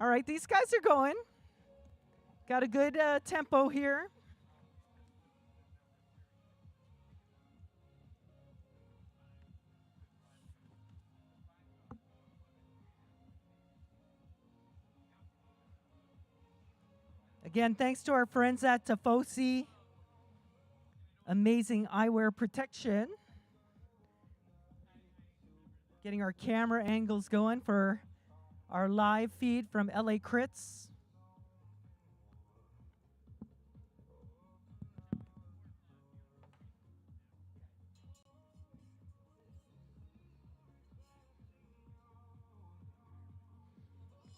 All right, these guys are going. Got a good tempo here. Again, thanks to our friends at Tifosi. Amazing eyewear protection. Getting our camera angles going for our live feed from LA Crits.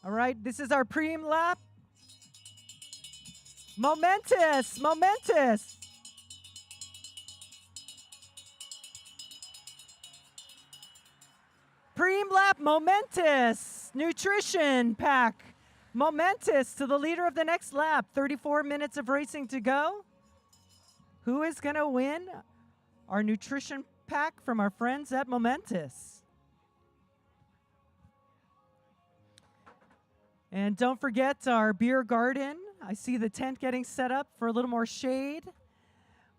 All right, this is our preem lap. Momentous, momentous. Preem lap, momentous. Nutrition pack, momentous to the leader of the next lap. 34 minutes of racing to go. Who is going to win our nutrition pack from our friends at Momentous? And don't forget our beer garden. I see the tent getting set up for a little more shade,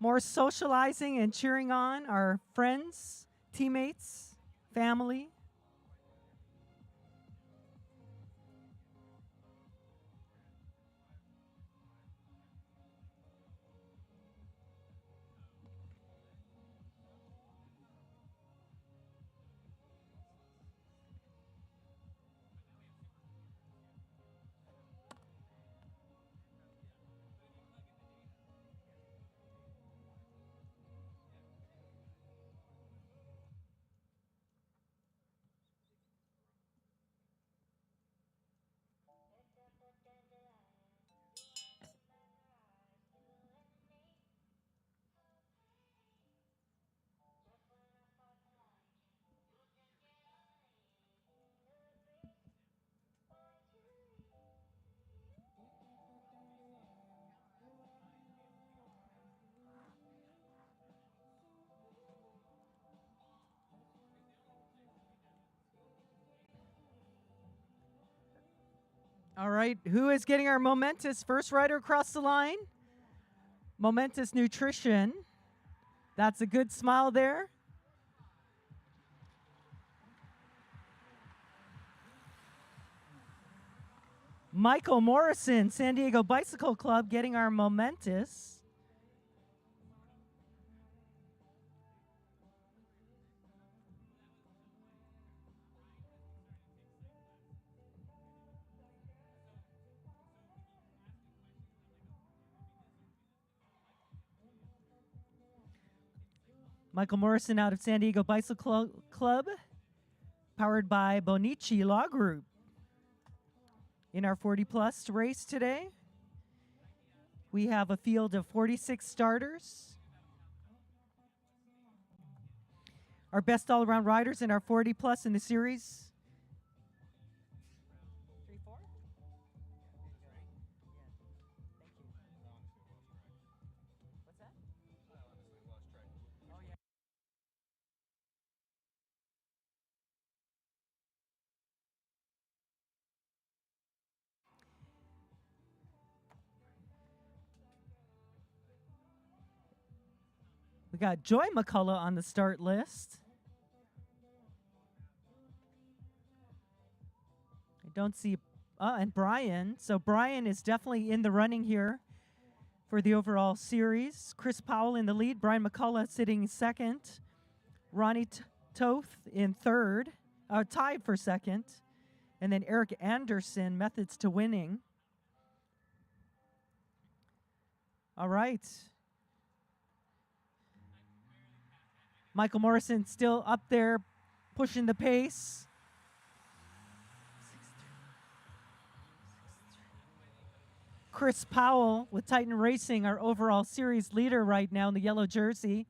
more socializing and cheering on our friends, teammates, family. All right, who is getting our Momentous first rider across the line? Momentous Nutrition. That's a good smile there. Michael Morrison, San Diego Bicycle Club, getting our Momentous. Michael Morrison out of San Diego Bicycle Club, powered by Bonici Law Group. In our 40-plus race today, we have a field of 46 starters. Our best all-around riders in our 40-plus in the series. 3, 4? What's that? Oh, yeah. We got Joy McCullough on the start list. I don't see, and Brian. So Brian is definitely in the running here for the overall series. Chris Powell in the lead. Brian McCullough sitting second. Ronnie Toth in third, tied for second. And then Eric Anderson, methods to winning. All right. Michael Morrison still up there, pushing the pace. Chris Powell with Titan Racing, our overall series leader right now in the yellow jersey,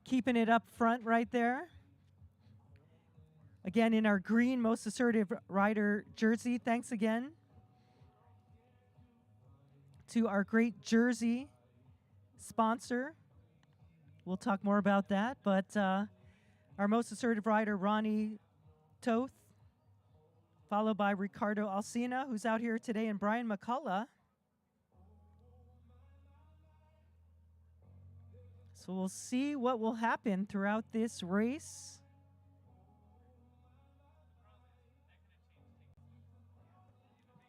keeping it up front right there. Again, in our green Most Assertive Rider jersey, thanks again to our great jersey sponsor. We'll talk more about that, but our Most Assertive Rider, Ronnie Toth, followed by Ricardo Alsina, who's out here today, and Brian McCullough. So we'll see what will happen throughout this race.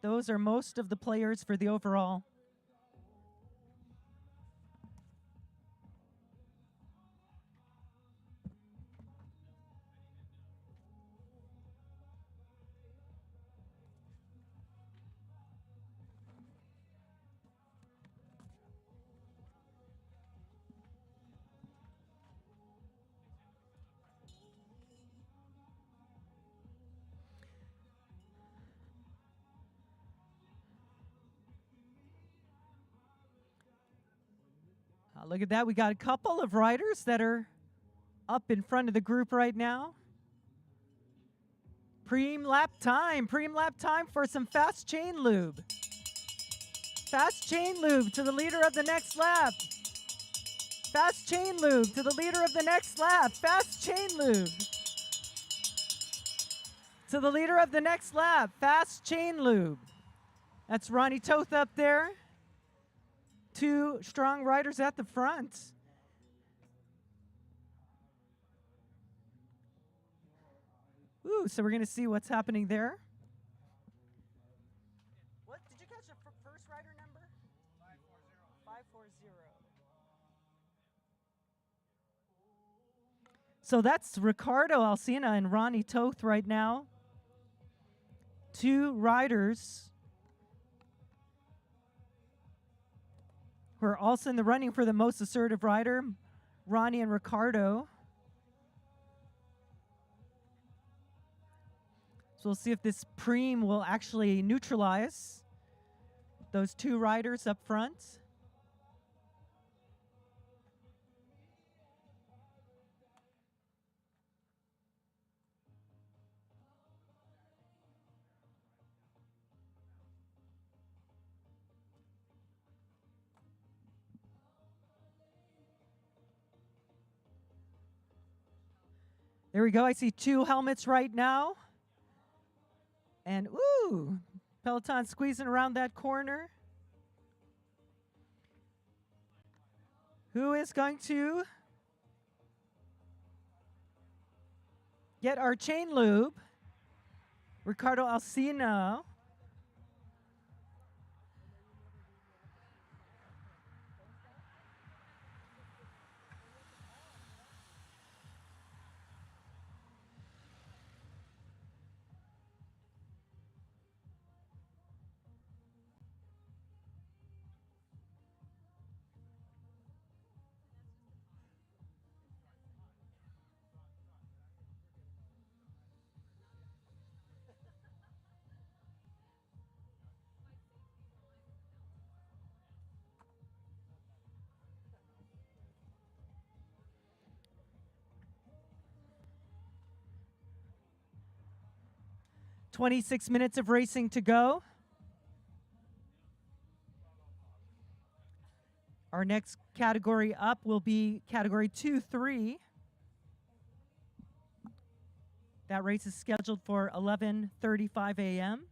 Those are most of the players for the overall. Look at that. We got a couple of riders that are up in front of the group right now. Preem lap time for some fast chain lube. Fast chain lube to the leader of the next lap. Fast chain lube to the leader of the next lap. Fast chain lube to the leader of the next lap. Fast chain lube. That's Ronnie Toth up there. Two strong riders at the front. Ooh, so we're going to see what's happening there. What? Did you catch the first rider number? 540. So that's Ricardo Alsina and Ronnie Toth right now. Two riders who are also in the running for the most assertive rider, Ronnie and Ricardo. So we'll see if this Preem will actually neutralize those two riders up front. There we go. I see two helmets right now. And ooh, Peloton squeezing around that corner. Who is going to get our chain lube? Ricardo Alsina. "26 minutes of racing to go. Our next category up will be category 2-3. That race is scheduled for 11:35 a.m.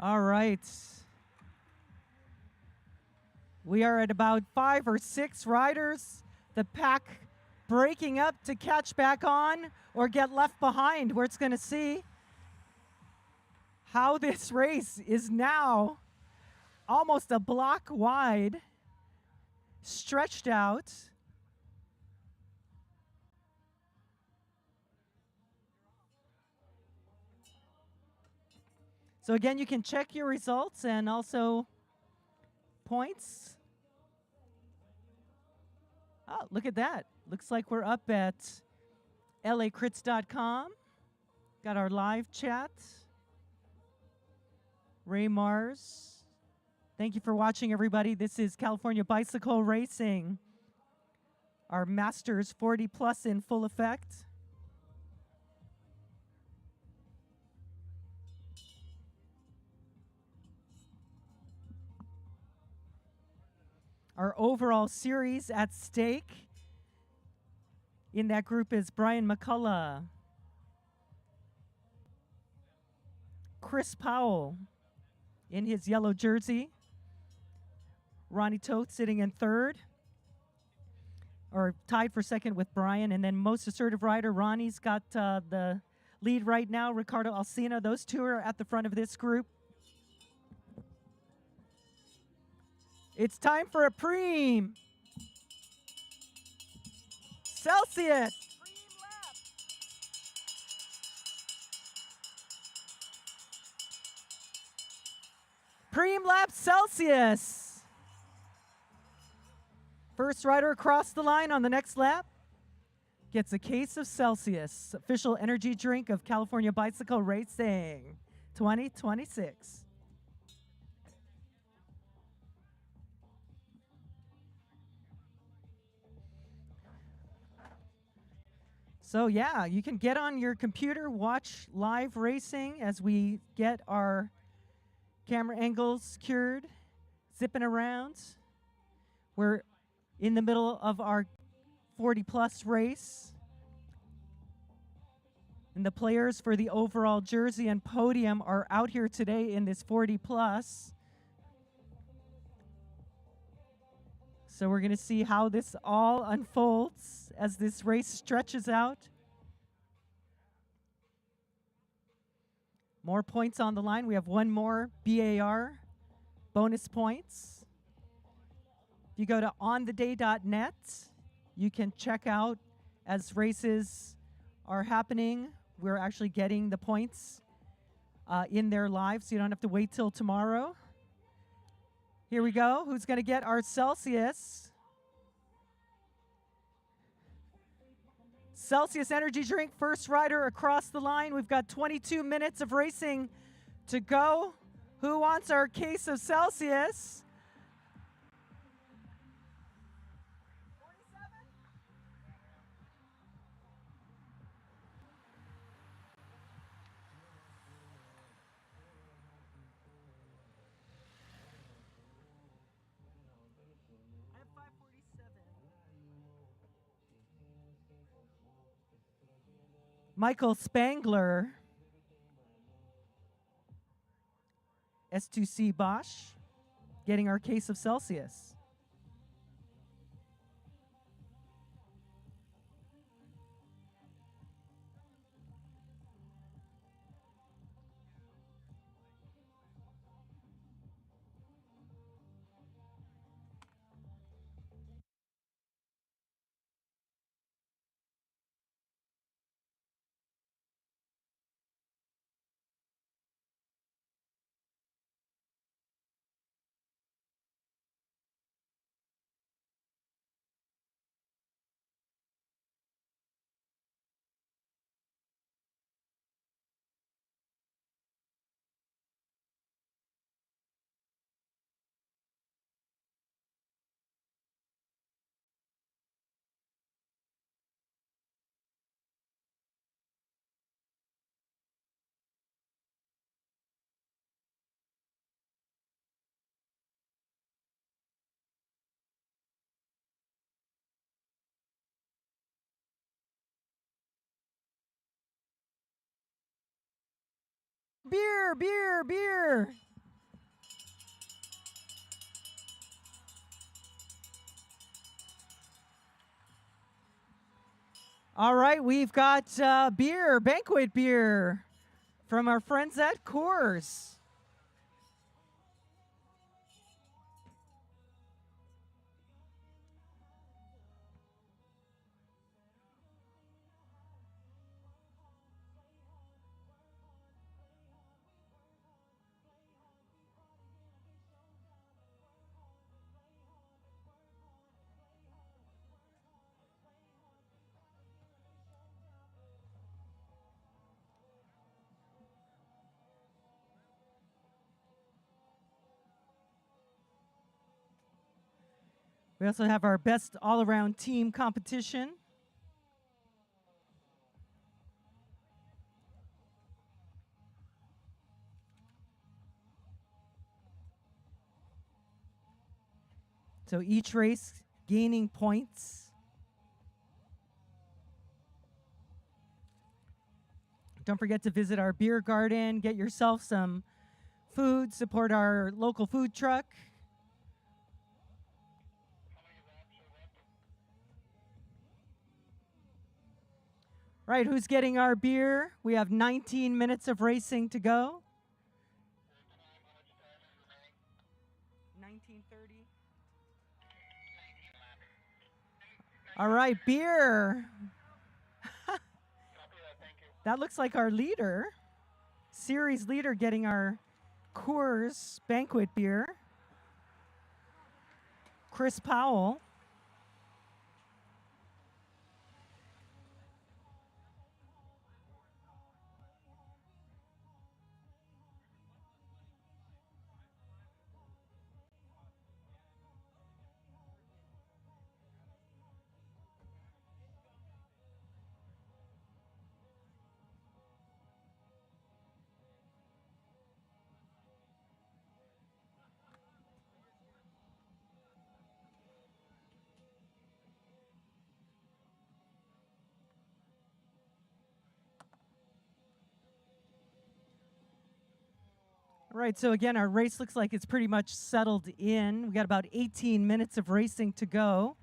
All right. We are at about 5 or 6 riders. The pack breaking up to catch back on or get left behind. We're going to see how this race is now almost a block wide, stretched out. So again, you can check your results and also points. Oh, look at that. Looks like we're up at lacrits.com. Got our live chat. Ray Mars. Thank you for watching, everybody. This is California Bicycle Racing. Our Masters 40 Plus in full effect. Our overall series at stake. In that group is Brian McCullough, Chris Powell in his yellow jersey, Ronnie Toth sitting in third, or tied for second with Brian, and then most assertive rider, Ronnie's got the lead right now, Ricardo Alsina. Those two are at the front of this group. It's time for a preem. Celsius. Preem lap Celsius. First rider across the line on the next lap gets a case of Celsius, official energy drink of California Bicycle Racing 2026. So yeah, you can get on your computer, watch live racing as we get our camera angles secured, zipping around. We're in the middle of our 40 plus race. And the players for the overall jersey and podium are out here today in this 40 plus. So we're going to see how this all unfolds as this race stretches out. More points on the line. We have one more BAR bonus points. If you go to ontheday.net, you can check out as races are happening. We're actually getting the points in there live, so you don't have to wait till tomorrow. Here we go. Who's going to get our Celsius? Celsius energy drink, first rider across the line. We've got 22 minutes of racing to go. Who wants our case of Celsius? Michael Spangler, S2C Bosch, getting our case of Celsius. Beer, beer, beer. All right, we've got beer, banquet beer from our friends at Coors. We also have our best all-around team competition. So each race gaining points. Don't forget to visit our beer garden, get yourself some food, support our local food truck. Right, who's getting our beer? We have 19 minutes of racing to go. 19:30. All right, beer. That looks like our leader, series leader, getting our Coors Banquet beer. Chris Powell. All right, so again, our race looks like it's pretty much settled in. We got about 18 minutes of racing to go.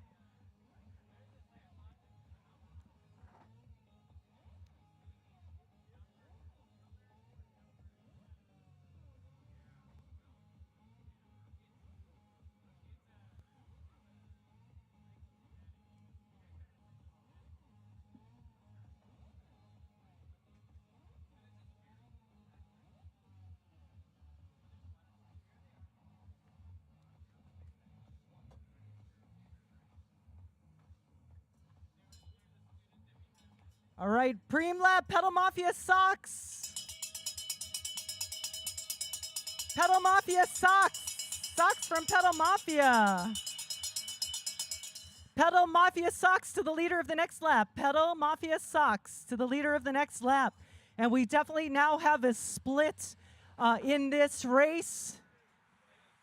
All right, Preem Lab, Pedal Mafia socks. Pedal Mafia socks. Socks from Pedal Mafia. Pedal Mafia socks to the leader of the next lap. Pedal Mafia socks to the leader of the next lap. And we definitely now have a split in this race.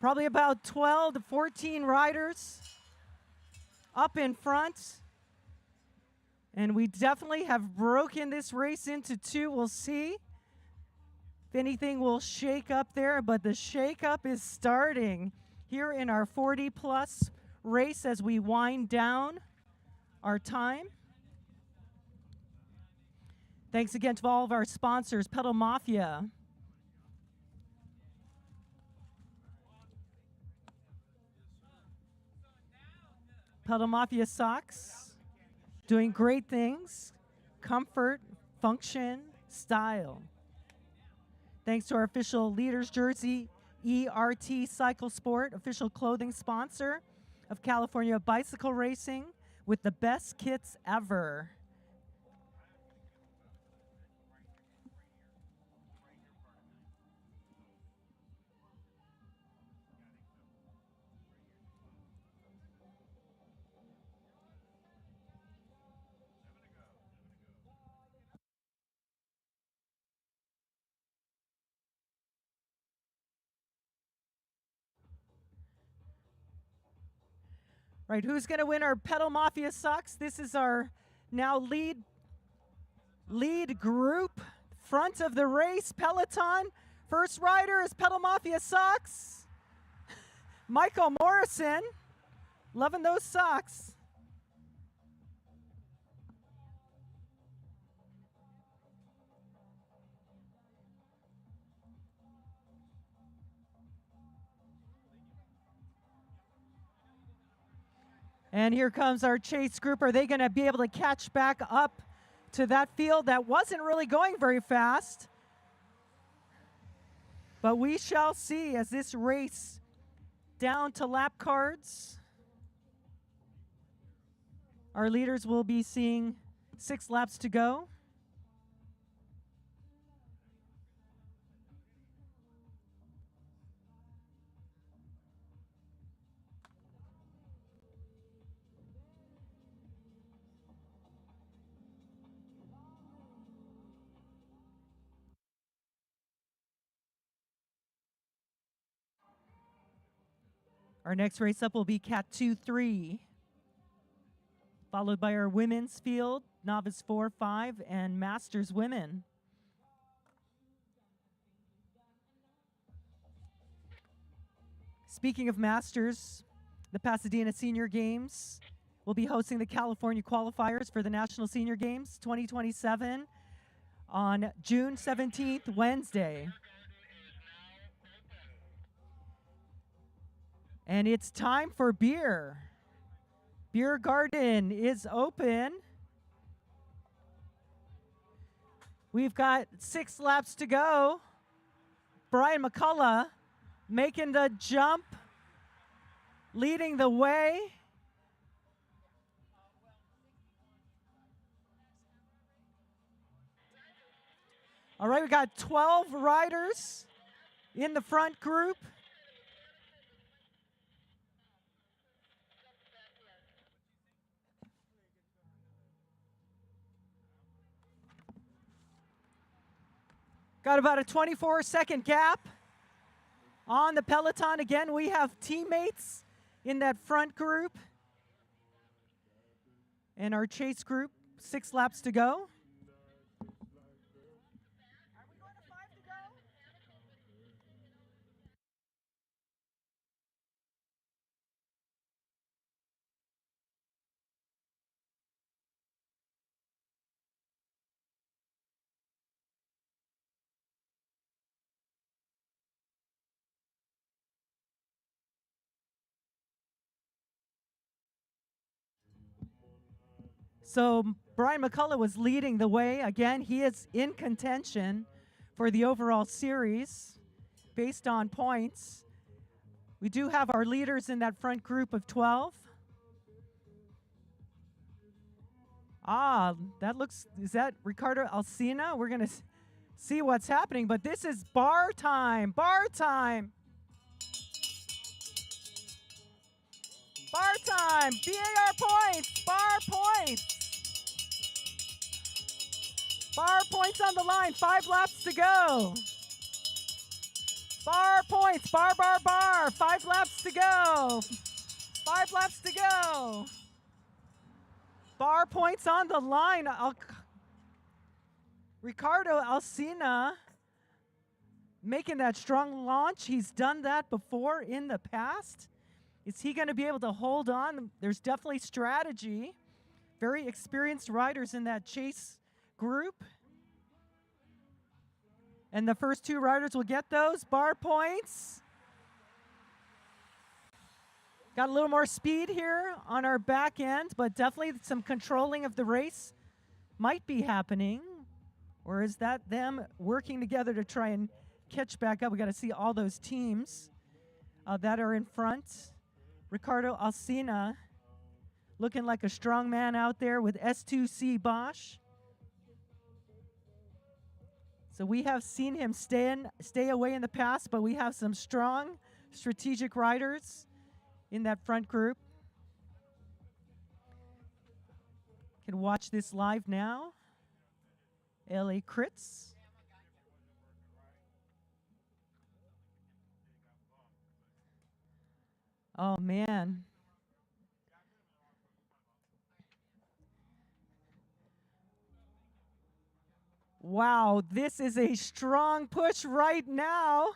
Probably about 12 to 14 riders up in front. And we definitely have broken this race into two. We'll see if anything will shake up there, but the shake up is starting here in our 40-plus race as we wind down our time. Thanks again to all of our sponsors, Pedal Mafia, Pedal Mafia socks, doing great things, comfort, function, style. Thanks to our official leaders jersey, ERT Cycle Sport, official clothing sponsor of California bicycle racing with the best kits ever. Right, who's going to win our Pedal Mafia socks? This is our now lead group, front of the race, Peloton. First rider is Pedal Mafia socks. Michael Morrison, loving those socks. And here comes our chase group. Are they going to be able to catch back up to that field that wasn't really going very fast? But we shall see as this race down to lap cards. Our leaders will be seeing 6 laps to go. Our next race up will be Cat 2-3, followed by our women's field, Novice 4-5, and Masters Women. Speaking of Masters, the Pasadena Senior Games will be hosting the California qualifiers for the National Senior Games 2027 on June 17th, Wednesday. And it's time for beer. Beer garden is open. We've got 6 laps to go. Brian McCullough making the jump, leading the way. All right, we got 12 riders in the front group. Got about a 24-second gap on the peloton. Again, we have teammates in that front group. And our chase group, 6 laps to go. So Brian McCullough was leading the way. Again, he is in contention for the overall series based on points. We do have our leaders in that front group of 12. Is that Ricardo Alsina? We're going to see what's happening, but this is bar time, bar time. Bar time, BAR points, bar points. Bar points on the line, 5 laps to go. Bar points, bar, 5 laps to go. 5 laps to go. Bar points on the line. Ricardo Alsina making that strong launch. He's done that before in the past. Is he going to be able to hold on? There's definitely strategy. Very experienced riders in that chase group. And the first 2 riders will get those bar points. Got a little more speed here on our back end, but definitely some controlling of the race might be happening. Or is that them working together to try and catch back up? We got to see all those teams that are in front. Ricardo Alsina looking like a strong man out there with S2C Bosch. So we have seen him stay away in the past, but we have some strong strategic riders in that front group. Can watch this live now. LA Crits. Oh, man. Wow, this is a strong push right now.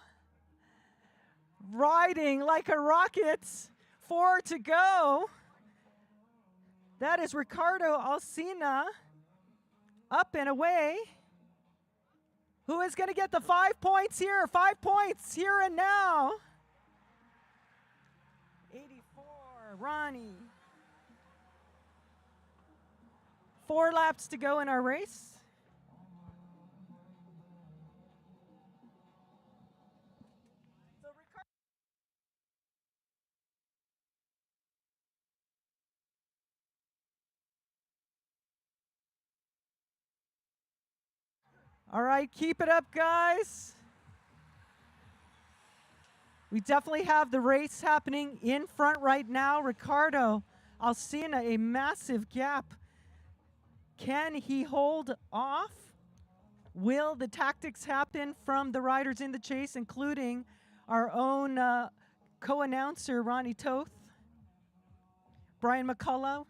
Riding like a rocket. 4 to go. That is Ricardo Alsina. Up and away. Who is going to get the 5 points here? 5 points here and now. 84, Ronnie. 4 laps to go in our race. All right, keep it up, guys. We definitely have the race happening in front right now. Ricardo Alsina, a massive gap. Can he hold off? Will the tactics happen from the riders in the chase, including our own co-announcer Ronnie Toth, Brian McCullough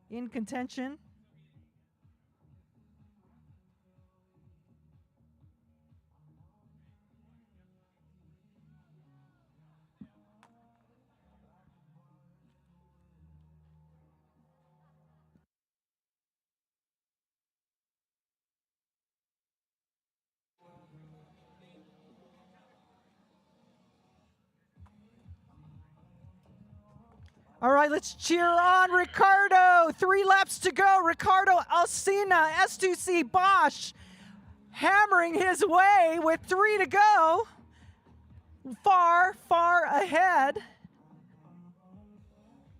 in contention. All right, let's cheer on Ricardo. 3 laps to go. Ricardo Alsina, S2C Bosch, hammering his way with 3 to go. Far, far ahead.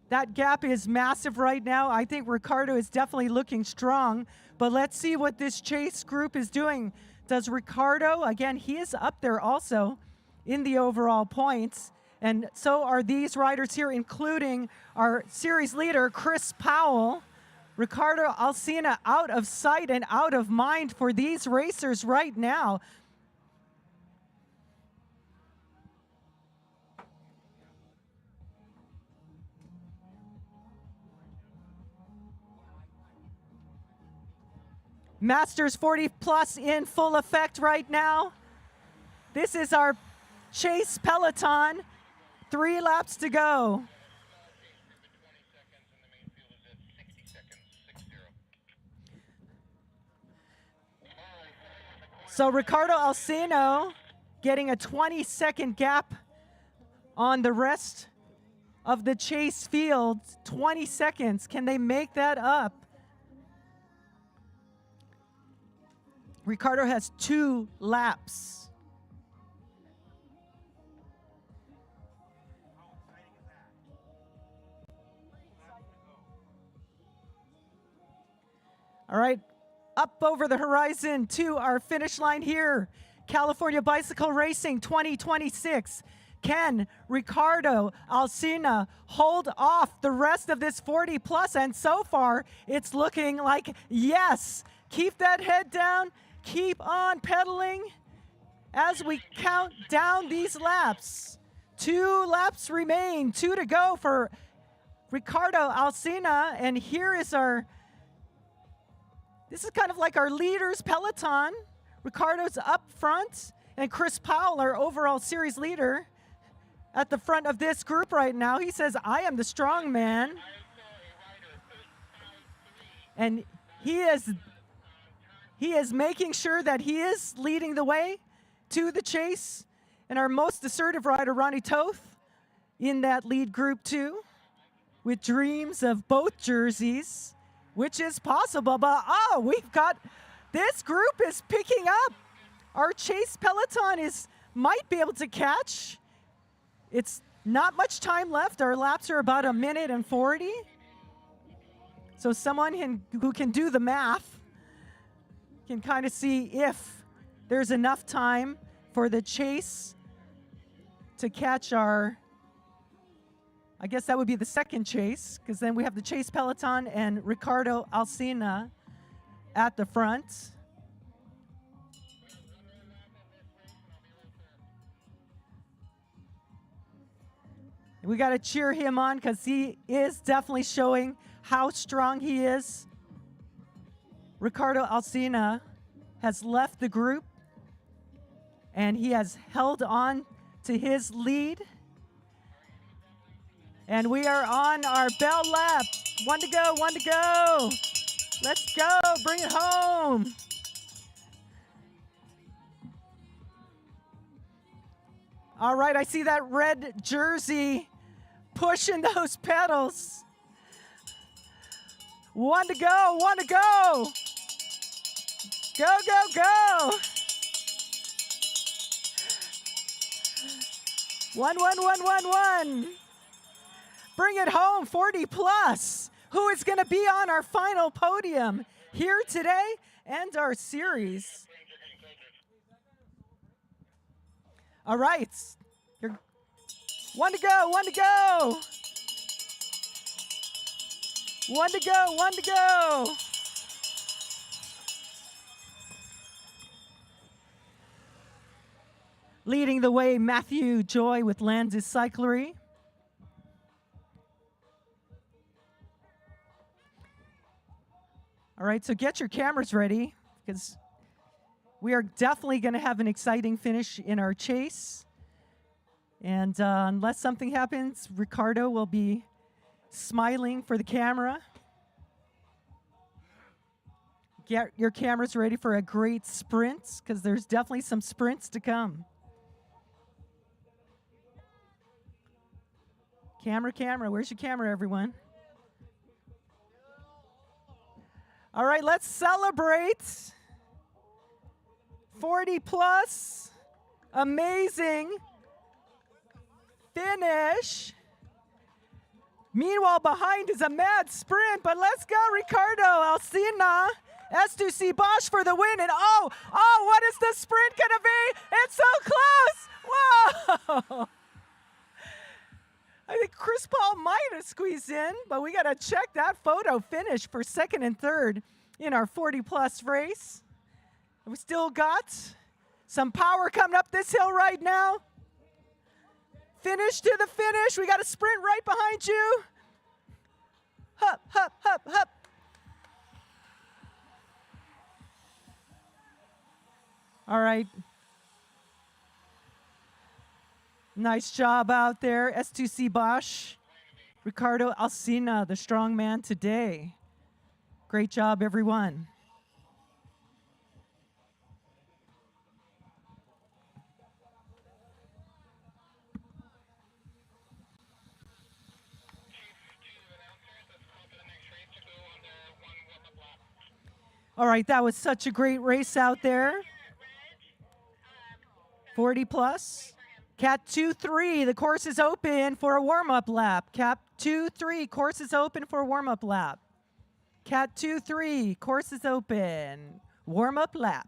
That gap is massive right now. I think Ricardo is definitely looking strong, but let's see what this chase group is doing. Does Ricardo, again, he is up there also in the overall points. And so are these riders here, including our series leader, Chris Powell. Ricardo Alsina out of sight and out of mind for these racers right now. Masters 40 plus in full effect right now. This is our chase peloton. 3 laps to go. So Ricardo Alsina getting a 20-second gap on the rest of the chase field. 20 seconds. Can they make that up? Ricardo has 2 laps. All right, up over the horizon to our finish line here. California Bicycle Racing 2026. Can Ricardo Alsina hold off the rest of this 40 plus? And so far, it's looking like yes. Keep that head down. Keep on pedaling as we count down these laps. 2 laps remain, 2 to go for Ricardo Alsina. And here is this is kind of like our leaders peloton. Ricardo's up front, and Chris Powell, our overall series leader, at the front of this group right now. He says, I am the strong man. And he is making sure that he is leading the way to the chase. And our most assertive rider, Ronnie Toth, in that lead group too, with dreams of both jerseys, which is possible. But we've got, this group is picking up. Our chase peloton might be able to catch. It's not much time left. Our laps are about 1 minute and 40. So someone who can do the math can kind of see if there's enough time for the chase to catch our, I guess that would be the second chase, because then we have the chase peloton and Ricardo Alsina at the front. We got to cheer him on because he is definitely showing how strong he is. Ricardo Alsina has left the group and he has held on to his lead. And we are on our bell lap. 1 to go, 1 to go. Let's go, bring it home. All right, I see that red jersey pushing those pedals. 1 to go, 1 to go. Go, go, go. 1, 1, 1, 1, 1. Bring it home, 40 plus. Who is going to be on our final podium here today and our series? All right. 1 to go, 1 to go. 1 to go, 1 to go. Leading the way, Matthew Joy with Landis Cyclery. All right, so get your cameras ready because we are definitely going to have an exciting finish in our chase. And unless something happens, Ricardo will be smiling for the camera. Get your cameras ready for a great sprint because there's definitely some sprints to come. Camera, where's your camera, everyone? All right, let's celebrate. 40 plus, amazing finish. Meanwhile, behind is a mad sprint, but let's go, Ricardo Alsina, S2C Bosch for the win. And oh, what is the sprint gonna be? It's so close, whoa. I think Chris Paul might have squeezed in, but we gotta check that photo finish for second and third in our 40 plus race. We still got some power coming up this hill right now. Finish to the finish. We got a sprint right behind you. Hup, hup, hup, hup. All right. Nice job out there, S2C Bosch. Ricardo Alsina, the strong man today. Great job, everyone. All right, that was such a great race out there. 40 plus. Cat 2-3, the course is open for a warm-up lap. Cat 2-3, course is open for a warm-up lap. Cat 2-3, course is open. Warm-up lap.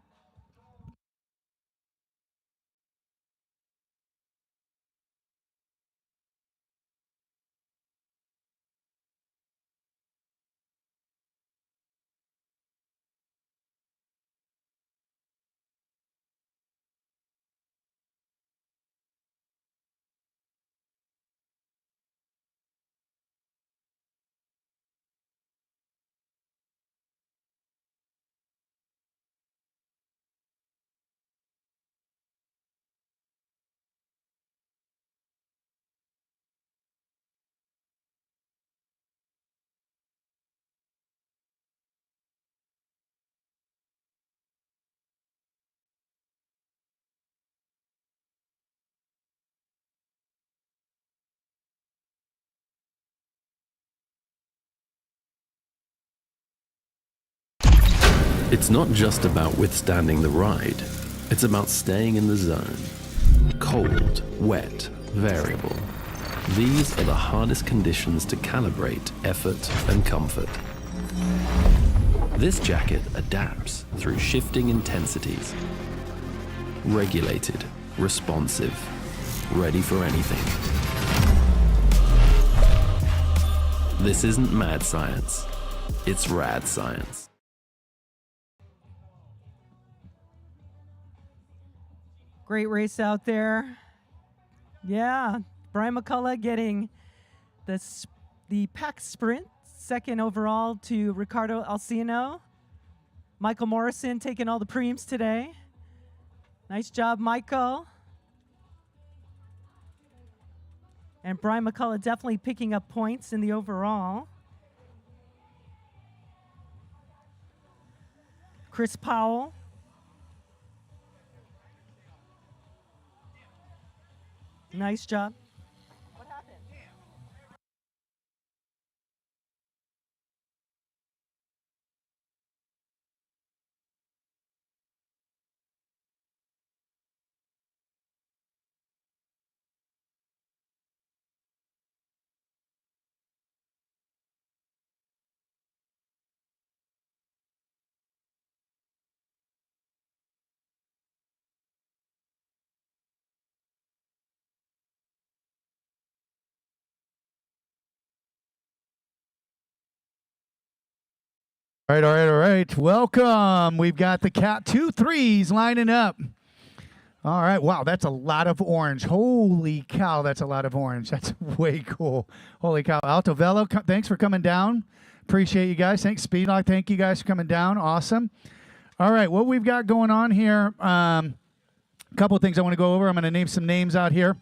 It's not just about withstanding the ride, it's about staying in the zone. Cold, wet, variable. These are the hardest conditions to calibrate effort and comfort. This jacket adapts through shifting intensities. Regulated, responsive, ready for anything. This isn't mad science, it's rad science. Great race out there. Yeah, Brian McCullough getting the pack sprint, second overall to Ricardo Alsina. Michael Morrison taking all the preems today. Nice job, Michael. And Brian McCullough definitely picking up points in the overall. Chris Powell. Nice job. What happened? All right. Welcome. We've got the Cat 2-3s lining up. All right. Wow, that's a lot of orange. Holy cow, that's a lot of orange. That's way cool. Holy cow. Alto Velo, thanks for coming down. Appreciate you guys. Thanks, Speedlock. Thank you guys for coming down. Awesome. All right, what we've got going on here, a couple of things I want to go over. I'm going to name some names out here.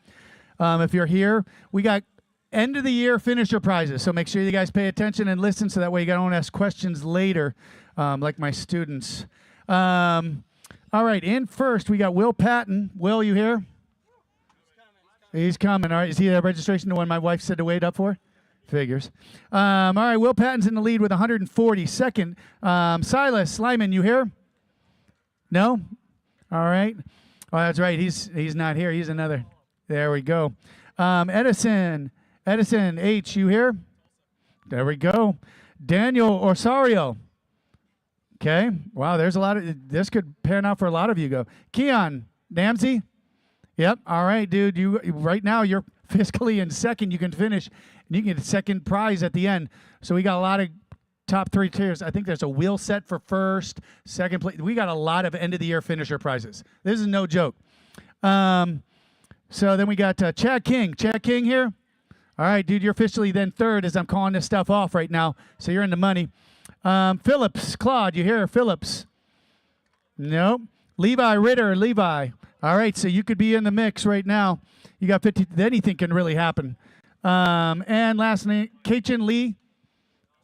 If you're here, we got end of the year finisher prizes. So make sure you guys pay attention and listen so that way you don't ask questions later, like my students. All right, in first, we got Will Patton. Will, you here? He's coming. All right, is he the registration, the one my wife said to wait up for? Figures. All right, Will Patton's in the lead with 140. Second, Silas Lyman, you here? No? All right. Oh, that's right. He's not here. He's another. There we go. Edison H, you here? There we go. Daniel Orsario. Okay. Wow, there's a lot of this could pan out for a lot of you. Go. Keon Namsey. Yep. All right, dude. You right now you're fiscally in second. You can finish and you can get a second prize at the end. So we got a lot of top three tiers. I think there's a wheel set for first, second place. We got a lot of end of the year finisher prizes. This is no joke. So then we got Chad King. Chad King here. All right, dude, you're officially then third as I'm calling this stuff off right now. So you're in the money. Phillips, Claude, you here? Phillips. Nope. Levi Ritter, Levi. All right, so you could be in the mix right now. You got 50. Anything can really happen. And last name, Kaichin Lee.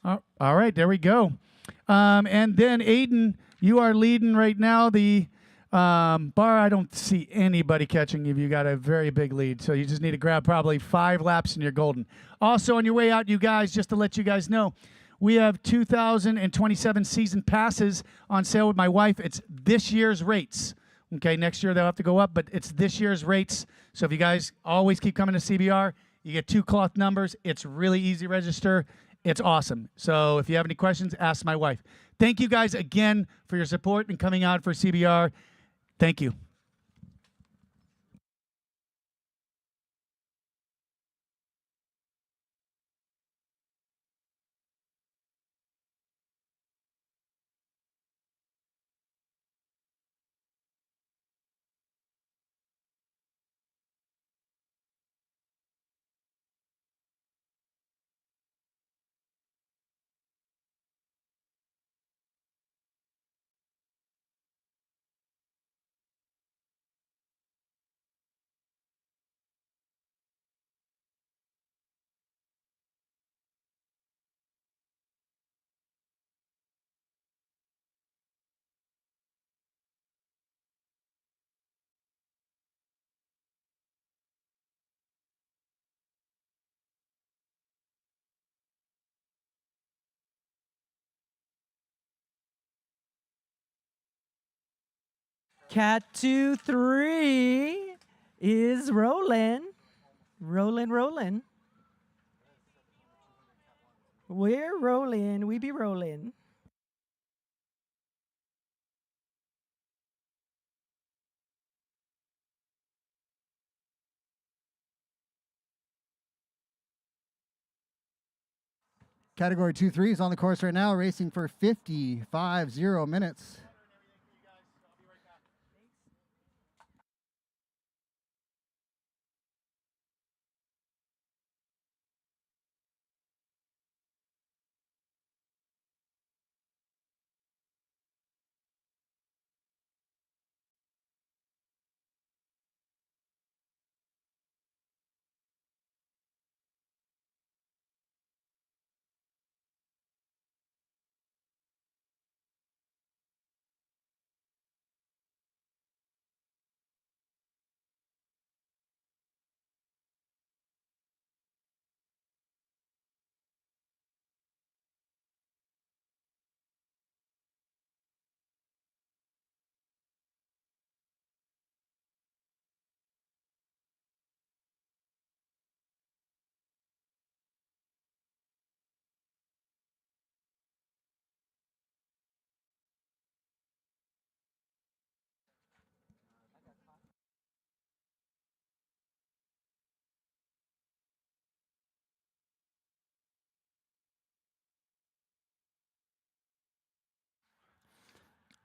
All right, there we go. And then Aiden, you are leading right now. The bar, I don't see anybody catching you. You got a very big lead, so you just need to grab probably 5 laps and you're golden. Also, on your way out, you guys, just to let you guys know, we have 2027 season passes on sale with my wife. It's this year's rates. Okay, next year they'll have to go up, but it's this year's rates. So if you guys always keep coming to CBR, you get 2 cloth numbers. It's really easy to register. It's awesome. So if you have any questions, ask my wife. Thank you guys again for your support and coming out for CBR. Thank you. Cat 2-3 is rolling. Rolling. We're rolling. We be rolling. Category 2-3 is on the course right now, racing for 50 minutes.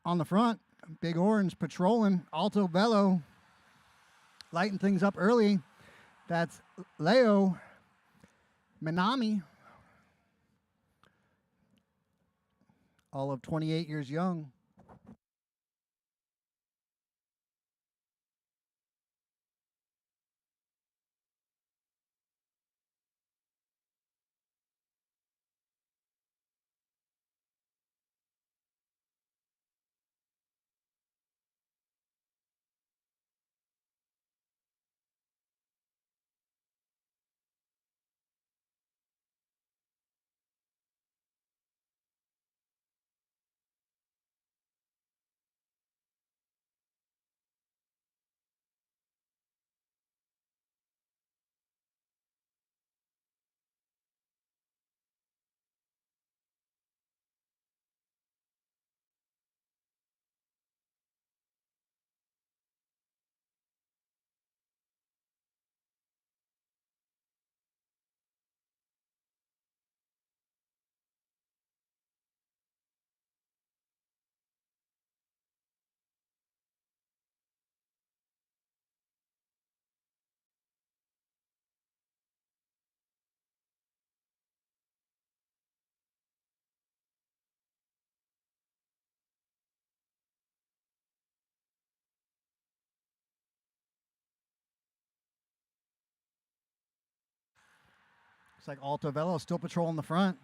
On the front, Big Orange patrolling, Alto Velo lighten things up early. That's Leo Minami, all of 28 years young. Looks like Alto Velo still patrolling the front.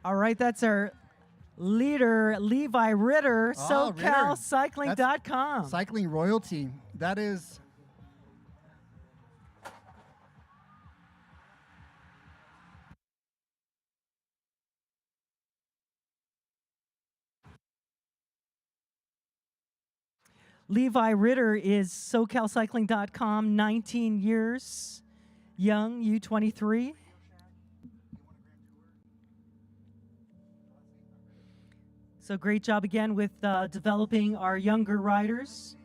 All right, that's our leader, Levi Ritter, Oh, Ritter. SoCalCycling.com. Cycling royalty. That is Levi Ritter is SoCalCycling.com, 19 years young, U23. So great job again with developing our younger riders.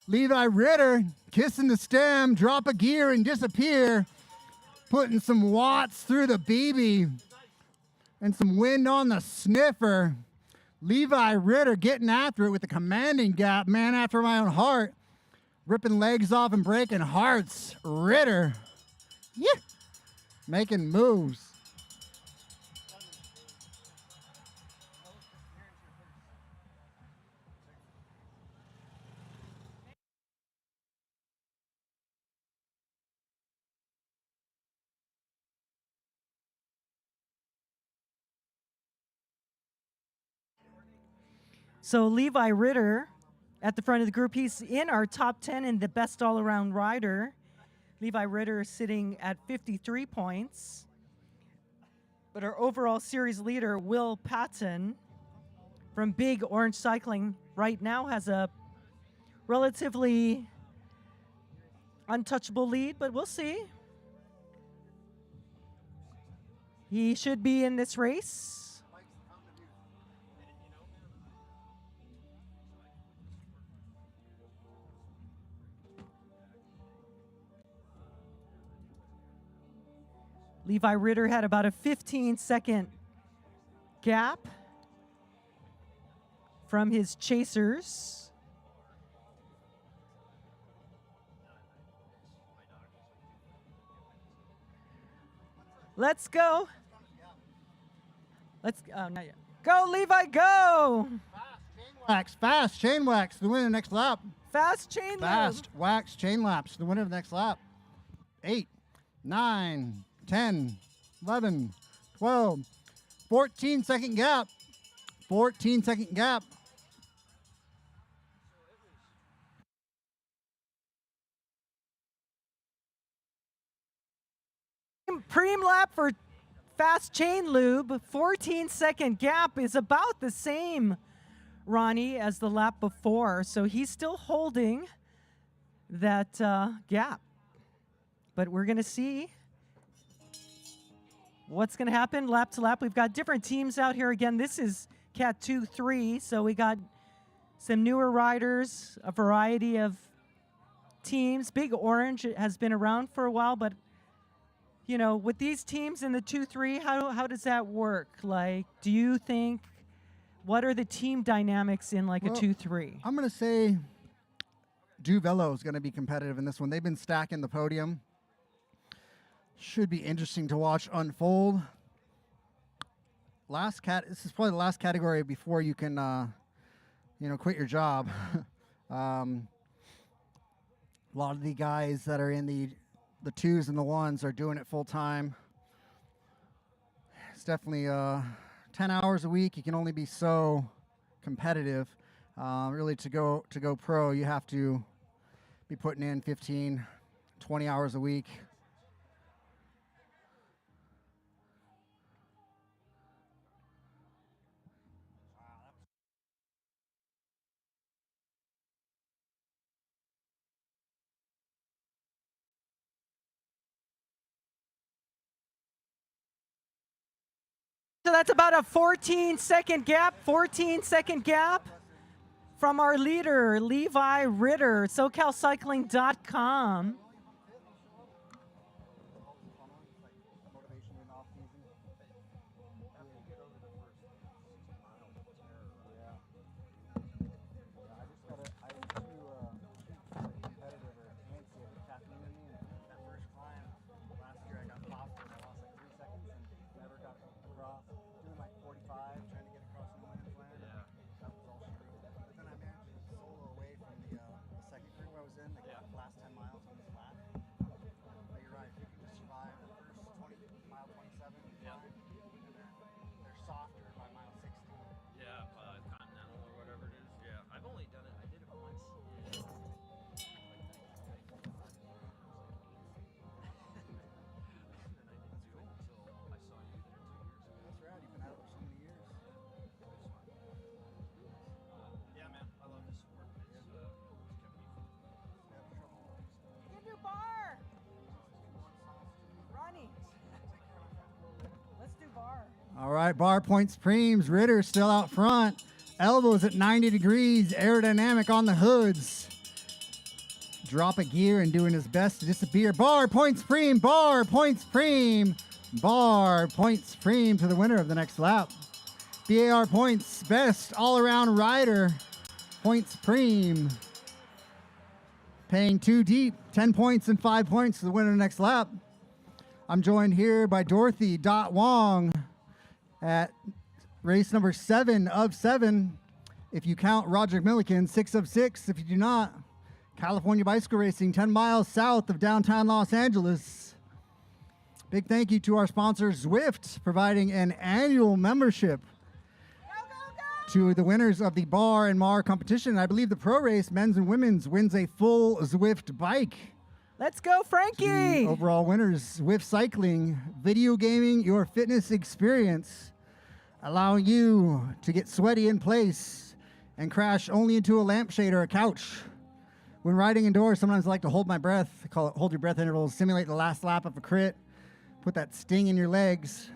Levi Ritter kissing the stem, drop a gear and disappear, putting some watts through the BB and some wind on the sniffer. Levi Ritter getting after it with the commanding gap, man after my own heart, ripping legs off and breaking hearts. Ritter, yeah, making moves. So Levi Ritter at the front of the group, he's in our top 10 in the best all-around rider. Levi Ritter is sitting at 53 points. But our overall series leader, Will Patton, from Big Orange Cycling, right now has a relatively untouchable lead, but we'll see. He should be in this race. Levi Ritter had about a 15-second gap from his chasers. Let's go. Oh, not yet. Go, Levi, go. Fast chain wax, the winner of the next lap. Fast chain Fast wax chain laps, the winner of the next lap. 8, 9, 10, 11, 12, 14-second gap. 14-second gap. Preem lap for Fast Chain Lube. 14-second gap is about the same, Ronnie, as the lap before. So he's still holding that gap. But we're going to see what's going to happen lap to lap. We've got different teams out here. Again, this is Cat 2-3. So we got some newer riders, a variety of teams. Big Orange has been around for a while, but you know, with these teams in the 2-3, how does that work? Like, do you think, what are the team dynamics in like a 2-3? I'm going to say Duvelo is going to be competitive in this one. They've been stacking the podium. Should be interesting to watch unfold. This is probably the last category before you can, quit your job. A lot of the guys that are in the 2s and the 1s are doing it full time. It's definitely 10 hours a week. You can only be so competitive. Really, to go pro, you have to be putting in 15, 20 hours a week. So that's about a 14-second gap, from our leader, Levi Ritter, SoCalCycling.com. All right, bar points, Preems. Ritter still out front. Elbows at 90 degrees. Aerodynamic on the hoods. Drop a gear and doing his best to disappear. Bar points, Preem. Bar points, Preem. Bar points, Preem to the winner of the next lap. BAR points, best all-around rider. Points, Preem. Paying 2 deep. 10 points and 5 points to the winner of the next lap. I'm joined here by Dorothy Wong at race number 7 of 7. If you count Roger Milliken, 6 of 6. If you do not, California Bicycle Racing, 10 miles south of downtown Los Angeles. Big thank you to our sponsor, Zwift, providing an annual membership. Go, go, go! to the winners of the bar and mar competition. I believe the pro race, men's and women's, wins a full Zwift bike. Let's go, Frankie! The overall winners, Zwift Cycling, video gaming your fitness experience, allowing you to get sweaty in place and crash only into a lampshade or a couch. When riding indoors, sometimes I like to hold my breath. I call it hold your breath intervals, simulate the last lap of a crit, put that sting in your legs.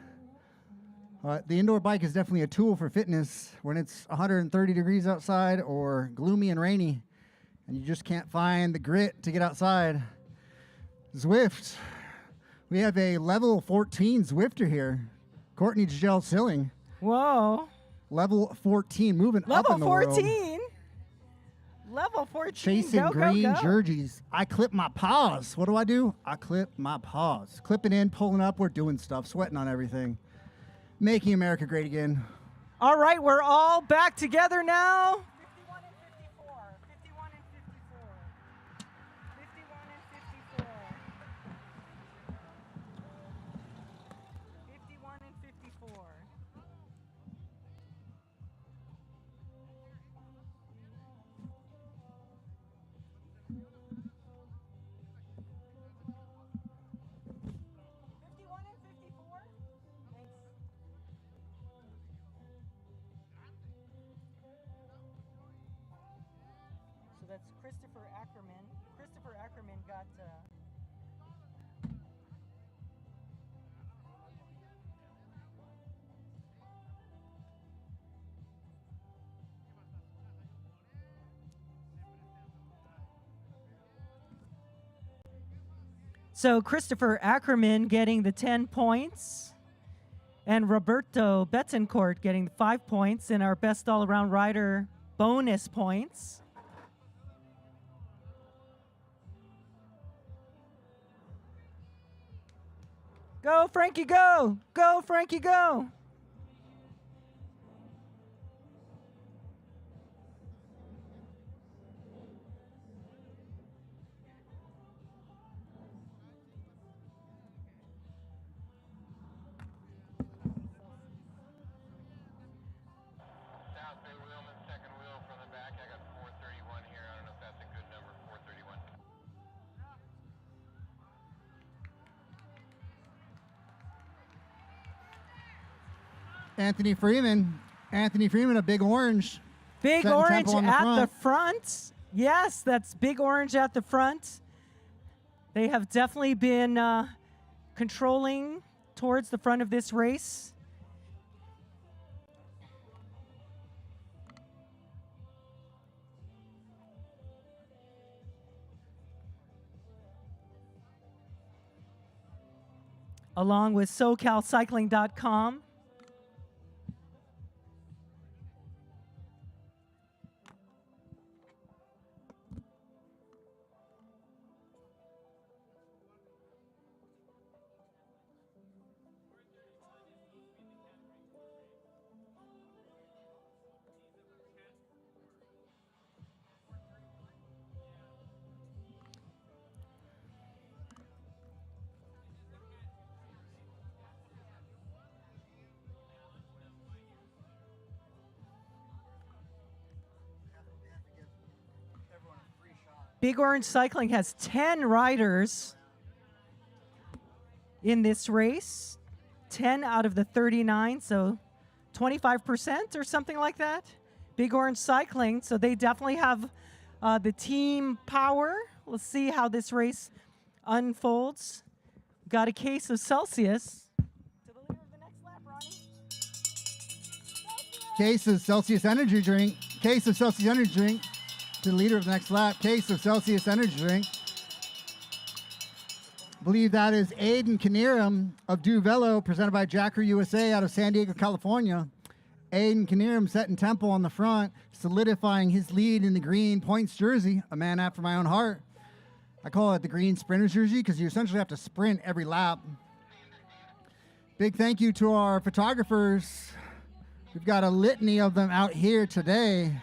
The indoor bike is definitely a tool for fitness when it's 130 degrees outside or gloomy and rainy, and you just can't find the grit to get outside. Zwift, we have a level 14 Zwifter here, Courtney Giselle Silling. Whoa. Level 14, moving up Level in the 14? world. Level 14. Chasing go, green go, go. jerseys. I clip my paws. What do? I clip my paws. Clipping in, pulling up, we're doing stuff, sweating on everything. Making America great again. All right, we're all back together now. 51 and 54. 51 and 54. 51 and 54. 51 and 54. So that's Christopher Ackerman. Christopher Ackerman got. So Christopher Ackerman getting the 10 points, and Roberto Betancourt getting the 5 points, and our best all-around rider bonus points. Go, Frankie, go! Go, Frankie, go! Second wheel from the back. I got 431 here. I don't know if that's a good number, 431. Anthony Freeman. Anthony Freeman, a big orange. Big Setting orange tempo on the at the front. front. Yes, that's big orange at the front. They have definitely been controlling towards the front of this race. Along with SoCalCycling.com. Big Orange Cycling has 10 riders in this race. 10 out of the 39, so 25% or something like that. Big Orange Cycling, so they definitely have the team power. Let's see how this race unfolds. Got a case of Celsius. To the leader of the next lap, Ronnie. Case of Celsius energy drink. Case of Celsius energy drink. To the leader of the next lap. Case of Celsius energy drink. I believe that is Aiden Knierim of Do Velo, presented by Jacker USA out of San Diego, California. Aiden Knierim setting tempo on the front, solidifying his lead in the green points jersey, a man after my own heart. I call it the green sprinter's jersey because you essentially have to sprint every lap. Big thank you to our photographers. We've got a litany of them out here today.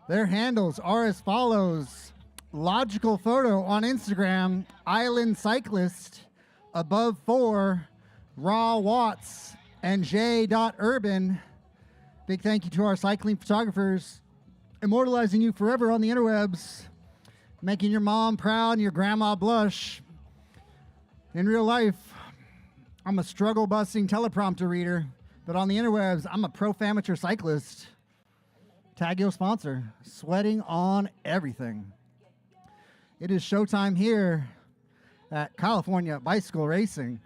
Their handles are as follows. Logical Photo on Instagram, Island Cyclist, Above 4, Raw Watts, and J.Urban. Big thank you to our cycling photographers, immortalizing you forever on the interwebs, making your mom proud and your grandma blush. In real life, I'm a struggle-busting teleprompter reader, but on the interwebs, I'm a pro-amateur cyclist. Tagio sponsor, sweating on everything. It is showtime here at California Bicycle Racing.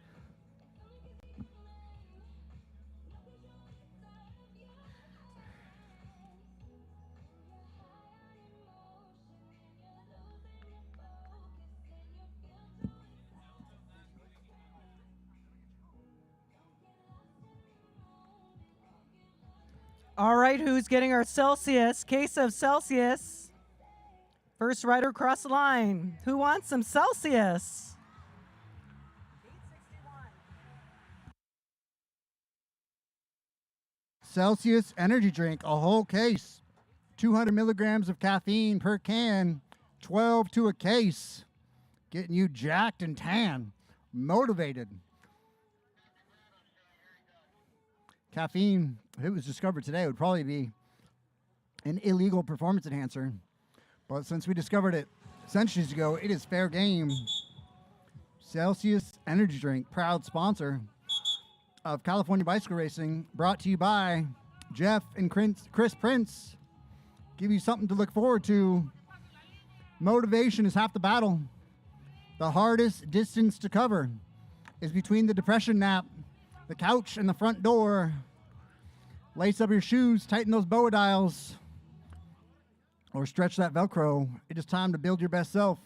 All right, who's getting our Celsius? Case of Celsius. First rider across the line. Who wants some Celsius? Celsius energy drink, a whole case. 200 milligrams of caffeine per can, 12 to a case. Getting you jacked and tan, motivated. Caffeine, if it was discovered today, would probably be an illegal performance enhancer. But since we discovered it centuries ago, it is fair game. Celsius energy drink, proud sponsor of California Bicycle Racing, brought to you by Jeff and Chris Prince. Give you something to look forward to. Motivation is half the battle. The hardest distance to cover is between the depression nap, the couch, and the front door. Lace up your shoes, tighten those boa dials, or stretch that Velcro. It is time to build your best self.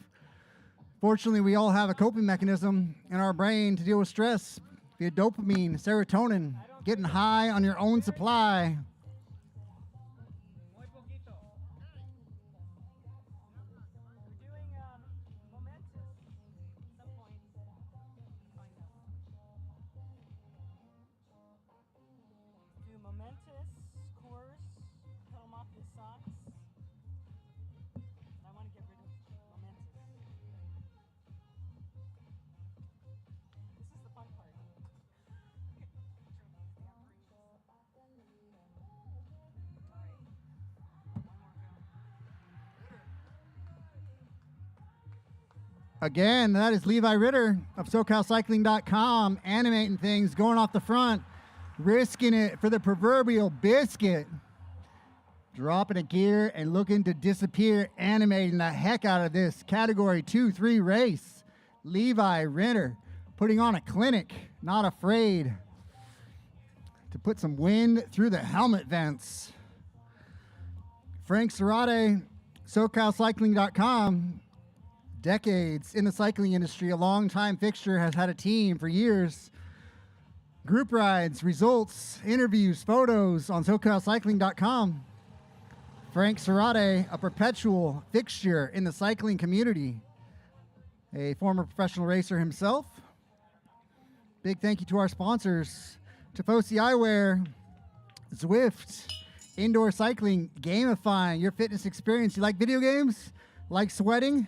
Fortunately, we all have a coping mechanism in our brain to deal with stress via dopamine, serotonin, getting high on your own supply. Again, that is Levi Ritter of SoCalCycling.com, animating things, going off the front, risking it for the proverbial biscuit, dropping a gear and looking to disappear, animating the heck out of this Category 2-3 race. Levi Ritter putting on a clinic, not afraid to put some wind through the helmet vents. Frank Serrate, SoCalCycling.com, decades in the cycling industry, a long-time fixture, has had a team for years. Group rides, results, interviews, photos on SoCalCycling.com. Frank Serrate, a perpetual fixture in the cycling community, a former professional racer himself. Big thank you to our sponsors, Tifosi Eyewear, Zwift, Indoor Cycling, gamifying your fitness experience. You like video games? Like sweating?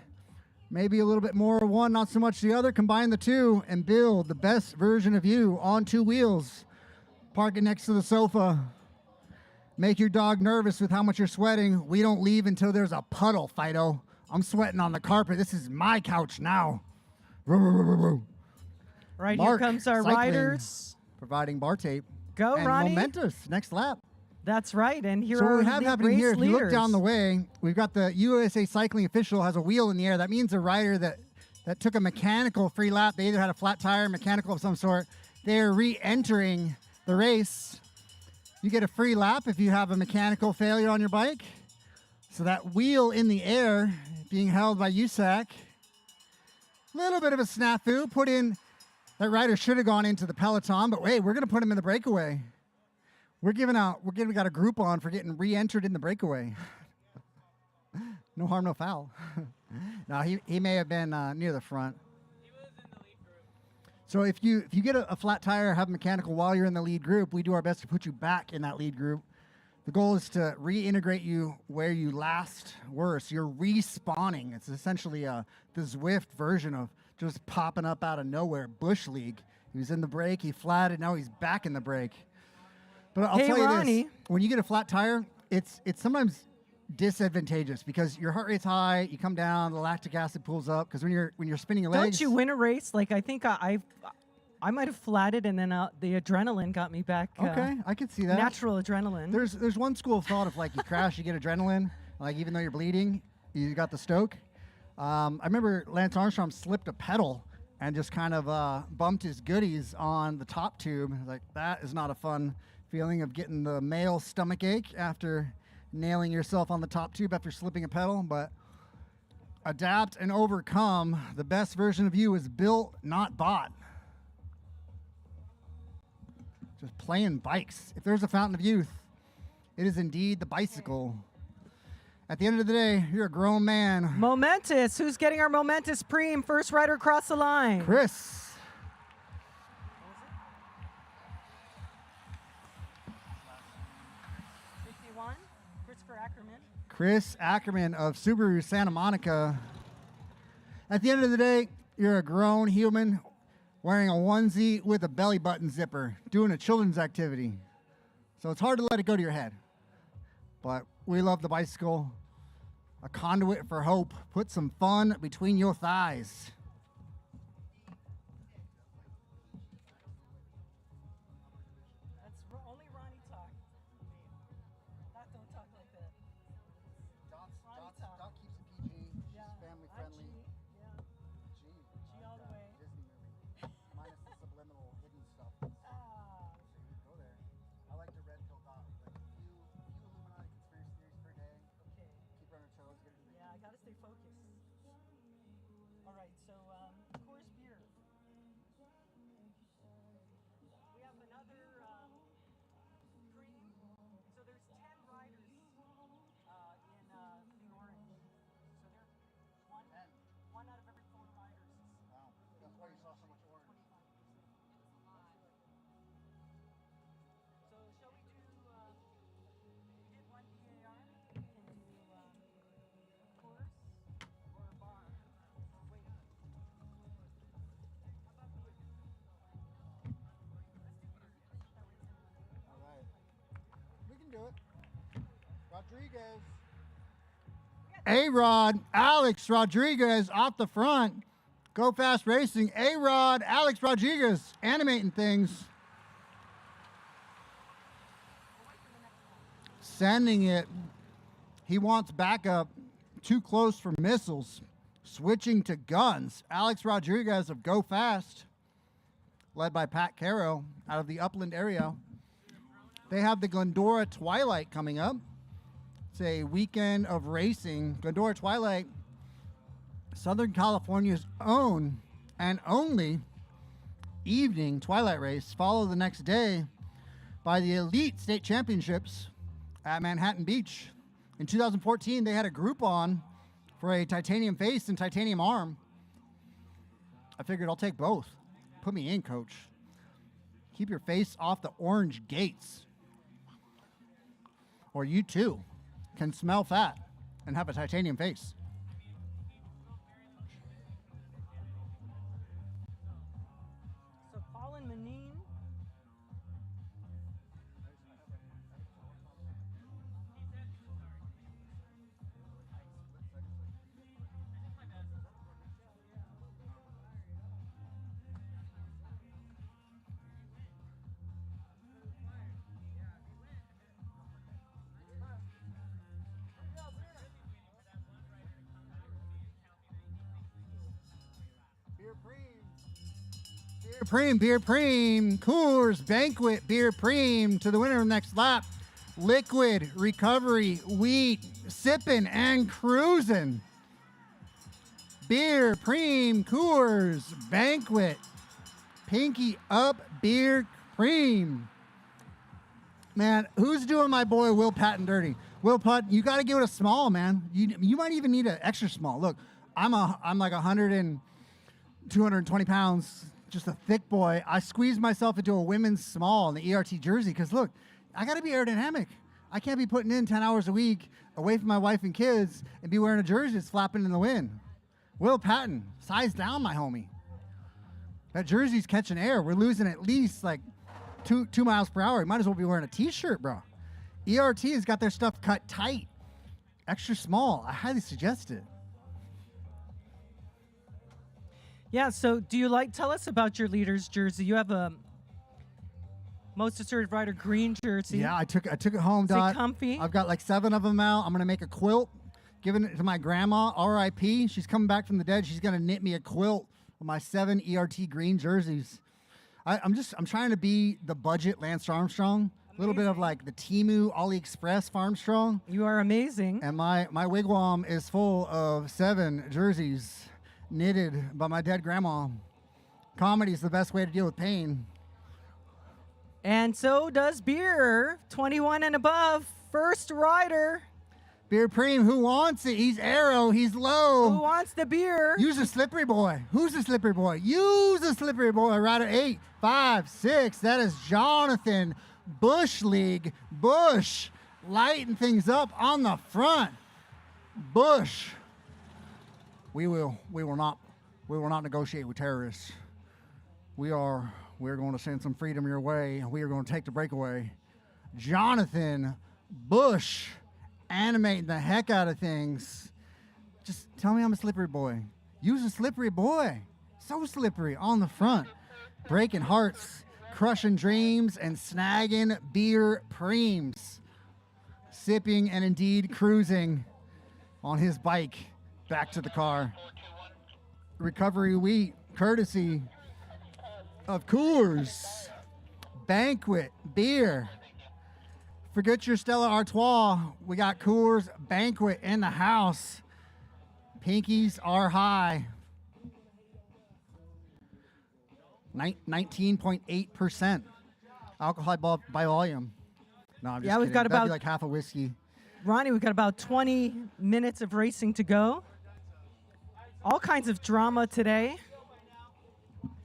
Maybe a little bit more of one, not so much the other. Combine the two and build the best version of you on two wheels. Park it next to the sofa. Make your dog nervous with how much you're sweating. We don't leave until there's a puddle, Fido. I'm sweating on the carpet. This is my couch now. Right, Mark, here comes our cycling, roners. Providing bar tape. Go, and Ronnie. momentous next lap. That's right, and here So are what we have the happening race here, if you look leaders. down the way, we've got the USA Cycling official has a wheel in the air. That means a rider that took a mechanical free lap. They either had a flat tire, mechanical of some sort. They're re-entering the race. You get a free lap if you have a mechanical failure on your bike. So that wheel in the air being held by USAC. Little bit of a snafu. Put in, that rider should have gone into the peloton, but wait, we're going to put him in the breakaway. We got a group on for getting re-entered in the breakaway. No harm, no foul. No, he may have been near the front. He was in the lead group. So if you get a flat tire, have mechanical while you're in the lead group, we do our best to put you back in that lead group. The goal is to reintegrate you where you last were. So you're respawning. It's essentially the Zwift version of just popping up out of nowhere. Bush League. He was in the brake, he flatted, now he's back in the brake. But I'll Hey, tell you Ronnie. this, when you get a flat tire, it's sometimes disadvantageous because your heart rate's high, you come down, the lactic acid pulls up because when you're spinning your legs. Don't you win a race? Like I think I might have flatted, and then the adrenaline got me back. Okay, I can see that. Natural adrenaline. There's one school of thought of like you crash, you get adrenaline, like even though you're bleeding, you got the stoke. I remember Lance Armstrong slipped a pedal and just kind of bumped his goodies on the top tube. Like that is not a fun feeling of getting the male stomach ache after nailing yourself on the top tube after slipping a pedal. But adapt and overcome. The best version of you is built, not bought. Just playing bikes. If there's a fountain of youth, it is indeed the bicycle. At the end of the day, you're a grown man. Momentous. Who's getting our momentous preem? First rider across the line. Chris. 51. Christopher Ackerman. Chris Ackerman of Subaru Santa Monica. At the end of the day, you're a grown human wearing a onesie with a belly button zipper, doing a children's activity. So it's hard to let it go to your head. But we love the bicycle. A conduit for hope. Put some fun between your thighs. That's only Ronnie talk. Not don't talk like that. Dot keeps it PG. She's family friendly. Yeah. G. G all the way. Disney movie. Minus the subliminal hidden stuff. Ah. Go there. I like the red pill dot. Like few Illuminati conspiracy theories per day. Okay. Keep her on her toes. Get her to the Yeah, I gotta stay focused. All right, so Coors Beer. We have another cream. So there's 10 riders in the orange. So they're one out of every 4 riders. Wow. That's why you saw so much orange. So shall we do? We did one BAR. We can do Coors or bar. Wait. How about beer? All right. We can do it. Rodriguez. A-Rod, Alex Rodriguez off the front. Go Fast Racing. A-Rod, Alex Rodriguez animating things. Sending it. He wants backup. Too close for missiles. Switching to guns. Alex Rodriguez of Go Fast, led by Pat Caro out of the Upland area. They have the Glendora Twilight coming up. It's a weekend of racing. Glendora Twilight, Southern California's own and only evening Twilight race, followed the next day by the Elite State Championships at Manhattan Beach. In 2014, they had a Groupon for a titanium face and titanium arm. I figured I'll take both. Put me in, coach. Keep your face off the orange gates. Or you too can smell fat and have a titanium face. So Colin Manine. Beer Preem, Coors Banquet Beer Preem to the winner of the next lap. Liquid Recovery Wheat, sipping and cruising. Beer Preem, Coors Banquet, Pinky Up Beer Preem. Man, who's doing my boy Will Patton dirty? Will Patton, you got to give it a small, man. You might even need an extra small. Look, I'm like 100 and 220 pounds. Just a thick boy. I squeezed myself into a women's small in the ERT jersey because, look, I got to be aerodynamic. I can't be putting in 10 hours a week away from my wife and kids and be wearing a jersey that's flapping in the wind. Will Patton, size down, my homie. That jersey's catching air. We're losing at least like two miles per hour. You might as well be wearing a t-shirt, bro. ERT has got their stuff cut tight, extra small. I highly suggest it. Yeah, so tell us about your leader's jersey. You have a most assertive rider green jersey. Yeah, I took it home, Is it Dot. comfy? I've got like 7 of them out. I'm gonna make a quilt, giving it to my grandma, R.I.P. She's coming back from the dead. She's gonna knit me a quilt of my 7 ERT green jerseys. I'm trying to be the budget Lance Armstrong. A little bit of like the Temu AliExpress Farmstrong. You are amazing. And my wigwam is full of 7 jerseys knitted by my dead grandma. Comedy is the best way to deal with pain. And so does beer, 21 and above, first rider. Beer Preem, who wants it? He's arrow, he's low. Who wants the beer? Use a slippery boy. Who's the slippery boy? Use a slippery boy. Rider 8, 5, 6. That is Jonathan Bush League. Bush lighting things up on the front. Bush. We will not negotiate with terrorists. We're going to send some freedom your way. We are going to take the breakaway. Jonathan Bush animating the heck out of things. Just tell me I'm a slippery boy. Use a slippery boy. So slippery on the front. Breaking hearts, crushing dreams, and snagging beer preems. Sipping and indeed cruising on his bike back to the car. Recovery wheat, courtesy of Coors Banquet beer. Forget your Stella Artois. We got Coors Banquet in the house. Pinkies are high. 19.8% alcohol by volume. No, I'm just Yeah, we've kidding. got That'd about- be like half a whiskey. Ronnie, we've got about 20 minutes of racing to go. All kinds of drama today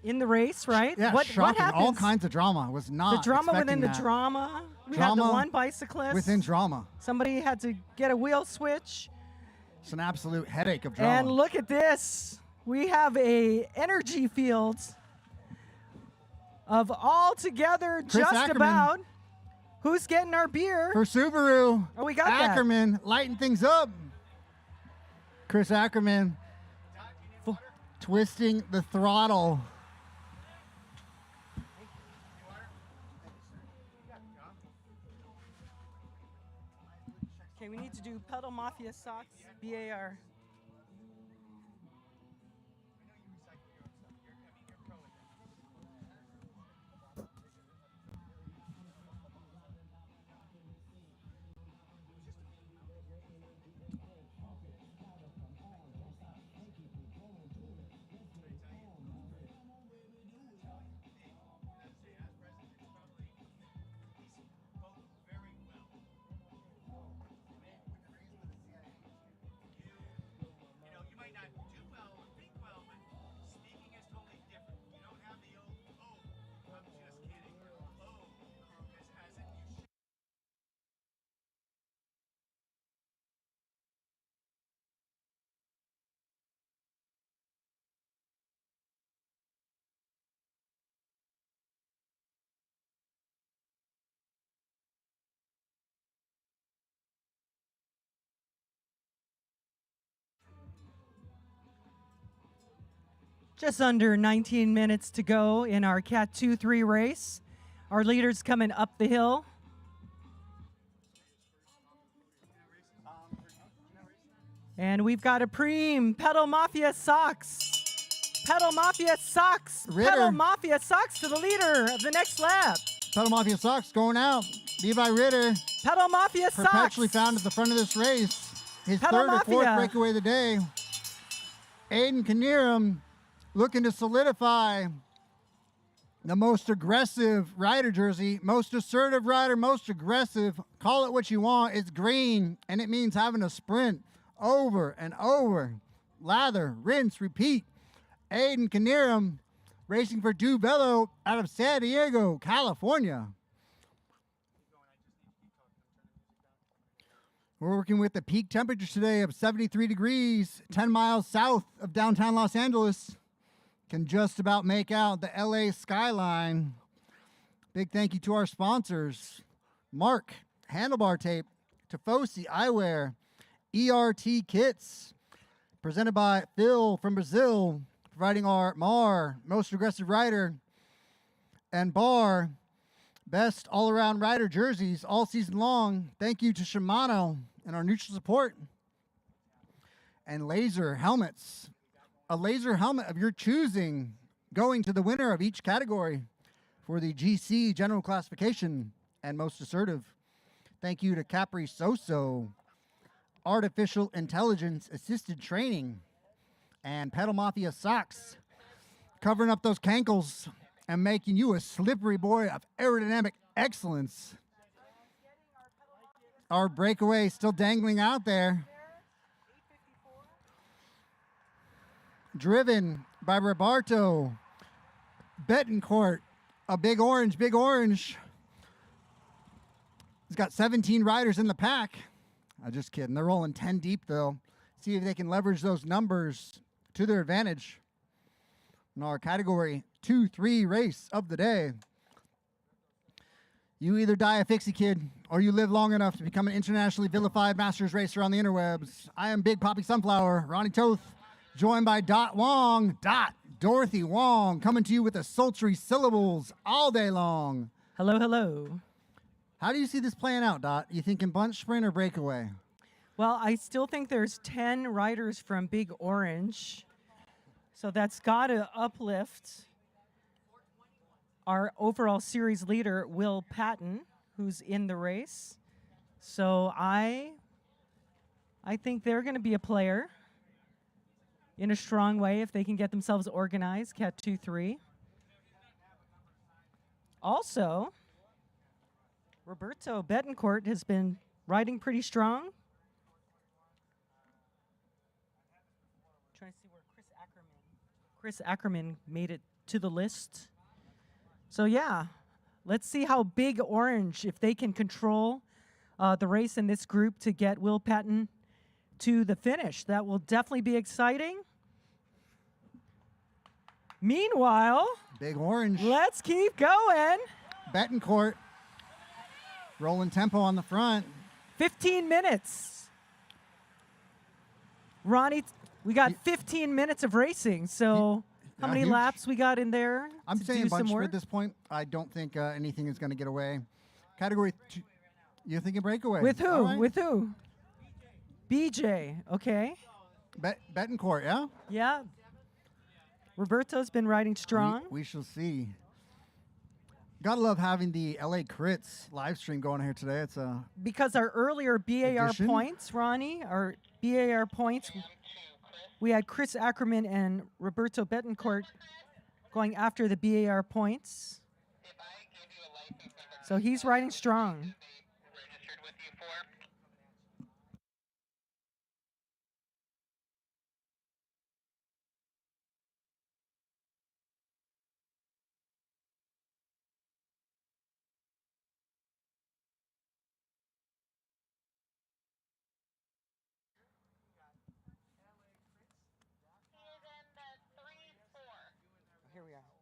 in the race, right? Yeah, what shocking. happens? All kinds of drama. Was not The drama expecting within the that. drama. We had the Drama one bicyclist. Within drama. Somebody had to get a wheel switch. It's an absolute headache of drama. And look at this. We have a energy field of all together Chris just Ackerman. about. Who's getting our beer? For Subaru, Oh, we got that. Ackerman lighting things up. Chris Ackerman twisting the throttle. Okay, we need to do Pedal Mafia Socks, BAR. Just under 19 minutes to go in our Cat 2-3 race. Our leader's coming up the hill. And we've got a Preem, Pedal Mafia Socks. Pedal Mafia Socks. Ritter. Pedal Mafia Socks to the leader of the next lap. Pedal Mafia Socks going out. Levi Ritter, Pedal Mafia Socks. perpetually found at the front of this race. His Pedal third or fourth Mafia. breakaway of the day. Aiden Knierim looking to solidify the most aggressive rider jersey, most assertive rider, most aggressive. Call it what you want. It's green, and it means having to sprint over and over. Lather, rinse, repeat. Aiden Knierim racing for Duvelo out of San Diego, California. We're working with the peak temperatures today of 73 degrees, 10 miles south of downtown Los Angeles. can just about make out the LA skyline. Big thank you to our sponsors, Mark, Handlebar Tape, Tifosi Eyewear, ERT Kits, presented by Phil from Brazil, providing our MAR, Most Aggressive Rider, and Bar, best all-around rider jerseys all season long. Thank you to Shimano and our neutral support. And Laser Helmets, a laser helmet of your choosing, going to the winner of each category for the GC General Classification and Most Assertive. Thank you to Capri Soso, Artificial Intelligence Assisted Training, and Pedal Mafia Socks, covering up those cankles and making you a slippery boy of aerodynamic excellence. Our breakaway still dangling out there. Driven by Roberto Betancourt, a big orange, big orange. He's got 17 riders in the pack. I'm just kidding. They're rolling 10 deep, though. See if they can leverage those numbers to their advantage in our category 2-3 race of the day. You either die a fixie kid or you live long enough to become an internationally vilified masters racer on the interwebs. I am Big Poppy Sunflower, Ronnie Toth, joined by Dot Wong, Dorothy Wong, coming to you with the sultry syllables all day long. Hello, hello. How do you see this playing out, Dot? You thinking bunch sprint or breakaway? Well, I still think there's 10 riders from Big Orange, so that's got to uplift our overall series leader, Will Patton, who's in the race. So I think they're going to be a player in a strong way if they can get themselves organized, Cat 2-3. Also, Roberto Betancourt has been riding pretty strong. Trying to see where Chris Ackerman made it to the list. So yeah, let's see how Big Orange, if they can control the race in this group to get Will Patton to the finish. That will definitely be exciting. Meanwhile, Big Orange. let's keep going. Betancourt, rolling tempo on the front. 15 minutes. Ronnie, we got 15 minutes of racing. So how many huge. laps we got in there? I'm to saying do bunch some for work? at this point. I don't think anything is going to get away. Category 2, you're thinking breakaway. With who? All right. With who? BJ. Okay. Betancourt, yeah? Yeah. Roberto's been riding strong. We shall see. Gotta love having the LA Crits live stream going here today. It's a Because our earlier BAR Edition? points, Ronnie, our BAR points, we had Chris Ackerman and Roberto Betancourt going after the BAR points. If I give you a license number, So he's riding strong. they registered with you for? He is in the 3-4. Here we are.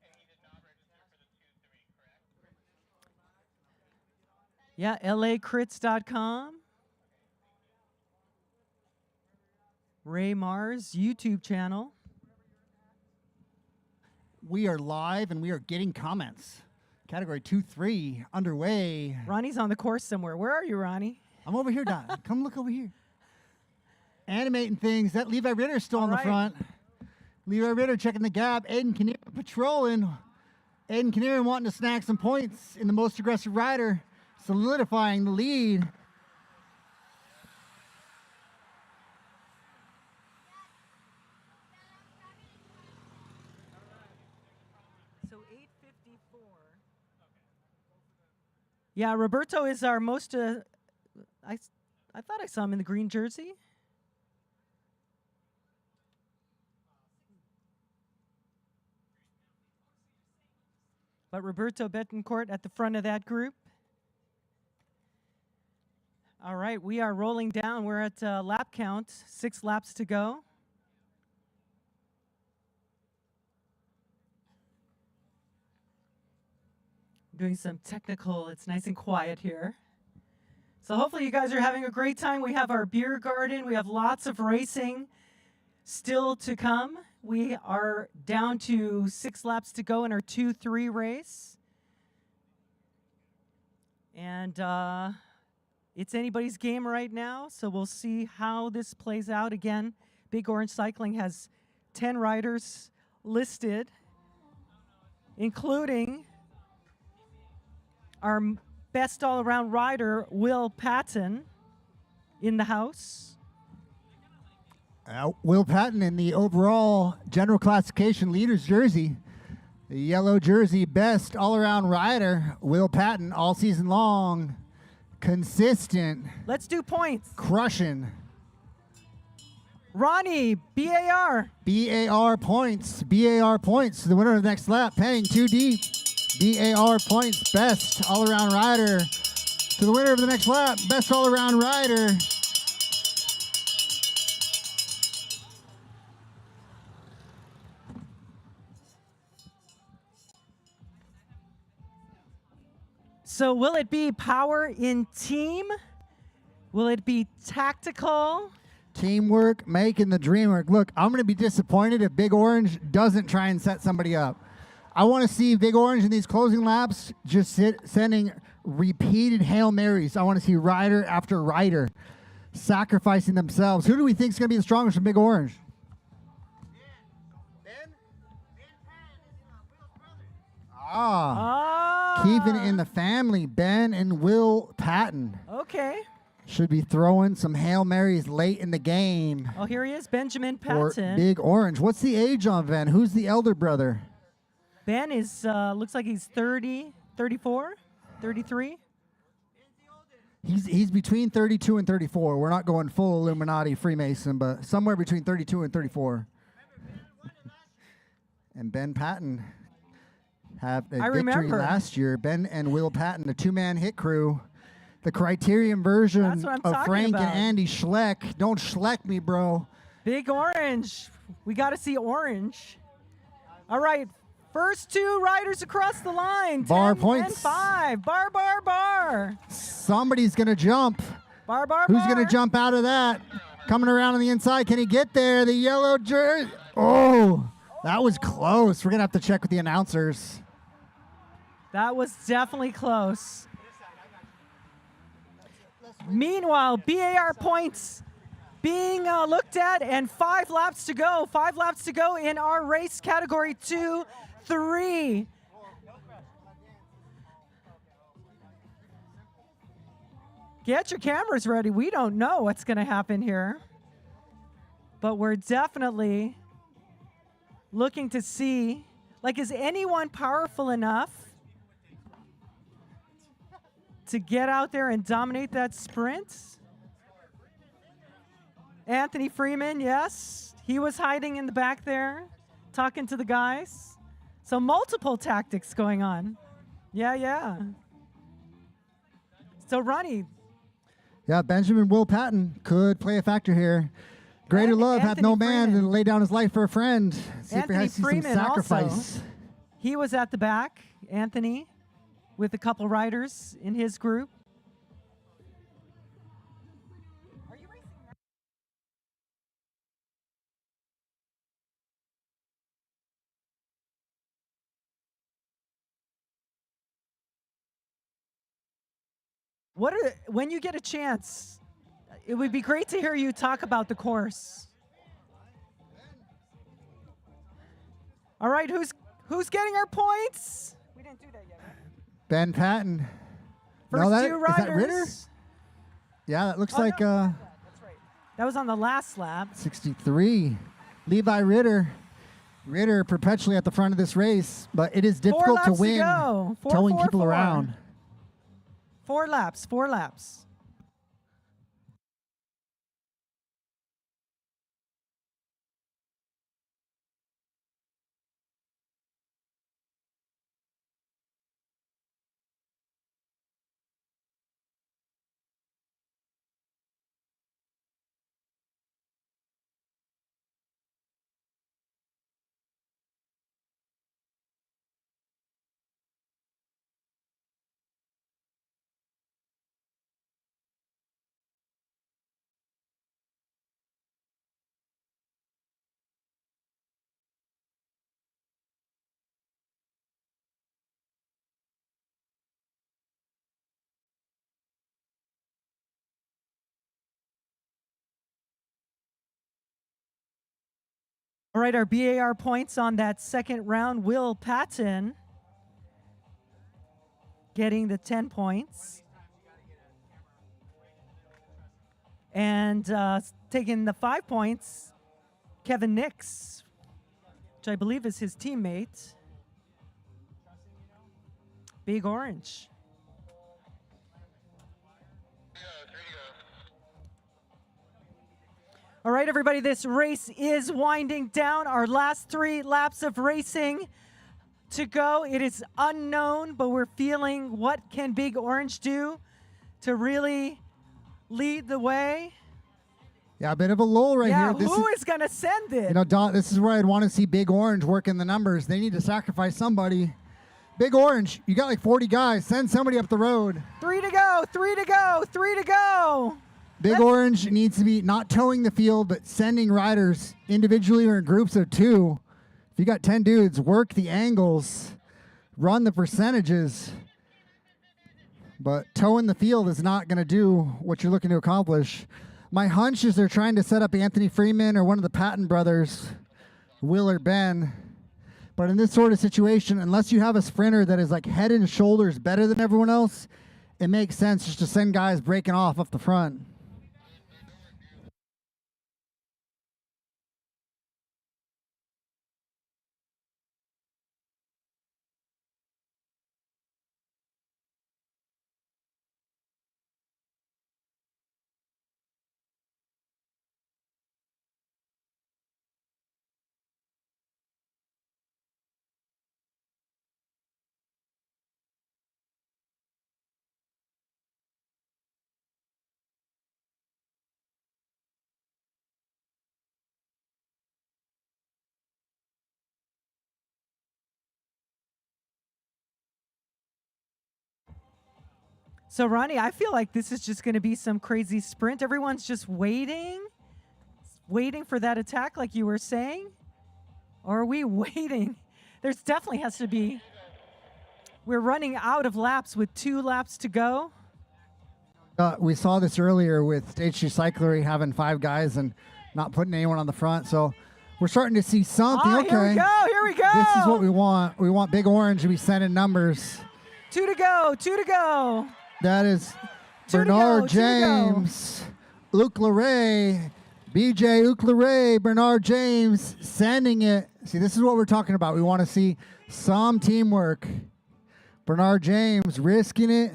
And he did not register for the 2-3, correct? Yeah, lacrits.com. Ray Mars YouTube channel. we are live and we are getting comments. Category 2-3 underway. Ronnie's on the course somewhere. Where are you, Ronnie? I'm over here, Dot. Come look over here. Animating things. That Levi Ritter's still on the right. front. Levi Ritter checking the gap. Aiden Kinnear patrolling. Aiden Kinnear wanting to snag some points in the most aggressive rider, solidifying the lead. So 8:54. Yeah, Roberto is our most. I thought I saw him in the green jersey. But Roberto Betancourt at the front of that group. All right, we are rolling down. We're at lap count, 6 laps to go. Doing some technical, it's nice and quiet here. So hopefully you guys are having a great time. We have our beer garden. We have lots of racing still to come. We are down to 6 laps to go in our 2-3 race. And it's anybody's game right now, so we'll see how this plays out. Again, Big Orange Cycling has 10 riders listed, including our best all-around rider, Will Patton, in the house. Will Patton in the overall general classification leaders jersey. The yellow jersey, best all-around rider, Will Patton, all season long, consistent, Let's do points. crushing. Ronnie, BAR. BAR points, BAR points. The winner of the next lap, paying too deep. BAR points, best all-around rider. To the winner of the next lap, best all-around rider. So will it be power in team? Will it be tactical? Teamwork, making the dream work. Look, I'm going to be disappointed if Big Orange doesn't try and set somebody up. I want to see Big Orange in these closing laps just sending repeated Hail Marys. I want to see rider after rider sacrificing themselves. Who do we think is going to be the strongest from Big Orange? Keeping it in the family, Ben and Will Patton. Okay. Should be throwing some Hail Marys late in the game. Oh, here he is, Benjamin For Patton. Big Orange. What's the age on Ben? Who's the elder brother? Ben is, looks like he's 30, 34, 33. He's between 32 and 34. We're not going full Illuminati Freemason, but somewhere between 32 and 34. And Ben Patton have a I victory remember. last year. Ben and Will Patton, a two-man hit crew. The Criterium version That's what I'm of talking Frank about. and Andy Schleck. Don't Schleck me, bro. Big Orange. We got to see orange. All right. First 2 riders across the line. Bar 10 points. and 5. Bar, bar, bar. Somebody's going to jump. Bar, bar, Who's bar. going to jump out of that? Coming around on the inside. Can he get there? The yellow jersey. Oh, that was close. We're going to have to check with the announcers. That was definitely close. Meanwhile, BAR points being looked at, and 5 laps to go. 5 laps to go in our race category 2-3. Get your cameras ready. We don't know what's going to happen here, but we're definitely looking to see, like, is anyone powerful enough to get out there and dominate that sprint? Anthony Freeman, yes. He was hiding in the back there, talking to the guys. So multiple tactics going on. Yeah. So Ronnie. Yeah, Benjamin Will Patton could play a factor here. Greater And love hath no Anthony man Freeman. than lay down his life for a friend. See if Anthony he has to see some Freeman also. sacrifice. He was at the back, Anthony, with a couple riders in his group. When you get a chance, it would be great to hear you talk about the course. All right, who's getting our points? We didn't do that yet. Right? Ben Patton. First No, that, 2 is riders. that Ritter? Yeah, that looks Oh, like no, that's right. That was on the last lap. 63. Levi Ritter. Ritter perpetually at the front of this race, but it is 4 difficult laps to win go. towing 4, people 4. around. 4 laps. All right, our BAR points on that second round. Will Patton getting the 10 points. And taking the 5 points, Kevin Nix, which I believe is his teammate. Big Orange. All right, everybody, this race is winding down. Our last 3 laps of racing to go. It is unknown, but we're feeling what can Big Orange do to really lead the way. Yeah, a bit of a lull right Yeah, here. who is going to send it? You know, Don, this is where I'd want to see Big Orange working the numbers. They need to sacrifice somebody. Big Orange, you got like 40 guys. Send somebody up the road. 3 to go, 3 to go, 3 to go. Big Orange needs to be not towing the field, but sending riders individually or in groups of 2. If you got 10 dudes, work the angles, run the percentages. But towing the field is not going to do what you're looking to accomplish. My hunch is they're trying to set up Anthony Freeman or one of the Patton brothers, Will or Ben. But in this sort of situation, unless you have a sprinter that is like head and shoulders better than everyone else, it makes sense just to send guys breaking off up the front. So, Ronnie, I feel like this is just going to be some crazy sprint. Everyone's just waiting for that attack like you were saying. Or are we waiting? There's definitely has to be. We're running out of laps with 2 laps to go. We saw this earlier with Stage 2 Cyclery having 5 guys and not putting anyone on the front. So we're starting to see something. Oh, Okay. here we go. Here we go. This is what we want. We want Big Orange to be sending numbers. 2 to go. 2 to go. That is Two to Bernard go, two to go. James, Luke Leray, BJ Luke Leray, Bernard James sending it. See, this is what we're talking about. We want to see some teamwork. Bernard James risking it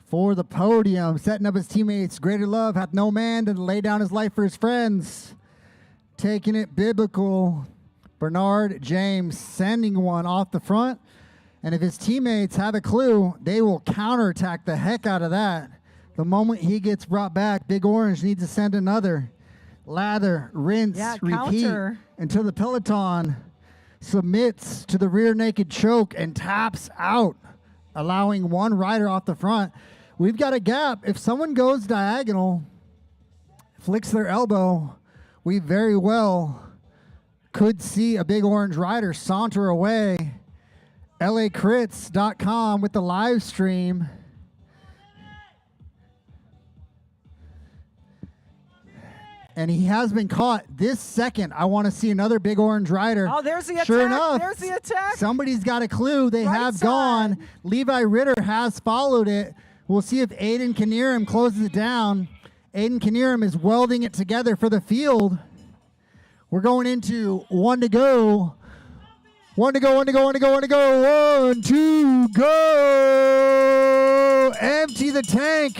for the podium, setting up his teammates. Greater love hath no man to lay down his life for his friends. Taking it biblical. Bernard James sending one off the front. And if his teammates have a clue, they will counterattack the heck out of that. The moment he gets brought back, Big Orange needs to send another. Lather, rinse, repeat counter. until the peloton submits to the rear naked choke and taps out, allowing one rider off the front. We've got a gap. If someone goes diagonal, flicks their elbow, we very well could see a Big Orange rider saunter away. LACrits.com with the live stream. And he has been caught this second. I want to see another Big Orange rider. Oh, there's the attack. Sure enough, There's the attack. somebody's got a clue. They Right have side. gone. Levi Ritter has followed it. We'll see if Aiden Knierim closes it down. Aiden Knierim is welding it together for the field. We're going into 1 to go. 1 to go, 1 to go, 1 to go, 1 to go. 1, 2, go. Empty the tank.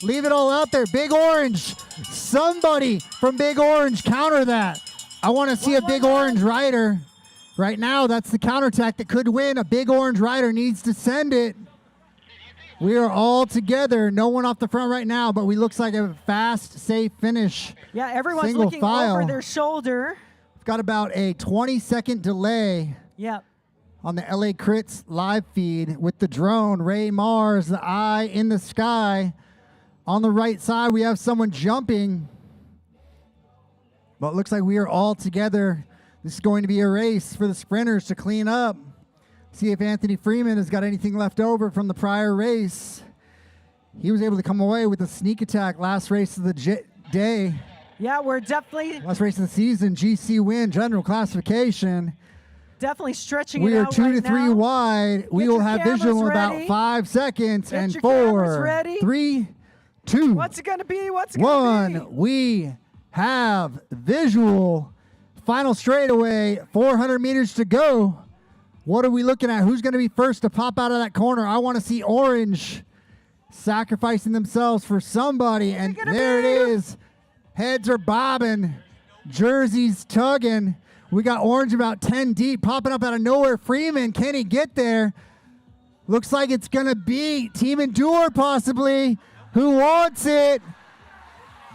Leave it all out there. Big Orange. Somebody from Big Orange counter that. I want to see a Big Orange rider. Right now, that's the counterattack that could win. A Big Orange rider needs to send it. We are all together. No one off the front right now, but we looks like a fast, safe finish. Yeah, everyone's Single looking file. over their shoulder. We've got about a 20-second delay Yep. on the LA Crits live feed with the drone. Ray Mars, the eye in the sky. On the right side, we have someone jumping. But it looks like we are all together. This is going to be a race for the sprinters to clean up. See if Anthony Freeman has got anything left over from the prior race. He was able to come away with a sneak attack last race of the day. Yeah, we're definitely Last race of the season, GC win, general classification. stretching We it are out 2 right to 3 now. wide. We Get will your have cameras visual in ready. about 5 seconds. Get And your cameras 4, ready. 3, 2, What's it gonna be? What's it gonna 1. We have visual. Final straightaway, 400 meters to go. What are we looking at? Who's going to be first to pop out of that corner? I want to see Orange sacrificing themselves for somebody. And gonna there be? it is. Heads are bobbing. Jerseys tugging. We got Orange about 10 deep, popping up out of nowhere. Freeman, can he get there? Looks like it's going to be Team Endure possibly. Who wants it?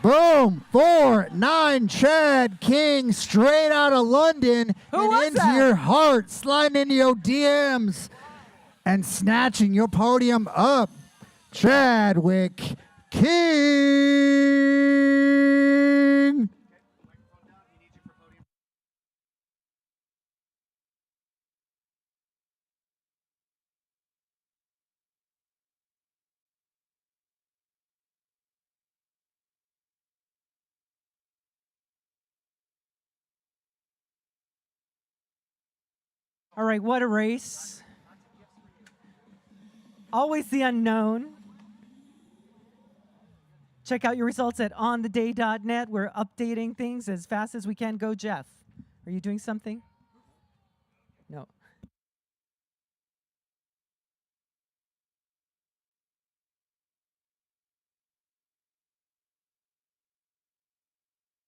Boom, 4-9 Chad King straight out of London Who and was into that? your heart, sliding into your DMs and snatching your podium up. Chadwick King. All right, what a race. Always the unknown. Check out your results at ontheday.net. We're updating things as fast as we can. Go, Jeff. Are you doing something? No.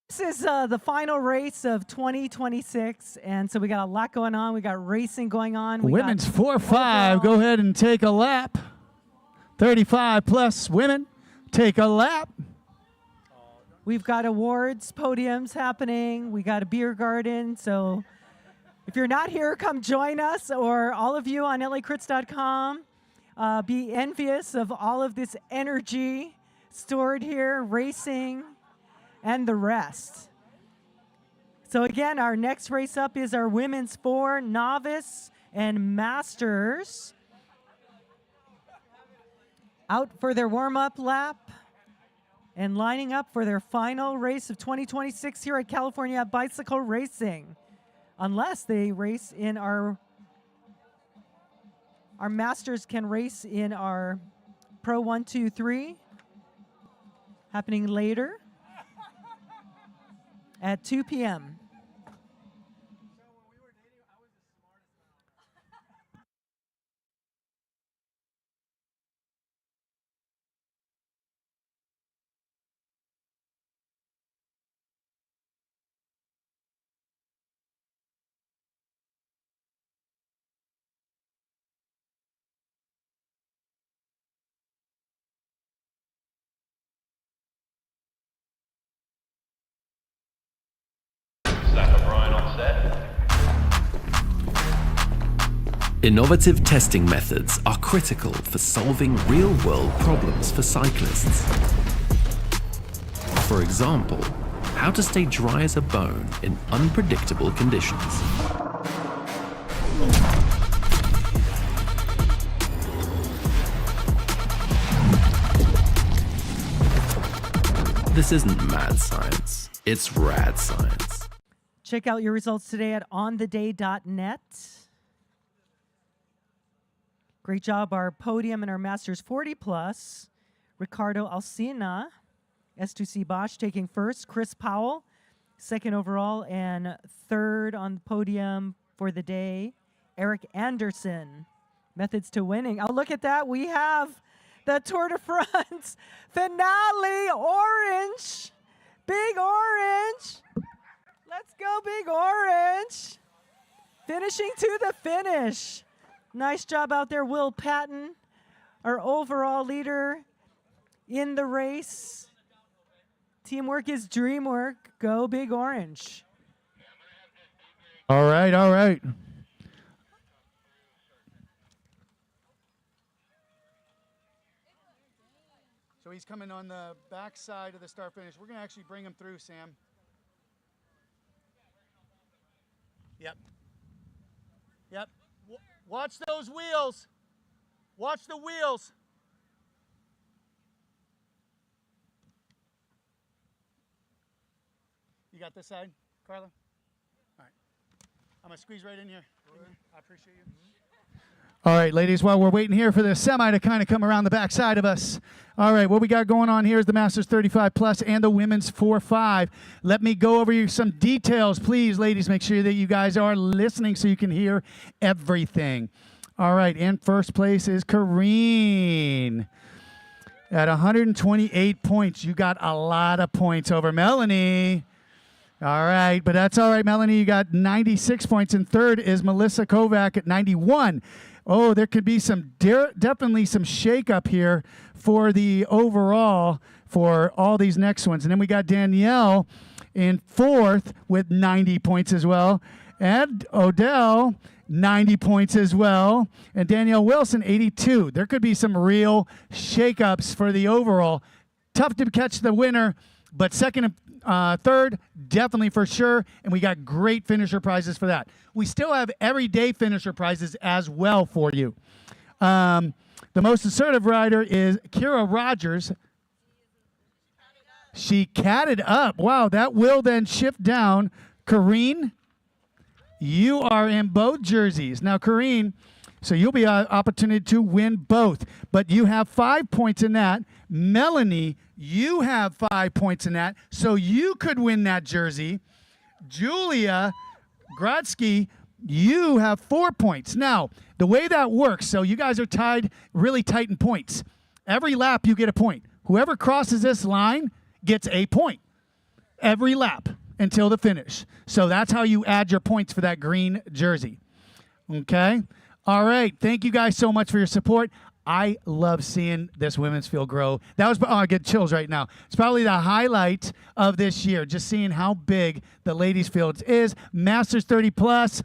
This is the final race of 2026, and so we got a lot going on. We got racing going on. We Women's got 4-5. overall- Go ahead and take a lap. 35 plus women. Take a lap. We've got awards, podiums happening. We got a beer garden. So if you're not here, come join us, or all of you on lacrits.com. Be envious of all of this energy stored here, racing, and the rest. So again, our next race up is our women's 4 novice and masters. Out for their warm-up lap and lining up for their final race of 2026 here at California Bicycle Racing. Unless they race in our masters can race in our Pro 123 happening later at 2 p.m. Innovative testing methods are critical for solving real-world problems for cyclists. For example, how to stay dry as a bone in unpredictable conditions. This isn't mad science, it's rad science. Check out your results today at ontheday.net. Great job, our podium and our Masters 40 plus. Ricardo Alsina, S2C Bosch taking first. Chris Powell, second overall, and third on the podium for the day. Eric Anderson, methods to winning. Oh, look at that. We have the Tour de France finale, orange. Big orange. Let's go, big orange. Finishing to the finish. Nice job out there, Will Patton, our overall leader in the race. Teamwork is dream work. Go Big Orange. All right, all right. So he's coming on the back side of the start finish. We're going to actually bring him through, Sam. Yep. Yep. Watch those wheels. Watch the wheels. You got this side, Carla? All right. I'm going to squeeze right in here. I appreciate you. All right, ladies, while we're waiting here for the semi to kind of come around the back side of us. All right, what we got going on here is the Masters 35 Plus and the Women's 4-5. Let me go over you some details. Please, ladies, make sure that you guys are listening so you can hear everything. All right, in first place is Kareen. At 128 points, you got a lot of points over Melanie. All right, but that's all right, Melanie. You got 96 points. And third is Melissa Kovac at 91. Oh, there could be some definitely some shake-up here for the overall for all these next ones. And then we got Danielle in fourth with 90 points as well. And Odell, 90 points as well. And Danielle Wilson, 82. There could be some real shake-ups for the overall. Tough to catch the winner, but second and third, definitely for sure. And we got great finisher prizes for that. We still have everyday finisher prizes as well for you. The most assertive rider is Kira Rogers. She catted up. Wow, that will then shift down. Kareen, you are in both jerseys. Now, Kareen, so you'll be an opportunity to win both. But you have 5 points in that. Melanie, you have 5 points in that. So you could win that jersey. Julia Grodsky, you have 4 points. Now, the way that works, so you guys are tied really tight in points. Every lap you get a point. Whoever crosses this line gets a point every lap until the finish. So that's how you add your points for that green jersey. Okay? All right. Thank you guys so much for your support. I love seeing this women's field grow. That was, I get chills right now. It's probably the highlight of this year, just seeing how big the ladies field is. Masters 30 plus.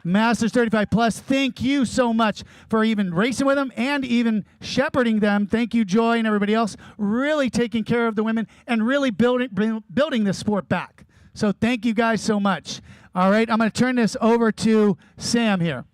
Masters 35 plus, thank you so much for even racing with them and even shepherding them. Thank you, Joy, and everybody else, really taking care of the women and really building this sport back. So thank you guys so much. All right, I'm going to turn this over to Sam here.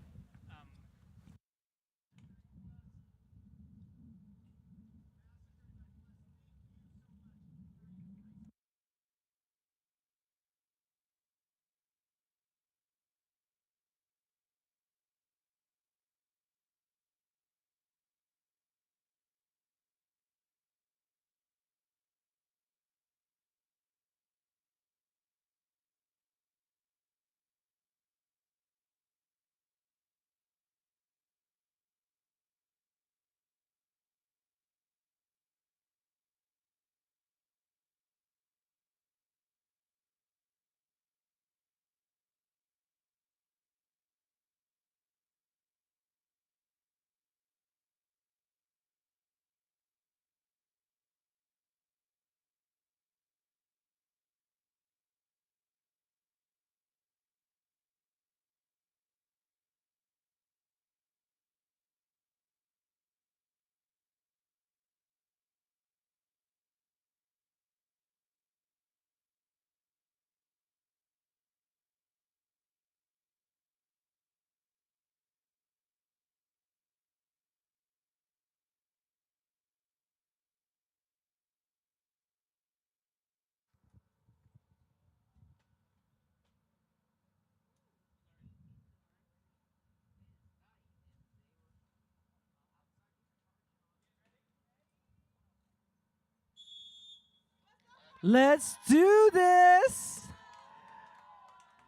Let's do this.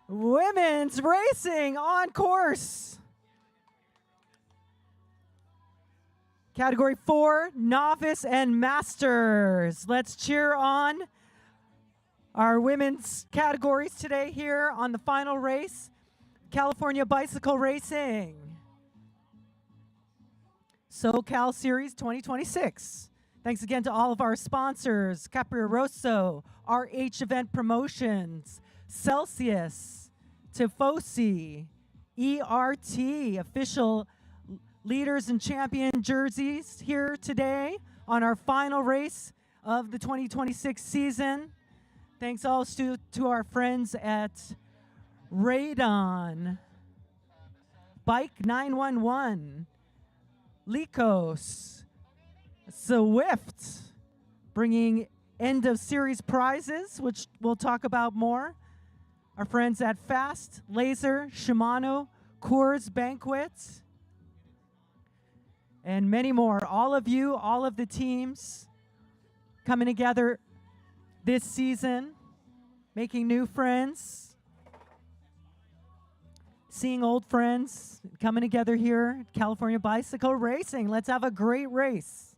Women's racing on course. Category 4, Novice and Masters. Let's cheer on our women's categories today here on the final race, California Bicycle Racing. SoCal Series 2026. Thanks again to all of our sponsors, Capri Rosso, RH Event Promotions, Celsius, Tifosi, ERT, official leaders and champion jerseys here today on our final race of the 2026 season. Thanks also to our friends at Radon, Bike 911, Lycos, Swift, bringing end of series prizes, which we'll talk about more. Our friends at Fast, Laser, Shimano, Coors Banquets, and many more. All of you, all of the teams coming together this season, making new friends, seeing old friends, coming together here at California Bicycle Racing. Let's have a great race.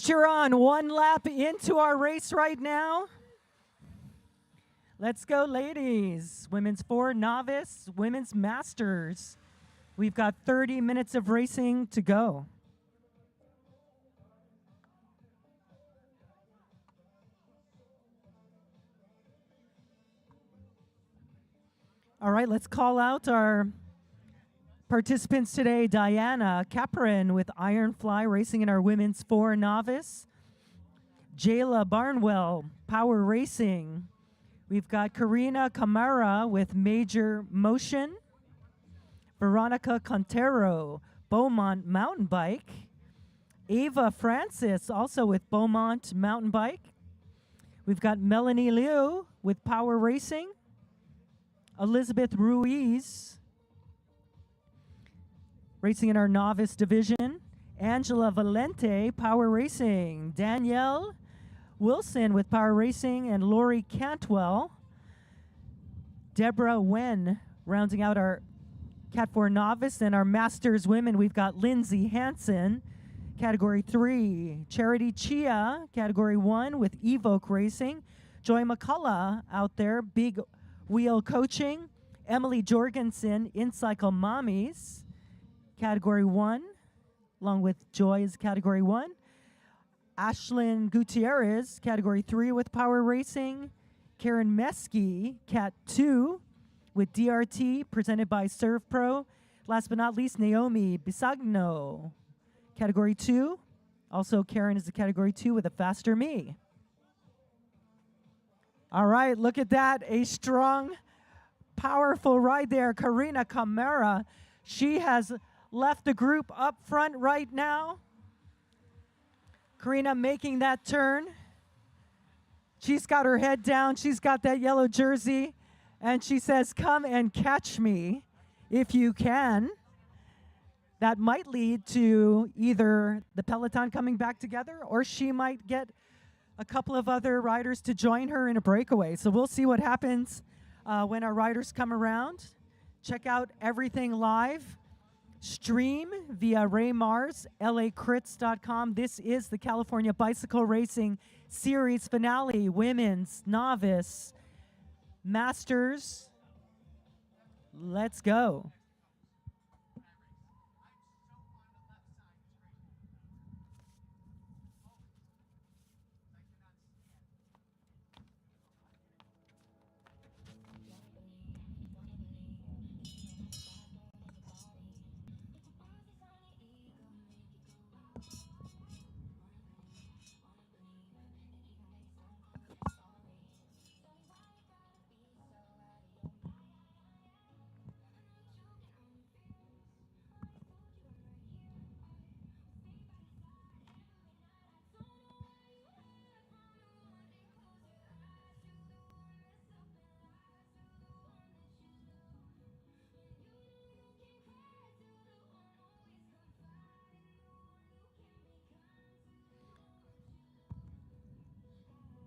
You're on one lap into our race right now. Let's go, ladies. Women's 4 novice, women's masters. We've got 30 minutes of racing to go. All right, let's call out our participants today. Diana Caprin with Ironfly racing in our women's 4 novice. Jayla Barnwell, Power Racing. We've got Karina Camara with Major Motion. Veronica Contero, Beaumont Mountain Bike. Ava Francis, also with Beaumont Mountain Bike. We've got Melanie Liu with Power Racing. Elizabeth Ruiz, racing in our novice division. Angela Valente, Power Racing. Danielle Wilson with Power Racing, and Lori Cantwell. Deborah Wen rounding out our Cat 4 novice, and our Masters women. We've got Lindsay Hansen, Category 3. Charity Chia, Category 1 with Evoke Racing. Joy McCullough out there, Big Wheel Coaching. Emily Jorgensen, InCycle Mommies, Category 1, along with Joy is Category 1. Ashlyn Gutierrez, Category 3 with Power Racing. Karen Meski, Cat 2 with DRT, presented by Serve Pro. Last but not least, Naomi Bisagno, Category 2. Also, Karen is a Category 2 with a Faster Me. All right, look at that. A strong, powerful ride there. Karina Camara, she has left the group up front right now. Karina making that turn. She's got her head down. She's got that yellow jersey. And she says, come and catch me if you can. That might lead to either the peloton coming back together, or she might get a couple of other riders to join her in a breakaway. So we'll see what happens when our riders come around. Check out everything live. Stream via Ray Mars, lacrits.com. This is the California Bicycle Racing Series finale, women's, novice, masters. Let's go.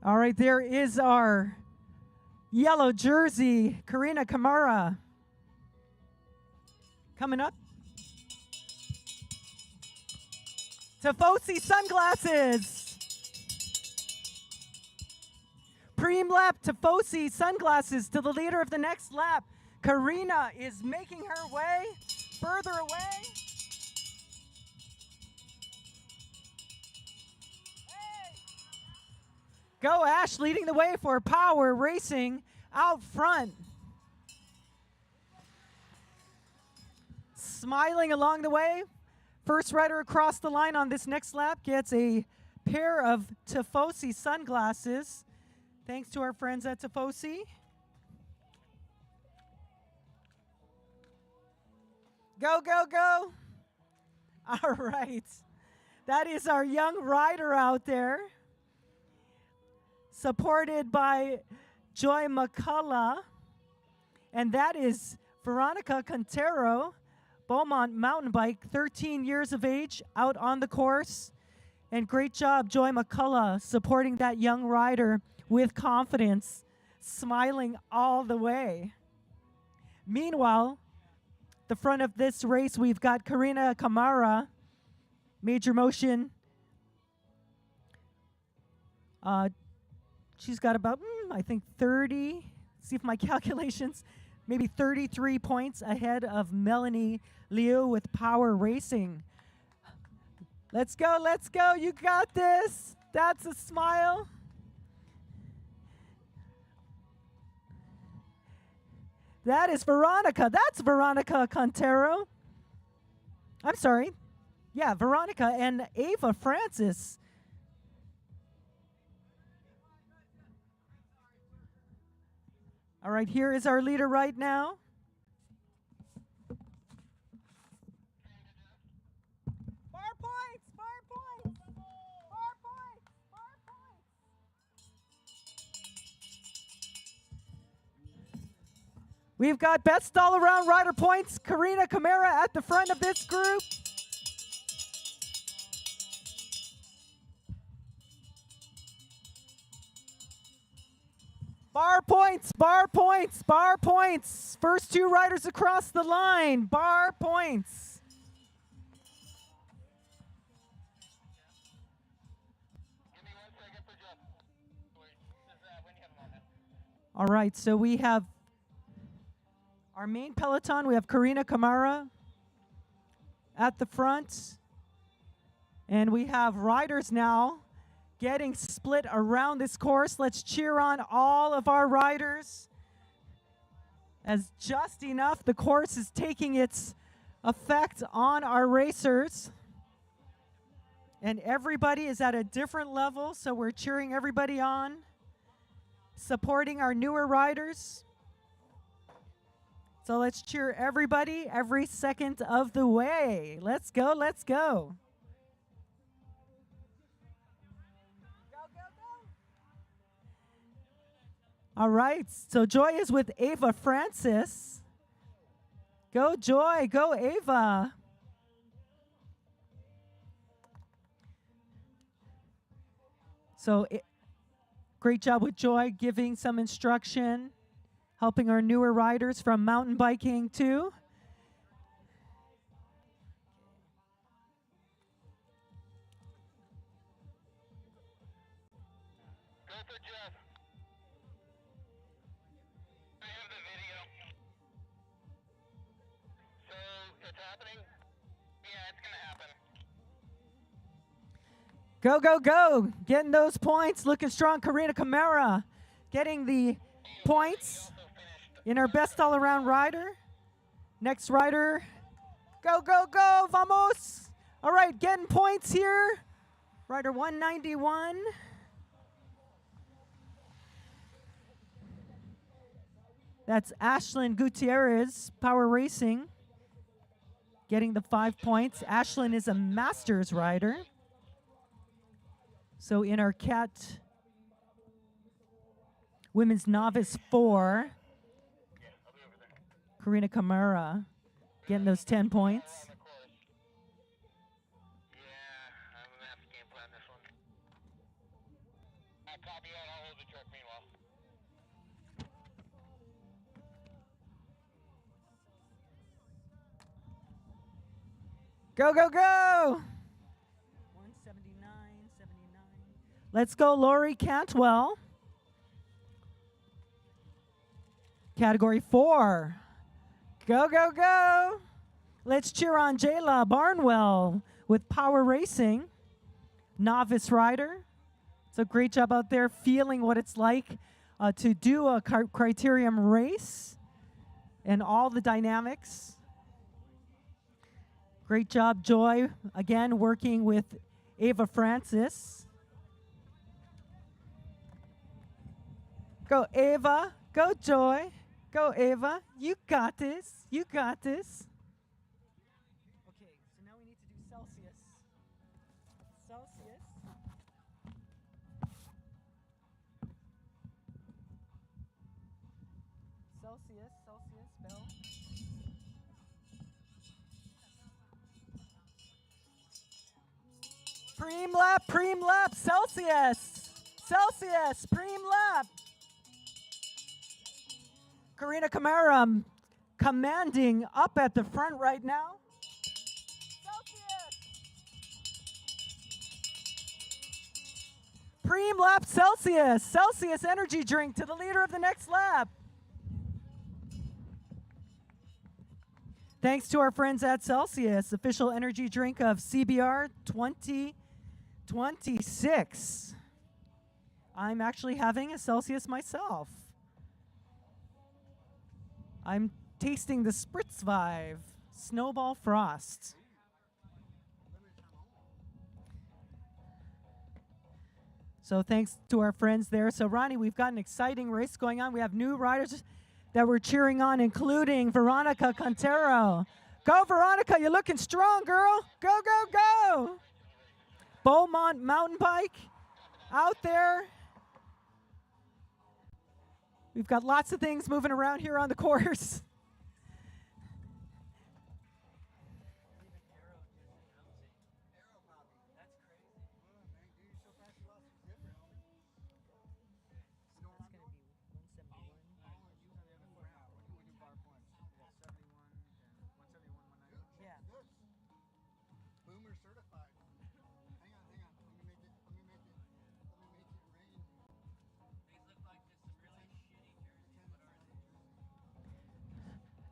All right, there is our yellow jersey, Karina Camara. Coming up. Tifosi sunglasses. Supreme lap. Tifosi sunglasses to the leader of the next lap. Karina is making her way further away. Go Ash leading the way for Power Racing out front. Smiling along the way. First rider across the line on this next lap gets a pair of Tifosi sunglasses. Thanks to our friends at Tifosi. Go, go, go. All right. That is our young rider out there, supported by Joy McCullough. And that is Veronica Quintero, Beaumont mountain bike, 13 years of age, out on the course. And great job, Joy McCullough, supporting that young rider with confidence, smiling all the way. Meanwhile, the front of this race, we've got Karina Kamara, Major Motion. She's got about, I think 30, see if my calculations, maybe 33 points ahead of Melanie Liu with Power Racing. Let's go, you got this. That's a smile. That is Veronica. That's Veronica Quintero. I'm sorry. Yeah, Veronica and Ava Francis. All right, here is our leader right now. Bar points, bar points, bar points, bar points. We've got best all-around rider points. Karina Kamara at the front of this group. Bar points, bar points, bar points. First two riders across the line, bar points. Give me 1 second for Jeff. Wait, just when you have a moment. All right, so we have our main peloton. We have Karina Kamara at the front. And we have riders now getting split around this course. Let's cheer on all of our riders, as just enough the course is taking its effect on our racers. And everybody is at a different level, so we're cheering everybody on, supporting our newer riders. So let's cheer everybody every second of the way. Let's go, let's go. All right, so Joy is with Ava Francis. Go Joy, go Ava. So great job with Joy, giving some instruction, helping our newer riders from mountain biking too. Go for Jeff. I have the video. So, it's happening? Yeah, it's gonna happen. Go, go, go. Getting those points, looking strong. Karina Kamara getting the points in our best all-around rider. Next rider. Go, go, go. Vamos. All right, getting points here. Rider 191. That's Ashlyn Gutierrez, Power Racing, getting the 5 points. Ashlyn is a Masters rider. So in our CAT Women's Novice 4, Karina Kamara getting those 10 points. On the course. Yeah, I'm gonna have to game plan this one. I'll copy that. I'll hold the truck meanwhile. Go, go, go! 179, 79. Let's go, Lori Cantwell. Category 4. Go, go, go. Let's cheer on Jayla Barnwell with Power Racing. Novice rider. So great job out there feeling what it's like to do a Criterium race and all the dynamics. Great job, Joy, again working with Ava Francis. Go, Ava. Go, Joy. Go, Ava. You got this. You got this. Okay, so now we need to do Celsius. Celsius. Celsius, Celsius, Bell. Preem lap, Celsius. Celsius, preem lap. Karina Camara commanding up at the front right now. Celsius. Preem lap, Celsius. Celsius energy drink to the leader of the next lap. Thanks to our friends at Celsius, official energy drink of CBR 2026. I'm actually having a Celsius myself. I'm tasting the Spritz Vibe Snowball Frost. So thanks to our friends there. So Ronnie, we've got an exciting race going on. We have new riders that we're cheering on, including Veronica Contero. Go, Veronica, you're looking strong, girl. Go, go, go. Beaumont mountain bike out there. We've got lots of things moving around here on the course.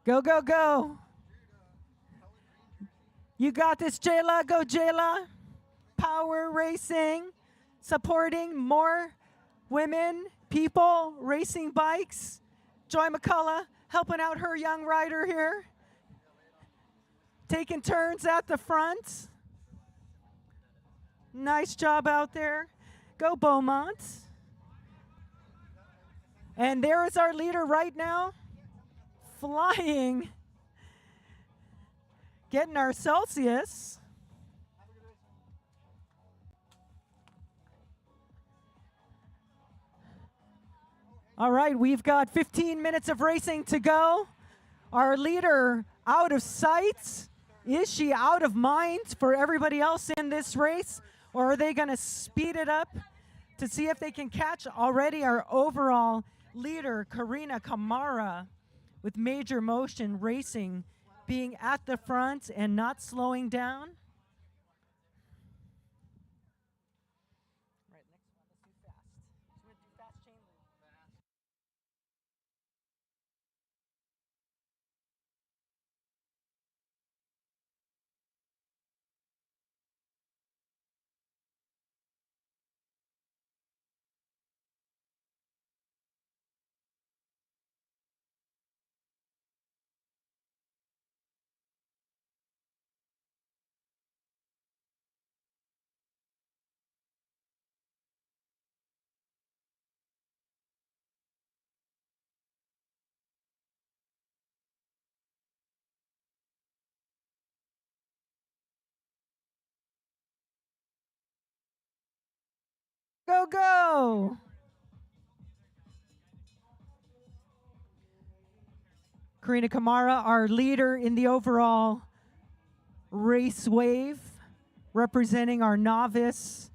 Go, go, go. You got this, Jayla. Go, Jayla. Power Racing, supporting more women, people, racing bikes. Joy McCullough helping out her young rider here. Taking turns at the front. Nice job out there. Go, Beaumont. And there is our leader right now. Flying, getting our Celsius. All right, we've got 15 minutes of racing to go. Our leader out of sight. Is she out of mind for everybody else in this race? Or are they going to speed it up to see if they can catch already our overall leader, Karina Camara, with Major Motion Racing being at the front and not slowing down? Right, next one, let's do fast. So we're gonna do fast chain loop. Go, go! Karina Camara, our leader in the overall race wave, representing our novice,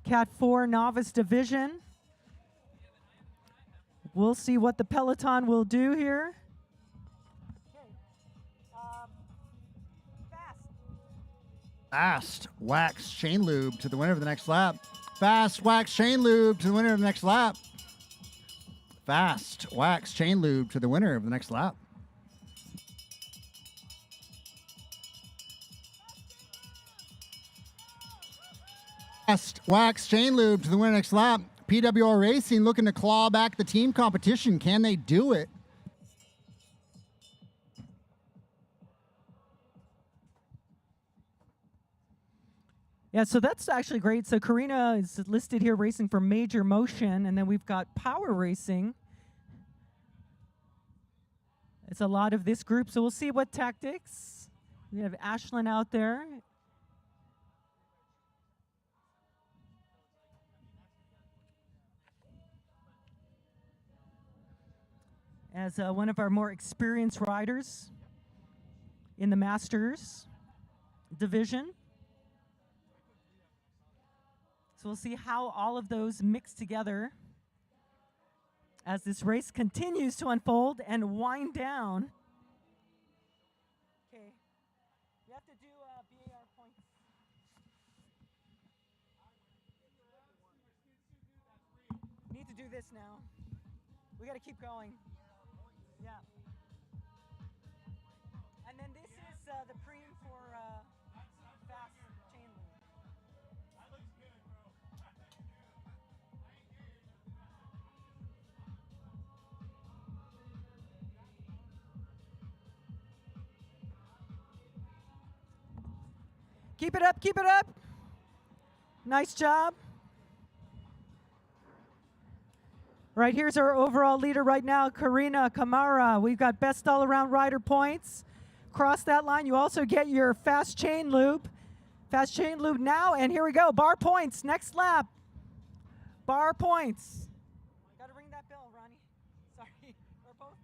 Cat 4 novice division. We'll see what the peloton will do here. Fast wax chain lube to the winner of the next lap. Fast wax chain lube to the winner of the next lap. Fast Wax Chain Lube to the winner of the next lap. Fast Wax Chain Lube to the winner next lap. PWR Racing looking to claw back the team competition. Can they do it? Yeah, so that's actually great. So Karina is listed here racing for Major Motion, and then we've got Power Racing. It's a lot of this group, so we'll see what tactics. We have Ashlyn out there. As one of our more experienced riders in the Masters division. So we'll see how all of those mix together as this race continues to unfold and wind down. Okay, you have to do BAR points. Need to do this now. We got to keep going. Yeah. And then this is the pre for fast chain lube. Keep it up, keep it up. Nice job. Right, here's our overall leader right now, Karina Kamara. We've got best all-around rider points. Cross that line. You also get your fast chain lube. Fast chain lube now, and here we go. Bar points, next lap. Bar points. Got to ring that bell, Ronnie. Sorry, or both,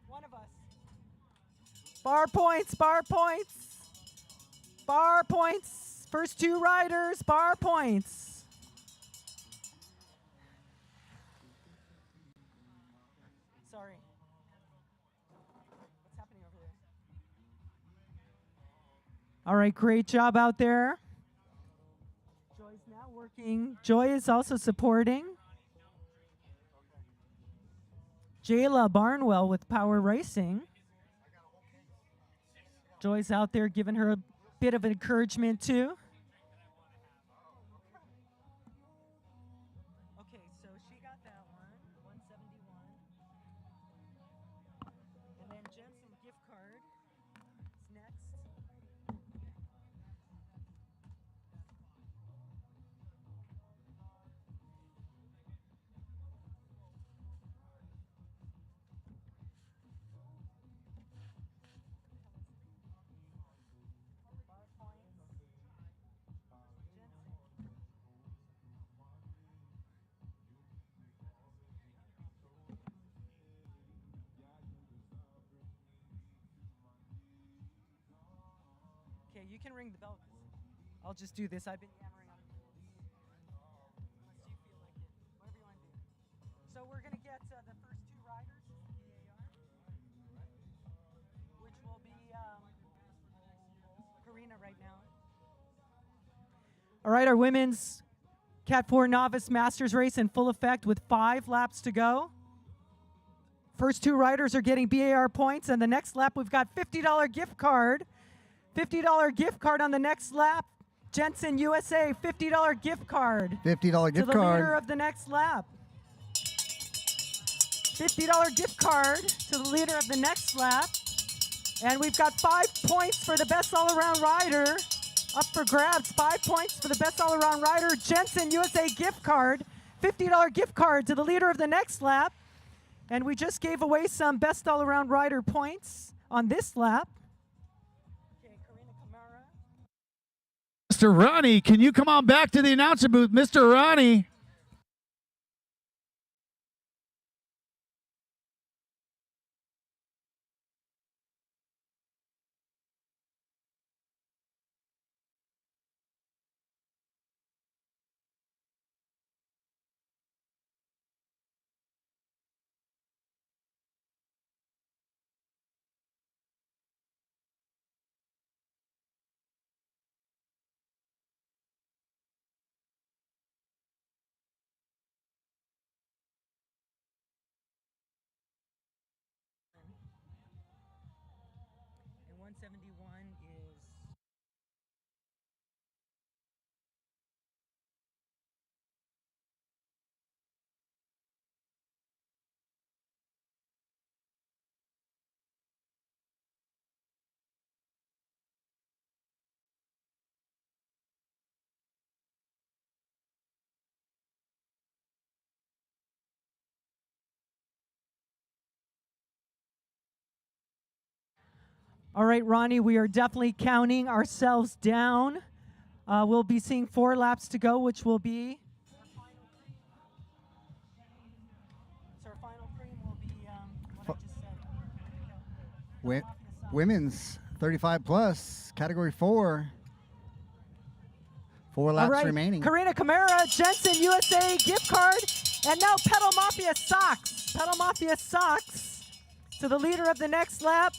one of us. Bar points, bar points. Bar points. First two riders, bar points. Sorry. What's happening over there? All right, great job out there. Joy's now working. Joy is also supporting. Jayla Barnwell with Power Racing. Joy's out there giving her a bit of encouragement too. Okay, so she got that one, 171. And then Jensen gift card is next. Bar points. Jensen. Okay, you can ring the bell. I'll just do this. I've been yammering on it. Unless you feel like it. Whatever you want to do. So we're going to get the first two riders, BAR, which will be Karina right now. All right, our women's Cat 4 Novice Masters race in full effect with 5 laps to go. First two riders are getting BAR points, and the next lap we've got $50 gift card. $50 gift card on the next lap. Jensen USA, $50 gift card. $50 gift to the leader card. of the next lap. $50 gift card to the leader of the next lap. And we've got 5 points for the best all-around rider. Up for grabs, 5 points for the best all-around rider. Jensen USA gift card, $50 gift card to the leader of the next lap. And we just gave away some best all-around rider points on this lap. Okay, Karina Kamara. Mr. Ronnie, can you come on back to the announcer booth? Mr. Ronnie. 171 is. All right, Ronnie, we are definitely counting ourselves down. We'll be seeing 4 laps to go, which will be. So our final cream will be what I just said. Women's 35 plus, category 4. 4 All laps right, remaining. Karina Camara, Jensen USA gift card, and now Pedal Mafia socks. Pedal Mafia socks to the leader of the next lap.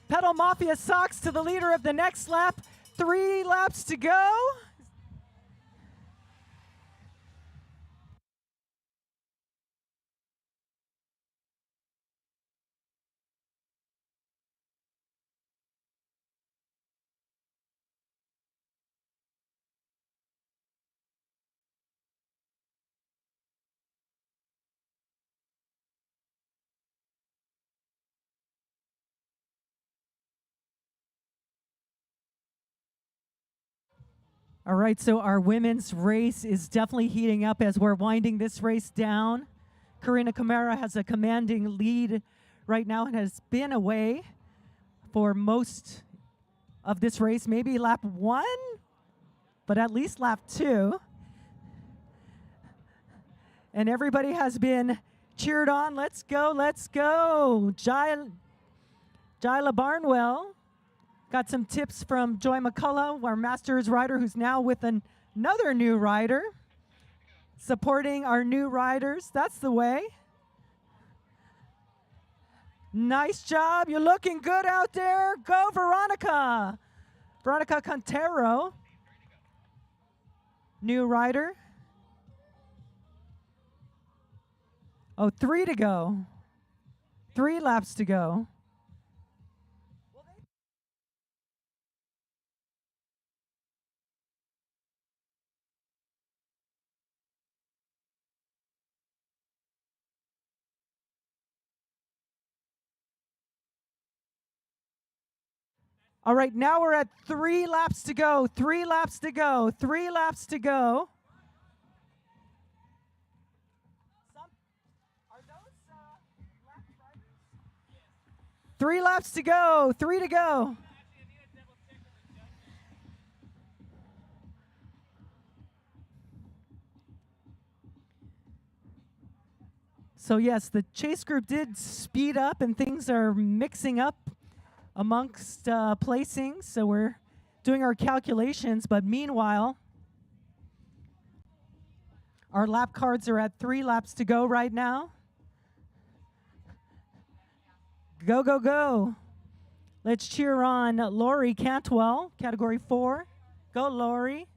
Pedal Mafia socks to the leader of the next lap. 3 laps to go. All right, so our women's race is definitely heating up as we're winding this race down. Karina Camara has a commanding lead right now and has been away for most of this race, maybe lap 1, but at least lap 2. And everybody has been cheered on. Let's go, let's go. Jyla Barnwell got some tips from Joy McCullough, our Masters rider, who's now with another new rider, supporting our new riders. That's the way. Nice job. You're looking good out there. Go, Veronica. Veronica Contero, new rider. Oh, 3 to go. 3 laps to go. All right, now we're at 3 laps to go. 3 laps to go. 3 laps to go. Are those lap riders? 3 laps to go. 3 to go. So yes, the chase group did speed up and things are mixing up amongst placings. So we're doing our calculations, but meanwhile, our lap cards are at 3 laps to go right now. Go, go, go. Let's cheer on Lori Cantwell, category 4. Go, Lori.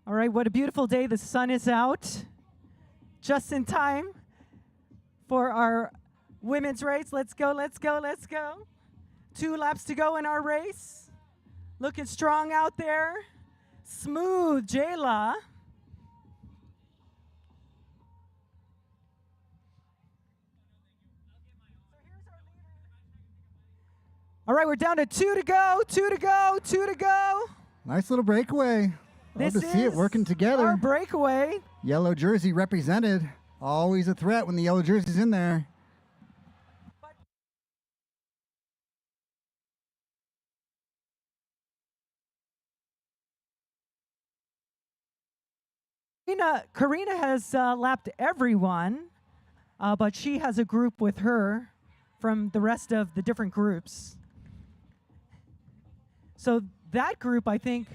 All right, what a beautiful day. The sun is out just in time for our women's race. Let's go, let's go, let's go. 2 laps to go in our race. Looking strong out there. Smooth, Jayla. All right, we're down to 2 to go, 2 to go, 2 to go. Nice little breakaway. Love to see it working together. Our breakaway. Yellow jersey represented. Always a threat when the yellow jersey's in there. Karina has lapped everyone, but she has a group with her from the rest of the different groups. So that group, I think.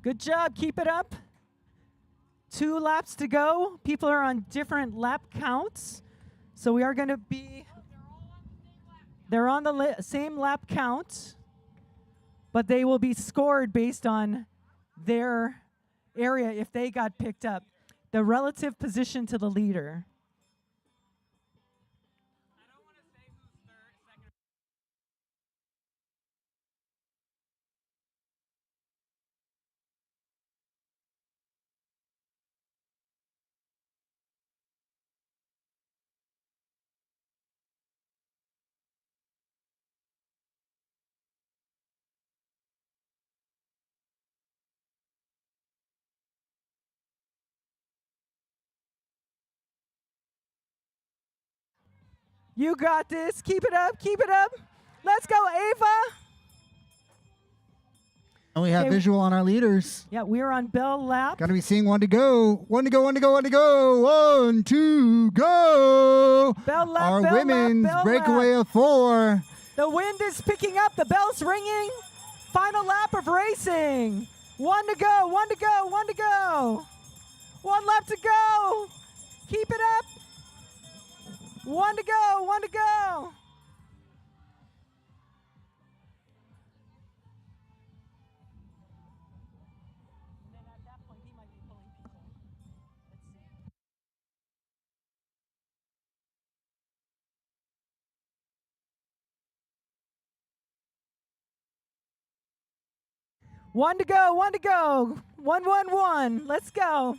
Good job. Keep it up. 2 laps to go. People are on different lap counts. So we are going to be. They're on the same lap count, but they will be scored based on their area if they got picked up. The relative position to the leader. You got this. Keep it up. Keep it up. Let's go, Ava. And we have visual on our leaders. Yeah, we're on bell lap. Got to be seeing 1 to go. 1 to go, 1 to go, 1 to go. 1, 2, go. Bell lap, our bell women's lap, bell breakaway lap. of 4. The wind is picking up. The bell's ringing. Final lap of racing. 1 to go, 1 to go, 1 to go. 1 lap to go. Keep it up. 1 to go, 1 to go. One to go, 1 to go. 1, 1, 1. Let's go.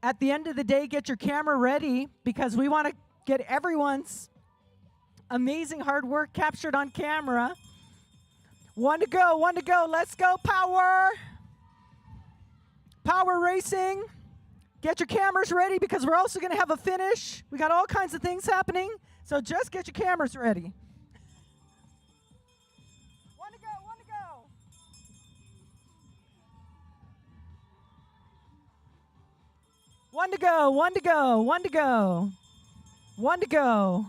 At the end of the day, get your camera ready because we want to get everyone's amazing hard work captured on camera. 1 to go, 1 to go. Let's go, power. Power racing. Get your cameras ready because we're also going to have a finish. We got all kinds of things happening, so just get your cameras ready. 1 to go, 1 to go. One to go, 1 to go, 1 to go. 1 to go.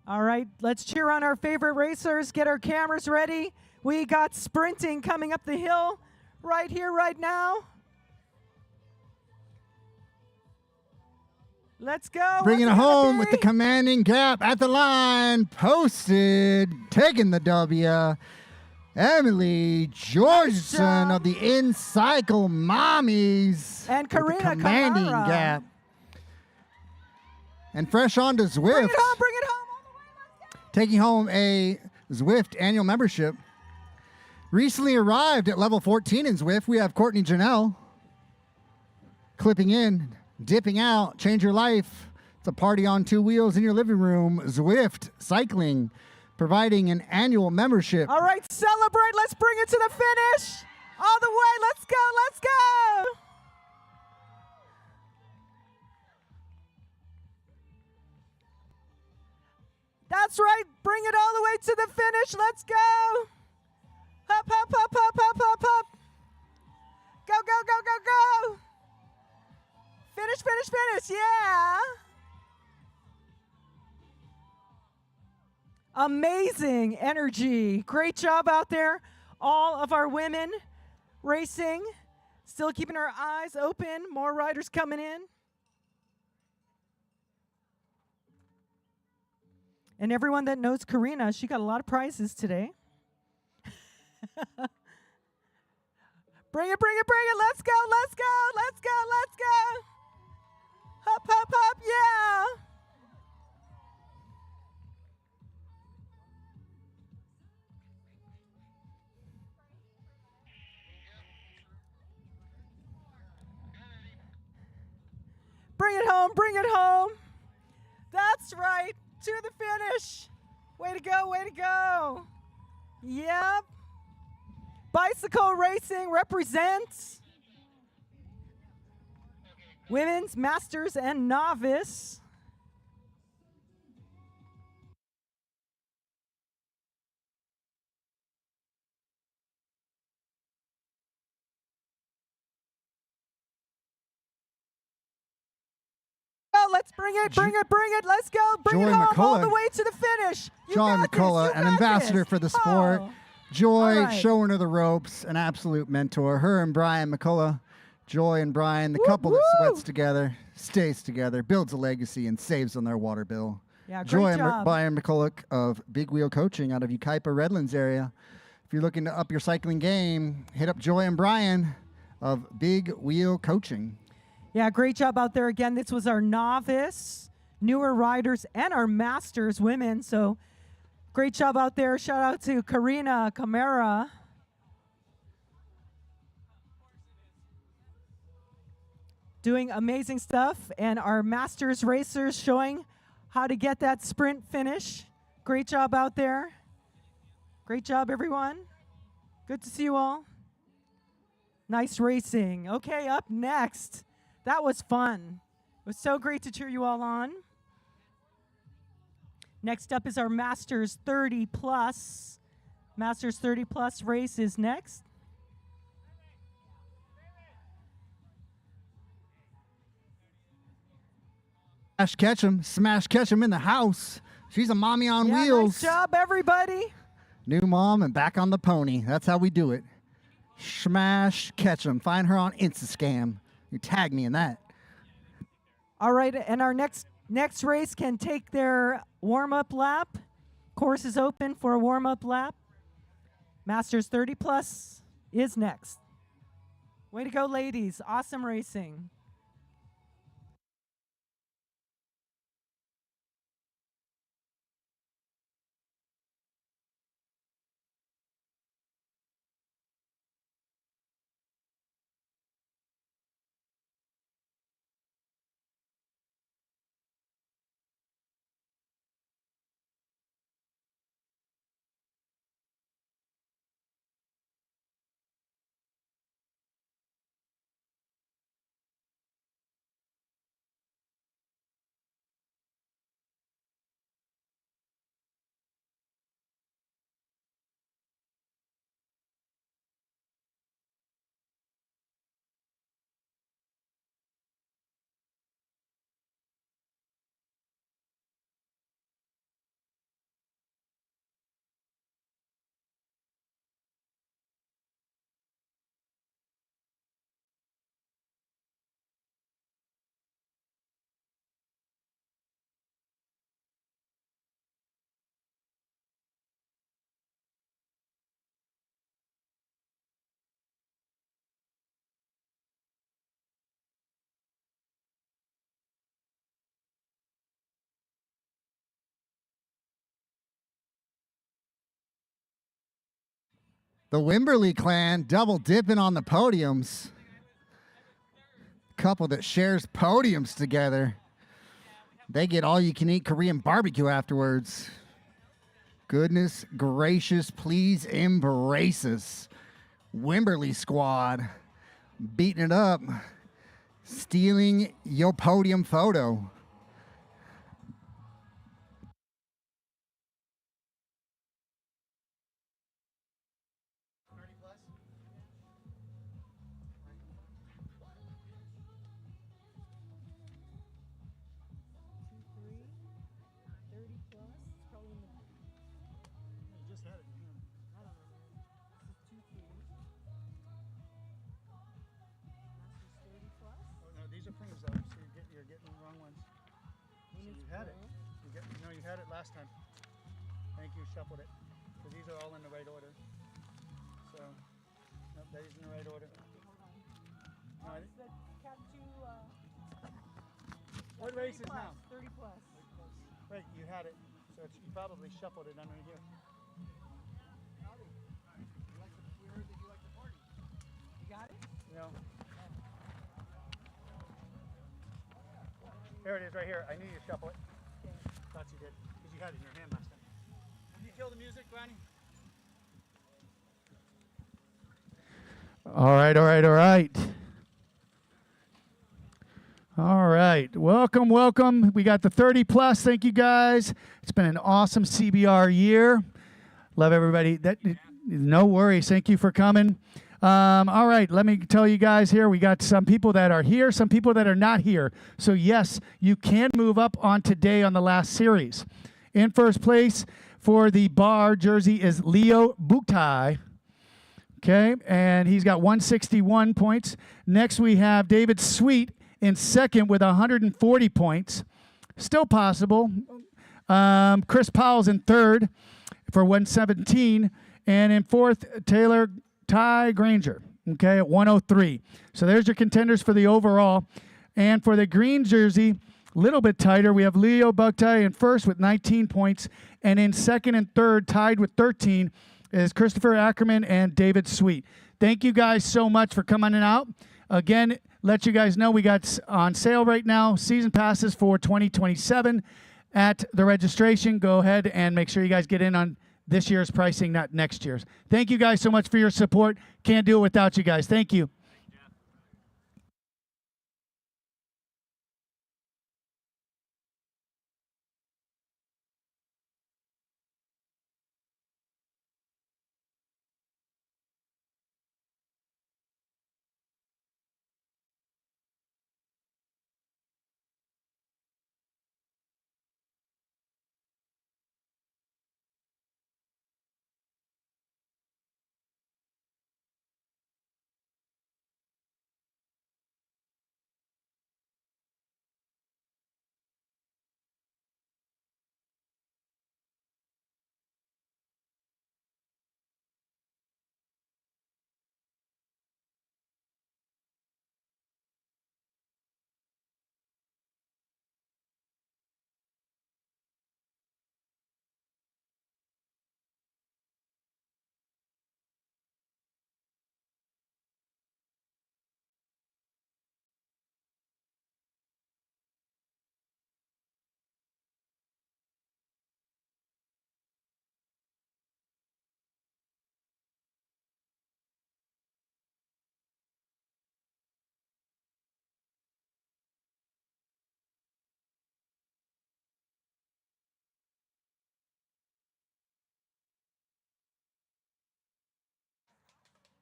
All right, let's cheer on our favorite racers. Get our cameras ready. We got sprinting coming up the hill right here, right now. Let's go. Bringing it home with the commanding gap at the line. Posted. Taking the W. Emily Georgeson of the In-Cycle Mommies. And with the Karina commanding Kamara. gap. And fresh on to Zwift. Bring it home, bring it home. All the way, let's go. Taking home a Zwift annual membership. Recently arrived at level 14 in Zwift, we have Courtney Janelle. Clipping in, dipping out, change your life. It's a party on 2 wheels in your living room. Zwift Cycling, providing an annual membership. All right, celebrate. Let's bring it to the finish. All the way. Let's go. Let's go. That's right. Bring it all the way to the finish. Let's go. Hop, hop, hop, hop, hop, hop, hop. Go, go, go, go, go. Finish, finish, finish. Yeah. Amazing energy. Great job out there. All of our women racing. Still keeping our eyes open. More riders coming in. And everyone that knows Karina, she got a lot of prizes today. Bring it, bring it, bring it. Let's go, let's go, let's go, let's go. Hop, hop, hop, yeah. Bring it home, bring it home. That's right, to the finish. Way to go, way to go. Yep. Bicycle racing represents women's, masters, and novice. Let's bring it, bring it, bring it. Let's go. Bring Joy it home all McCullough. the way to the finish. You Joy got this, McCullough, you an got ambassador this. for the sport. Oh. Joy, All right. showing her the ropes, an absolute mentor. Her and Brian McCullough, Joy and Brian, the Woo, couple that woo. sweats together, stays together, builds a legacy, and saves on their water bill. Yeah, great Joy and job. Brian McCullough of Big Wheel Coaching out of Ukaipa, Redlands area. If you're looking to up your cycling game, hit up Joy and Brian of Big Wheel Coaching. Yeah, great job out there. Again, this was our novice, newer riders, and our masters women. So great job out there. Shout out to Karina Camara. Doing amazing stuff. And our masters racers showing how to get that sprint finish. Great job out there. Great job, everyone. Good to see you all. Nice racing. Okay, up next. That was fun. It was so great to cheer you all on. Next up is our Masters 30 Plus. Masters 30 Plus race is next. Smash Ketchum in the house. She's a mommy on Yeah, wheels. nice job, everybody. New mom and back on the pony. That's how we do it. Smash Ketchum. Find her on Instascam. You tag me in that. All right, and our next race can take their warm-up lap. Course is open for a warm-up lap. Masters 30 Plus is next. Way to go, ladies. Awesome racing. The Wimberley clan double dipping on the podiums. Couple that shares podiums together. They get all you can eat Korean barbecue afterwards. Goodness gracious, please embrace us. Wimberley squad beating it up, stealing your podium photo. These are frames though, so you're getting the wrong ones. So you had it. You had it last time. I think you shuffled it. So these are all in the right order. So, nope, that is in the right order. No, what race is now? 30 Plus. Right, you had it. So you probably shuffled it under here. You got it? No. Here it is right here. I knew you shuffle it. Thought you did, because you had it in your hand last time. Did you kill the music, Ronnie? All right, all right, all right. All right. Welcome, welcome. We got the 30 plus. Thank you guys. It's been an awesome CBR year. Love everybody. No worries. Thank you for coming. All right, let me tell you guys here, we got some people that are here, some people that are not here. So yes, you can move up on today on the last series. In first place for the bar jersey is Leo Buktai. Okay, and he's got 161 points. Next we have David Sweet in second with 140 points. Still possible. Chris Powell's in third for 117. And in fourth, Ty Granger, okay, at 103. So there's your contenders for the overall. And for the green jersey, a little bit tighter. We have Leo Buktai in first with 19 points. And in second and third, tied with 13, is Christopher Ackerman and David Sweet. Thank you guys so much for coming out. Again, let you guys know we got on sale right now season passes for 2027 at the registration. Go ahead and make sure you guys get in on this year's pricing, not next year's. Thank you guys so much for your support. Can't do it without you guys. Thank you.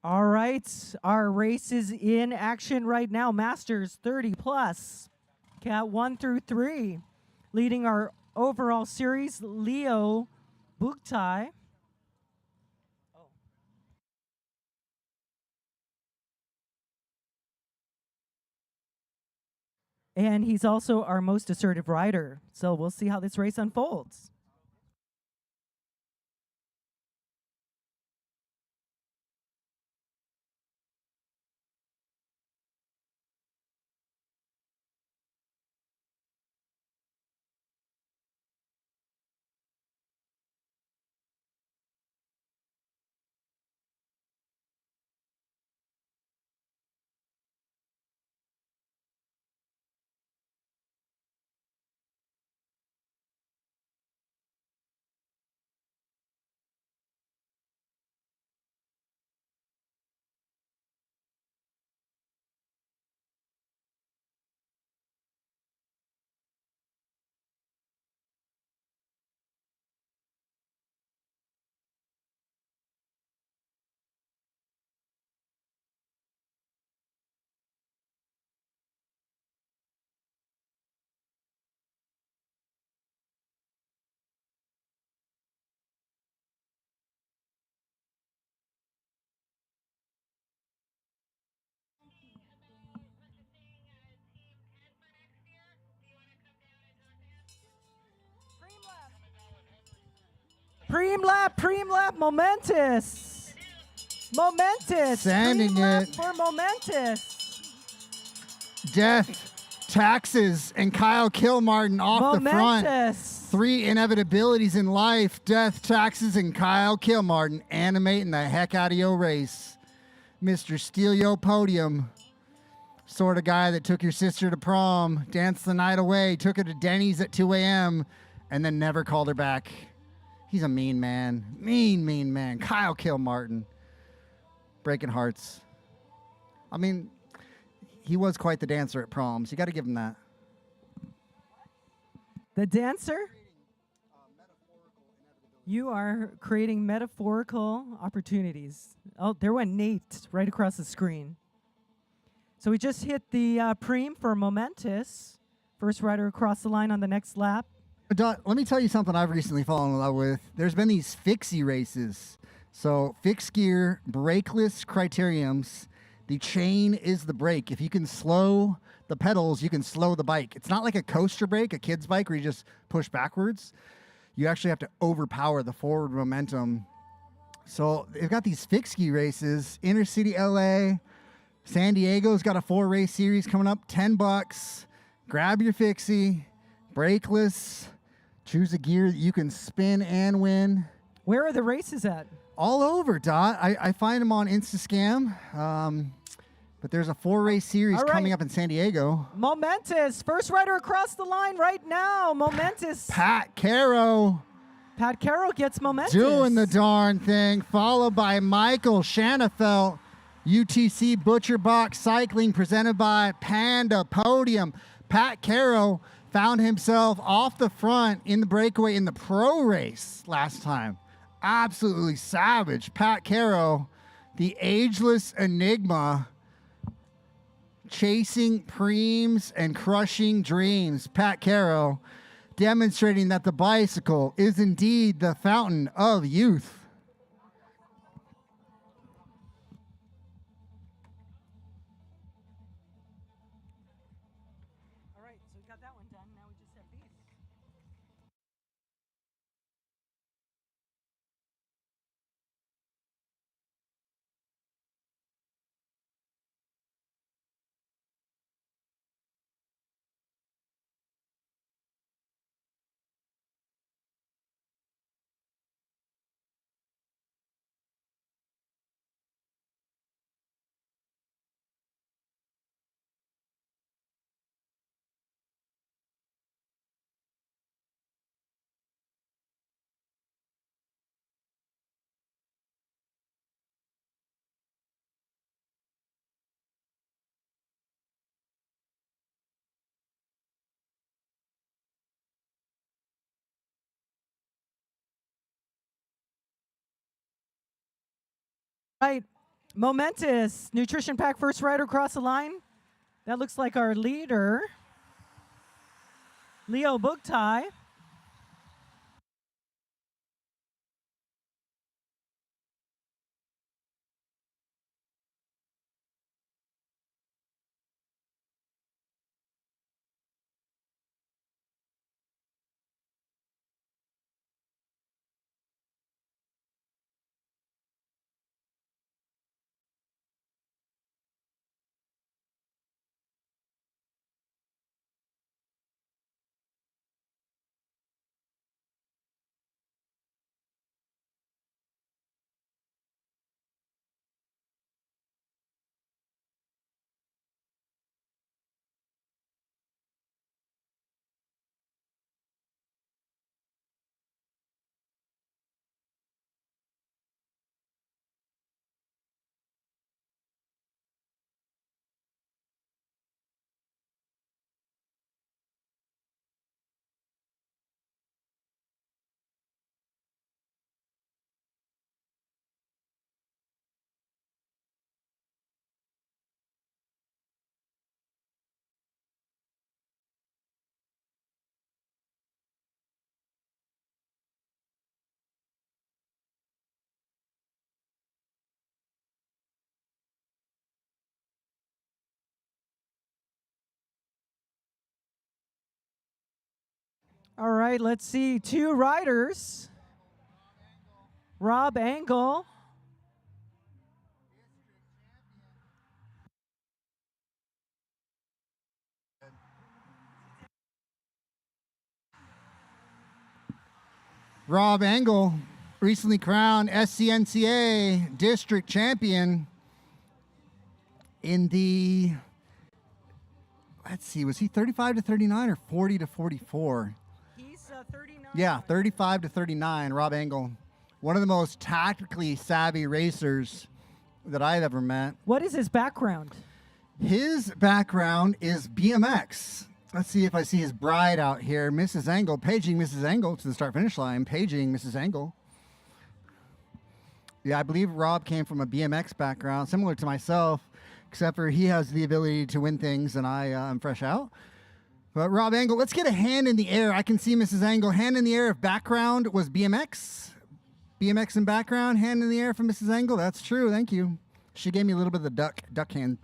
All right, our race is in action right now. Masters 30 plus, Cat 1 through 3. Leading our overall series, Leo Buktai. And he's also our most assertive rider. So we'll see how this race unfolds. Preem lap, momentous. Sanding Preem lap it. for momentous. Death, Taxes, and Kyle Kilmartin off the front. Momentous. 3 inevitabilities in life. Death, Taxes, and Kyle Kilmartin animating the heck out of your race. Mr. Steal Your Podium. sort of guy that took your sister to prom, danced the night away, took her to Denny's at 2 a.m., and then never called her back. He's a mean man. Mean man. Kyle Kilmartin. Breaking hearts. I mean, he was quite the dancer at proms. You got to give him that. The dancer? You are creating metaphorical opportunities. Oh, there went Nate right across the screen. So we just hit the preem for Momentous. First rider across the line on the next lap. Dot, let me tell you something I've recently fallen in love with. There's been these fixie races. So fixed gear, brakeless criteriums. The chain is the brake. If you can slow the pedals, you can slow the bike. It's not like a coaster brake, a kid's bike where you just push backwards. You actually have to overpower the forward momentum. So they've got these fixed gear races. Intercity LA, San Diego's got a 4-race series coming up, $10. Grab your fixie, brakeless, choose a gear that you can spin and win. Where are the races at? All over, Dot. I find them on Instascam. But there's a 4-race series All right. coming up in San Diego. Momentous, first rider across the line right now. Momentous. Pat Caro Pat Carroll gets Momentous. doing the darn thing, followed by Michael Shanafelt. UTC Butcher Box Cycling presented by Panda Podium. Pat Caro found himself off the front in the breakaway in the pro race last time. Absolutely savage. Pat Caro, the ageless enigma, chasing preems and crushing dreams. Pat Caro demonstrating that the bicycle is indeed the fountain of youth. All right, so we got that one done. Now we just have these. Right, Momentous, nutrition pack first rider across the line. That looks like our leader, Leo Bugtai. All right, let's see. 2 riders. Rob Angle. Rob Engel, recently crowned SCNCA district champion in the let's see, was he 35 to 39 or 40 to 44? He's 39. Yeah, 35 to 39, Rob Engel. One of the most tactically savvy racers that I've ever met. What is his background? His background is BMX. Let's see if I see his bride out here. Mrs. Engel, paging Mrs. Engel to the start-finish line. Paging Mrs. Engel. Yeah, I believe Rob came from a BMX background, similar to myself, except for he has the ability to win things and I am fresh out. But Rob Engel, let's get a hand in the air. I can see Mrs. Engel. Hand in the air if background was BMX. BMX in background, hand in the air from Mrs. Engel. That's true. Thank you. She gave me a little bit of the duck hand.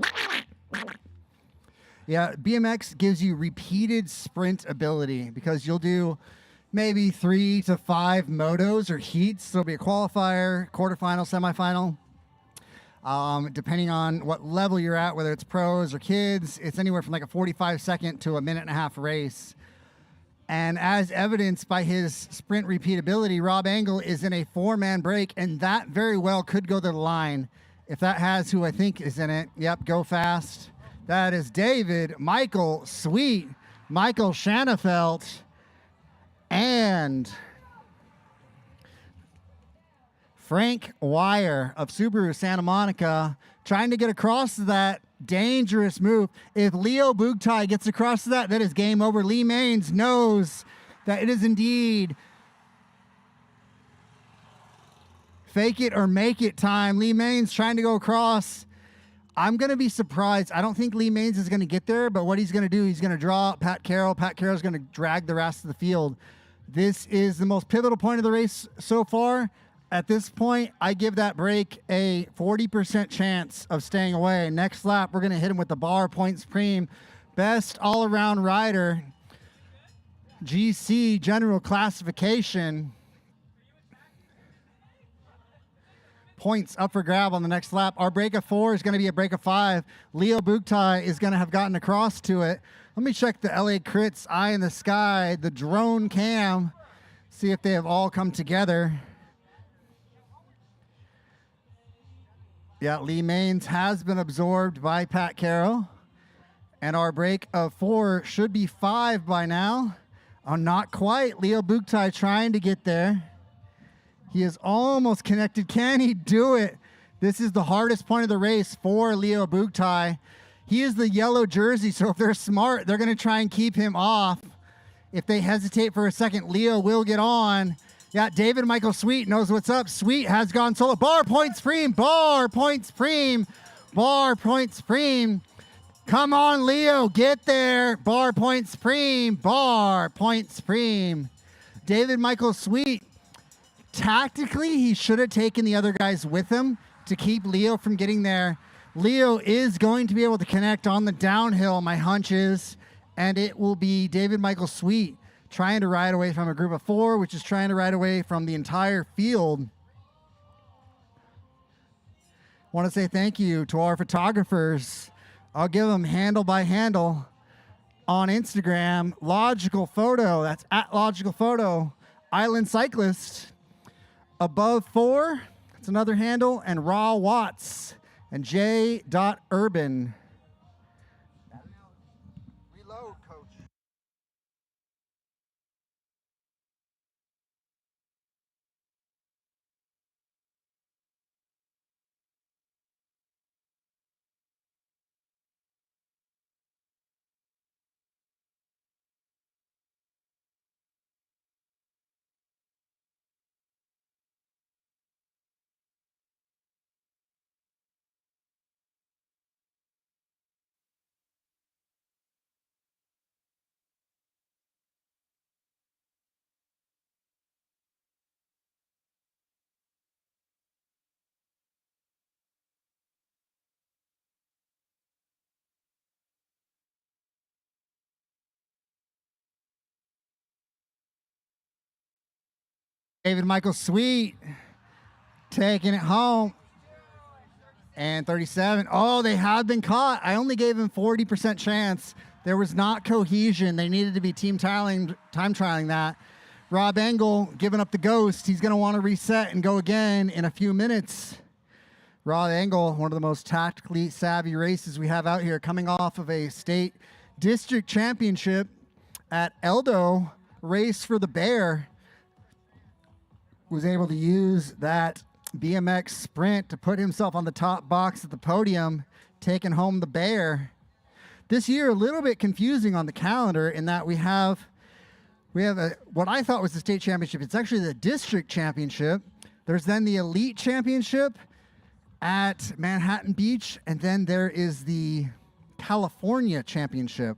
Yeah, BMX gives you repeated sprint ability because you'll do maybe 3 to 5 motos or heats. So it'll be a qualifier, quarterfinal, semifinal. Depending on what level you're at, whether it's pros or kids, it's anywhere from like a 45-second to a minute-and-a-half race. And as evidenced by his sprint repeatability, Rob Engel is in a 4-man break, and that very well could go to the line. If that has who I think is in it, yep, go fast. That is David Michael Sweet, Michael Schanefelt, and Frank Wire of Subaru Santa Monica trying to get across that dangerous move. If Leo Bugtai gets across to that is game over. Lee Maines knows that it is indeed fake it or make it time. Lee Maines trying to go across. I'm going to be surprised. I don't think Lee Maines is going to get there, but what he's going to do, he's going to draw out Pat Carroll. Pat Carroll's going to drag the rest of the field. This is the most pivotal point of the race so far. At this point, I give that break a 40% chance of staying away. Next lap, we're going to hit him with the bar points supreme. Best all-around rider, GC general classification. Points up for grab on the next lap. Our break of 4 is going to be a break of 5. Leo Bugtai is going to have gotten across to it. Let me check the LA Crits Eye in the Sky, the drone cam, see if they have all come together. Yeah, Lee Maines has been absorbed by Pat Carroll. And our break of 4 should be 5 by now. Oh, not quite. Leo Bugtai trying to get there. He is almost connected. Can he do it? This is the hardest point of the race for Leo Bugtai. He is the yellow jersey, so if they're smart, they're going to try and keep him off. If they hesitate for a second, Leo will get on. Yeah, David Michael Sweet knows what's up. Sweet has gone solo. Bar points supreme. Bar points supreme. Bar points supreme. Come on, Leo. Get there. Bar points supreme. Bar points supreme. David Michael Sweet. Tactically, he should have taken the other guys with him to keep Leo from getting there. Leo is going to be able to connect on the downhill, my hunch is, and it will be David Michael Sweet trying to ride away from a group of 4, which is trying to ride away from the entire field. Want to say thank you to our photographers. I'll give them handle by handle on Instagram. Logical Photo, that's at Logical Photo. Island Cyclist. Above 4, that's another handle. And Raw Watts and J.Urban. Reload, coach. David Michael Sweet taking it home. And 37. Oh, they have been caught. I only gave him 40% chance. There was not cohesion. They needed to be time trialing that. Rob Engel giving up the ghost. He's going to want to reset and go again in a few minutes. Rob Engel, one of the most tactically savvy races we have out here, coming off of a state district championship at Eldo race for the Bear. Was able to use that BMX sprint to put himself on the top box at the podium, taking home the Bear. This year, a little bit confusing on the calendar in that we have what I thought was the state championship. It's actually the district championship. There's then the elite championship at Manhattan Beach, and then there is the California championship.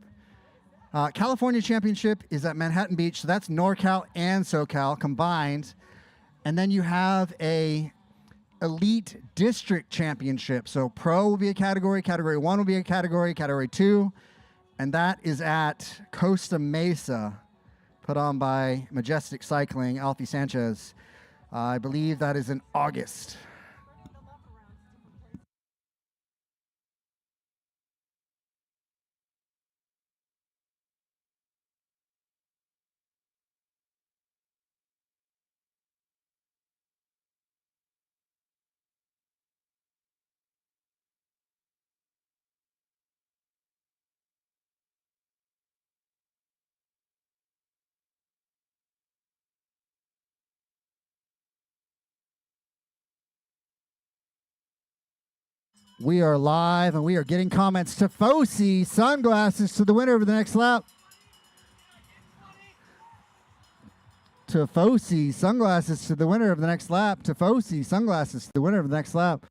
California championship is at Manhattan Beach, so that's NorCal and SoCal combined. And then you have a elite district championship. So pro will be a category, category 1 will be a category, category 2, and that is at Costa Mesa, put on by Majestic Cycling, Alfie Sanchez. I believe that is in August. We are live and we are getting comments. Tifosi sunglasses to the winner of the next lap. Tifosi sunglasses to the winner of the next lap. Tifosi sunglasses to the winner of the next lap.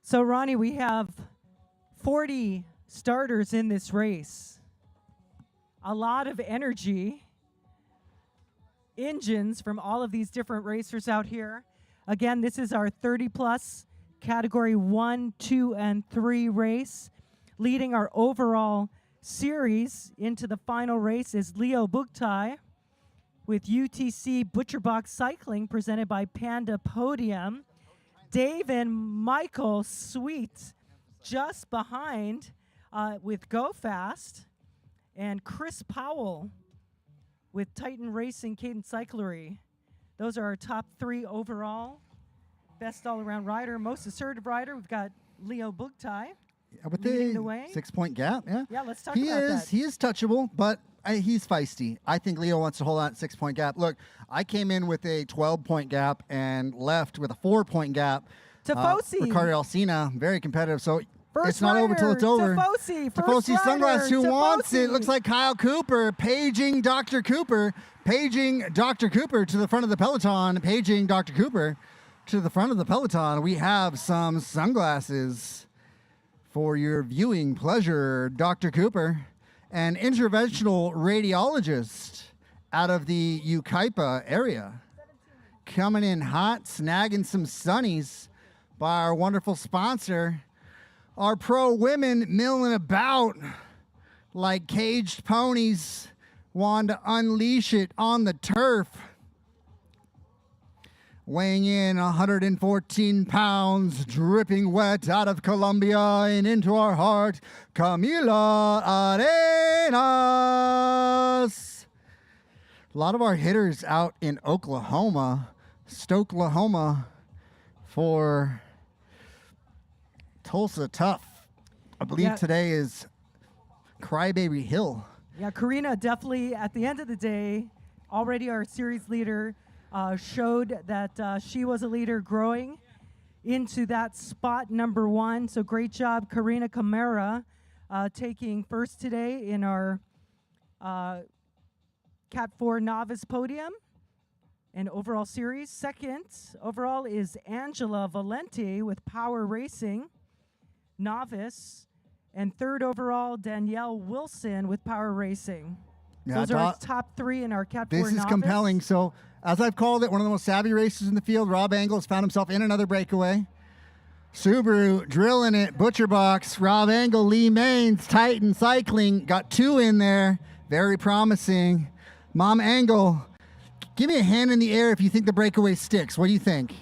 So, Ronnie, we have 40 starters in this race. A lot of energy. Engines from all of these different racers out here. Again, this is our 30-plus Category 1, 2, and 3 race. Leading our overall series into the final race is Leo Bugtai with UTC Butcherbox Cycling presented by Panda Podium. Dave and Michael Sweet just behind with Go Fast, and Chris Powell with Titan Racing Cadence Cyclery. Those are our top 3 overall. Best all-around rider, most assertive rider. We've got Leo Bugtai leading the way. 6-point gap, yeah. Yeah, let's talk about that. He is touchable, but he's feisty. I think Leo wants to hold on at 6-point gap. Look, I came in with a 12-point gap and left with a 4-point gap. Tifosi. Ricardo Alcina, very competitive. So First it's not over till it's over. Tifosi Sunglasses, who wants it? Tifosi. Looks like Kyle Cooper, paging Dr. Cooper to the front of the peloton, paging Dr. Cooper to the front of the peloton. We have some sunglasses for your viewing pleasure, Dr. Cooper, an interventional radiologist out of the Yucaipa area. Coming in hot, snagging some sunnies by our wonderful sponsor. Our pro women milling about like caged ponies, wanting to unleash it on the turf. Weighing in 114 pounds, dripping wet out of Colombia and into our heart, Camila Arenas. A lot of our hitters out in Oklahoma, Stokelahoma, for Tulsa Tough. I believe today is Crybaby Hill. Yeah, Karina definitely, at the end of the day, already our series leader, showed that she was a leader growing into that spot number 1. So great job, Karina Camara, taking first today in our Cat 4 Novice Podium and overall series. Second overall is Angela Valenti with Power Racing Novice. And third overall, Danielle Wilson with Power Racing. Yeah, Those are our top 3 in our Cat 4 This is Novice. compelling. So, as I've called it, one of the most savvy racers in the field, Rob Engel has found himself in another breakaway. Subaru drilling it, Butcher Box, Rob Engel, Lee Maines, Titan Cycling, got 2 in there. Very promising. Mom Engel, give me a hand in the air if you think the breakaway sticks. What do you think?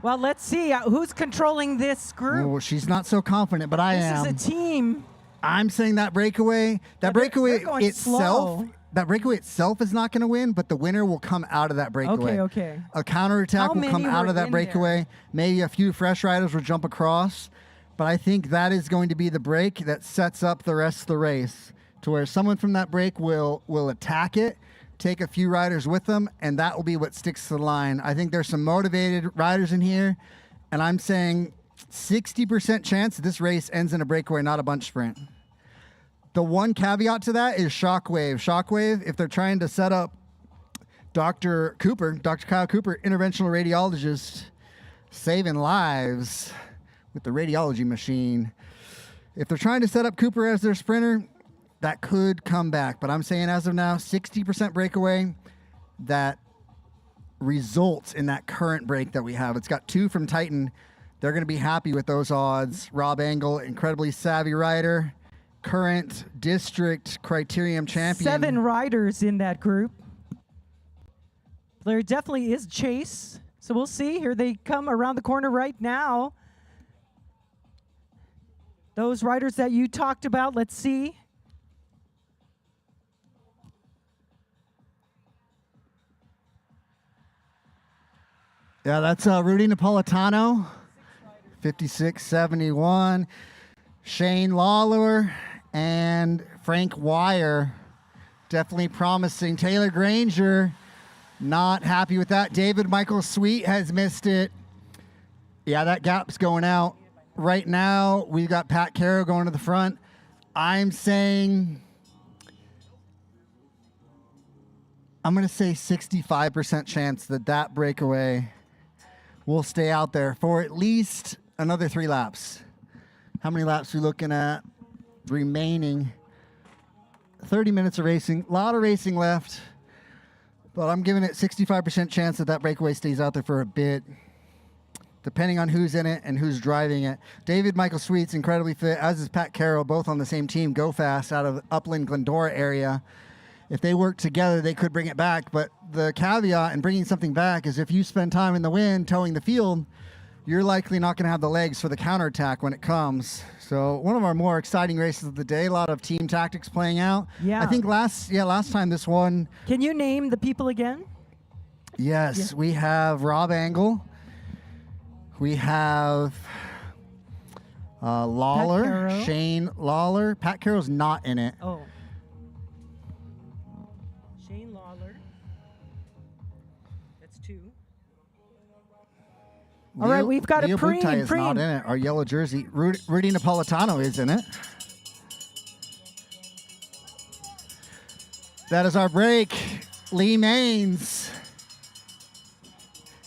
Well, let's see who's controlling this group. Oh, she's not so confident, but I am. This is a team. I'm saying that breakaway, they're going slow. that breakaway itself is not going to win, but the winner will come out of that breakaway. Okay. A counterattack will come out of that breakaway. Maybe a few fresh riders will jump across, but I think that is going to be the break that sets up the rest of the race to where someone from that break will attack it, take a few riders with them, and that will be what sticks to the line. I think there's some motivated riders in here, and I'm saying 60% chance this race ends in a breakaway, not a bunch sprint. The one caveat to that is Shockwave. Shockwave, if they're trying to set up Dr. Kyle Cooper, interventional radiologist, saving lives with the radiology machine. If they're trying to set up Cooper as their sprinter, that could come back. But I'm saying as of now, 60% breakaway that results in that current break that we have. It's got 2 from Titan. They're going to be happy with those odds. Rob Engel, incredibly savvy rider. Current district Criterium champion. 7 riders in that group. There definitely is chase. So we'll see. Here they come around the corner right now. Those riders that you talked about, let's see. Yeah, that's Rudy Napolitano, 56.71. Shane Lawler and Frank Wire, definitely promising. Taylor Granger, not happy with that. David Michael Sweet has missed it. Yeah, that gap's going out. Right now, we've got Pat Caro going to the front. I'm saying, I'm going to say 65% chance that breakaway will stay out there for at least another 3 laps. How many laps are we looking at remaining? 30 minutes of racing. A lot of racing left. But I'm giving it 65% chance that breakaway stays out there for a bit, depending on who's in it and who's driving it. David Michael Sweet's incredibly fit, as is Pat Carroll, both on the same team, Go Fast, out of Upland Glendora area. If they work together, they could bring it back. But the caveat in bringing something back is if you spend time in the wind towing the field, you're likely not going to have the legs for the counterattack when it comes. So one of our more exciting races of the day, a lot of team tactics playing out. Yeah. I think last time this one. Can you name the people again? Yes, we have Rob Engel. We have Lawler, Shane Lawler. Pat Carroll's not in it. Oh. Shane Lawler. That's 2. All right, we've got Leo a preem. Butai is not in it. Our yellow jersey. Rudy Napolitano is in it. That is our break. Lee Maines.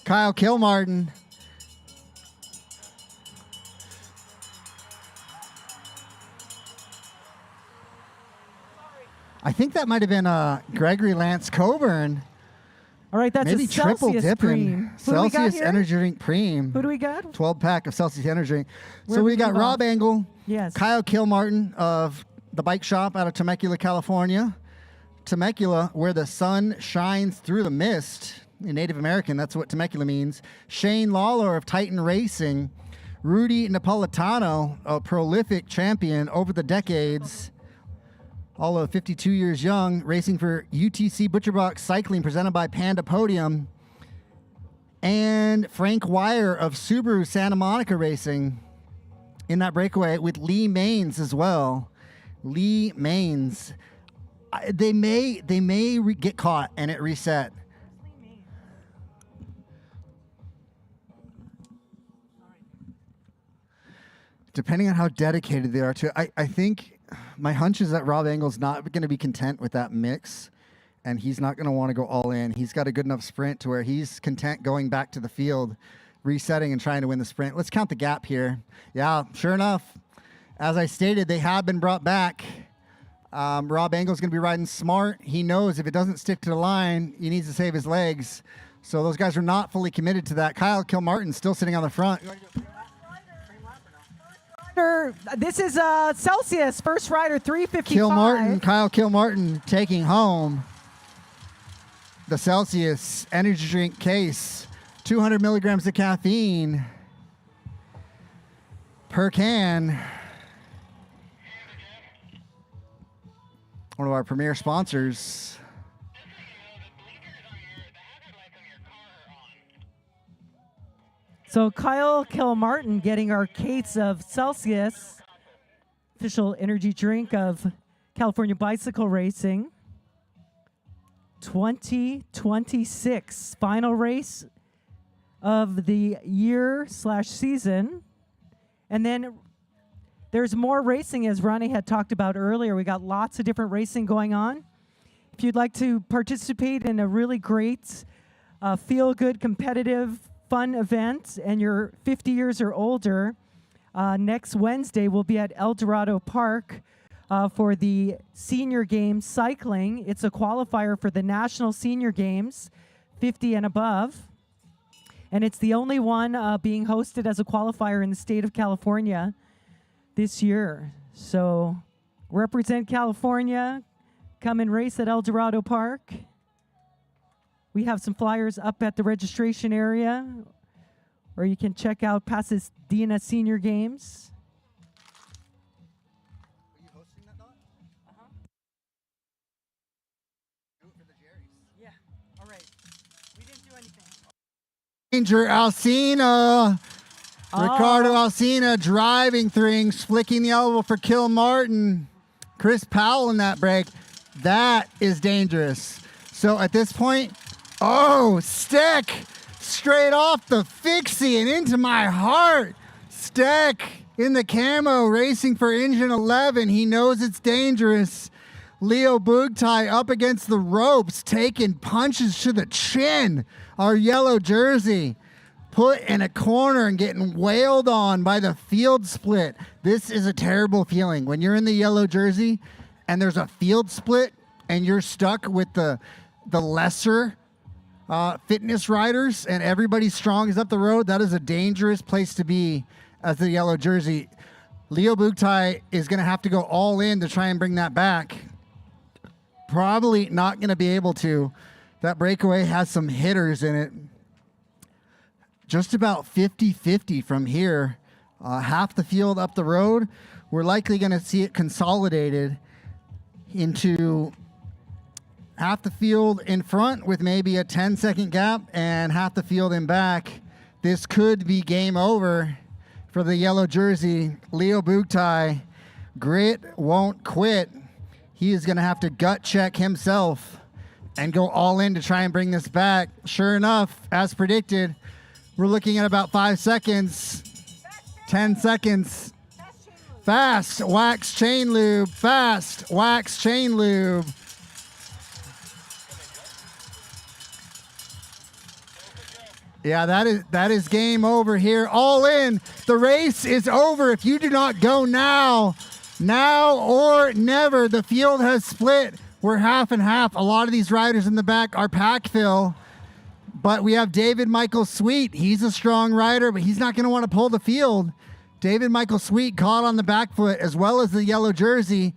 Kyle Kilmartin. I think that might have been Gregory Lance Coburn. All right, that's maybe a triple Celsius dipping. Preem. Celsius Energy Drink Preem. Who do we got? 12-pack of Celsius Energy Drink. Where So we we got move Rob on? Engel, Yes. Kyle Kilmartin of the bike shop out of Temecula, California. Temecula, where the sun shines through the mist. In Native American, that's what Temecula means. Shane Lawler of Titan Racing. Rudy Napolitano, a prolific champion over the decades. All of 52 years young, racing for UTC Butcherbox Cycling, presented by Panda Podium. And Frank Wire of Subaru Santa Monica Racing in that breakaway with Lee Maines as well. Lee Maines. They may get caught and it reset. Depending on how dedicated they are to it. I think my hunch is that Rob Engel's not going to be content with that mix, and he's not going to want to go all in. He's got a good enough sprint to where he's content going back to the field, resetting and trying to win the sprint. Let's count the gap here. Yeah, sure enough, as I stated, they have been brought back. Rob Engel's going to be riding smart. He knows if it doesn't stick to the line, he needs to save his legs. So those guys are not fully committed to that. Kyle Kilmartin's still sitting on the front. This is Celsius, first rider, 355. Kyle Kilmartin taking home the Celsius energy drink case. 200 milligrams of caffeine per can. One of our premier sponsors. So Kyle Kilmartin getting our case of Celsius, official energy drink of California Bicycle Racing. 2026, final race of the year/season. And then there's more racing, as Ronnie had talked about earlier. We got lots of different racing going on. If you'd like to participate in a really great, feel-good, competitive, fun event, and you're 50 years or older, next Wednesday we'll be at El Dorado Park for the Senior Games Cycling. It's a qualifier for the National Senior Games, 50 and above. And it's the only one being hosted as a qualifier in the state of California this year. So represent California, come and race at El Dorado Park. We have some flyers up at the registration area, or you can check out Pasadena Senior Games. Are you hosting that, Don? Do it for the Jerry's. Yeah, all right. We didn't do anything. Ranger Alcina. Ricardo Alcina driving things, flicking the elbow for Kilmartin. Chris Powell in that break. That is dangerous. So at this point, Steck straight off the fixie and into my heart. Steck in the camo racing for engine 11. He knows it's dangerous. Leo Bugtai up against the ropes, taking punches to the chin. Our yellow jersey put in a corner and getting wailed on by the field split. This is a terrible feeling. When you're in the yellow jersey and there's a field split and you're stuck with the lesser fitness riders and everybody strong is up the road, that is a dangerous place to be as the yellow jersey. Leo Bugtai is going to have to go all in to try and bring that back. Probably not going to be able to. That breakaway has some hitters in it. Just about 50-50 from here. Half the field up the road. We're likely going to see it consolidated into half the field in front with maybe a 10-second gap and half the field in back. This could be game over for the yellow jersey. Leo Bugtai, grit won't quit. He is going to have to gut check himself and go all in to try and bring this back. Sure enough, as predicted, we're looking at about 5 seconds, 10 seconds. Fast wax chain lube, fast wax chain lube. Yeah, that is game over here. All in. The race is over. If you do not go now or never, the field has split. We're half and half. A lot of these riders in the back are pack fill. But we have David Michael Sweet. He's a strong rider, but he's not going to want to pull the field. David Michael Sweet caught on the back foot as well as the yellow jersey.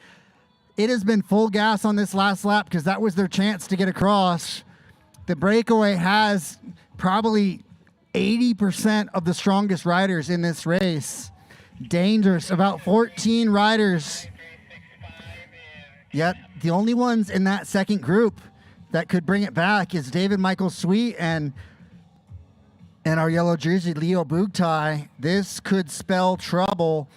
It has been full gas on this last lap because that was their chance to get across. The breakaway has probably 80% of the strongest riders in this race. Dangerous. About 14 riders. Yet the only ones in that second group that could bring it back is David Michael Sweet and our yellow jersey, Leo Bugtai. This could spell trouble.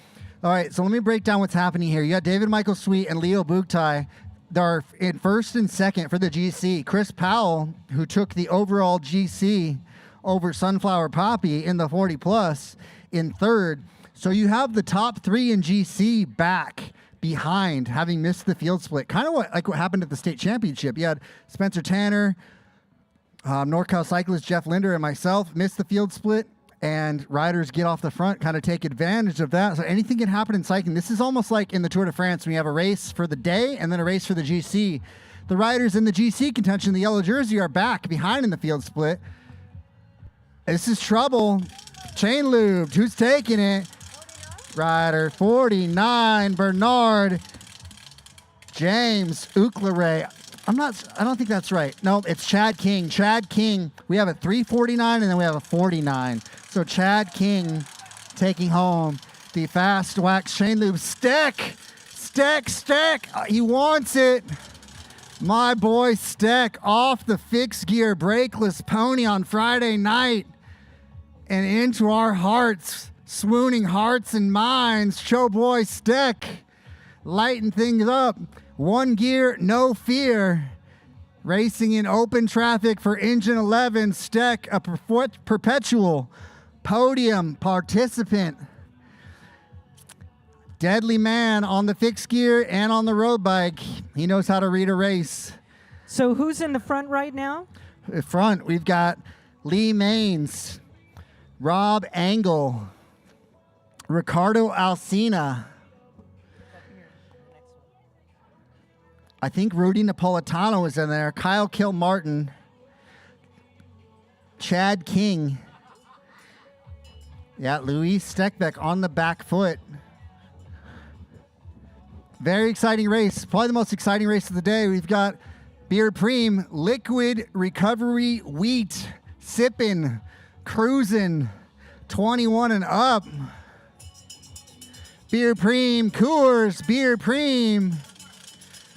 All right, so let me break down what's happening here. You got David Michael Sweet and Leo Bugtai. They're in first and second for the GC. Chris Powell, who took the overall GC over Sunflower Poppy in the 40 plus, in third. So you have the top three in GC back behind, having missed the field split. Kind of like what happened at the state championship. You had Spencer Tanner, NorCal cyclist Jeff Linder, and myself missed the field split, and riders get off the front, kind of take advantage of that. So anything can happen in cycling. This is almost like in the Tour de France when you have a race for the day and then a race for the GC. The riders in the GC contention, the yellow jersey, are back behind in the field split. This is trouble. Chain lubed. Who's taking it? Rider 49, Bernard James Uclere. I don't think that's right. No, it's Chad King. Chad King. We have a 349 and then we have a 49. So Chad King taking home the fast wax chain lube. Steck. He wants it. My boy Steck off the fixed gear brakeless pony on Friday night and into our hearts, swooning hearts and minds. Show boy Steck lighten things up. One gear, no fear. Racing in open traffic for Engine 11. Steck, a perpetual podium participant. Deadly man on the fixed gear and on the road bike. He knows how to read a race. So who's in the front right now? Front, we've got Lee Maines, Rob Angle, Ricardo Alsina. I think Rudy Napolitano is in there. Kyle Kilmartin, Chad King. Yeah, Luis Steckbeck on the back foot. Very exciting race. Probably the most exciting race of the day. We've got Beer Preem, liquid recovery wheat, sipping, cruising, 21 and up. Beer Preem, Coors, Beer Preem.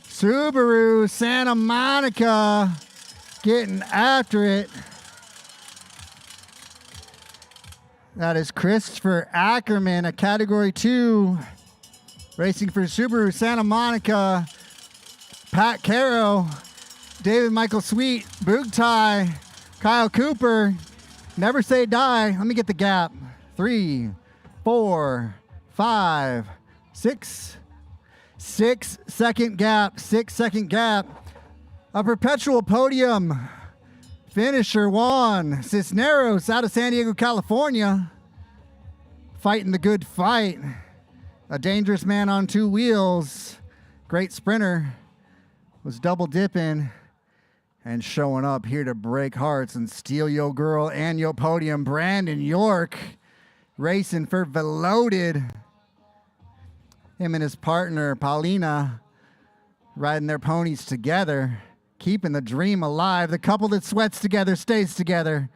Subaru, Santa Monica, getting after it. That is Christopher Ackerman, a Category 2, racing for Subaru, Santa Monica. Pat Caro, David Michael Sweet, Boogtai, Kyle Cooper. Never say die. Let me get the gap. 3, 4, 5, 6. 6 second gap, 6 second gap. A perpetual podium finisher, Juan Cisneros out of San Diego, California. Fighting the good fight. A dangerous man on two wheels. Great sprinter. Was double dipping and showing up here to break hearts and steal yo girl and yo podium. Brandon York racing for Veloaded. Him and his partner, Paulina, riding their ponies together, keeping the dream alive. The couple that sweats together stays together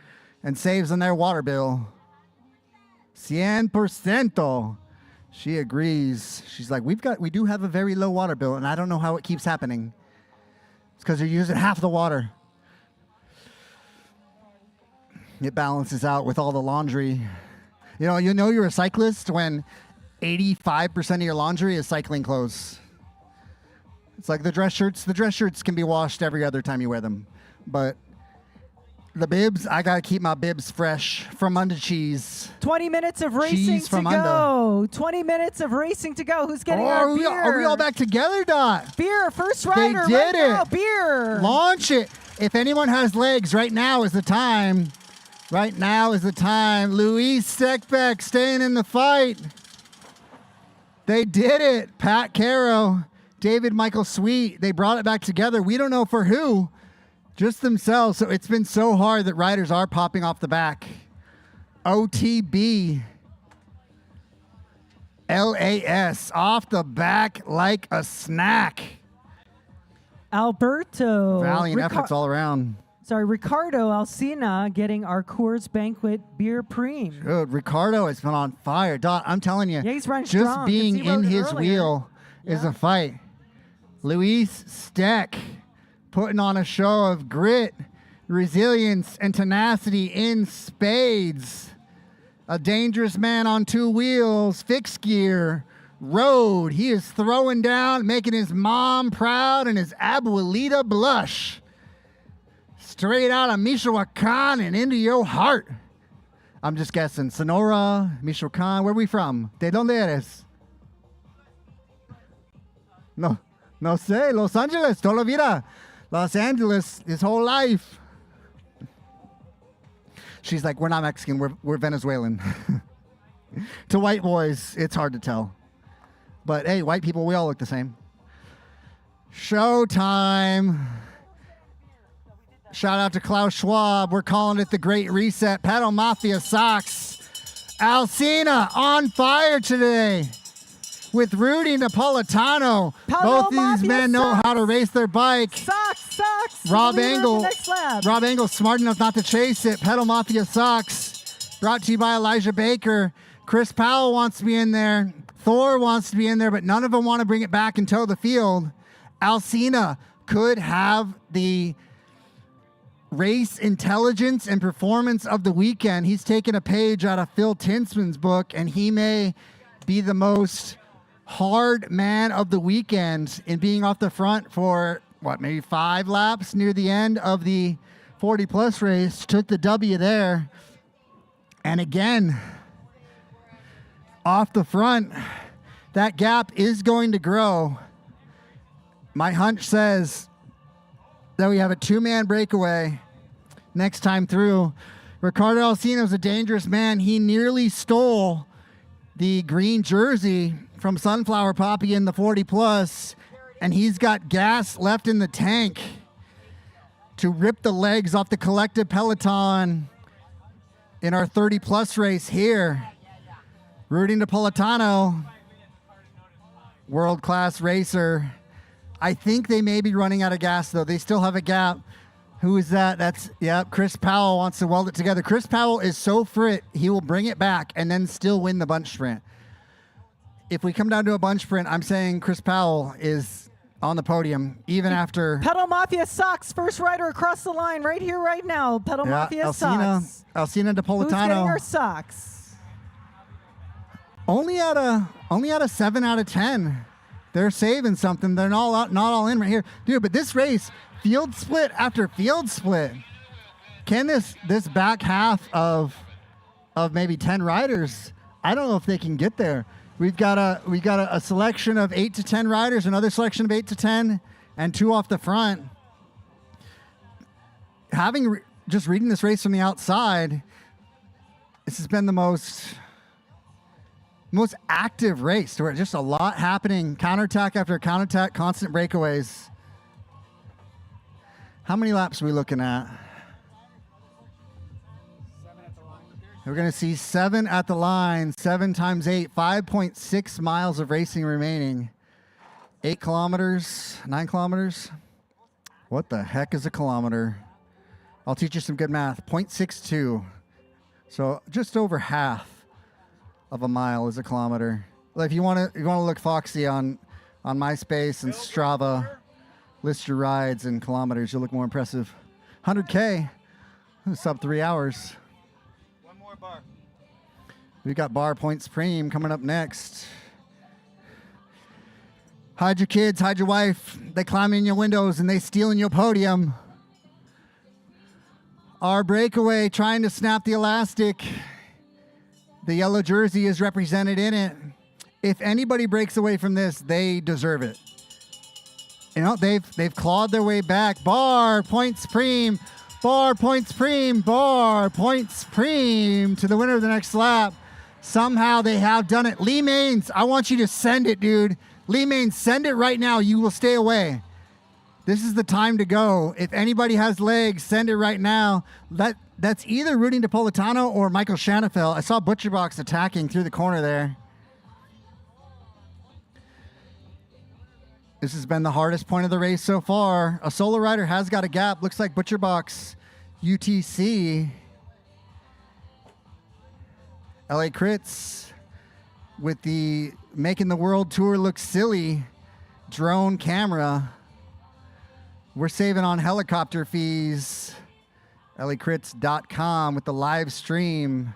and saves on their water bill. 100%. She agrees. She's like, we do have a very low water bill, and I don't know how it keeps happening. It's because you're using half the water. It balances out with all the laundry. You know you're a cyclist when 85% of your laundry is cycling clothes. It's like the dress shirts. The dress shirts can be washed every other time you wear them. But the bibs, I got to keep my bibs fresh from under cheese. 20 minutes of racing Cheese to from go. 20 minutes of racing to go. Who's getting our beer? Are we all back together, Dot? Beer, first rider. They did right it. now, beer. Launch it. If anyone has legs, right now is the time. Right now is the time. Luis Steckbeck staying in the fight. They did it. Pat Caro, David Michael Sweet. They brought it back together. We don't know for who, just themselves. So it's been so hard that riders are popping off the back. OTB. LAS off the back like a snack. Alberto. Valiant efforts all around. Ricardo Alsina getting our Coors Banquet Beer Preem. Dude, Ricardo has been on fire. Dot, I'm telling you, Yeah, he's running just strong. being He rode in it his earlier. wheel is Yeah. a fight. Luis Steck putting on a show of grit, resilience, and tenacity in spades. A dangerous man on two wheels, fixed gear, road. He is throwing down, making his mom proud and his abuelita blush. Straight out of Michoacan and into your heart. I'm just guessing. Sonora, Michoacan. Where are we from? ¿De dónde eres? No sé. Los Angeles. Toda la vida. Los Angeles, his whole life. She's like, we're not Mexican. We're Venezuelan. To white boys, it's hard to tell. But hey, white people, we all look the same. Showtime. Shout out to Klaus Schwab. We're calling it the Great Reset. Pedal Mafia socks. Alsina on fire today. with Rudy Napolitano. Palo Both these Mafia men know how to race their bike. Sucks. Rob The leader of the Engel. next lap. Rob Engel smart enough not to chase it. Pedal Mafia sucks. Brought to you by Elijah Baker. Chris Powell wants to be in there. Thor wants to be in there, but none of them want to bring it back and tow the field. Alcina could have the race intelligence and performance of the weekend. He's taken a page out of Phil Tinsman's book, and he may be the most hard man of the weekend in being off the front for, maybe 5 laps near the end of the 40-plus race. Took the W there. And again, off the front, that gap is going to grow. My hunch says that we have a 2-man breakaway next time through. Ricardo Alcina is a dangerous man. He nearly stole the green jersey from Sunflower Poppy in the 40-plus, and he's got gas left in the tank to rip the legs off the collective peloton in our 30-plus race here. Rudy Napolitano, world-class racer. I think they may be running out of gas, though. They still have a gap. Who is that? Chris Powell wants to weld it together. Chris Powell is so fit, he will bring it back and then still win the bunch sprint. If we come down to a bunch sprint, I'm saying Chris Powell is on the podium, even after... Pedal Mafia sucks. First rider across the line right here, right now. Pedal Mafia sucks. Alcina Who's getting Napolitano. our sucks? Only at a 7 out of 10. They're saving something. They're not all in right here. Dude, but this race, field split after field split. Can this back half of maybe 10 riders, I don't know if they can get there. We've got a selection of 8 to 10 riders, another selection of 8 to 10, and 2 off the front. Just reading this race from the outside, this has been the most active race. Where just a lot happening, counterattack after counterattack, constant breakaways. How many laps are we looking at? We're going to see 7 at the line, 7 times 8, 5.6 miles of racing remaining. 8 kilometers, 9 kilometers. What the heck is a kilometer? I'll teach you some good math. 0.62. So just over half of a mile is a kilometer. Well, if you want to look foxy on MySpace and Strava, list your rides in kilometers, you'll look more impressive. 100K, sub 3 hours. One more bar. We got Bar Point Supreme coming up next. Hide your kids, hide your wife. They climb in your windows and they steal in your podium. Our breakaway trying to snap the elastic. The yellow jersey is represented in it. If anybody breaks away from this, they deserve it. You know, they've clawed their way back. Bar Point Supreme, Bar Point Supreme, Bar Point Supreme to the winner of the next lap. Somehow they have done it. Lee Maines, I want you to send it, dude. Lee Maines, send it right now. You will stay away. This is the time to go. If anybody has legs, send it right now. That's either Rudy Napolitano or Michael Shanafel. I saw Butcherbox attacking through the corner there. This has been the hardest point of the race so far. A solo rider has got a gap. Looks like Butcherbox UTC. LA Crits with the making the world tour look silly drone camera. We're saving on helicopter fees. LACrits.com with the live stream.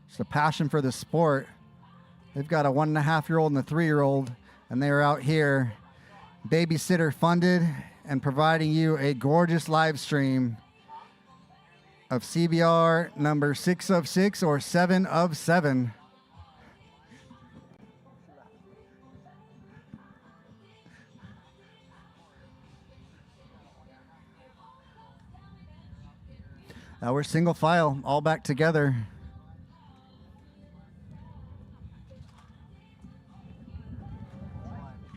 It's a passion for the sport. They've got a 1.5-year-old and a 3-year-old, and they are out here babysitter funded and providing you a gorgeous live stream of CBR number 6 of 6 or 7 of 7. We're single file, all back together.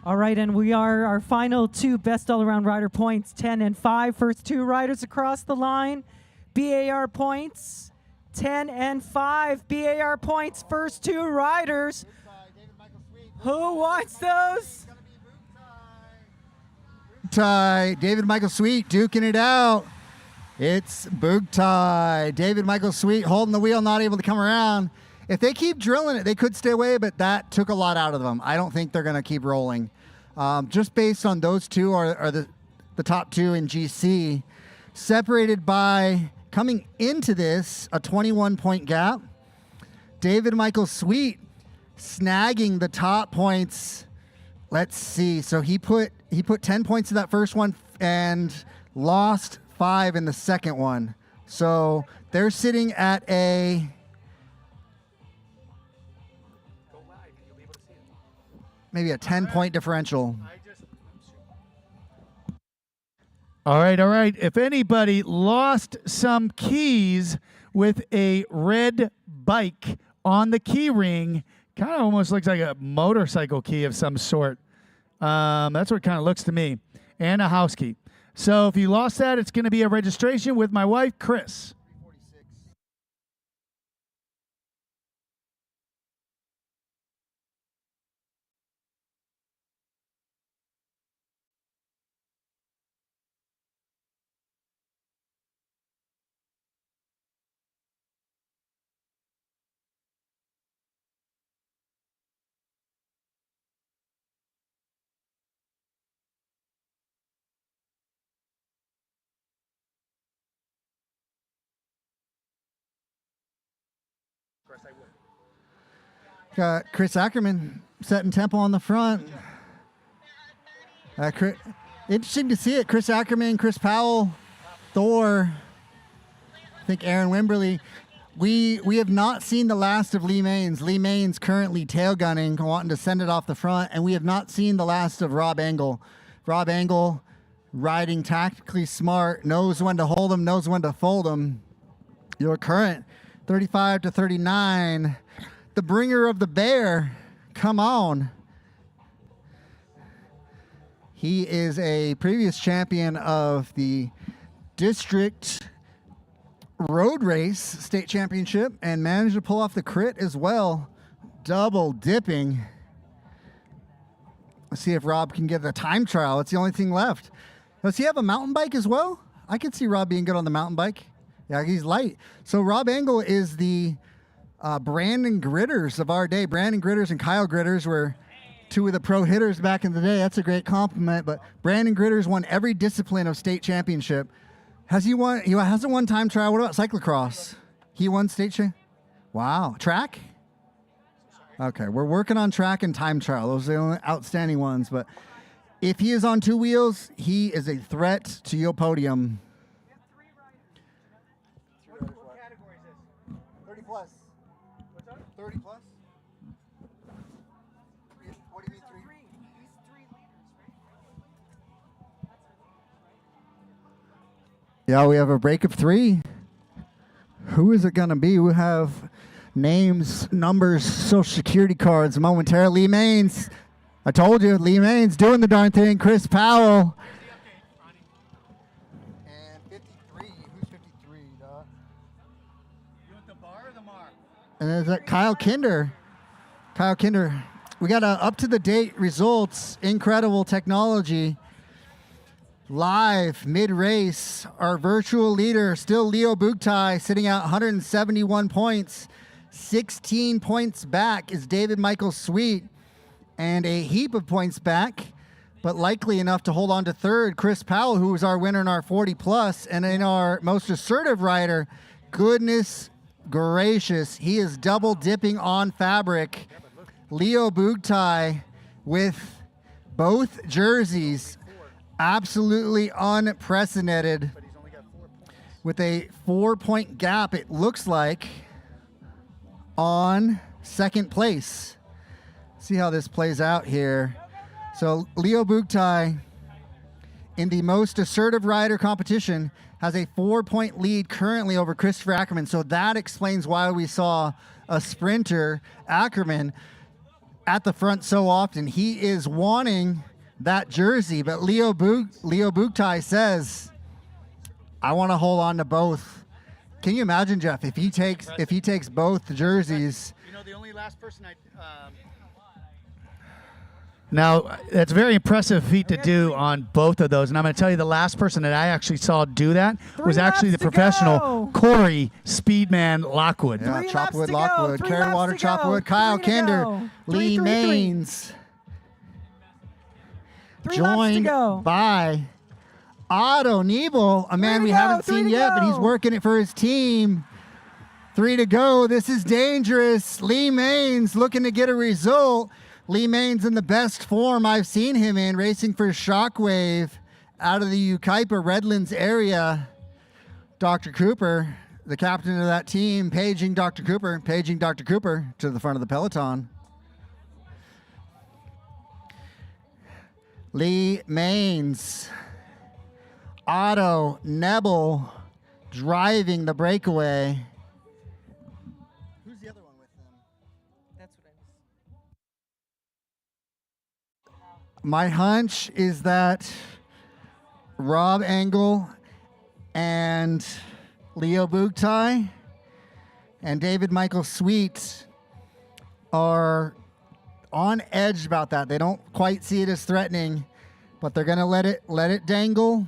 All right, and we are our final 2 best all-around rider points, 10 and 5. First 2 riders across the line. BAR points, 10 and 5 BAR points. First two riders. Who wants those? Tie. David Michael Sweet duking it out. It's Bugtai. David Michael Sweet holding the wheel, not able to come around. If they keep drilling it, they could stay away, but that took a lot out of them. I don't think they're going to keep rolling. Just based on those two are the top two in GC, separated by, coming into this, a 21-point gap. David Michael Sweet snagging the top points. Let's see. So he put 10 points in that first one and lost 5 in the second one. So they're sitting at maybe a 10-point differential. All right. If anybody lost some keys with a red bike on the key ring, kind of almost looks like a motorcycle key of some sort. That's what it kind of looks to me. And a house key. So if you lost that, it's going to be a registration with my wife, Chris. Got Chris Ackerman setting tempo on the front. Interesting to see it. Chris Ackerman, Chris Powell, Thor. I think Aaron Wimberly. We have not seen the last of Lee Maines. Lee Maines currently tail gunning, wanting to send it off the front, and we have not seen the last of Rob Engel. Rob Engel riding tactically smart, knows when to hold him, knows when to fold him. Your current 35 to 39. The bringer of the bear, come on. He is a previous champion of the district road race state championship and managed to pull off the crit as well. Double dipping. Let's see if Rob can get the time trial. It's the only thing left. Does he have a mountain bike as well? I could see Rob being good on the mountain bike. Yeah, he's light. So Rob Engel is the Brandon Gritters of our day. Brandon Gritters and Kyle Gritters were two of the pro hitters back in the day. That's a great compliment. But Brandon Gritters won every discipline of state championship. Has he won? He hasn't won time trial. What about cyclocross? He won state champ. Wow. Track? Okay, we're working on track and time trial. Those are the only outstanding ones. But if he is on two wheels, he is a threat to your podium. 30 plus. What's that? 30 plus? What do you mean 3? Yeah, we have a break of 3. Who is it going to be? We have names, numbers, social security cards momentarily. Lee Maines. I told you, Lee Maines doing the darn thing. Chris Powell. And 53. Who's 53, dog? You want the bar or the mark? And there's that Kyle Kinder. Kyle Kinder. We got up-to-the-date results. Incredible technology. Live mid-race, our virtual leader, still Leo Bugtai, sitting at 171 points. 16 points back is David Michael Sweet, and a heap of points back, but likely enough to hold on to third, Chris Powell, who was our winner in our 40+, and in our most assertive rider, goodness gracious, he is double dipping on fabric. Leo Bugtai with both jerseys. Absolutely unprecedented with a 4-point gap, it looks like, on second place. See how this plays out here. So Leo Bugtai, in the most assertive rider competition, has a 4-point lead currently over Christopher Ackerman. So that explains why we saw a sprinter, Ackerman, at the front so often. He is wanting that jersey, but Leo Bugtai says, I want to hold on to both. Can you imagine, Jeff, if he takes both jerseys? You know, the only last person Now, that's a very impressive feat to do on both of those. And I'm going to tell you, the last person that I actually saw do that was actually the professional Corey Speedman Lockwood. Yeah, Three Chopwood, laps to go. Lockwood, 3 Karen laps Water, to go. Chopwood, Kyle 3 to Kinder, go. Lee 3, 3, 3. Maines, 3 laps to joined go. by Otto Nebel, a man to we go, haven't 3 seen to yet, but he's go. working it for his team. 3 to go. This is dangerous. Lee Maines looking to get a result. Lee Maines in the best form I've seen him in, racing for Shockwave out of the Ukaipa Redlands area. Dr. Cooper, the captain of that team, paging Dr. Cooper to the front of the peloton. Lee Maines, Otto Nebel driving the breakaway. Who's the other one with them? That's what My hunch is that Rob Engel and Leo Bugtai and David Michael Sweet are on edge about that. They don't quite see it as threatening, but they're going to let it dangle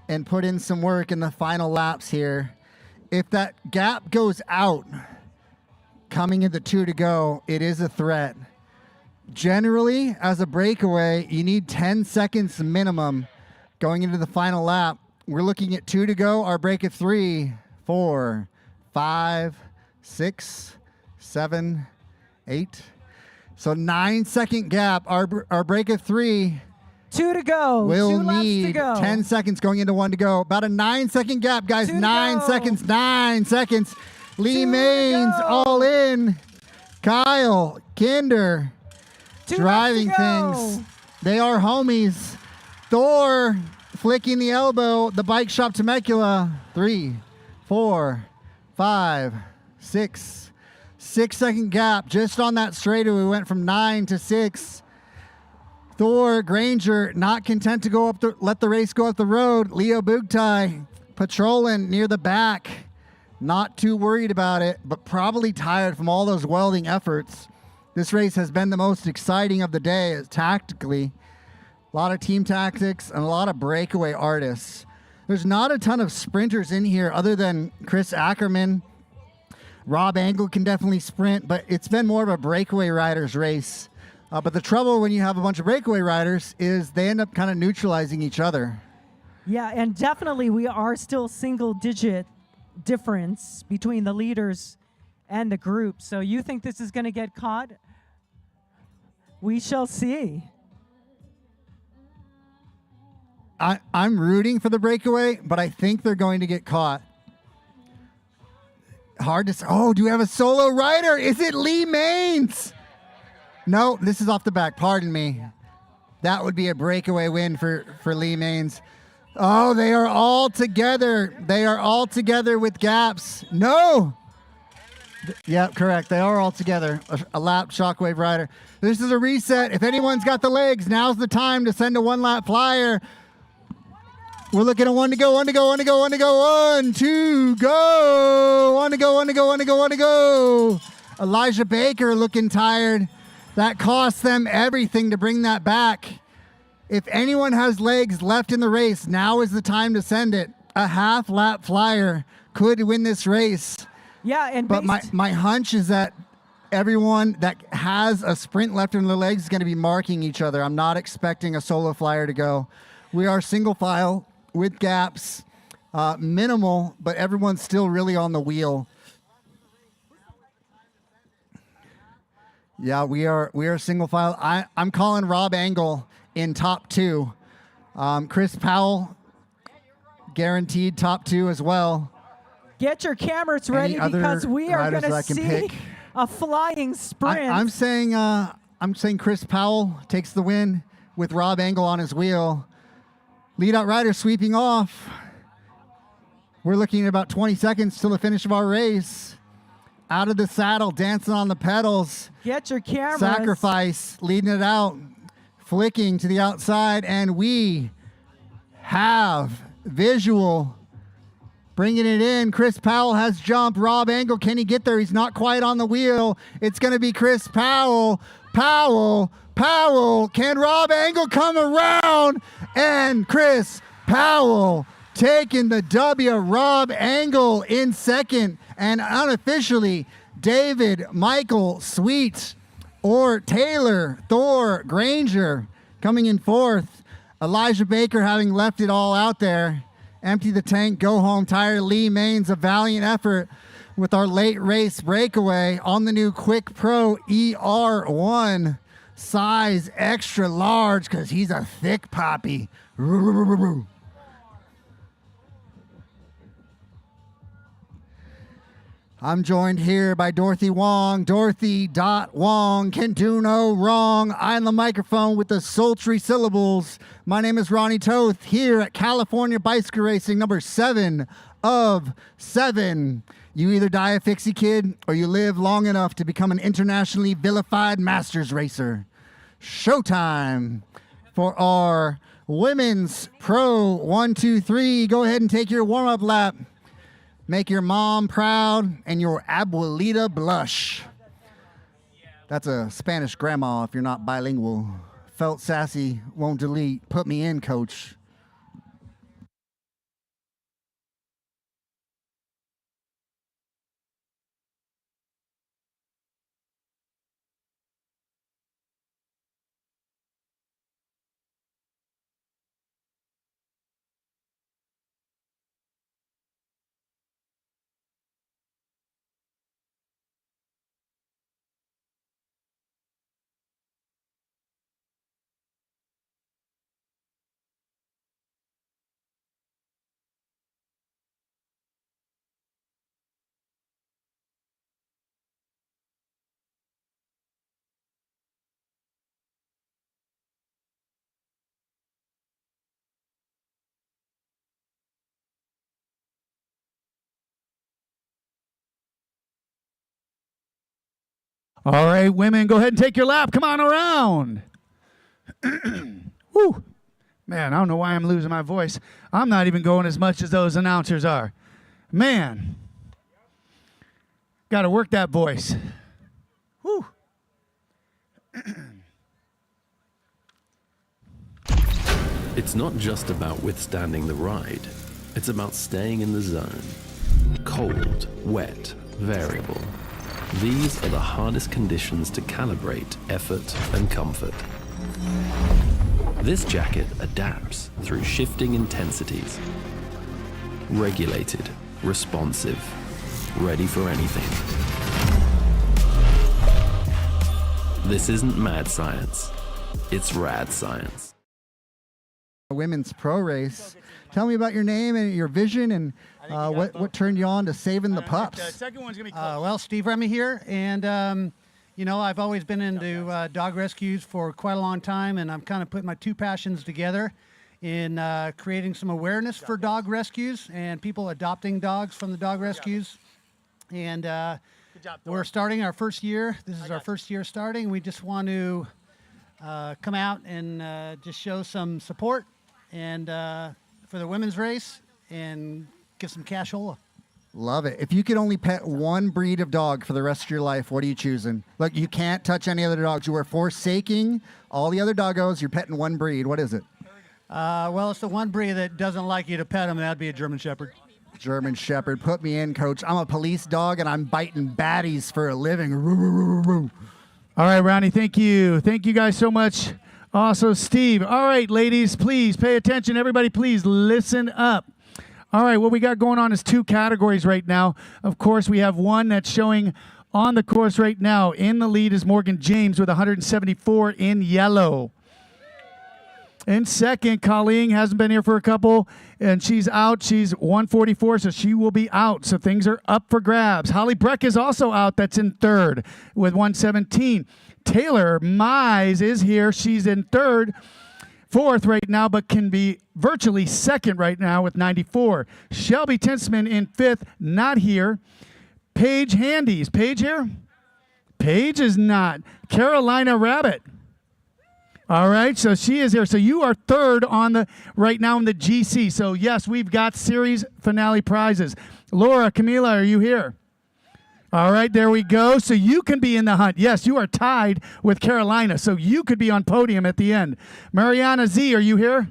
and put in some work in the final laps here. If that gap goes out coming into 2 to go, it is a threat. Generally, as a breakaway, you need 10 seconds minimum going into the final lap. We're looking at 2 to go. Our break of 3, 4, 5, 6, 7, 8. So 9-second gap. Our break of 3 2 to go. will 2 laps to need go. 10 seconds going into 1 to go. About a 9-second gap, guys. 2 to 9 go. seconds. 9 seconds. Lee 2 to Maines go. all in. Kyle Kinder 2 driving laps to go. things. They are homies. Thor flicking the elbow. The bike shop Temecula. 3, 4, 5, 6. 6-second gap just on that straightaway. We went from 9 to 6. Thor Granger not content to go up let the race go up the road. Leo Bugtai patrolling near the back. Not too worried about it, but probably tired from all those welding efforts. This race has been the most exciting of the day tactically. A lot of team tactics and a lot of breakaway artists. There's not a ton of sprinters in here other than Chris Ackerman. Rob Engel can definitely sprint, but it's been more of a breakaway riders race. But the trouble when you have a bunch of breakaway riders is they end up kind of neutralizing each other. Yeah, and definitely we are still single-digit difference between the leaders and the group. So you think this is going to get caught? We shall see. I'm rooting for the breakaway, but I think they're going to get caught. Hard to say. Oh, do we have a solo rider? Is it Lee Maines? No, this is off the back. Pardon me. That would be a breakaway win for Lee Maines. Oh, they are all together. They are all together with gaps. No. Yeah, correct. They are all together. A lap Shockwave rider. This is a reset. If anyone's got the legs, now's the time to send a 1-lap flyer. We're looking at 1 to go, 1 to go, 1 to go, 1 to go, 1 to go, 1 to go, 1 to go, 1 to go, 1 to go. Elijah Baker looking tired. That cost them everything to bring that back. If anyone has legs left in the race, now is the time to send it. A half-lap flyer could win this race. Yeah, and But my hunch is that everyone that has a sprint left in their legs is going to be marking each other. I'm not expecting a solo flyer to go. We are single file with gaps, minimal, but everyone's still really on the wheel. Yeah, we are single file. I'm calling Rob Engel in top 2. Chris Powell guaranteed top 2 as well. get your cameras ready Any because other we are riders going that I to can see pick? a flying sprint. I'm saying Chris Powell takes the win with Rob Engel on his wheel. Lead out rider sweeping off. We're looking at about 20 seconds till the finish of our race. Out of the saddle, dancing on the pedals. Get your cameras. Sacrifice, leading it out, flicking to the outside, and we have visual Bringing it in. Chris Powell has jumped. Rob Angle, can he get there? He's not quite on the wheel. It's going to be Chris Powell. Powell. Can Rob Angle come around? And Chris Powell taking the W. Rob Angle in second. And unofficially, David Michael Sweet or Taylor Thor Granger coming in fourth. Elijah Baker having left it all out there. Empty the tank, go home tired. Lee Maines, a valiant effort with our late race breakaway on the new Quick Pro ER1. Size extra large because he's a thick poppy. I'm joined here by Dorothy Wong. Dorothy.Wong can do no wrong. I'm the microphone with the sultry syllables. My name is Ronnie Toth here at California Bicycle Racing number 7 of 7. You either die a fixie kid or you live long enough to become an internationally vilified masters racer. Showtime for our women's pro 1, 2, 3. Go ahead and take your warm-up lap. Make your mom proud and your abuelita blush. That's a Spanish grandma if you're not bilingual. Felt sassy, won't delete. Put me in, coach. All right, women, go ahead and take your lap. Come on around. Woo. Man, I don't know why I'm losing my voice. I'm not even going as much as those announcers are. Man. Got to work that voice. Woo. It's not just about withstanding the ride. It's about staying in the zone. Cold, wet, variable. These are the hardest conditions to calibrate effort and comfort. This jacket adapts through shifting intensities. Regulated, responsive, ready for anything. This isn't mad science, it's rad science. Women's pro race. Tell me about your name and your vision and what turned you on to saving the pups. Second one's going to be close. Well, Steve Remy here, and you know, I've always been into dog rescues for quite a long time, and I'm kind of putting my two passions together in creating some awareness for dog rescues and people adopting dogs from the dog rescues. And we're starting our first year. This is our first year starting. We just want to come out and just show some support and for the women's race and give some cashola. Love it. If you could only pet one breed of dog for the rest of your life, what are you choosing? Look, you can't touch any other dogs. You are forsaking all the other doggos. You're petting one breed. What is it? Well, it's the one breed that doesn't like you to pet them. That'd be a German Shepherd. German Shepherd. Put me in, coach. I'm a police dog, and I'm biting baddies for a living. All right, Ronnie, thank you. Thank you guys so much. Also, Steve. All right, ladies, please pay attention. Everybody, please listen up. All right, what we got going on is two categories right now. Of course, we have one that's showing on the course right now. In the lead is Morgan James with 174 in yellow. In second, Colleen hasn't been here for a couple, and she's out. She's 144, so she will be out. So things are up for grabs. Holly Breck is also out. That's in third with 117. Taylor Mize is here. She's in fourth right now, but can be virtually second right now with 94. Shelby Tinsman in fifth, not here. Paige Handy. Is Paige here? Paige is not. Carolina Rabbit. All right, so she is here. So you are third on the right now in the GC. So yes, we've got series finale prizes. Laura, Camila, are you here? All right, there we go. So you can be in the hunt. Yes, you are tied with Carolina, so you could be on podium at the end. Mariana Z, are you here?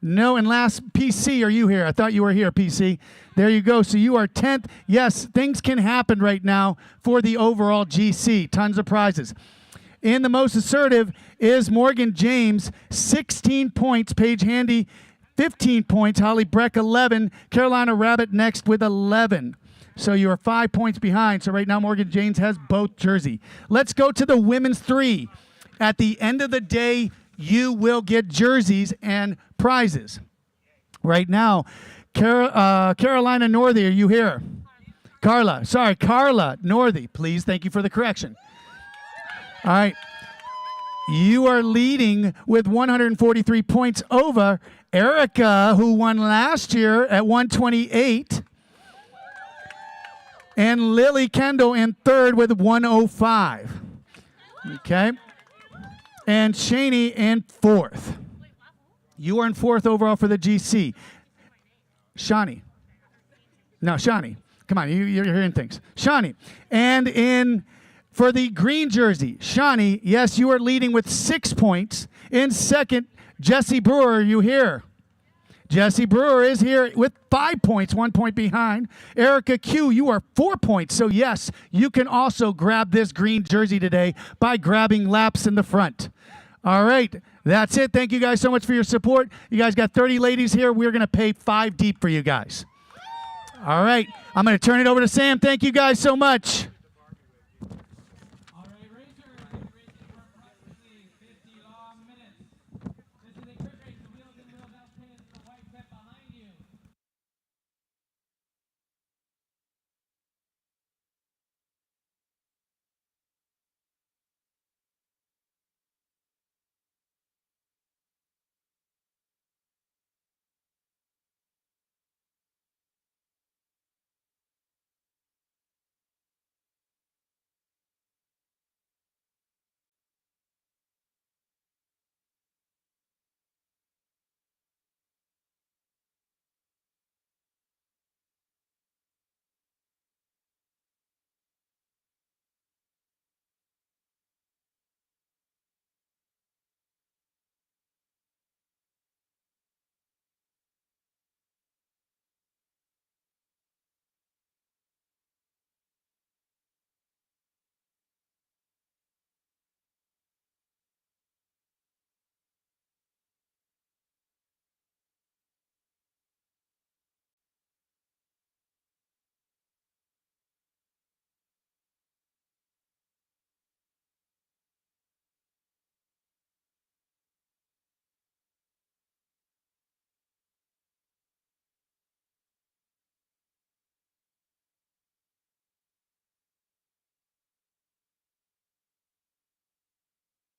No, and last, PC, are you here? I thought you were here, PC. There you go. So you are 10th. Yes, things can happen right now for the overall GC. Tons of prizes. And the most assertive is Morgan James, 16 points. Paige Handy, 15 points. Holly Breck, 11. Carolina Rabbit next with 11. So you are 5 points behind. So right now Morgan James has both jersey. Let's go to the women's 3. At the end of the day, you will get jerseys and prizes. Right now, Carolina Northy, are you here? Carla Northy, please. Thank you for the correction. All right. You are leading with 143 points over Erica, who won last year at 128. And Lily Kendall in third with 105. Okay. And Shaney in fourth. You are in fourth overall for the GC. Shawnee. No, Shawnee. Come on, you're hearing things. Shawnee. And for the green jersey, Shawnee, yes, you are leading with 6 points. In second, Jesse Brewer, are you here? Jesse Brewer is here with 5 points, 1 point behind. Erica Q, you are 4 points. So, yes, you can also grab this green jersey today by grabbing laps in the front. All right, that's it. Thank you guys so much for your support. You guys got 30 ladies here. We're going to pay 5 deep for you guys. All right, I'm going to turn it over to Sam. Thank you guys so much.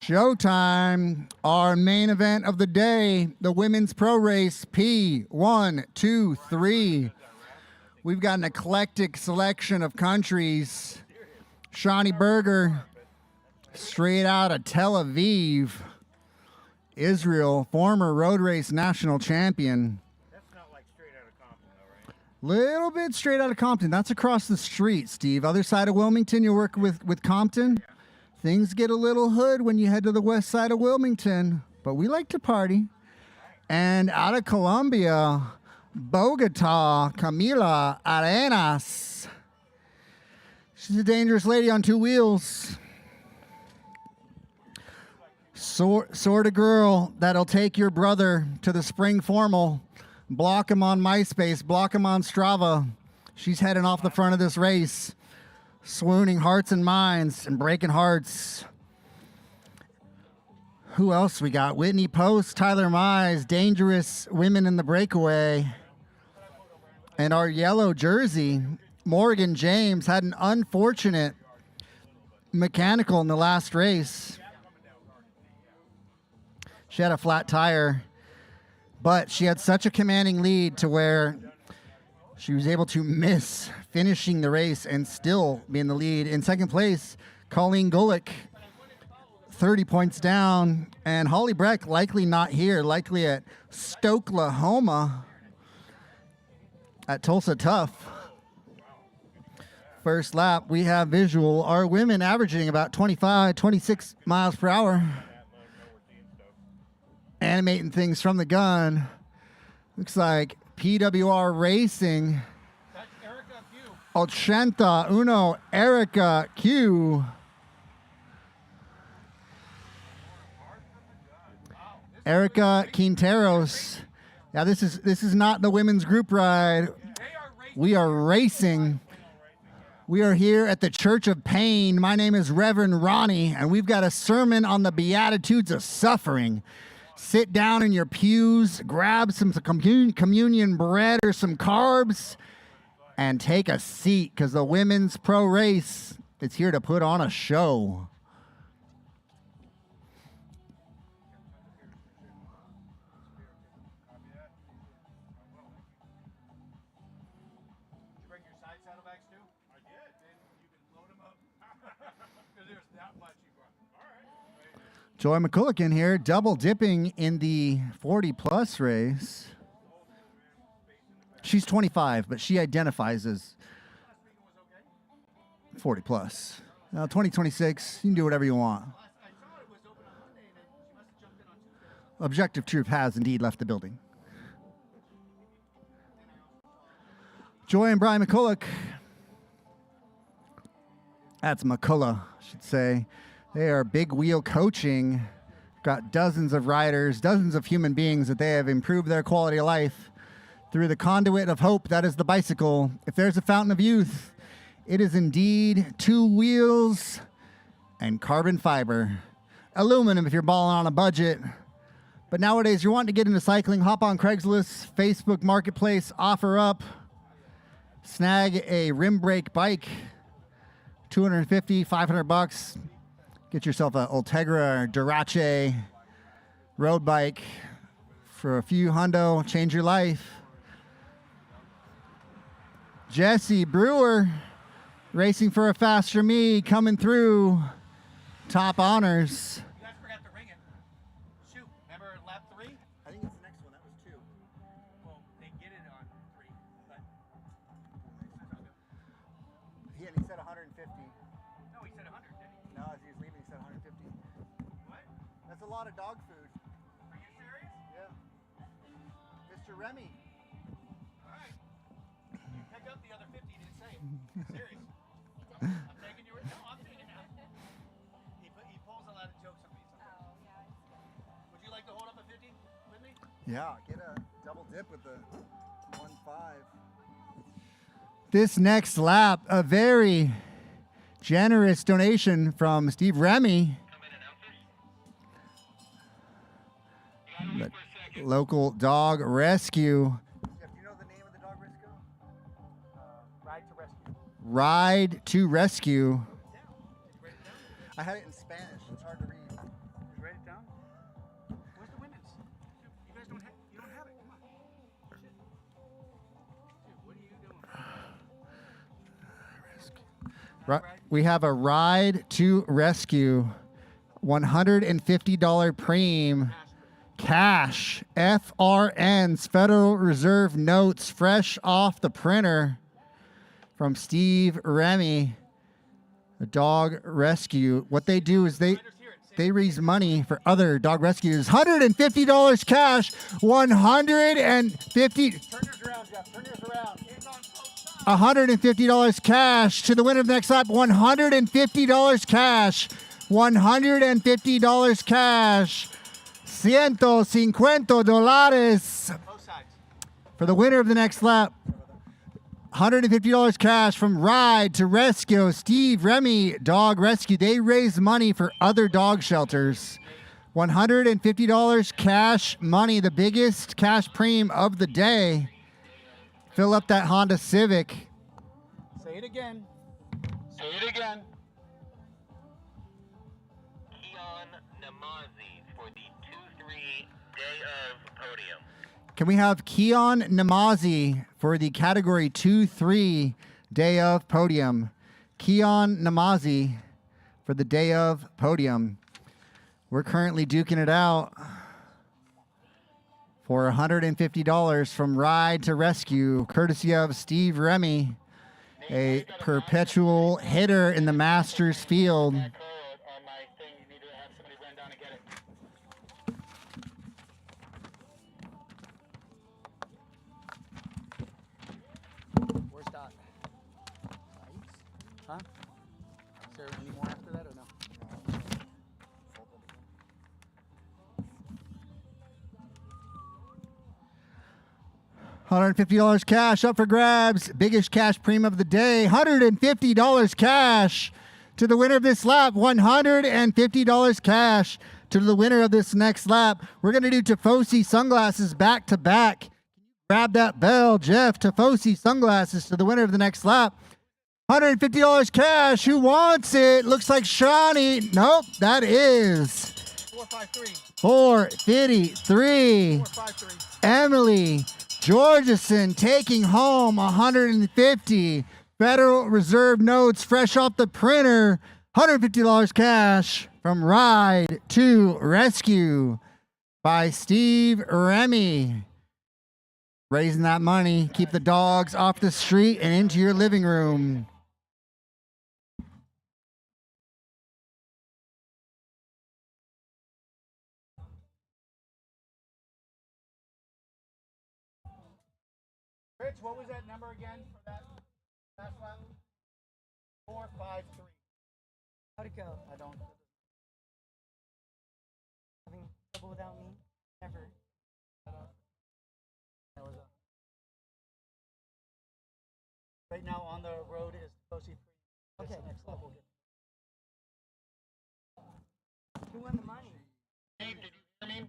Showtime, our main event of the day, the women's pro race P1, 2, 3. We've got an eclectic selection of countries. Shawnee Berger, straight out of Tel Aviv, Israel, former road race national champion. That's not like straight out of Compton, though, right? Little bit straight out of Compton. That's across the street, Steve. Other side of Wilmington, you work with Compton. Yeah. Things get a little hood when you head to the west side of Wilmington, but we like to party. And out of Colombia, Bogota, Camila Arenas. She's a dangerous lady on 2 wheels. Sort of girl that'll take your brother to the spring formal, block him on MySpace, block him on Strava. She's heading off the front of this race, swooning hearts and minds and breaking hearts. Who else we got? Whitney Post, Tyler Mize, dangerous women in the breakaway. And our yellow jersey, Morgan James, had an unfortunate mechanical in the last race. She had a flat tire, but she had such a commanding lead to where she was able to miss finishing the race and still be in the lead. In second place, Colleen Gulick, 30 points down. And Holly Breck likely not here, likely at Stokelahoma at Tulsa Tough. First lap, we have visual. Our women averaging about 25, 26 miles per hour. Animating things from the gun. Looks like PWR Racing. That's Erica Q. Ochenta Uno Erica Q. Erica Quinteros. Yeah, this is not the women's group ride. We are racing. We are here at the Church of Pain. My name is Reverend Ronnie, and we've got a sermon on the Beatitudes of Suffering. Sit down in your pews, grab some communion bread or some carbs, and take a seat, because the women's pro race is here to put on a show. Bring your side saddlebags too? I did. Then you can load them up. Because there's that much you brought. All right. Joy McCullough here, double dipping in the 40-plus race. She's 25, but she identifies as 40-plus. Now, 2026, you can do whatever you want. Objective Truth has indeed left the building. Joy and Brian McCullough. That's McCullough, I should say. They are big wheel coaching. Got dozens of riders, dozens of human beings that they have improved their quality of life through the conduit of hope that is the bicycle. If there's a fountain of youth, it is indeed 2 wheels and carbon fiber. Aluminum if you're balling on a budget. But nowadays, you're wanting to get into cycling, hop on Craigslist, Facebook Marketplace, offer up, snag a rim brake bike, $250, $500. Get yourself a Ultegra or Durace road bike for a few hundo, change your life. Jesse Brewer, racing for a faster me, coming through, top honors. You guys forgot to ring it. Shoot. Remember lap 3? I think it's the next one. That was 2. Well, they get it on 3. But He said 150. no, he said 100, didn't he? No, as he was leaving, he said 150. What? That's a lot of dog food. Are you serious? Yeah. Mr. Remy. All right. You pick up the other 50. You didn't say it. Serious. I'm taking your. No, I'm taking it out. He pulls a lot of jokes on me sometimes. Would you like to hold up a 50 with me? Yeah, get a double dip with the 1.5. This next lap, a very generous donation from Steve Remy. The local dog rescue. Do you know the name of the dog rescue? Ride to rescue. Ride to Rescue. I had it in Spanish. It's hard to read. Did you write it down? Where's the women's? You guys don't have. You don't have it. Come on. Dude, what are you doing? We have a Ride to Rescue, $150 preem, cash, FRNs, Federal Reserve notes, fresh off the printer from Steve Remy, a dog rescue. What they do is they raise money for other dog rescues. $150 cash, 150. Turn yours around, Jeff. Turn yours around. It's on both sides. $150 cash to the winner of the next lap. $150 cash. $150 cash. $150 Both sides. for the winner of the next lap. $150 cash from Ride to Rescue, Steve Remy Dog Rescue. They raise money for other dog shelters. $150 cash money, the biggest cash preem of the day. Fill up that Honda Civic. Say it again. Say it again. Keon Namazi for the 2-3 day of podium. Can we have Keon Namazi for the category 2-3 day of podium? Keon Namazi for the day of podium. We're currently duking it out for $150 from Ride to Rescue, courtesy of Steve Remy, a perpetual hitter in the Masters field. Code on my thing. You need to have somebody run down and get it. Where's Dot? Huh? Is there any more after that or no? $150 cash up for grabs. Biggest cash premium of the day. $150 cash to the winner of this lap. $150 cash to the winner of this next lap. We're going to do Tifosi sunglasses back to back. Grab that bell, Jeff. Tifosi sunglasses to the winner of the next lap. $150 cash. Who wants it? Looks like Shawnee. Nope, that is 453. 453. 453. Emily Georgeson taking home 150 Federal Reserve notes fresh off the printer. $150 cash from Ride to Rescue by Steve Remy. Raising that money, keep the dogs off the street and into your living room. Rich, what was that number again for that last lap? 453. How'd it go? I don't. Having trouble without me? Never. That was right now on the road is Tifosi 3. That's Okay, the next level. Who won the money? Dave, did you hear me?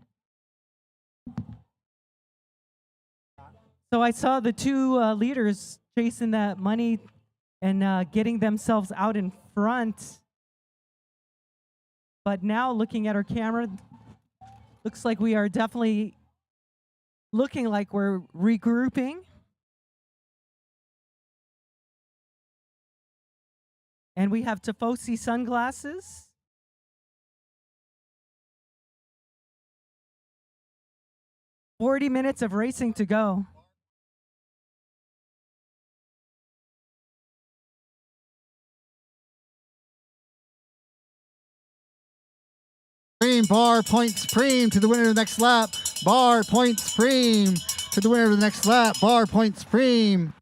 So I saw the two leaders chasing that money and getting themselves out in front. But now looking at our camera, looks like we are definitely looking like we're regrouping. And we have Tifosi sunglasses. "40 minutes of racing to go." Bar points Supreme to the winner of the next lap. Bar points Supreme to the winner of the next lap. Bar points Supreme.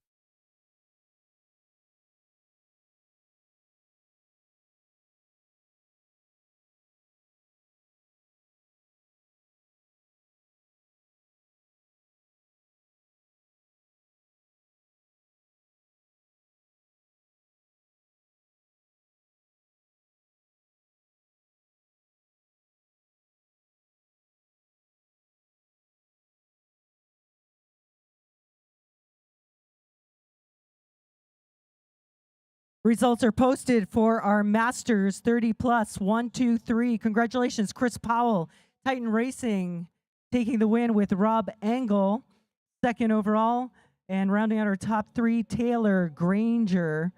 Results are posted for our Masters 30 plus 1, 2, 3. Congratulations, Chris Powell, Titan Racing, taking the win with Rob Engel, second overall. And rounding out our top three, Taylor Granger,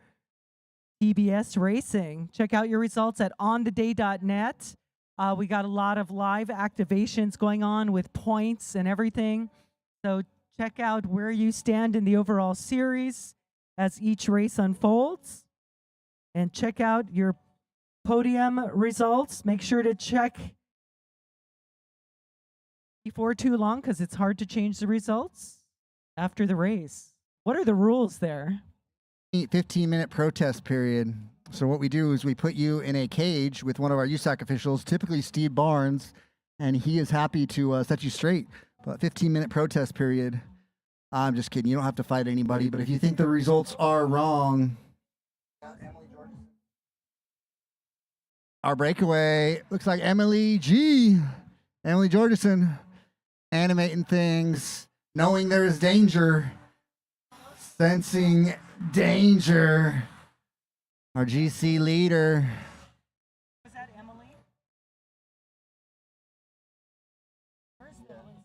TBS Racing. Check out your results at ontheday.net. We got a lot of live activations going on with points and everything. So check out where you stand in the overall series as each race unfolds. And check out your podium results. Make sure to check before too long because it's hard to change the results after the race. What are the rules there? 15-minute protest period. So what we do is we put you in a cage with one of our USAC officials, typically Steve Barnes, and he is happy to set you straight. But 15-minute protest period. I'm just kidding. You don't have to fight anybody, but if you think the results are wrong, our breakaway looks like Emily G. Emily Georgeson animating things, knowing there is danger, sensing danger. Our GC leader. Was that Emily? Where's Emily?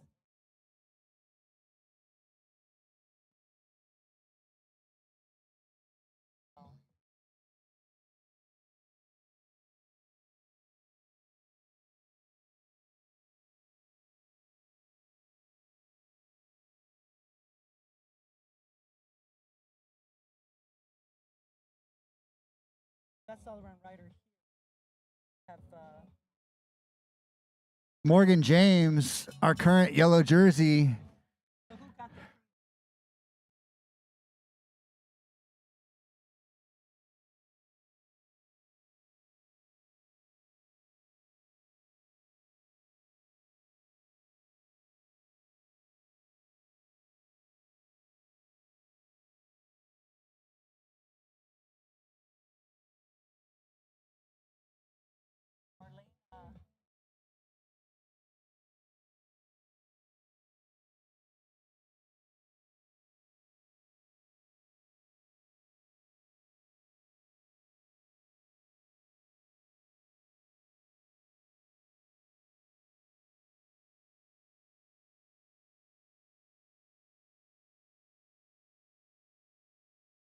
Best all-around rider. Have Morgan James, our current yellow jersey. so who got the Marlena?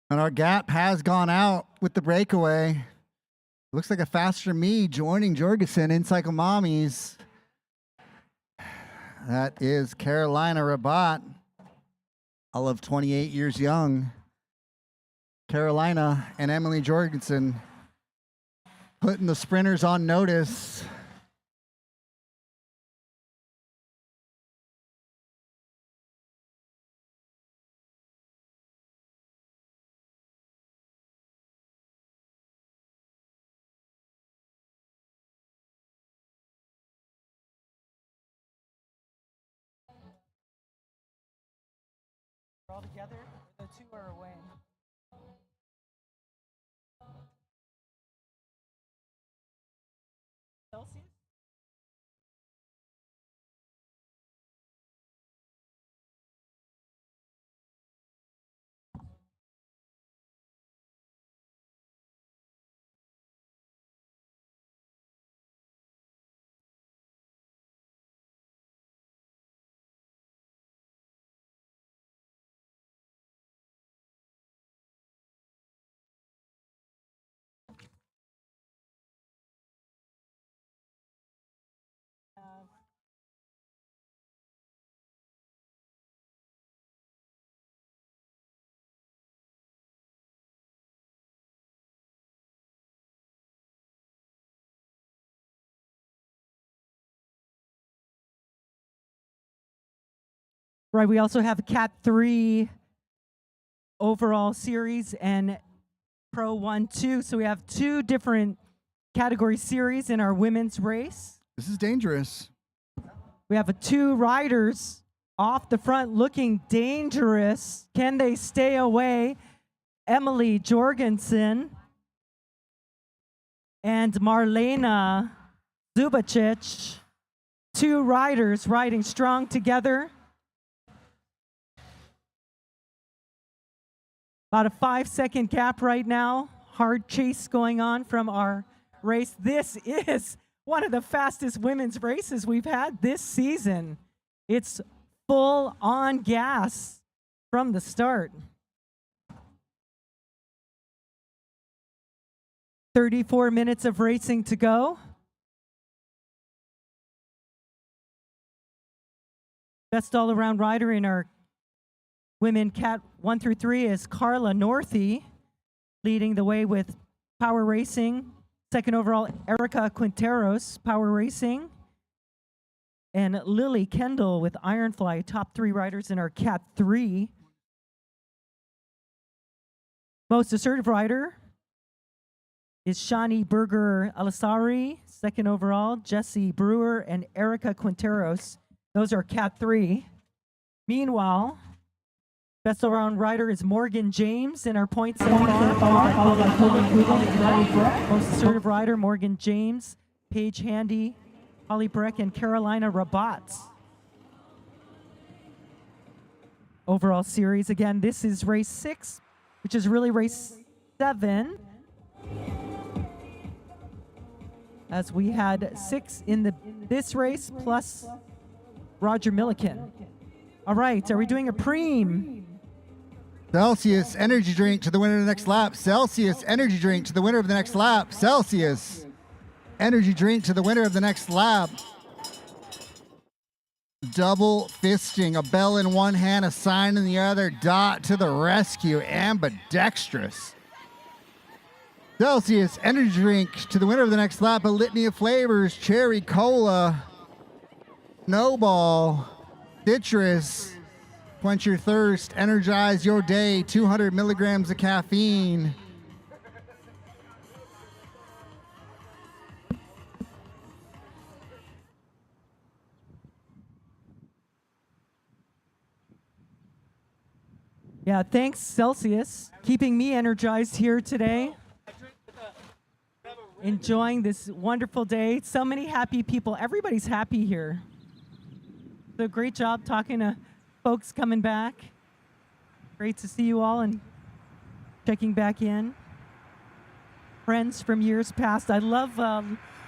And our gap has gone out with the breakaway. Looks like a faster me joining Jorgensen in Cycle Mommies. That is Carolina Rabat, all of 28 years young. Carolina and Emily Jorgensen putting the sprinters on notice. We're all together. Or the two are away. Celsius? Right, we also have Cat 3 overall series and Pro 1-2. So we have two different category series in our women's race. This is dangerous. We have two riders off the front looking dangerous. Can they stay away? Emily Jorgensen and Marlena Zubacic. Two riders riding strong together. About a 5-second gap right now. Hard chase going on from our race. This is one of the fastest women's races we've had this season. It's full on gas from the start. 34 minutes of racing to go. Best all-around rider in our women Cat 1 through 3 is Carla Northey, leading the way with Power Racing. Second overall, Erica Quinteros, Power Racing. And Lily Kendall with Ironfly, top 3 riders in our Cat 3. Most assertive rider is Shani Berger Alasari, second overall, Jessie Brewer and Erica Quinteros. Those are Cat 3. Meanwhile, best all-around rider is Morgan James in our points so far. Most assertive rider, Morgan James, Paige Handy, Holly Breck, and Carolina Rabat. Overall series, again, this is race 6, which is really race 7. As we had 6 in this race, plus Roger Milliken. All right, are we doing a preem? Celsius energy drink to the winner of the next lap. Celsius energy drink to the winner of the next lap. Celsius energy drink to the winner of the next lap. Double fisting, a bell in one hand, a sign in the other. Dot to the rescue, ambidextrous. Celsius energy drink to the winner of the next lap, a litany of flavors: cherry cola, snowball, citrus. Quench your thirst, energize your day, 200 milligrams of caffeine. Yeah, thanks, Celsius, keeping me energized here today. Enjoying this wonderful day. So many happy people. Everybody's happy here. So great job talking to folks coming back. Great to see you all and checking back in. Friends from years past. I love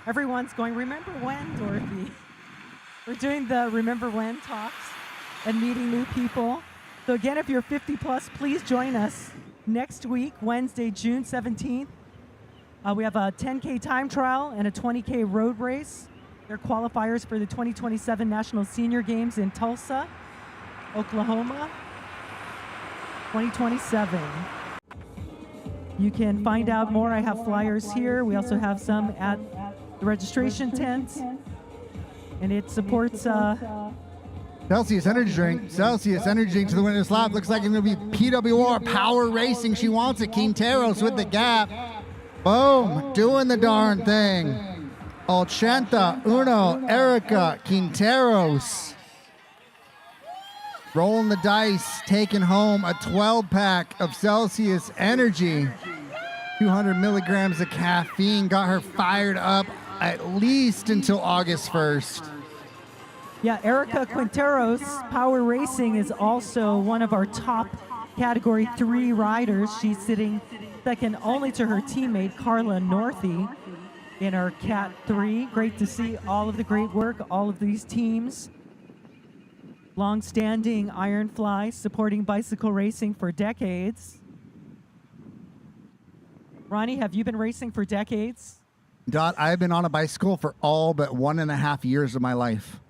everyone's going, remember when, Dorothy? We're doing the Remember When talks and meeting new people. So again, if you're 50 plus, please join us next week, Wednesday, June 17th. We have a 10K time trial and a 20K road race. They're qualifiers for the 2027 National Senior Games in Tulsa, Oklahoma, 2027. You can find out more. I have flyers here. We also have some at the registration tent. And it supports Celsius energy drink. Celsius energy drink to the winner's lap. Looks like it's going to be PWR Power Racing. She wants it. Quinteros with the gap. Boom. Doing the darn thing. Ochenta, Uno, Erica, Quinteros. Rolling the dice. Taking home a 12-pack of Celsius energy. 200 milligrams of caffeine. Got her fired up at least until August 1st. Yeah, Erica Quinteros, Power Racing, is also one of our top Category 3 riders. She's sitting second only to her teammate, Carla Northey, in our Cat 3. Great to see all of the great work, all of these teams. Long-standing Ironfly, supporting bicycle racing for decades. Ronnie, have you been racing for decades? Dot, I've been on a bicycle for all but 1.5 years of my life.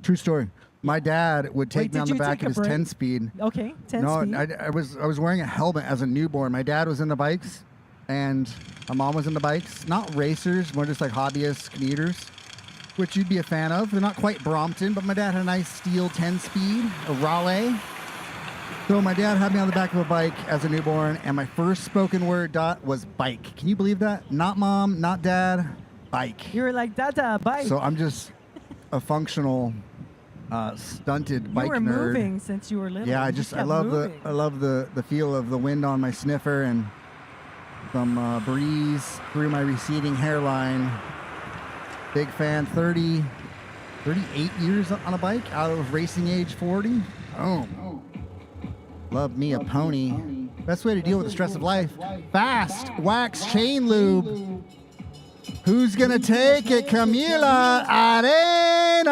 True story. My dad would take me on the back of his 10-speed. Okay, 10-speed. No, I was wearing a helmet as a newborn. My dad was into bikes, and my mom was into bikes. Not racers, more just like hobbyist commuters, which you'd be a fan of. They're not quite Brompton, but my dad had a nice steel 10-speed, a Raleigh. So my dad had me on the back of a bike as a newborn, and my first spoken word, Dot, was bike. Can you believe that? Not mom, not dad, bike. You were like, Dada, bike. So I'm just a functional, stunted bike nerd. You were moving since you were little. Yeah, I love moving. the feel of the wind on my sniffer and some breeze through my receding hairline. Big fan. 38 years on a bike out of racing age 40. Oh, love me a pony. Best way to deal with the stress of life. Fast wax chain lube. Who's gonna take it? Camila Arenas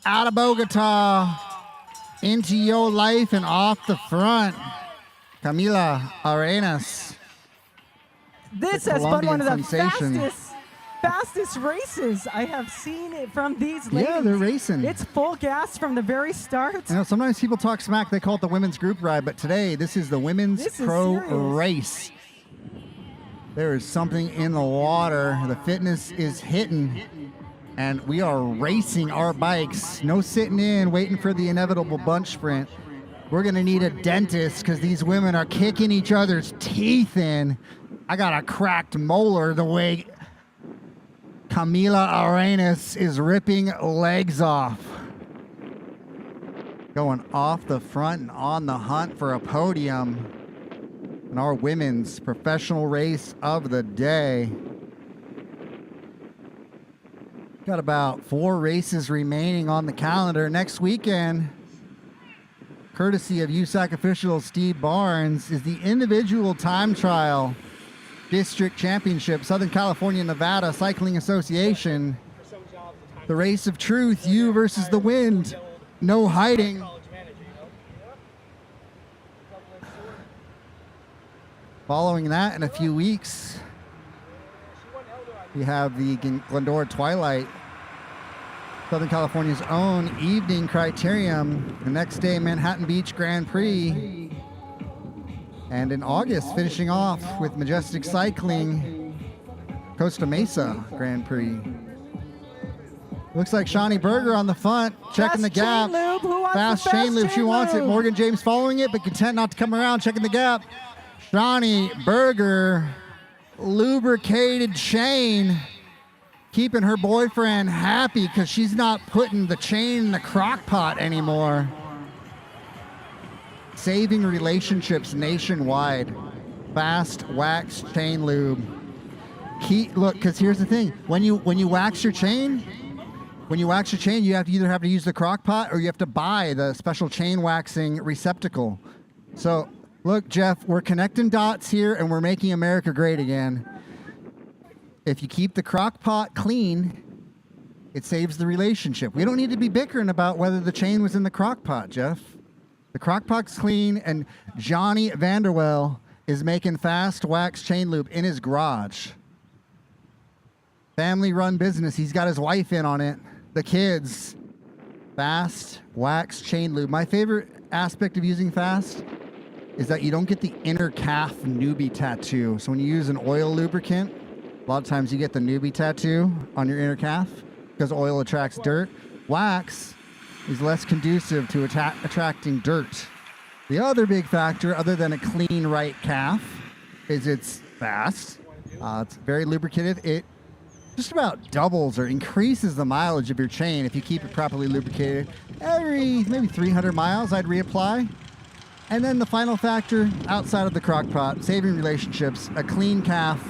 out of Bogota into your life and off the front. Camila Arenas. This the has been Colombian one of the sensation. fastest races I have seen it from these ladies. Yeah, they're racing. It's full gas from the very start. You know, sometimes people talk smack. They call it the women's group ride, but today this is the women's pro race. There is something in the water. The fitness is hitting, and we are racing our bikes. No sitting in, waiting for the inevitable bunch sprint. We're going to need a dentist because these women are kicking each other's teeth in. I got a cracked molar the way Camila Arenas is ripping legs off. Going off the front and on the hunt for a podium in our women's professional race of the day. Got about 4 races remaining on the calendar. Next weekend, courtesy of USAC official Steve Barnes, is the individual time trial district championship, Southern California, Nevada Cycling Association. The race of truth, you versus the wind. No hiding. Following that, in a few weeks, we have the Glendora Twilight, Southern California's own evening Criterium. The next day, Manhattan Beach Grand Prix. And in August, finishing off with Majestic Cycling Costa Mesa Grand Prix. Looks like Shawnee Berger on the front, checking the gap. Chain lube. Who wants Fast the chain loop. She wants it. lube? Morgan James following it, but content not to come around, checking the gap. Shawnee Berger, lubricated chain, keeping her boyfriend happy because she's not putting the chain in the crock pot anymore. Saving relationships nationwide. Fast wax chain lube. Look, because here's the thing: when you wax your chain, you have to either have to use the crock pot or you have to buy the special chain waxing receptacle. So, look, Jeff, we're connecting dots here and we're making America great again. If you keep the crock pot clean, it saves the relationship. We don't need to be bickering about whether the chain was in the crock pot, Jeff. The crock pot's clean, and Johnny Vanderwell is making fast wax chain lube in his garage. Family-run business. He's got his wife in on it. The kids. Fast wax chain lube. My favorite aspect of using fast is that you don't get the inner calf newbie tattoo. So when you use an oil lubricant, a lot of times you get the newbie tattoo on your inner calf because oil attracts dirt. Wax is less conducive to attracting dirt. The other big factor, other than a clean right calf, is it's fast. It's very lubricative. It just about doubles or increases the mileage of your chain if you keep it properly lubricated. Every maybe 300 miles, I'd reapply. And then the final factor, outside of the crock pot, saving relationships, a clean calf,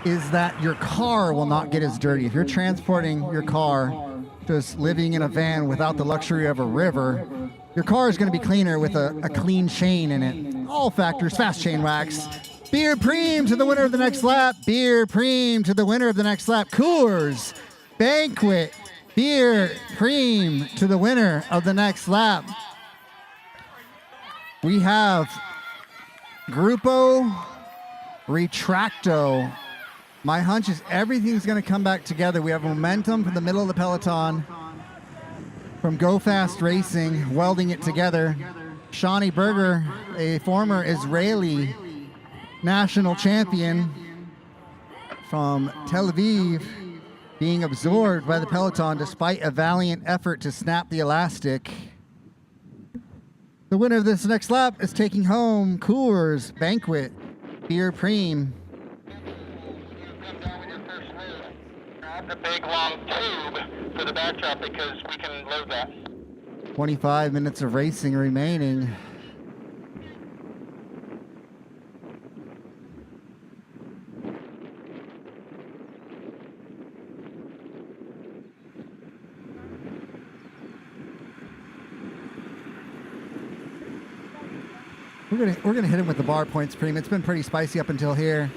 is that your car will not get as dirty. If you're transporting your car, just living in a van without the luxury of a river, your car is going to be cleaner with a clean chain in it. All factors, fast chain wax. Beer Preem to the winner of the next lap. Beer Preem to the winner of the next lap. Coors Banquet. Beer Preem to the winner of the next lap. We have Grupo Retracto. My hunch is everything's going to come back together. We have momentum from the middle of the peloton from Go Fast Racing, welding it together. Shawnee Berger, a former Israeli national champion from Tel Aviv, being absorbed by the peloton despite a valiant effort to snap the elastic. The winner of this next lap is taking home Coors Banquet Beer Preem. Come down with your first move. Grab the big long tube for the backdrop because we can load that. 25 minutes of racing remaining. We're gonna hit him with the bar points Preem. It's been pretty spicy up until here.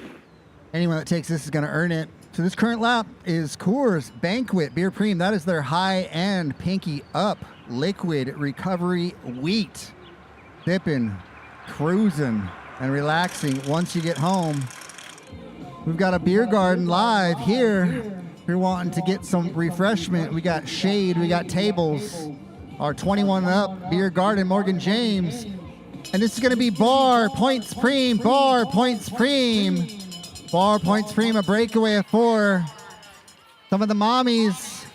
Anyone that takes this is gonna earn it. So this current lap is Coors Banquet Beer Preem. That is their high-end Pinky Up liquid recovery wheat. Dipping, cruising, and relaxing once you get home. We've got a beer garden live here. If you're wanting to get some refreshment, we got shade, we got tables. Our 21 and up beer garden, Morgan James. And this is going to be Bar Points Preem, Bar Points Preem. Bar Points Preem, a breakaway of 4. Some of the mommies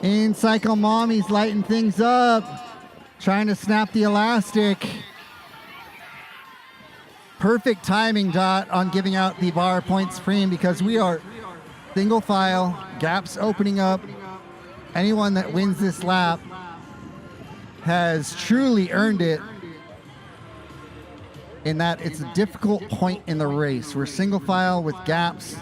in Cycle Mommies lighting things up, trying to snap the elastic. Perfect timing, Dot, on giving out the Bar Points Preem because we are single file, gaps opening up. Anyone that wins this lap has truly earned it, in that it's a difficult point in the race. We're single file with gaps.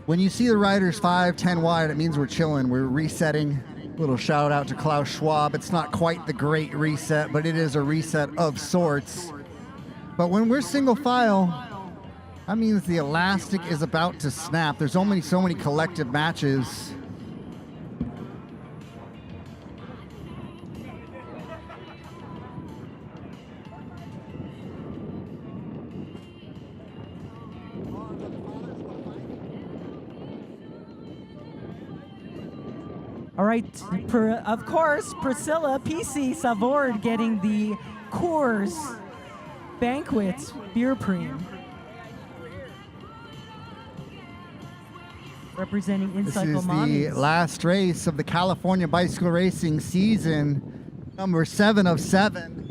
When you see the riders 5, 10 wide, it means we're chilling. We're resetting. Little shout out to Klaus Schwab. It's not quite the great reset, but it is a reset of sorts. But when we're single file, that means the elastic is about to snap. There's only so many collective matches. All right, of course, Priscilla PC Savord getting the Coors Banquets Beer Preem. Representing This Incycle is the Mommies. last race of the California bicycle racing season, number 7 of 7.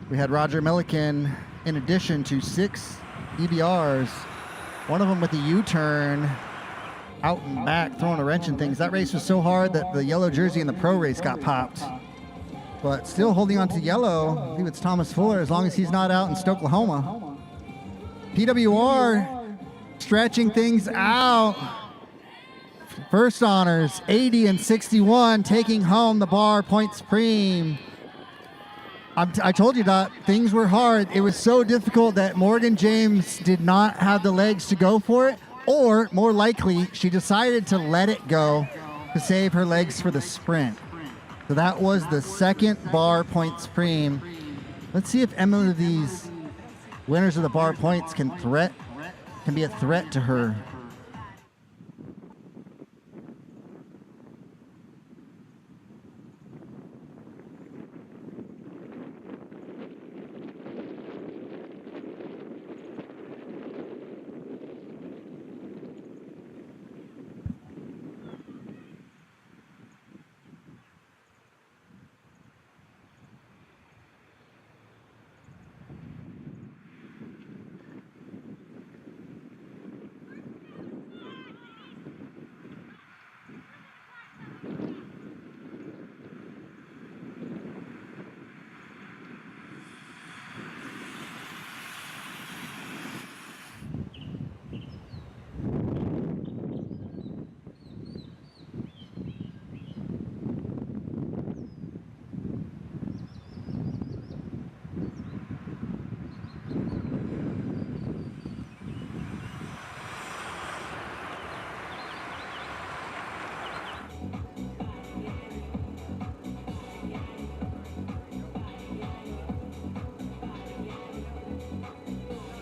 We had Roger Milliken in addition to 6 EBRs, one of them with a U-turn out and back, throwing a wrench in things. That race was so hard that the yellow jersey in the pro race got popped. But still holding on to yellow, I think it's Thomas Fuller, as long as he's not out in Stoklahoma. PWR stretching things out. First honors, 80 and 61, taking home the bar point supreme. I told you that things were hard. It was so difficult that Morgan James did not have the legs to go for it, or more likely, she decided to let it go to save her legs for the sprint. So that was the second bar point supreme. Let's see if any of these winners of the bar points can be a threat to her.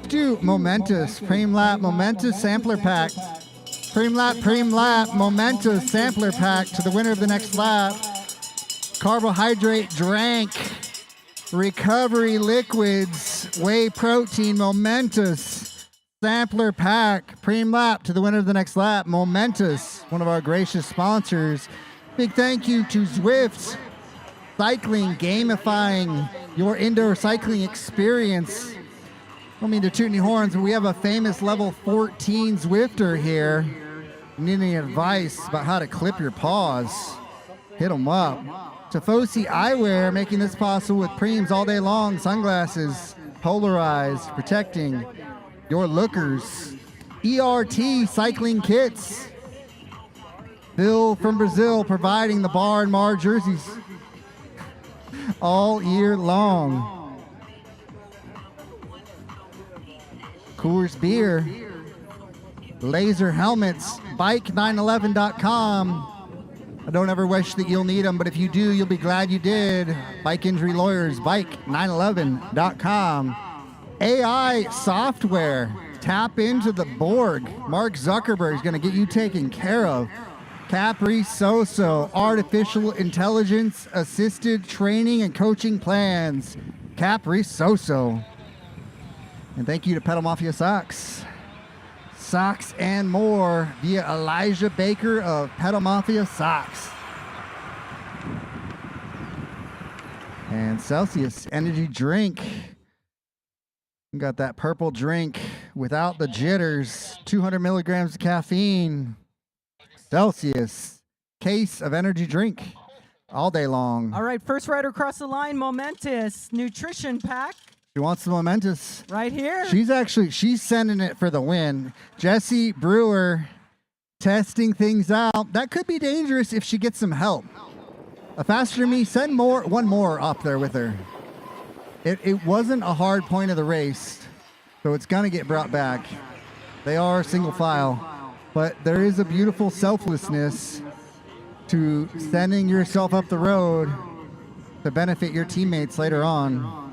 Do Momentous, Preem Lap, Momentous Sampler Pack. Preem Lap, Momentous Sampler Pack to the winner of the next lap. Carbohydrate Drank, Recovery Liquids, Whey Protein, Momentous Sampler Pack. Preem Lap to the winner of the next lap. Momentous, one of our gracious sponsors. Big thank you to Zwift Cycling, gamifying your indoor cycling experience. I don't mean to toot any horns, but we have a famous level 14 Zwifter here. Need any advice about how to clip your paws? Hit them up. Tifosi Eyewear, making this possible with Preems all day long. Sunglasses, polarized, protecting your lookers. ERT Cycling Kits. Bill from Brazil providing the Bar and Mar jerseys all year long. Coors Beer, Laser Helmets, Bike911.com. I don't ever wish that you'll need them, but if you do, you'll be glad you did. Bike Injury Lawyers, Bike911.com. AI software, tap into the Borg. Mark Zuckerberg is going to get you taken care of. Capri Soso, artificial intelligence assisted training and coaching plans. Capri Soso. And thank you to Pedal Mafia Socks. Socks and more via Elijah Baker of Pedal Mafia Socks. And Celsius Energy Drink. We got that purple drink without the jitters. 200 milligrams of caffeine. Celsius. Case of energy drink all day long. All right, first rider across the line, Momentous Nutrition Pack. She wants the Momentous. Right here. She's sending it for the win. Jessie Brewer testing things out. That could be dangerous if she gets some help. A Faster Me, send one more up there with her. It wasn't a hard point of the race, so it's going to get brought back. They are single file, but there is a beautiful selflessness to sending yourself up the road to benefit your teammates later on.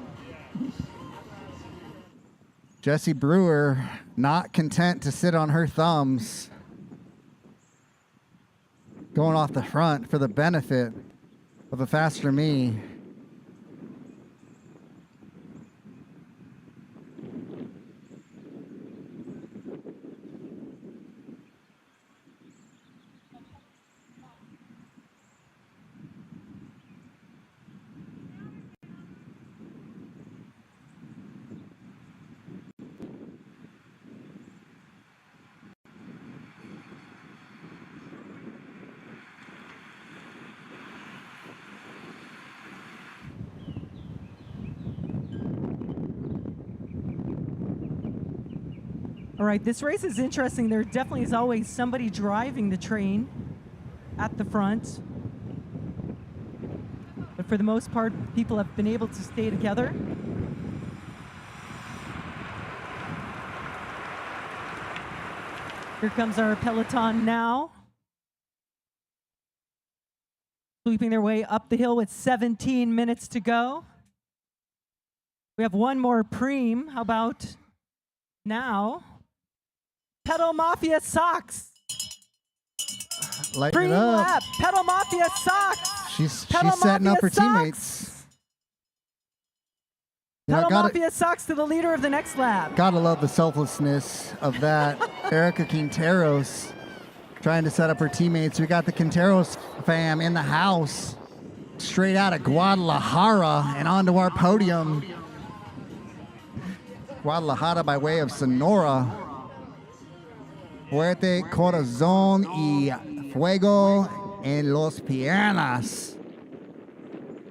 Jessie Brewer, not content to sit on her thumbs, going off the front for the benefit of a Faster Me. All right, this race is interesting. There definitely is always somebody driving the train at the front. But for the most part, people have been able to stay together. Here comes our peloton now. Sweeping their way up the hill with 17 minutes to go. We have one more preem. How about now? Pedal Mafia socks. Lighten Preem it up. lap. Pedal Mafia socks. She's Pedal setting up Mafia her socks. teammates. You know, Pedal gotta, Mafia socks to the leader of the next lap. gotta love the selflessness of that. Erica Quinteros trying to set up her teammates. We got the Quinteros fam in the house, straight out of Guadalajara and onto our podium. Guadalajara by way of Sonora. Fuerte corazón y fuego en los piernas.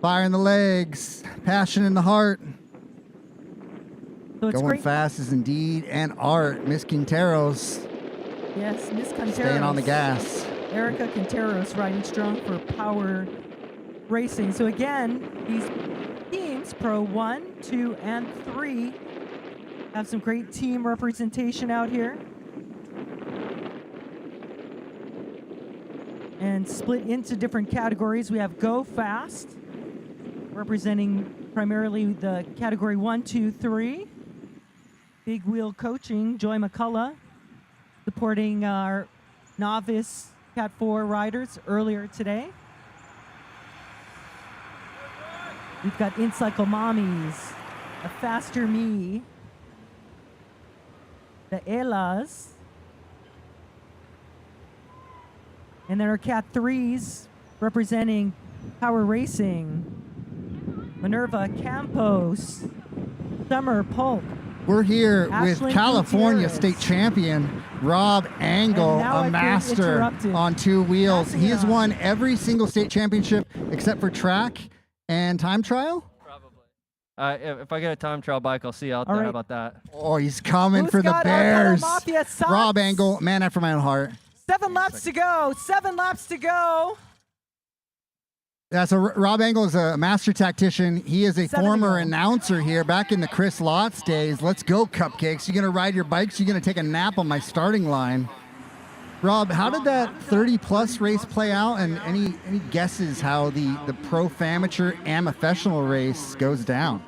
Fire in the legs, passion in the heart. So it's Going great. fast is indeed an art. Miss Quinteros Yes, Miss Quinteros. staying on the gas. Erica Quinteros riding strong for Power Racing. So again, these teams, Pro 1, 2, and 3, have some great team representation out here. And split into different categories. We have Go Fast, representing primarily the category 1, 2, 3. Big Wheel Coaching, Joy McCullough, supporting our novice Cat 4 riders earlier today. We've got In-Cycle Mommies, A Faster Me, the Elas, and then our Cat 3s representing Power Racing, Minerva Campos, Summer Polk. We're here with Ashlyn California Gutierrez. state champion Rob Angle, And now I've a been master interrupted. on two wheels. Passing He it has on. won every single state championship except for track and time trial. Probably. If I get a time trial bike, I'll see you out All there. right. How about that? Oh, he's coming Who's for the got our Pedal Bears. Mafia socks? Rob Angle, man after my own heart. 7 laps to go. 7 laps to go. Yeah, so Rob Angle is a master tactician. He is a 7 to former go. announcer here back in the Chris Lotz days. Let's go, Cupcakes. You gonna ride your bikes? You gonna take a nap on my starting line? Rob, how did that 30-plus race play out? And any guesses how the pro amateur and professional race goes down?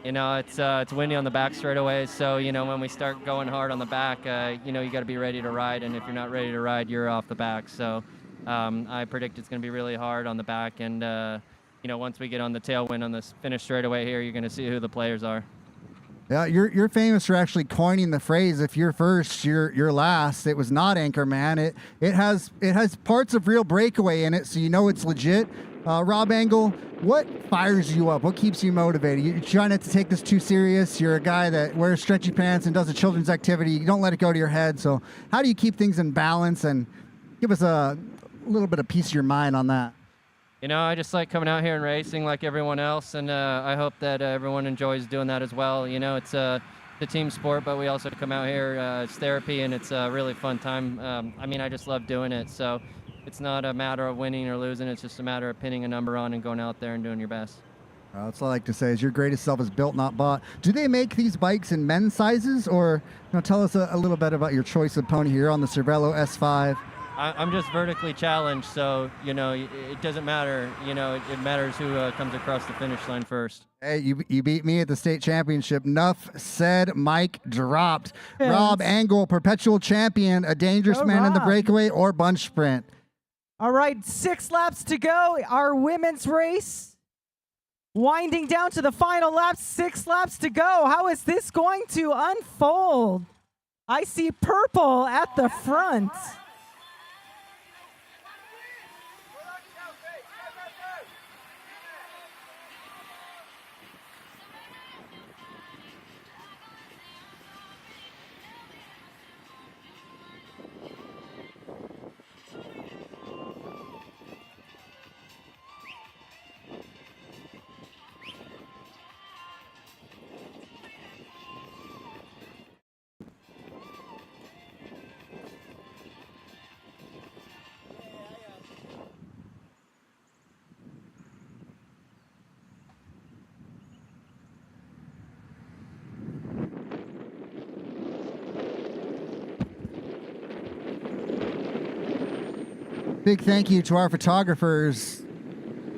You know, it's windy on the back straightaways, so you know when we start going hard on the back, you know you got to be ready to ride, and if you're not ready to ride, you're off the back. So I predict it's going to be really hard on the back, and you know once we get on the tailwind on this finish straightaway here, you're going to see who the players are. Yeah, you're famous for actually coining the phrase "if you're first, you're last." It was not Anchorman. It has parts of Real Breakaway in it, so you know it's legit. Rob Angle, what fires you up? What keeps you motivated? You try not to take this too serious. You're a guy that wears stretchy pants and does a children's activity. You don't let it go to your head. So how do you keep things in balance and give us a little bit of peace of your mind on that? You know, I just like coming out here and racing like everyone else, and I hope that everyone enjoys doing that as well. You know, it's a team sport, but we also come out here, it's therapy, and it's a really fun time. I mean, I just love doing it, so it's not a matter of winning or losing. It's just a matter of pinning a number on and going out there and doing your best. That's all I like to say is your greatest self is built, not bought. Do they make these bikes in men's sizes, or tell us a little bit about your choice of pony here on the Cervelo S5? I'm just vertically challenged, so, you know, it doesn't matter. You know, it matters who comes across the finish line first. Hey, you beat me at the state championship. Enough said, mic dropped. Yes. Rob Angle, perpetual champion, a dangerous Go man in the Rob. breakaway or bunch sprint. All right, 6 laps to go. Our women's race winding down to the final lap. 6 laps to go. How is this going to unfold? I see purple at the front. Big thank you to our photographers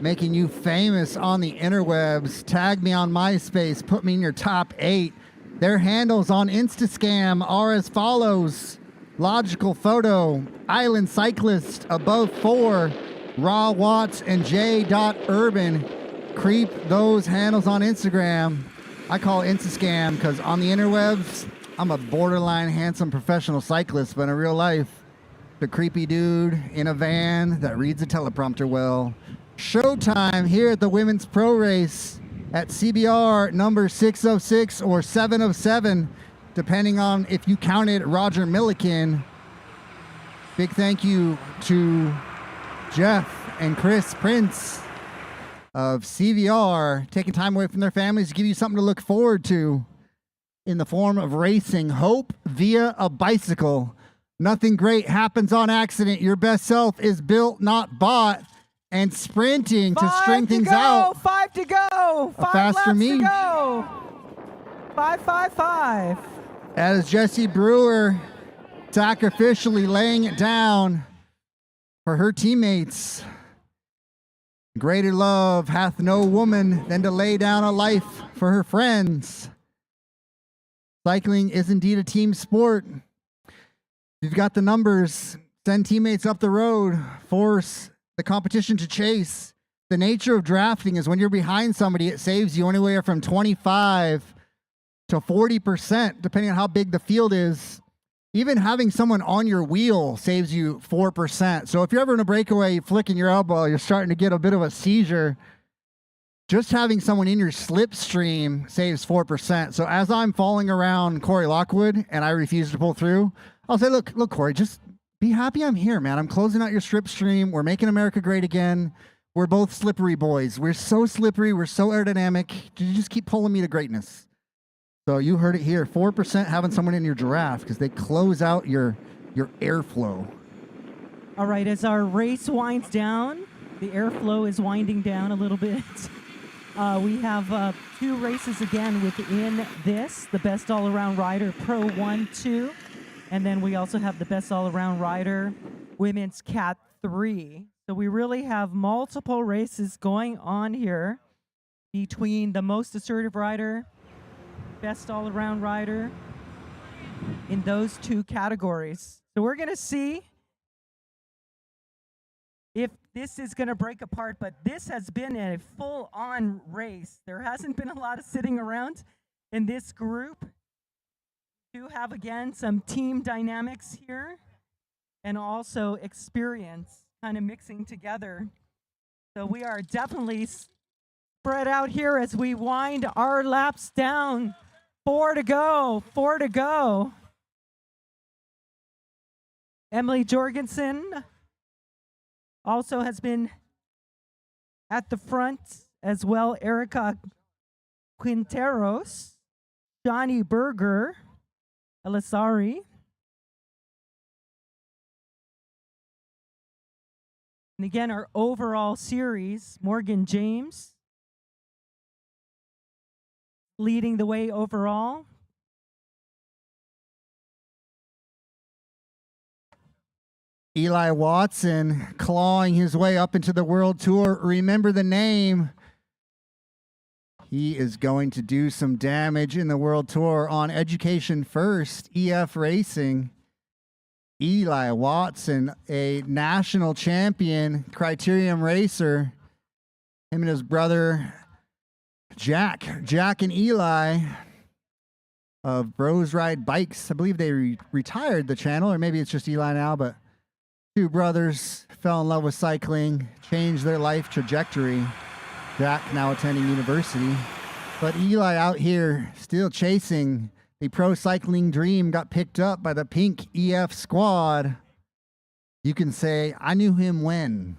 making you famous on the interwebs. Tag me on MySpace, put me in your top 8. Their handles on Instascam are as follows: Logical Photo, Island Cyclist, Above 4, Raw Watts, and J.Urban. Creep those handles on Instagram. I call it Instascam because on the interwebs, I'm a borderline handsome professional cyclist, but in real life, the creepy dude in a van that reads a teleprompter well. Showtime here at the Women's Pro Race at CBR number 606 or 707, depending on if you counted Roger Milliken. Big thank you to Jeff and Chris Prince of CVR, taking time away from their families to give you something to look forward to in the form of racing hope via a bicycle. Nothing great happens on accident. Your best self is built, not bought. And sprinting to string things out. 5 to go. 5 faster laps me. to go. 5. That is Jesse Brewer sacrificially laying it down for her teammates. Greater love hath no woman than to lay down a life for her friends. Cycling is indeed a team sport. You've got the numbers. Send teammates up the road. Force the competition to chase. The nature of drafting is when you're behind somebody, it saves you anywhere from 25 to 40%, depending on how big the field is. Even having someone on your wheel saves you 4%. So if you're ever in a breakaway, flicking your elbow, you're starting to get a bit of a seizure. Just having someone in your slipstream saves 4%. So as I'm falling around Corey Lockwood and I refuse to pull through, I'll say, look, Corey, just be happy I'm here, man. I'm closing out your strip stream. We're making America great again. We're both slippery boys. We're so slippery. We're so aerodynamic. You just keep pulling me to greatness. So you heard it here. 4% having someone in your giraffe because they close out your airflow. All right, as our race winds down, the airflow is winding down a little bit. We have 2 races again within this, the Best All-Around Rider Pro 1, 2. And then we also have the Best All-Around Rider Women's Cat 3. So we really have multiple races going on here between the Most Assertive Rider, Best All-Around Rider, in those 2 categories. So we're going to see if this is going to break apart, but this has been a full-on race. There hasn't been a lot of sitting around in this group. We do have, again, some team dynamics here and also experience kind of mixing together. So we are definitely spread out here as we wind our laps down. 4 to go. Emily Jorgensen also has been at the front as well. Erica Quinteros, Johnny Berger, Elisari. And again, our overall series, Morgan James leading the way overall. Eli Watson clawing his way up into the World Tour. Remember the name. He is going to do some damage in the World Tour on Education First, EF Racing. Eli Watson, a national champion, Criterium racer. Him and his brother, Jack and Eli of Bros Ride Bikes. I believe they retired the channel, or maybe it's just Eli now, but 2 brothers fell in love with cycling, changed their life trajectory. Jack now attending university. But Eli out here still chasing the pro cycling dream, got picked up by the pink EF squad. You can say, I knew him when.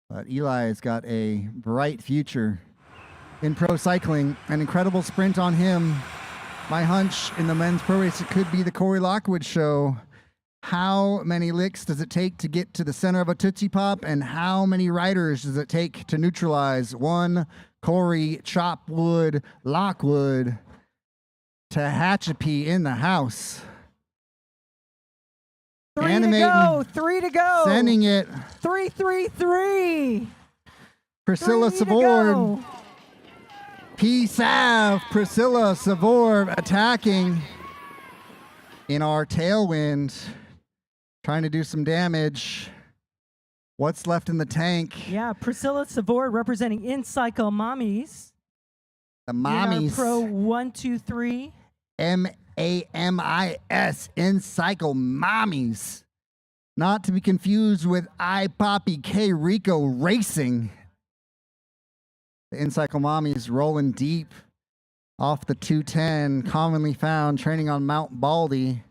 But Eli has got a bright future in pro cycling. An incredible sprint on him. My hunch in the men's pro race, it could be the Corey Lockwood show. How many licks does it take to get to the center of a Tootsie Pop, and how many riders does it take to neutralize one Corey Chopwood Lockwood to Hatchapee in the house? 3 Animating. to go. 3 to go. Sending it. 3, 3, 3. Priscilla 3 to Savord. go. P-Sav, Priscilla Savord attacking in our tailwind, trying to do some damage. What's left in the tank? Yeah, Priscilla Savord representing In Cycle Mommies. The DNR mommies. Pro 123. M-A-M-I-S, In Cycle Mommies. Not to be confused with iPoppy K Rico Racing. The In Cycle Mommies rolling deep off the 210, commonly found training on Mount Baldy.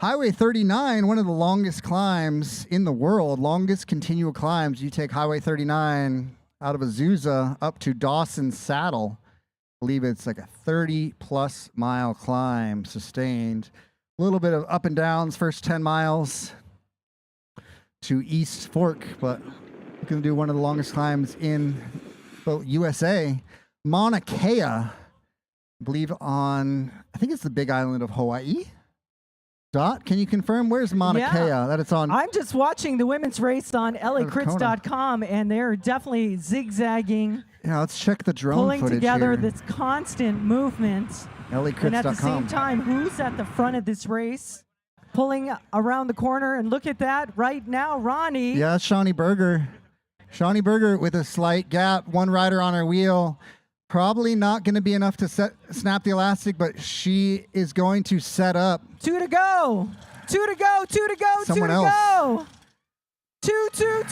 Highway 39, one of the longest climbs in the world, longest continual climbs. You take Highway 39 out of Azusa up to Dawson Saddle. I believe it's like a 30-plus mile climb, sustained. A little bit of up and downs, first 10 miles to East Fork, but we're going to do one of the longest climbs in both USA. Mauna Kea, I believe on, I think it's the big island of Hawaii. Dot, can you confirm where's Mauna Kea? That it's on. I'm just watching the women's race on lacrits.com, and they're definitely zigzagging. Yeah, let's check the drone pulling footage together here. this constant movement. And at the same time, who's at the front of this race? Pulling around the corner, and look at that right now, Ronnie. Yeah, Shawnee Berger. Shawnee Berger with a slight gap, one rider on her wheel. Probably not going to be enough to snap the elastic, but she is going to set up. 2 to go. 2 to go. 2 to go. Someone 2 to else. go. 2, 2,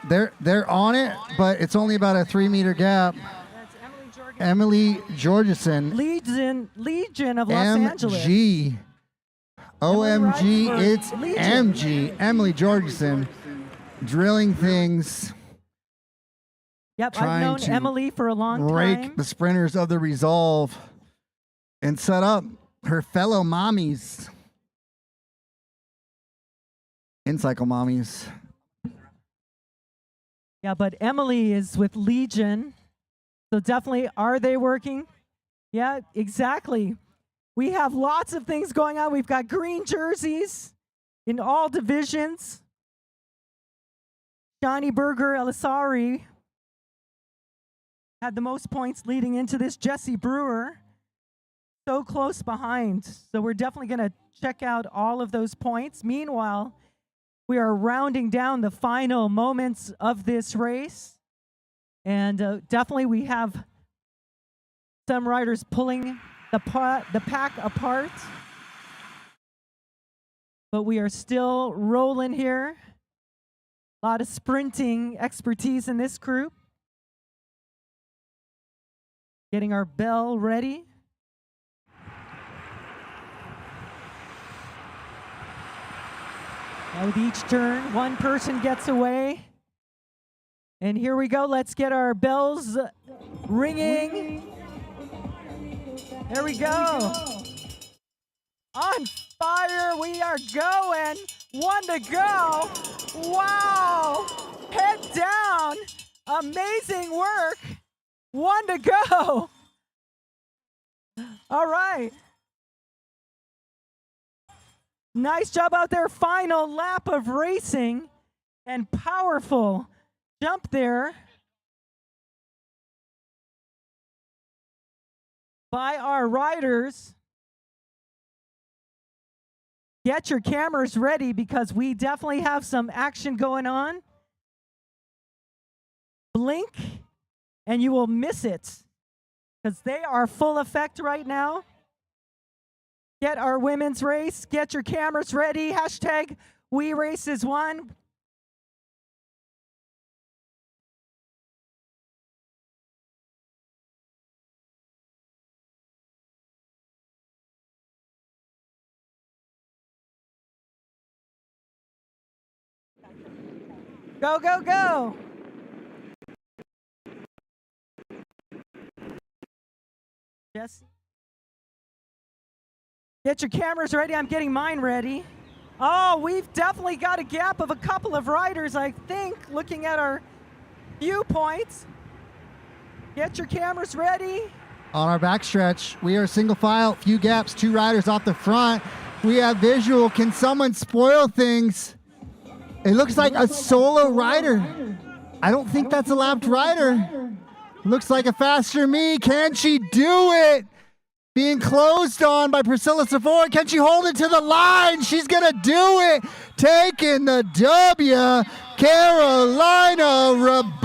2. They're on it, but it's only about a 3-meter gap. That's Emily Georgeson. Legion of Los Angeles. MG. OMG, Emily it's Legion. MG. Emily Georgeson. Drilling things. Yep, I've Trying known to Emily for a long rake time. the sprinters of the resolve and set up her fellow mommies. In Cycle Mommies. Yeah, but Emily is with Legion. So definitely, are they working? Yeah, exactly. We have lots of things going on. We've got green jerseys in all divisions. Johnny Berger Elisari had the most points leading into this. Jesse Brewer, so close behind. So we're definitely going to check out all of those points. Meanwhile, we are rounding down the final moments of this race. And definitely we have some riders pulling the pack apart. But we are still rolling here. A lot of sprinting expertise in this group. Getting our bell ready. Now with each turn, one person gets away. And here we go. Let's get our bells ringing. There we go. On fire, we are going. 1 to go. Wow. Head down. Amazing work. 1 to go. All right. Nice job out there. Final lap of racing and powerful jump there by our riders. Get your cameras ready because we definitely have some action going on. Blink and you will miss it because they are full effect right now. Get our women's race. Get your cameras ready. Hashtag We Race is One. Go, go, go. Yes. Get your cameras ready. I'm getting mine ready. Oh, we've definitely got a gap of a couple of riders, I think, looking at our viewpoints. Get your cameras ready. On our backstretch, we are single file, few gaps, 2 riders off the front. We have visual. Can someone spoil things? It looks like a solo rider. I don't think that's a lapped rider. Looks like a faster me. Can she do it? Being closed on by Priscilla Savoy. Can she hold it to the line? She's going to do it. Taking the W. Carolina Rabat.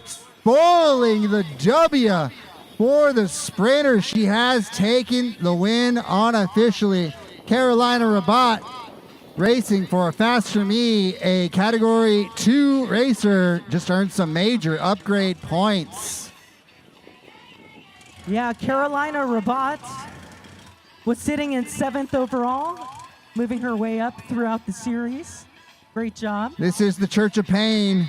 Spoiling the W for the sprinter. She has taken the win unofficially. Carolina Rabat racing for a faster me, a category 2 racer, just earned some major upgrade points. Yeah, Carolina Rabat was sitting in 7th overall, moving her way up throughout the series. Great job. This is the Church of Pain.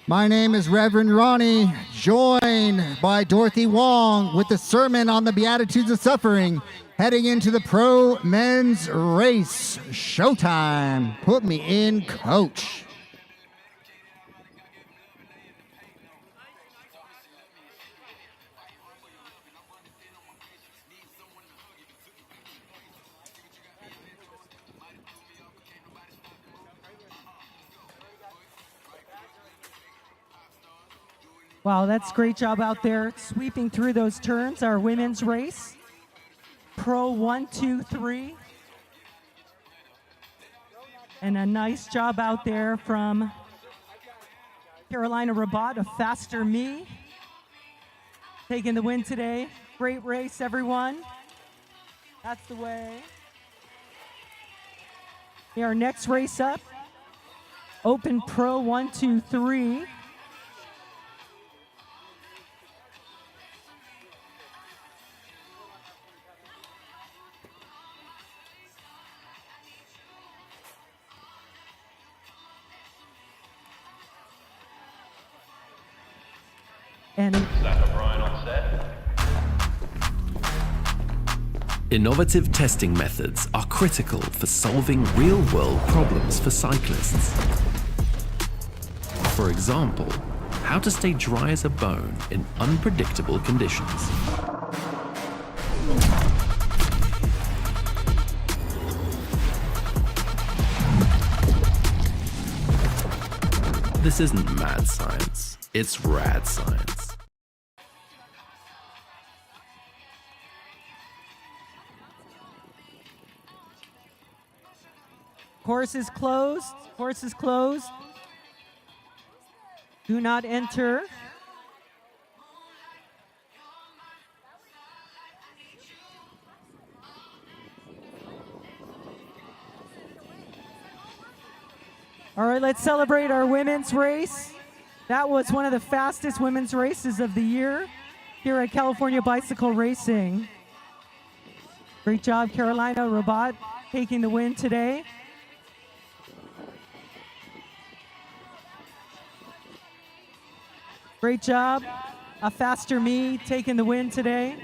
My name is Reverend Ronnie, joined by Dorothy Wong with the sermon on the Beatitudes of Suffering, heading into the pro men's race. Showtime. Put me in, coach. Wow, that's a great job out there sweeping through those turns. Our women's race. Pro 1, 2, 3. And a nice job out there from Carolina Rabat, a faster me. Taking the win today. Great race, everyone. That's the way. Our next race up, Open Pro 1, 2, 3. And Innovative testing methods are critical for solving real-world problems for cyclists. For example, how to stay dry as a bone in unpredictable conditions. This isn't mad science, it's rad science. course is closed. Course is closed. Do not enter. All right, let's celebrate our women's race. That was one of the fastest women's races of the year here at California Bicycle Racing. Great job, Carolina Rabat, taking the win today. Great job, a faster me taking the win today.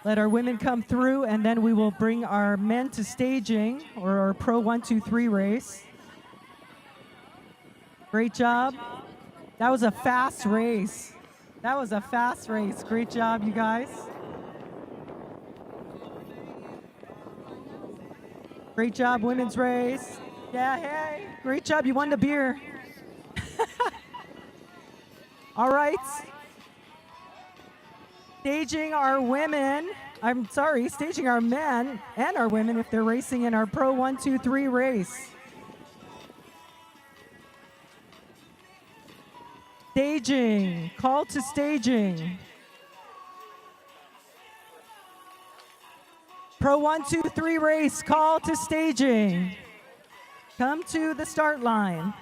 Let our women come through, and then we will bring our men to staging, or our Pro 1, 2, 3 race. Great job. That was a fast race. That was a fast race. Great job, you guys. Great job, women's race. Yeah, hey, great job. You won the beer. All right. Staging our women, staging our men and our women if they're racing in our Pro 1, 2, 3 race. Staging, call to staging. Pro 1, 2, 3 race, call to staging. Come to the start line.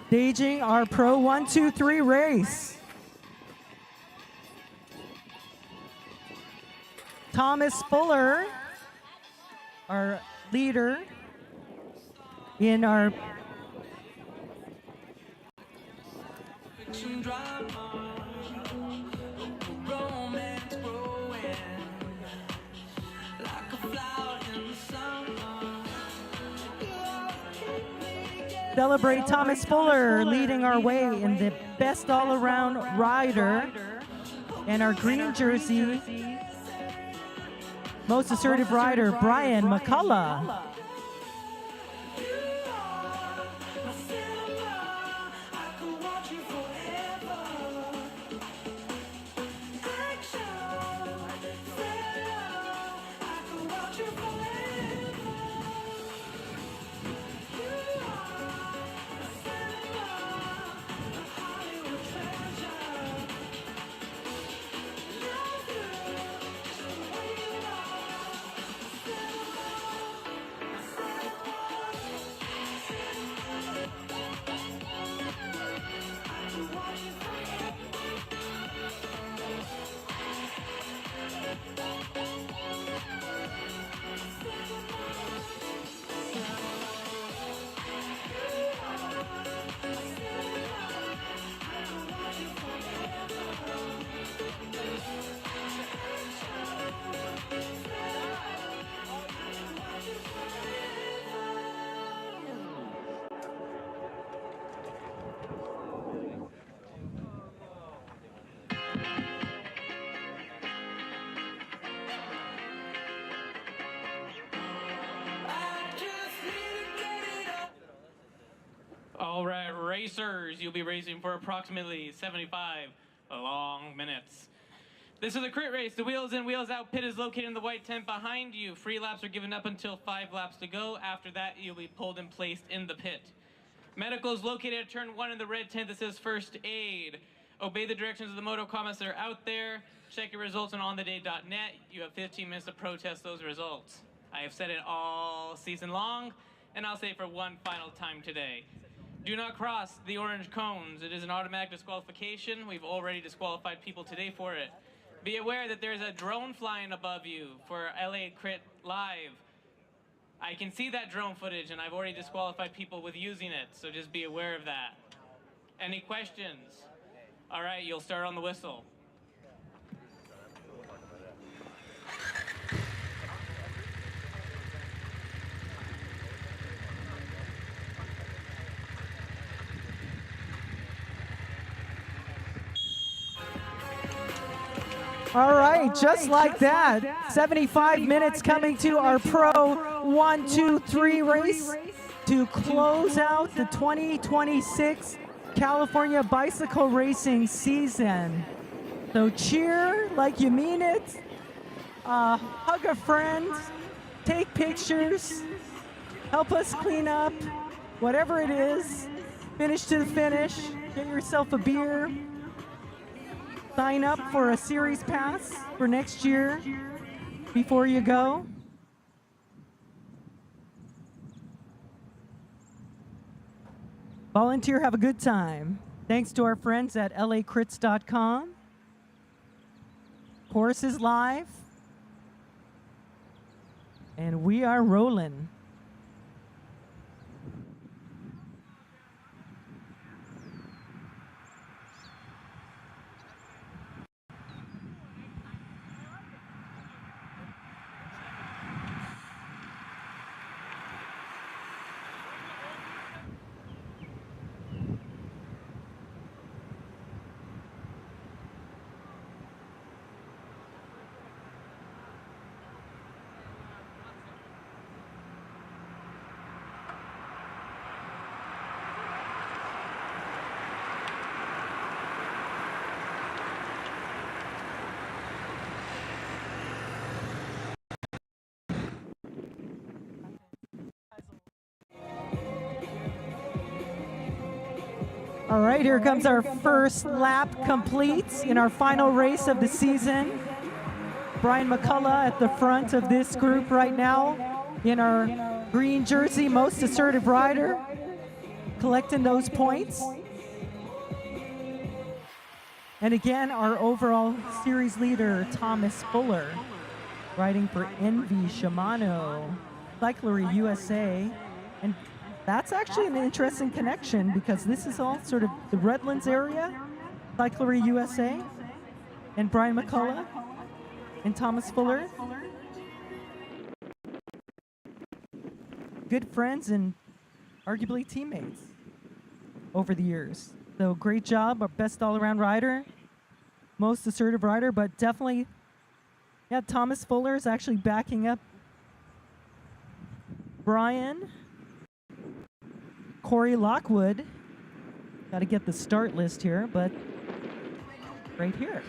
Staging our Pro 1-2-3 race. Thomas Fuller, our leader in our Celebrate Thomas Fuller leading our way in the best all-around rider, and our green jersey most assertive rider Brian McCullough. All right, racers, you'll be racing for approximately 75 long minutes. This is a crit race. The wheels in, wheels out pit is located in the white tent behind you. Free laps are given up until 5 laps to go. After that, you'll be pulled and placed in the pit. Medical is located at turn 1 in the red tent that says first aid. Obey the directions of the moto comments that are out there. Check your results on ontheday.net. You have 15 minutes to protest those results. I have said it all season long, and I'll say it for one final time today. Do not cross the orange cones. It is an automatic disqualification. We've already disqualified people today for it. Be aware that there's a drone flying above you for LA Crit Live. I can see that drone footage, and I've already disqualified people with using it, so just be aware of that. Any questions? All right, you'll start on the whistle. All right, just like that, 75 minutes coming to our Pro 1-2-3 race to close out the 2026 California bicycle racing season. So cheer like you mean it, hug a friend, take pictures, help us clean up, whatever it is, finish to the finish, get yourself a beer. Sign up for a series pass for next year before you go. Volunteer, have a good time. Thanks to our friends at lacrits.com. Course is live. And we are rolling. All right, here comes our first lap complete in our final race of the season. Brian McCullough at the front of this group right now in our green jersey, most assertive rider. collecting those points. And again, our overall series leader, Thomas Fuller, riding for Envy Shimano, Cyclery USA. And that's actually an interesting connection because this is all sort of the Redlands area, Cyclery USA, and Brian McCullough and Thomas Fuller. Good friends and arguably teammates over the years. So great job, our best all-around rider, most assertive rider, but definitely, yeah, Thomas Fuller is actually backing up Brian. Corey Lockwood, got to get the start list here, but right here.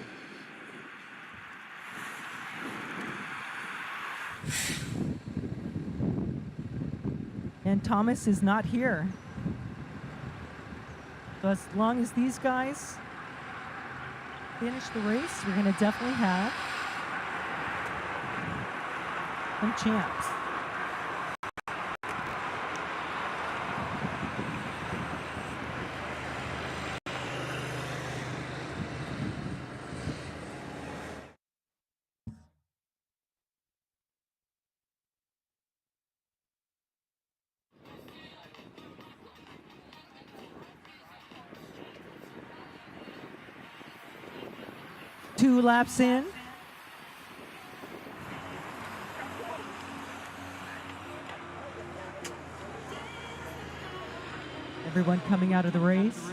And Thomas is not here. So as long as these guys finish the race, we're going to definitely have some champs. Two laps in. Everyone coming out of the race.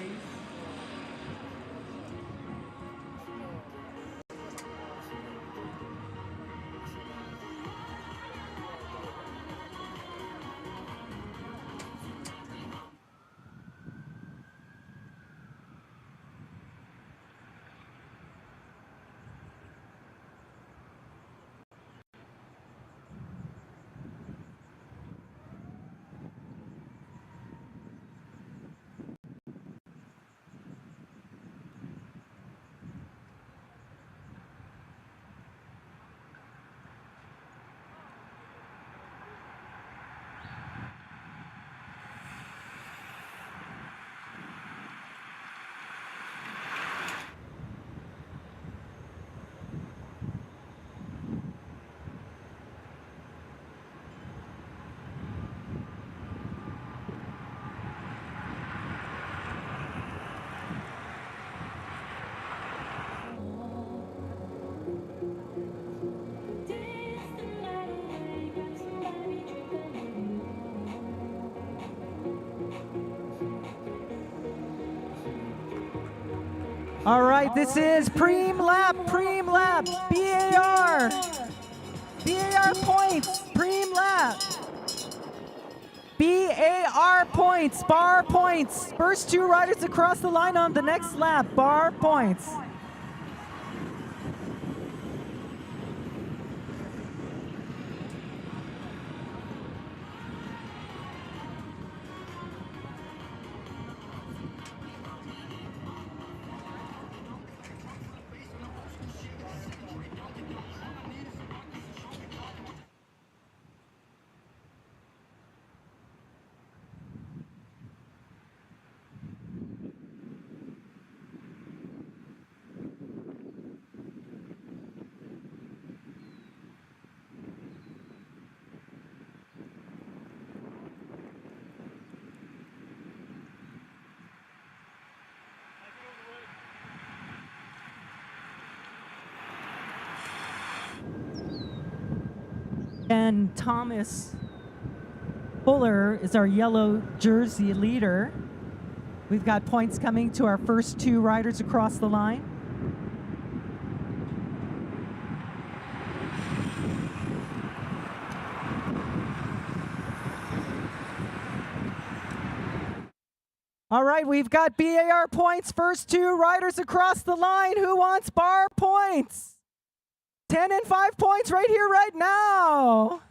All right, this is Preem Lap, BAR points, Preem Lap. BAR points, bar points. First two riders across the line on the next lap, bar points. And Thomas Fuller is our yellow jersey leader. We've got points coming to our first two riders across the line. All right, we've got BAR points, first two riders across the line. Who wants bar points? 10 and 5 points right here, right now.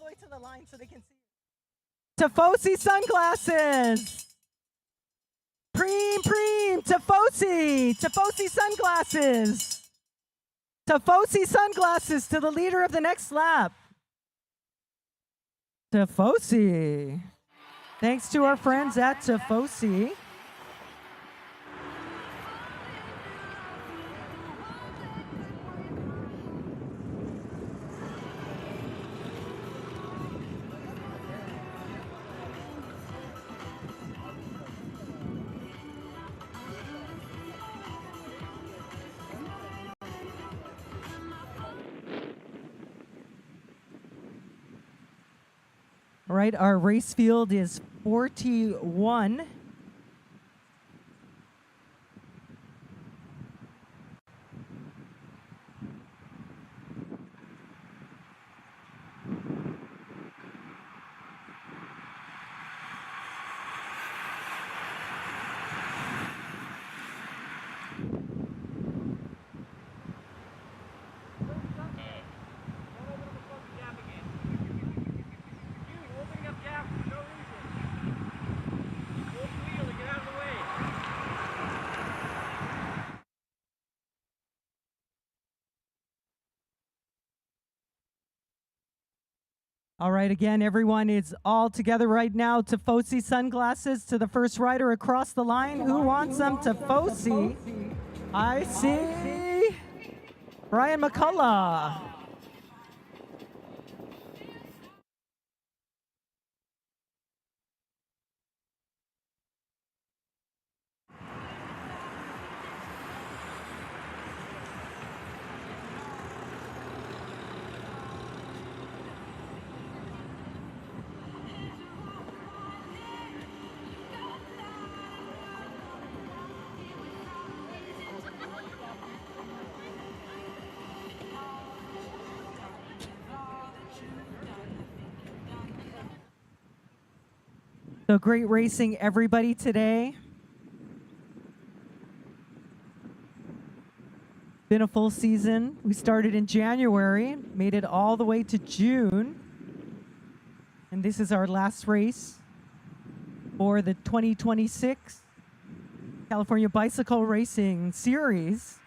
the way to the line so they can see. Tifosi sunglasses. Preem, Tifosi sunglasses. Tifosi sunglasses to the leader of the next lap. Tifosi. Thanks to our friends at Tifosi. All right, our race field is 41. All right, again, everyone is all together right now. Tifosi sunglasses to the first rider across the line. Who wants them? Tifosi. I see Brian McCullough. So great racing, everybody, today. Been a full season. We started in January, made it all the way to June. And this is our last race for the 2026 California Bicycle Racing Series.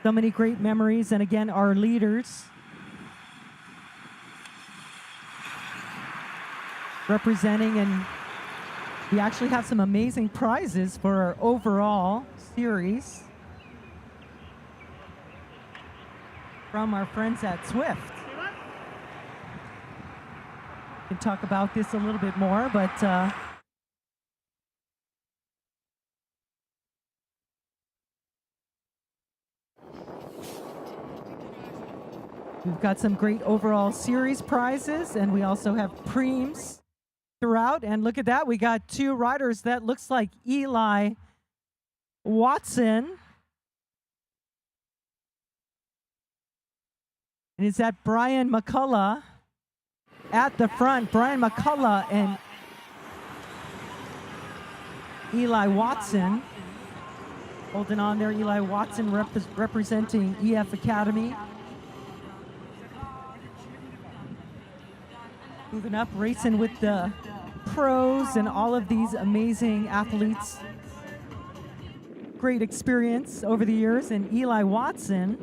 So many great memories, and again, our leaders representing, and we actually have some amazing prizes for our overall series from our friends at Swift. We can talk about this a little bit more, but we've got some great overall series prizes, and we also have preems throughout. And look at that, we got two riders that looks like Eli Watson. And is that Brian McCullough at the front? Brian McCullough and Eli Watson holding on there. Eli Watson representing EF Academy. Moving up, racing with the pros and all of these amazing athletes. Great experience over the years. And Eli Watson,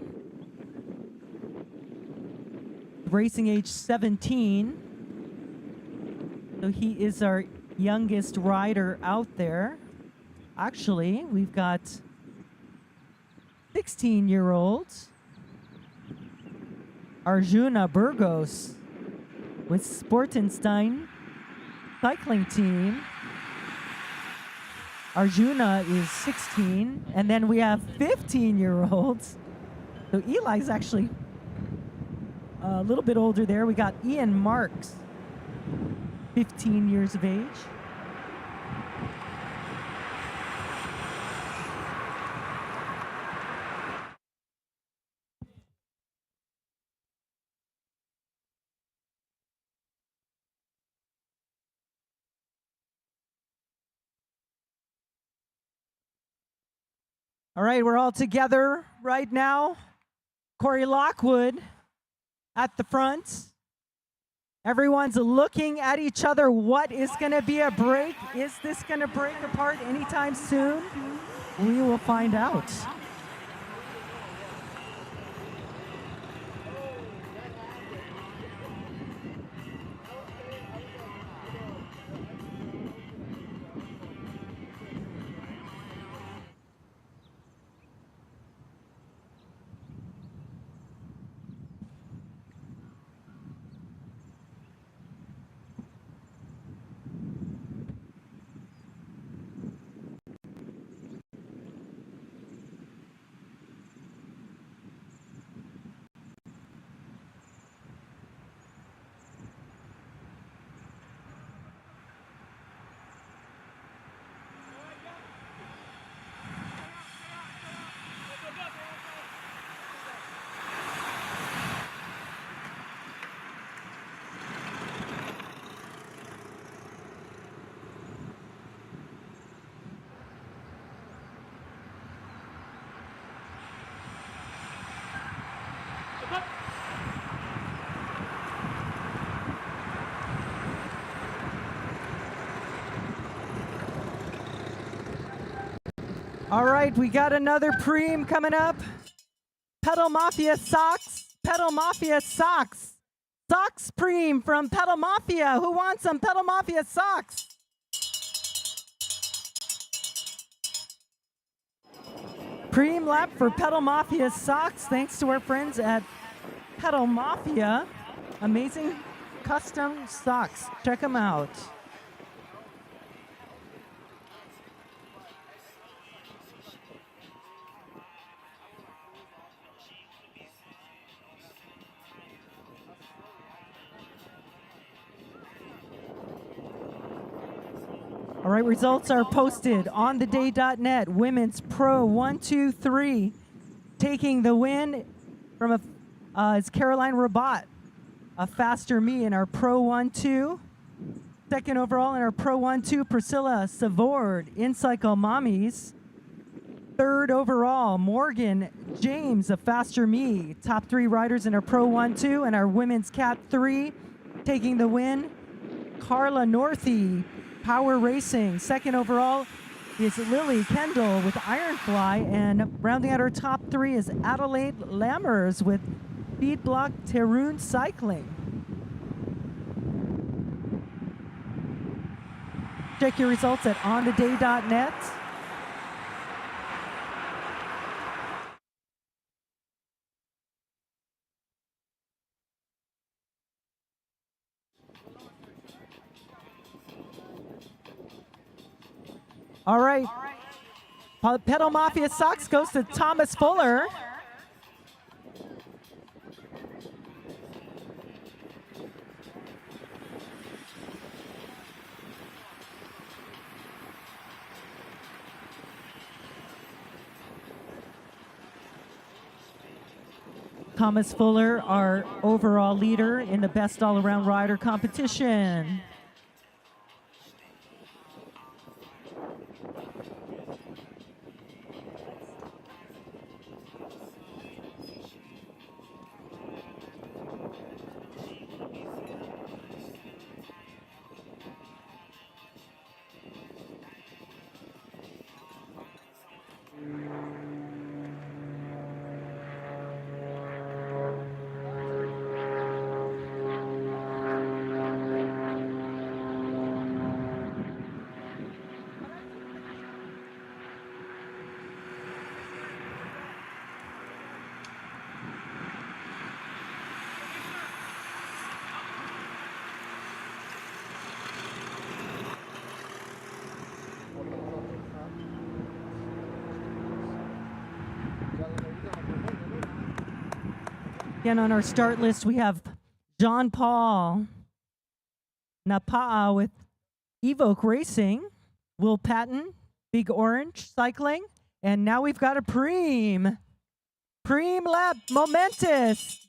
racing age 17. So he is our youngest rider out there. Actually, we've got 16-year-olds. Arjuna Burgos with Sportenstein cycling team. Arjuna is 16, and then we have 15-year-olds. So Eli's actually a little bit older there. We got Ian Marks, 15 years of age. All right, we're all together right now. Corey Lockwood at the front. Everyone's looking at each other. What is going to be a break? Is this going to break apart anytime soon? We will find out. All right, we got another preem coming up. Pedal Mafia socks. Pedal Mafia socks. Socks preem from Pedal Mafia. Who wants some Pedal Mafia socks? Preem lap for Pedal Mafia socks. Thanks to our friends at Pedal Mafia. Amazing custom socks. Check them out. All right, results are posted on theday.net. Women's Pro 1-2-3 taking the win from it's Caroline Rabat, a faster me in our Pro 1-2. Second overall in our Pro 1-2, Priscilla Savord, in Cycle Mommies. Third overall, Morgan James, a faster me. Top 3 riders in our Pro 1-2 and our Women's Cat 3 taking the win. Carla Northey, Power Racing. Second overall is Lily Kendall with Ironfly, and rounding out our top 3 is Adelaide Lammers with Feedblock Terhune Cycling. Check your results at ontheday.net. All right. Pedal Mafia socks goes to Thomas Fuller. Thomas Fuller, our overall leader in the best all-around rider competition. Again, on our start list, we have John Paul Napa'a with Evoke Racing, Will Patton, Big Orange Cycling, and now we've got a Preem Lab, Momentous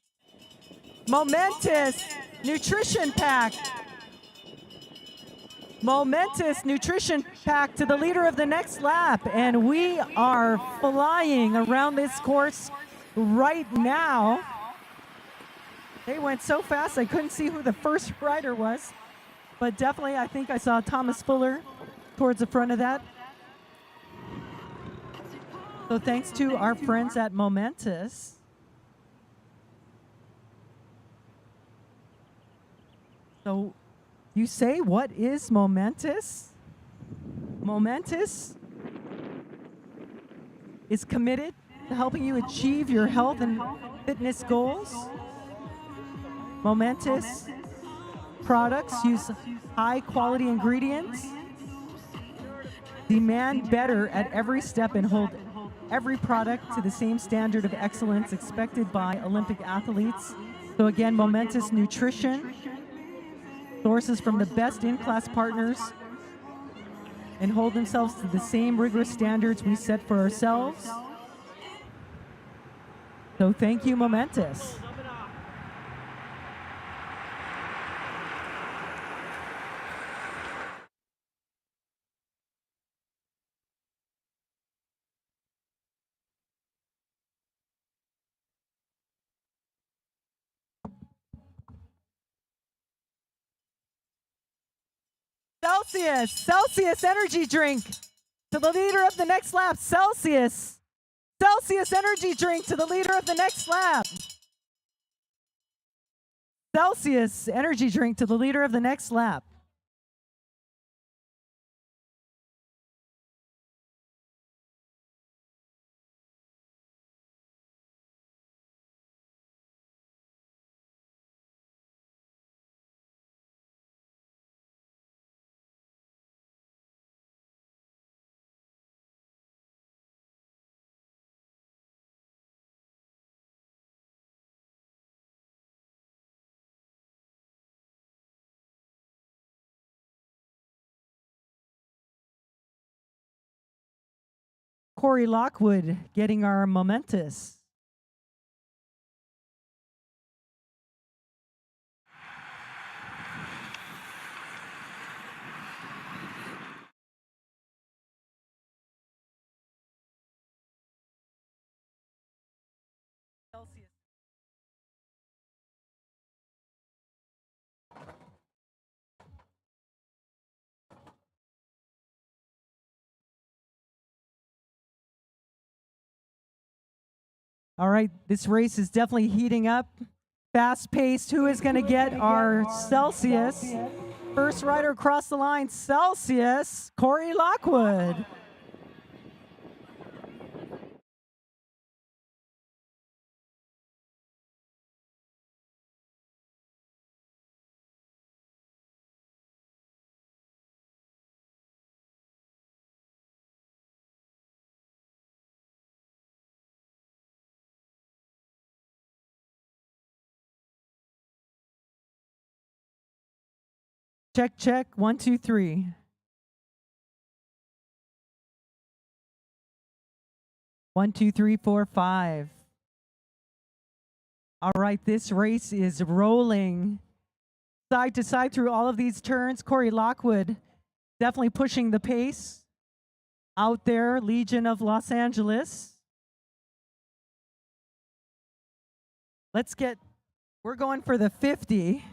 Nutrition Pack. Momentous Nutrition Pack to the leader of the next lap, and we are flying around this course right now. They went so fast I couldn't see who the first rider was. But definitely I think I saw Thomas Fuller towards the front of that. So thanks to our friends at Momentous. So you say, what is Momentous? Momentous is committed to helping you achieve your health and fitness goals. Momentous products use high quality ingredients, demand better at every step, and hold every product to the same standard of excellence expected by Olympic athletes. So again, Momentous Nutrition sources from the best in-class partners and hold themselves to the same rigorous standards we set for ourselves. So thank you, Momentous. Celsius energy drink to the leader of the next lap. Celsius energy drink to the leader of the next lap. Celsius energy drink to the leader of the next lap. Corey Lockwood getting our Momentous. All right, this race is definitely heating up. Fast paced. Who is going to get our Celsius? First rider across the line, Celsius, Corey Lockwood. Check, check, 1, 2, 3. One, two, three, four, five. All right, this race is rolling side to side through all of these turns. Corey Lockwood definitely pushing the pace out there. Legion of Los Angeles. We're going for the 50.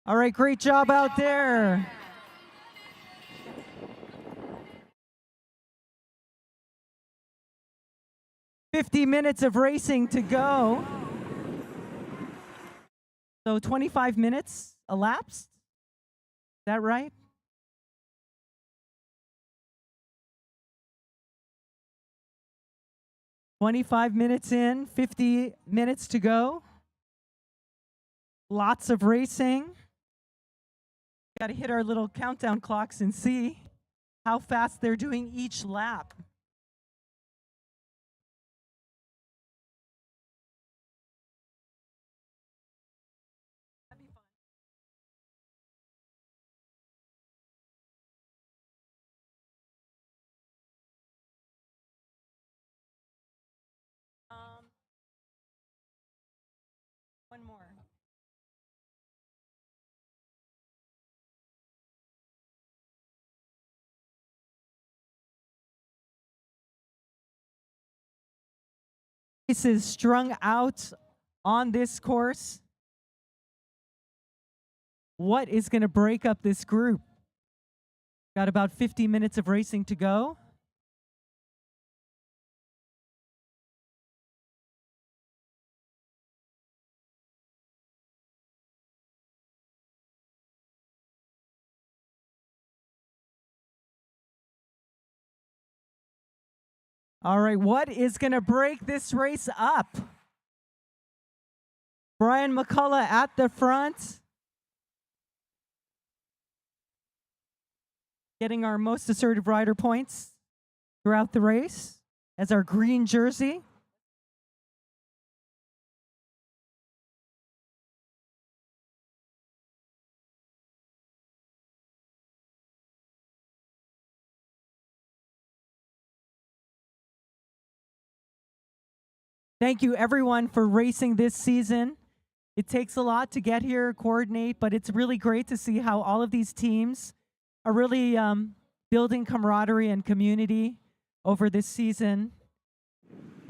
All right, great job out there. $50 of racing to go. So 25 minutes elapsed. Is that right? $25 minutes in, 50 minutes to go. Lots of racing. Got to hit our little countdown clocks and see. how fast they're doing each lap. One more. This is strung out on this course. What is going to break up this group? Got about 50 minutes of racing to go. All right, what is going to break this race up? Brian McCullough at the front. Getting our most assertive rider points throughout the race as our green jersey. Thank you everyone for racing this season. It takes a lot to get here, coordinate, but it's really great to see how all of these teams are really building camaraderie and community over this season.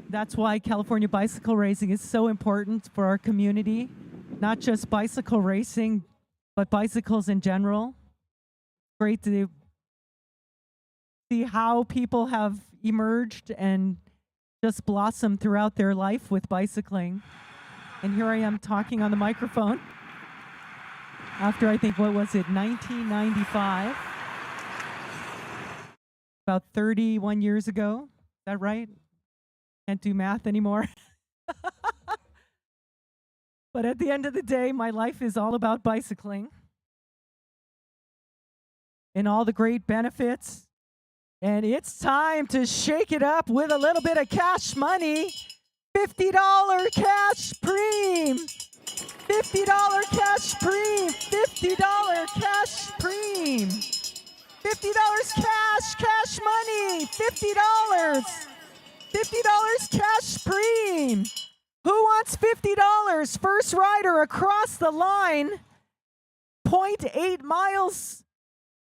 That's why California bicycle racing is so important for our community. Not just bicycle racing, but bicycles in general. Great to see how people have emerged and just blossomed throughout their life with bicycling. And here I am talking on the microphone after, I think, what was it, 1995? About 31 years ago. Is that right? Can't do math anymore. But at the end of the day, my life is all about bicycling and all the great benefits. And it's time to shake it up with a little bit of cash money. $50 cash preem. $50 cash preem. $50 cash preem. $50 cash money. $50. $50 cash preem. Who wants $50? First rider across the line. 0.8 miles.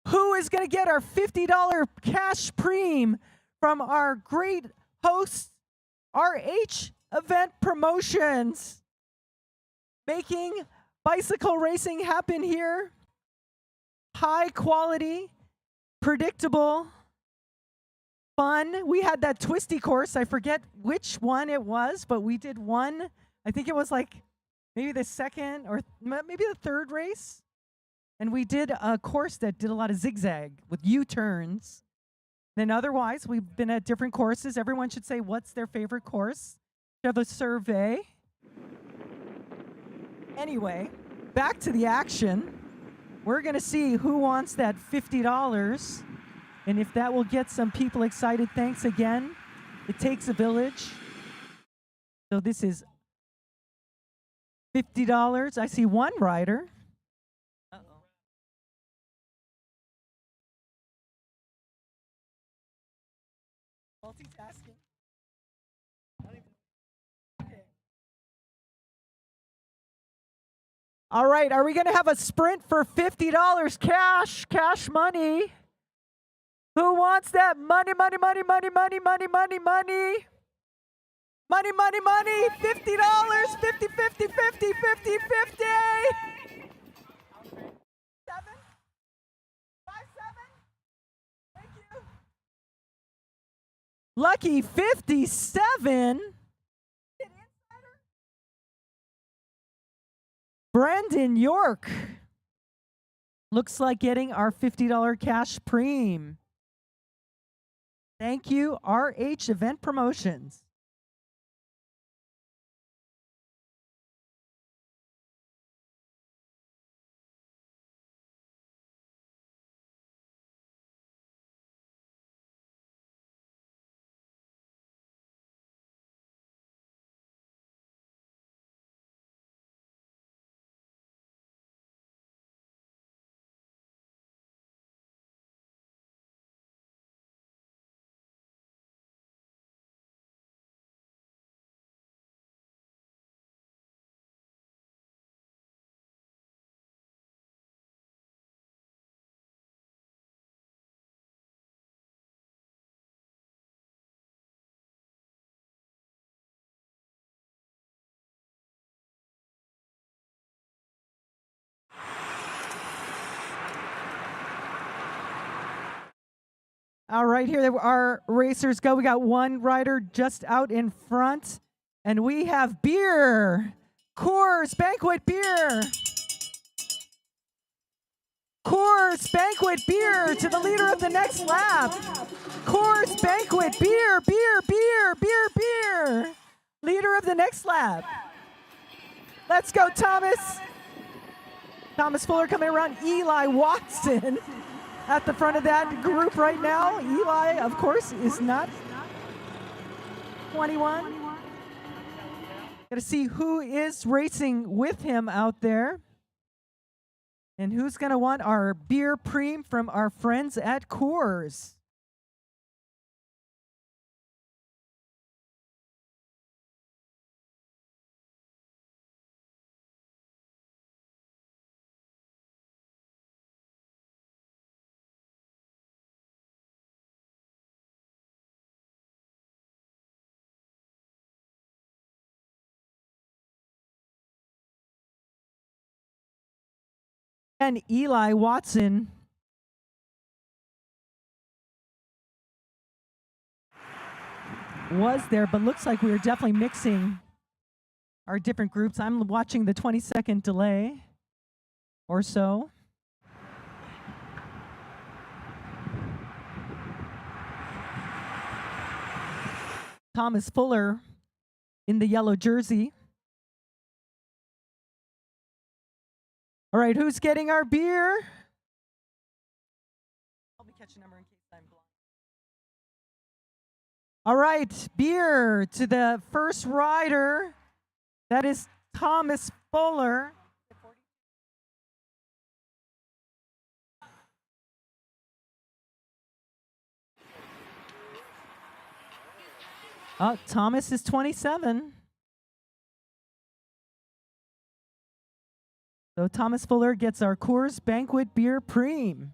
Who is going to get our $50 cash preem from our great hosts, RH Event Promotions, making bicycle racing happen here. High quality, predictable, fun. We had that twisty course. I forget which one it was, but we did one. I think it was like maybe the second or maybe the third race. And we did a course that did a lot of zigzag with U-turns. Then otherwise, we've been at different courses. Everyone should say what's their favorite course. We have a survey. Anyway, back to the action. We're going to see who wants that $50 and if that will get some people excited. Thanks again. It takes a village. So this is $50. I see one rider. Multitasking. Okay. All right, are we going to have a sprint for $50 cash money? Who wants that money? $50. $50, 50, 50, 50, 50. 7? 5, 7? Thank you. Lucky 57. Brandon York. Looks like getting our $50 cash preem. Thank you, RH Event Promotions. All right, here our racers go. We got one rider just out in front, and we have beer. Coors Banquet Beer. Coors Banquet Beer to the leader of the next lap. Coors Banquet Beer, beer, beer, beer, beer. Leader of the next lap. Let's go, Thomas. Thomas Fuller coming around. Eli Watson at the front of that group right now. Eli, of course, is not 21. Got to see who is racing with him out there. And who's going to want our beer preem from our friends at Coors. And Eli Watson was there, but looks like we are definitely mixing our different groups. I'm watching the 20-second delay or so. Thomas Fuller in the yellow jersey. All right, who's getting our beer? Help me catch a number in case I'm blind. All right, beer to the first rider. That is Thomas Fuller. Thomas is 27. So Thomas Fuller gets our Coors Banquet Beer Preem.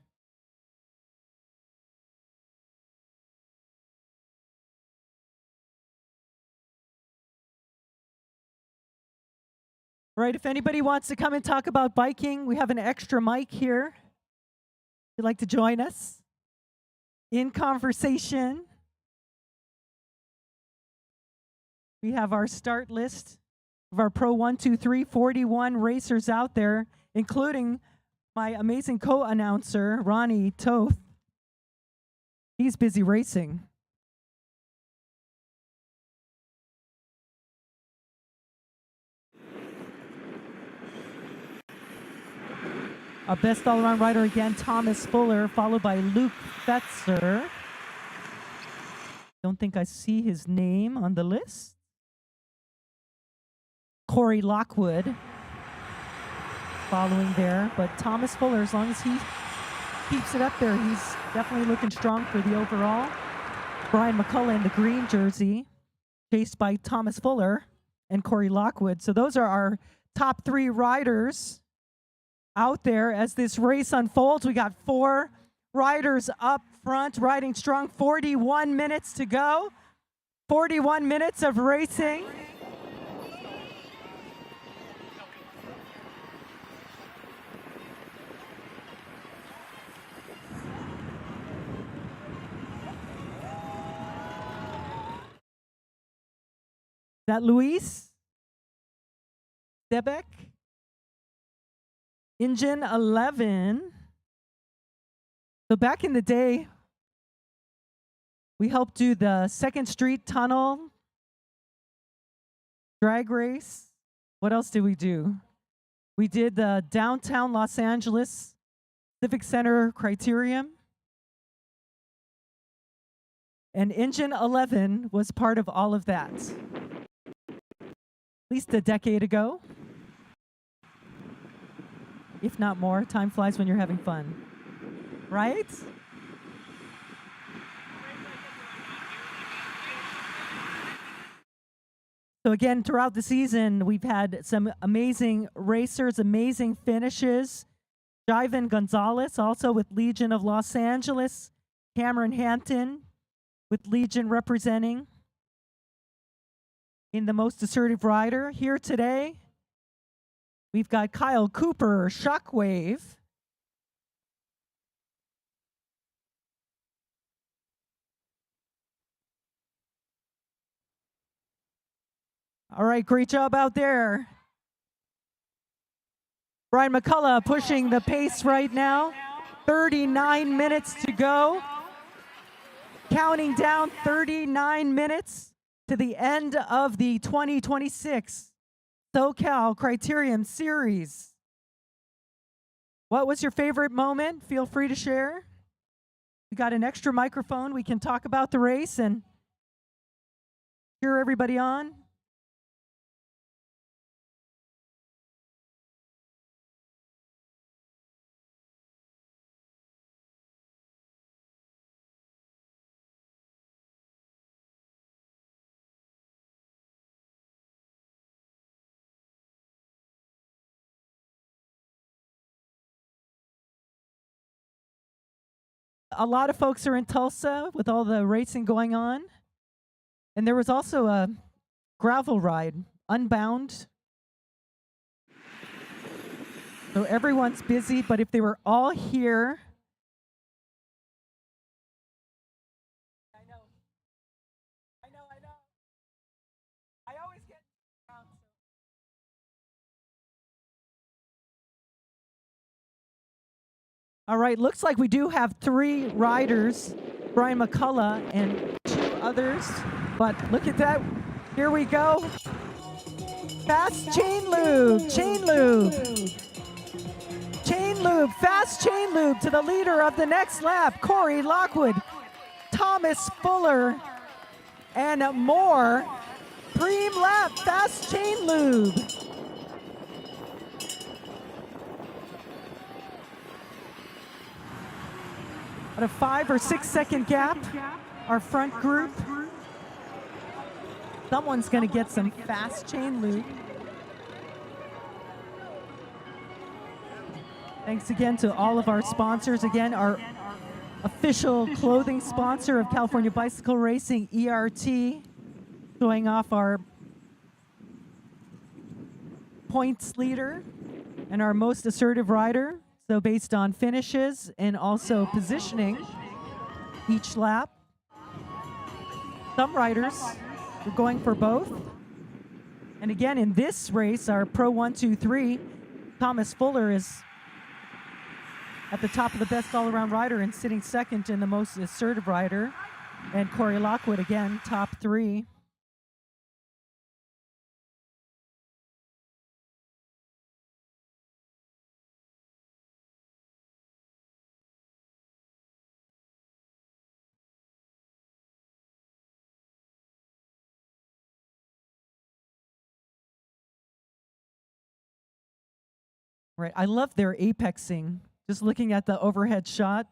Right, if anybody wants to come and talk about biking, we have an extra mic here. If you'd like to join us in conversation. We have our start list of our Pro 1, 2, 3, 41 racers out there, including my amazing co-announcer, Ronnie Toth. He's busy racing. Our best all-around rider again, Thomas Fuller, followed by Luke Fetzer. Don't think I see his name on the list. Corey Lockwood following there, but Thomas Fuller, as long as he keeps it up there, he's definitely looking strong for the overall. Brian McCullough in the green jersey, chased by Thomas Fuller and Corey Lockwood. So those are our top three riders out there as this race unfolds. We got 4 riders up front riding strong. 41 minutes to go. 41 minutes of racing. That Luis Debeck, Engine 11. So back in the day, we helped do the 2nd Street Tunnel drag race. What else did we do? We did the downtown Los Angeles Civic Center Criterium. And Engine 11 was part of all of that. At least a decade ago, if not more. Time flies when you're having fun, right? So again, throughout the season, we've had some amazing racers, amazing finishes. Jivan Gonzalez, also with Legion of Los Angeles. Cameron Hampton with Legion representing in the most assertive rider. Here today, we've got Kyle Cooper, Shockwave. All right, great job out there. Brian McCullough pushing the pace right now. 39 minutes to go. Counting down 39 minutes to the end of the 2026 SoCal Criterium Series. What was your favorite moment? Feel free to share. We got an extra microphone. We can talk about the race and cheer everybody on. A lot of folks are in Tulsa with all the racing going on. And there was also a gravel ride, Unbound. So everyone's busy, but if they were all here. I know. I always get around. All right, looks like we do have 3 riders, Brian McCullough and 2 others. But look at that. Here we go. Fast chain lube, chain lube. Chain lube, fast chain lube to the leader of the next lap, Corey Lockwood, Thomas Fuller, and more. Preem lap, fast chain lube. At a 5 or 6 second gap, our front group. Someone's going to get some fast chain lube. Thanks again to all of our sponsors. Again, our official clothing sponsor of California Bicycle Racing, ERT, showing off our points leader and our most assertive rider. So based on finishes and also positioning each lap. Some riders are going for both. And again, in this race, our Pro 1, 2, 3, Thomas Fuller is at the top of the best all-around rider and sitting second in the most assertive rider. And Corey Lockwood, again, top 3. Right, I love their apexing. Just looking at the overhead shot.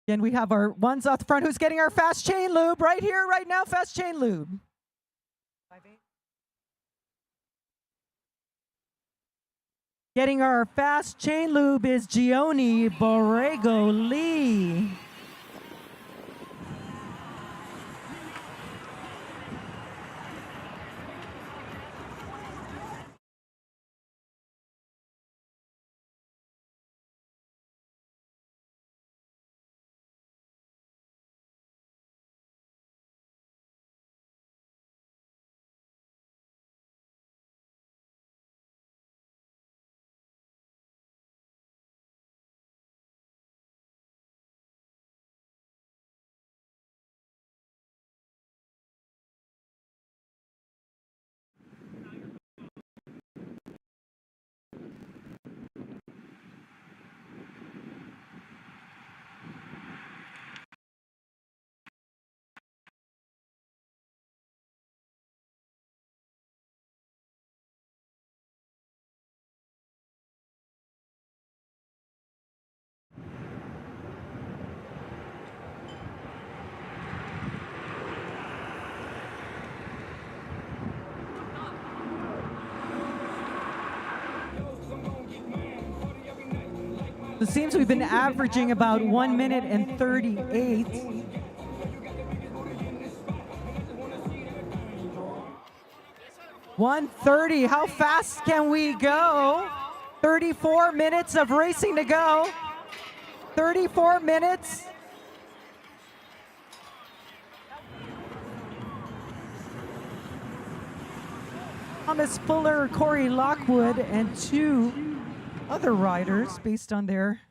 Again, we have our ones off the front. Who's getting our fast chain lube right here, right now? Fast chain lube. 5-8. Getting our fast chain lube is Gioni Borrego Lee. It seems we've been averaging about 1 minute and 38. .130, how fast can we go? 34 minutes of racing to go. 34 minutes. Thomas Fuller, Corey Lockwood, and 2 other riders based on their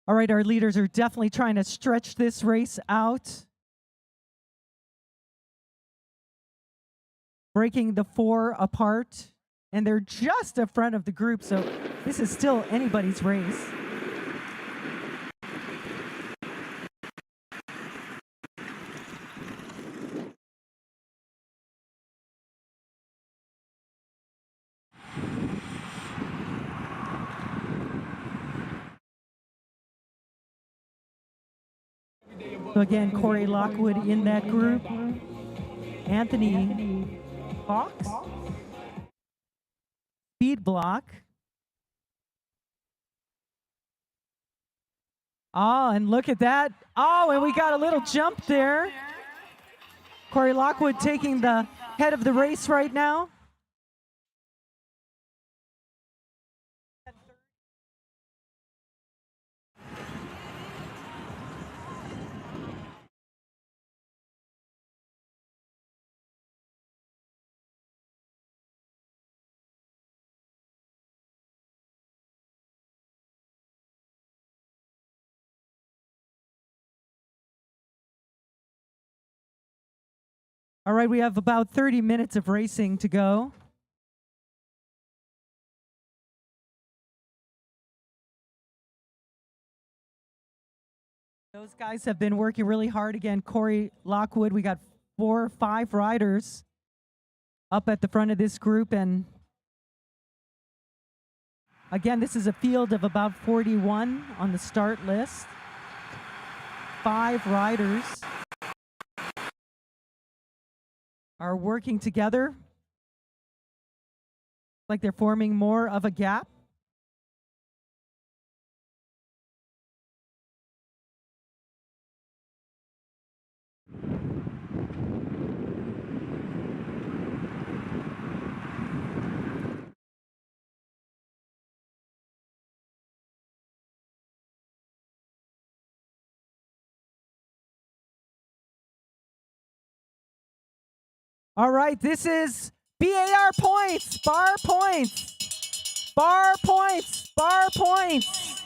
All right, our leaders are definitely trying to stretch this race out. Breaking the 4 apart. And they're just in front of the group, so this is still anybody's race. So again, Corey Lockwood in that group. Anthony Fox. Speed block. Oh, and look at that. Oh, and we got a little jump there. Corey Lockwood taking the head of the race right now. All right, we have about 30 minutes of racing to go. Those guys have been working really hard. Again, Corey Lockwood, we got 4 or 5 riders up at the front of this group. And again, this is a field of about 41 on the start list. 5 riders are working together like they're forming more of a gap. All right, this is BAR points, bar points, bar points, bar points.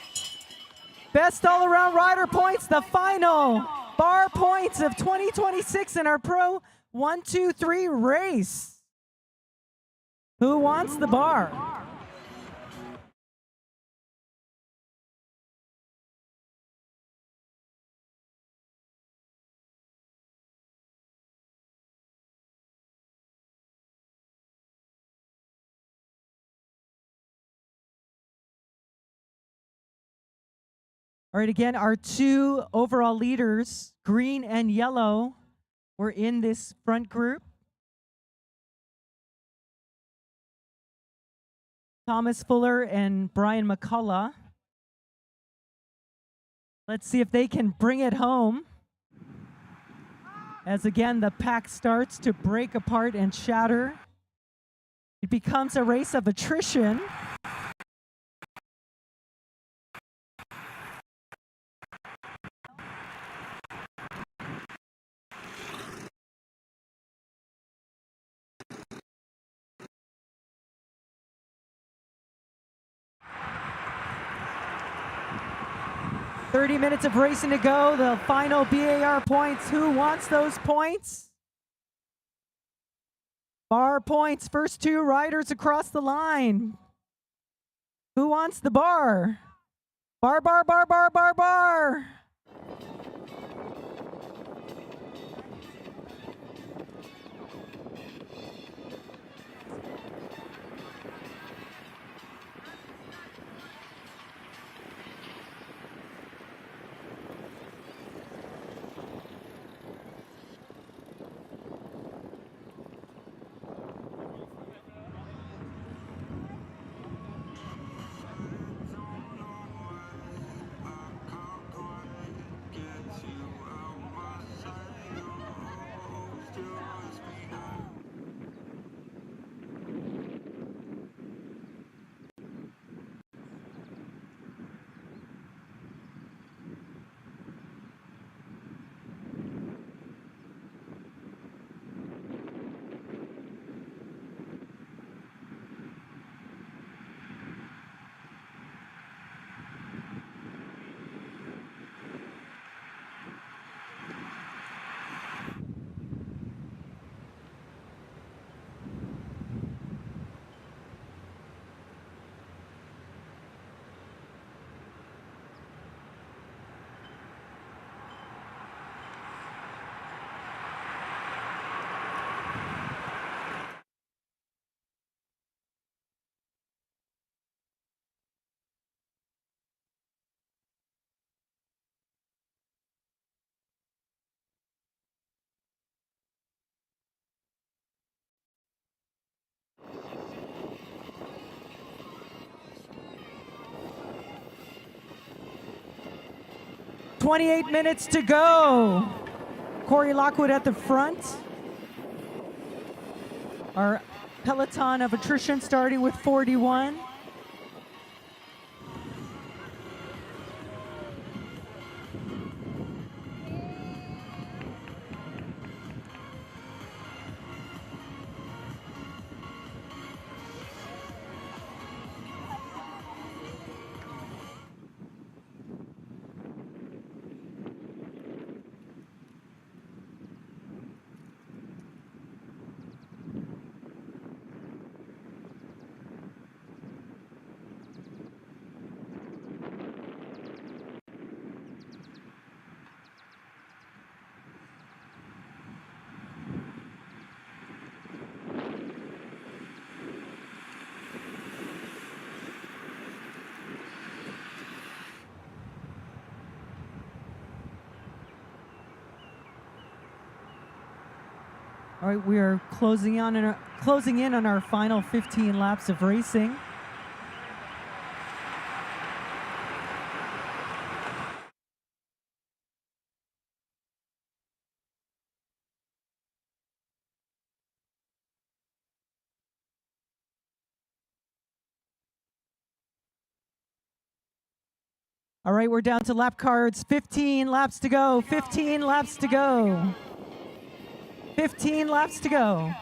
Best all-around rider points, the final bar points of 2026 in our Pro 1-2-3 race. Who wants the bar? All right, again, our 2 overall leaders, green and yellow, were in this front group. Thomas Fuller and Brian McCullough. Let's see if they can bring it home. As again, the pack starts to break apart and shatter. It becomes a race of attrition. Thirty minutes of racing to go. The final BAR points. Who wants those points? Bar points. First 2 riders across the line. Who wants the bar? Bar, bar, bar, bar, bar, bar. 28 minutes to go. Corey Lockwood at the front. Our peloton of attrition starting with 41. All right, we are closing in on our final 15 laps of racing. All right, we're down to lap cards. 15 laps to go. 15 laps to go. 15 laps to go.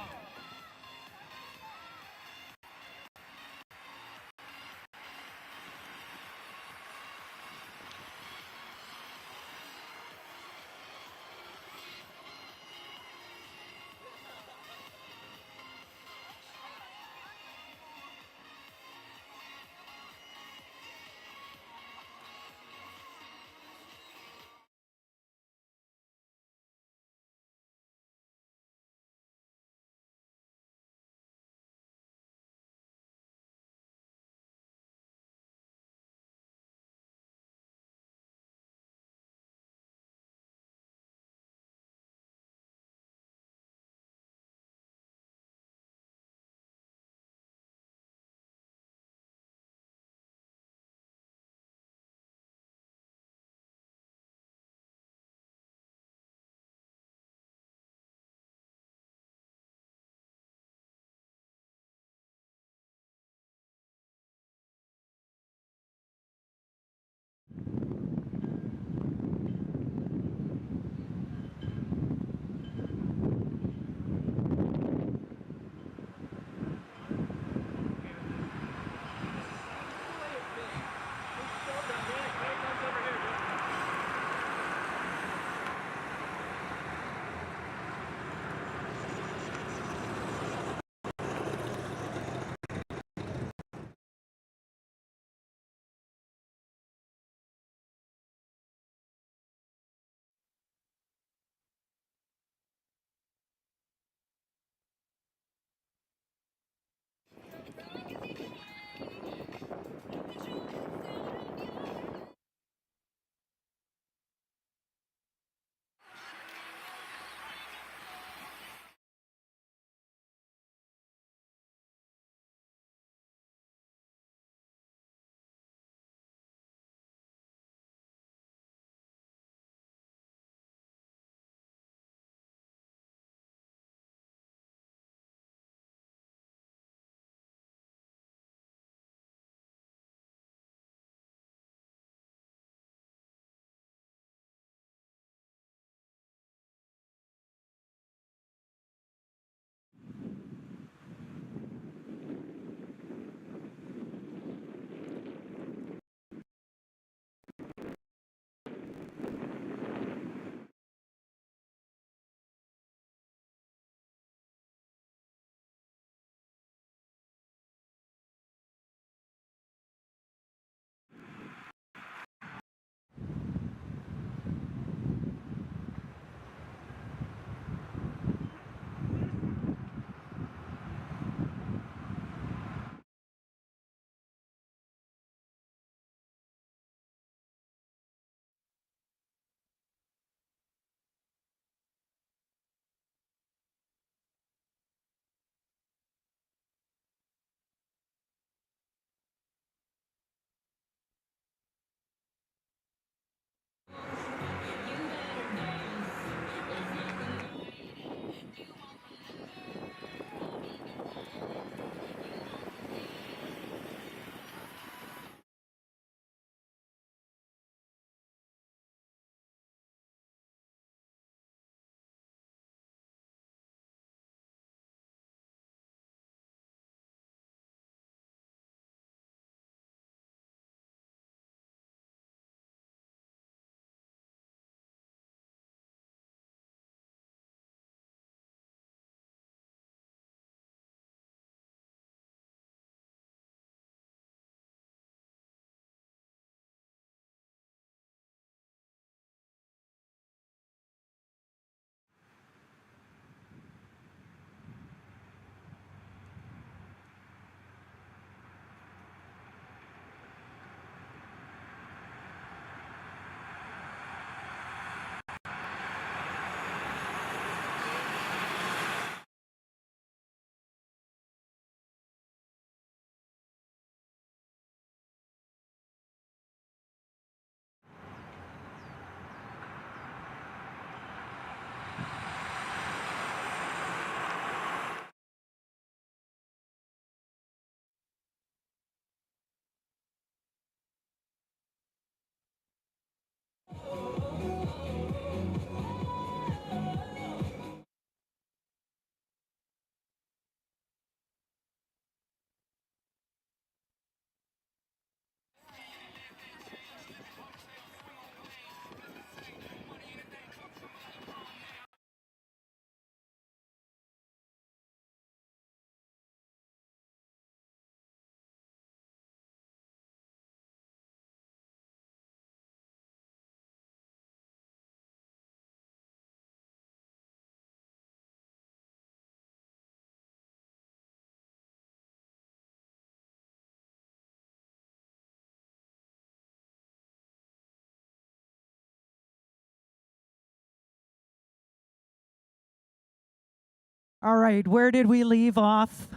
All right, where did we leave off?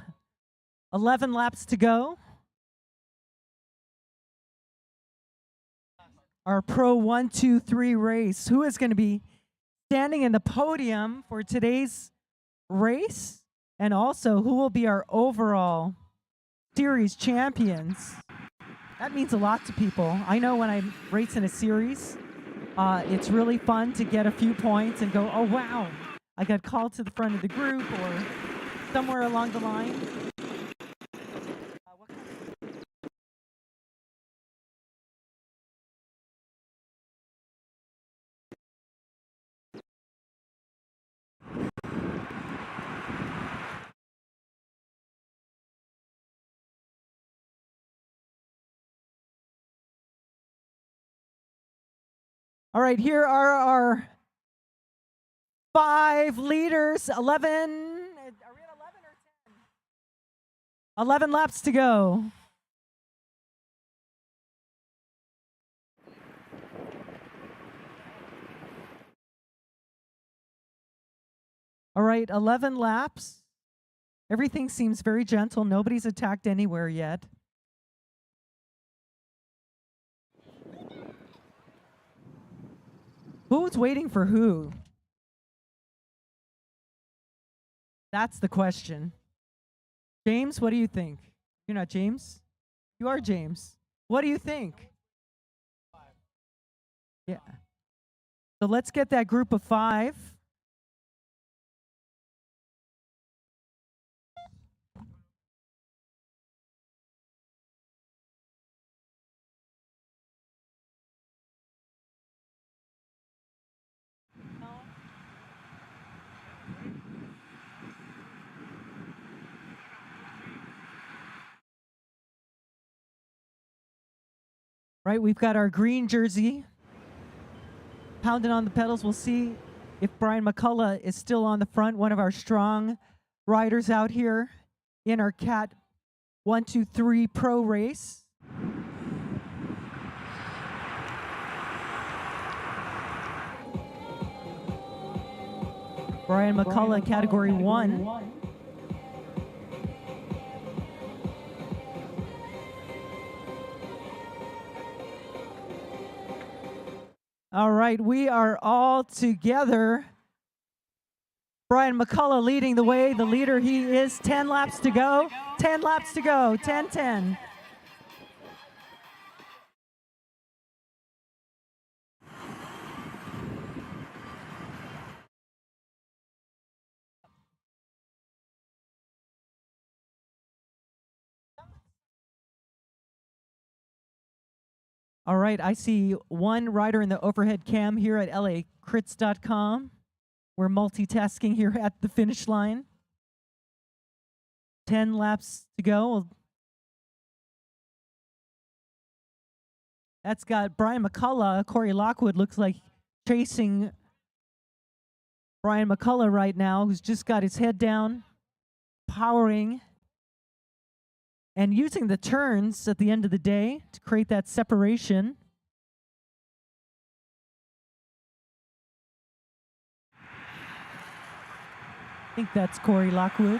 11 laps to go. Our Pro 1, 2, 3 race. Who is going to be standing in the podium for today's race? And also, who will be our overall series champions? That means a lot to people. I know when I race in a series, it's really fun to get a few points and go, oh, wow, I got called to the front of the group or somewhere along the line. All right, here are our 5 leaders. 11. Are we at 11 or 10? 11 laps to go. All right, 11 laps. Everything seems very gentle. Nobody's attacked anywhere yet. Who's waiting for who? That's the question. James, what do you think? You're not James? You are James. What do you think? Yeah. So let's get that group of 5. Right, we've got our green jersey pounding on the pedals. We'll see if Brian McCullough is still on the front, one of our strong riders out here in our Cat 1, 2, 3 Pro race. Brian McCullough, Category 1. All right, we are all together. Brian McCullough leading the way. The leader he is. 10 laps to go. 10 laps to go. 10-10. All right, I see one rider in the overhead cam here at lacrits.com. We're multitasking here at the finish line. 10 laps to go. That's got Brian McCullough. Corey Lockwood looks like chasing Brian McCullough right now, who's just got his head down, powering, and using the turns at the end of the day to create that separation. I think that's Corey Lockwood.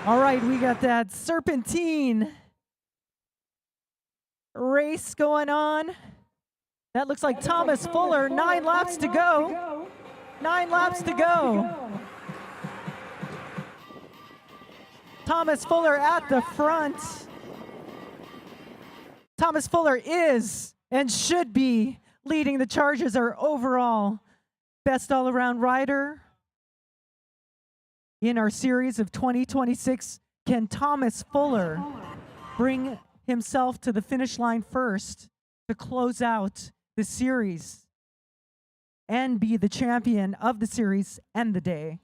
All right, we got that serpentine race going on. That looks like Thomas Fuller. 9 laps to go. 9 laps to go. Thomas Fuller at the front. Thomas Fuller is and should be leading the charge as our overall best all-around rider in our series of 2026. Can Thomas Fuller bring himself to the finish line first to close out the series and be the champion of the series and the day?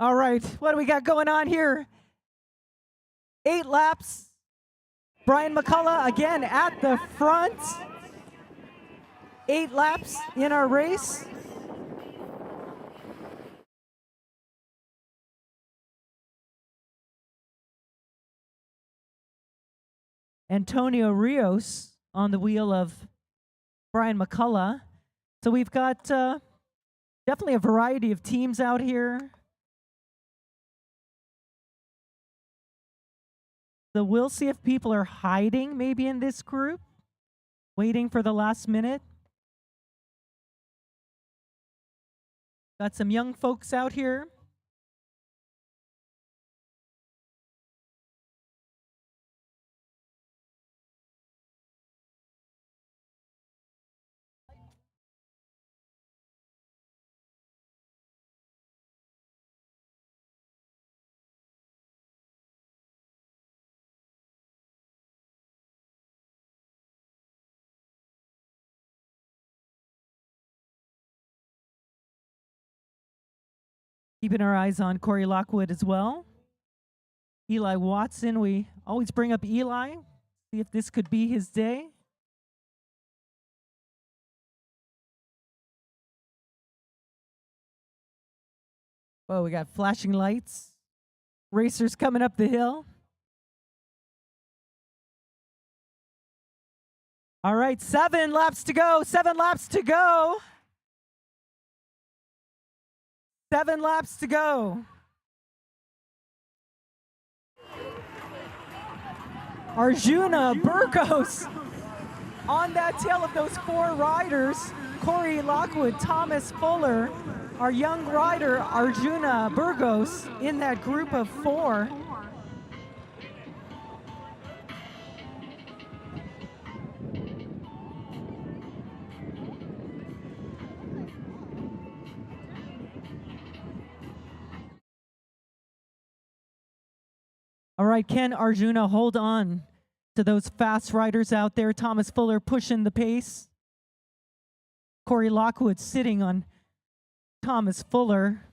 All right, what do we got going on here? 8 laps. Brian McCullough again at the front. 8 laps in our race. Antonio Rios on the wheel of Brian McCullough. So we've got definitely a variety of teams out here. So we'll see if people are hiding maybe in this group, waiting for the last minute. Got some young folks out here. Keeping our eyes on Corey Lockwood as well. Eli Watson, we always bring up Eli, see if this could be his day. Oh, we got flashing lights. Racers coming up the hill. All right, 7 laps to go, 7 laps to go. 7 laps to go. Arjuna Burgos on that tail of those 4 riders. Corey Lockwood, Thomas Fuller, our young rider Arjuna Burgos in that group of 4. All right, can Arjuna hold on to those fast riders out there? Thomas Fuller pushing the pace. Corey Lockwood sitting on Thomas Fuller,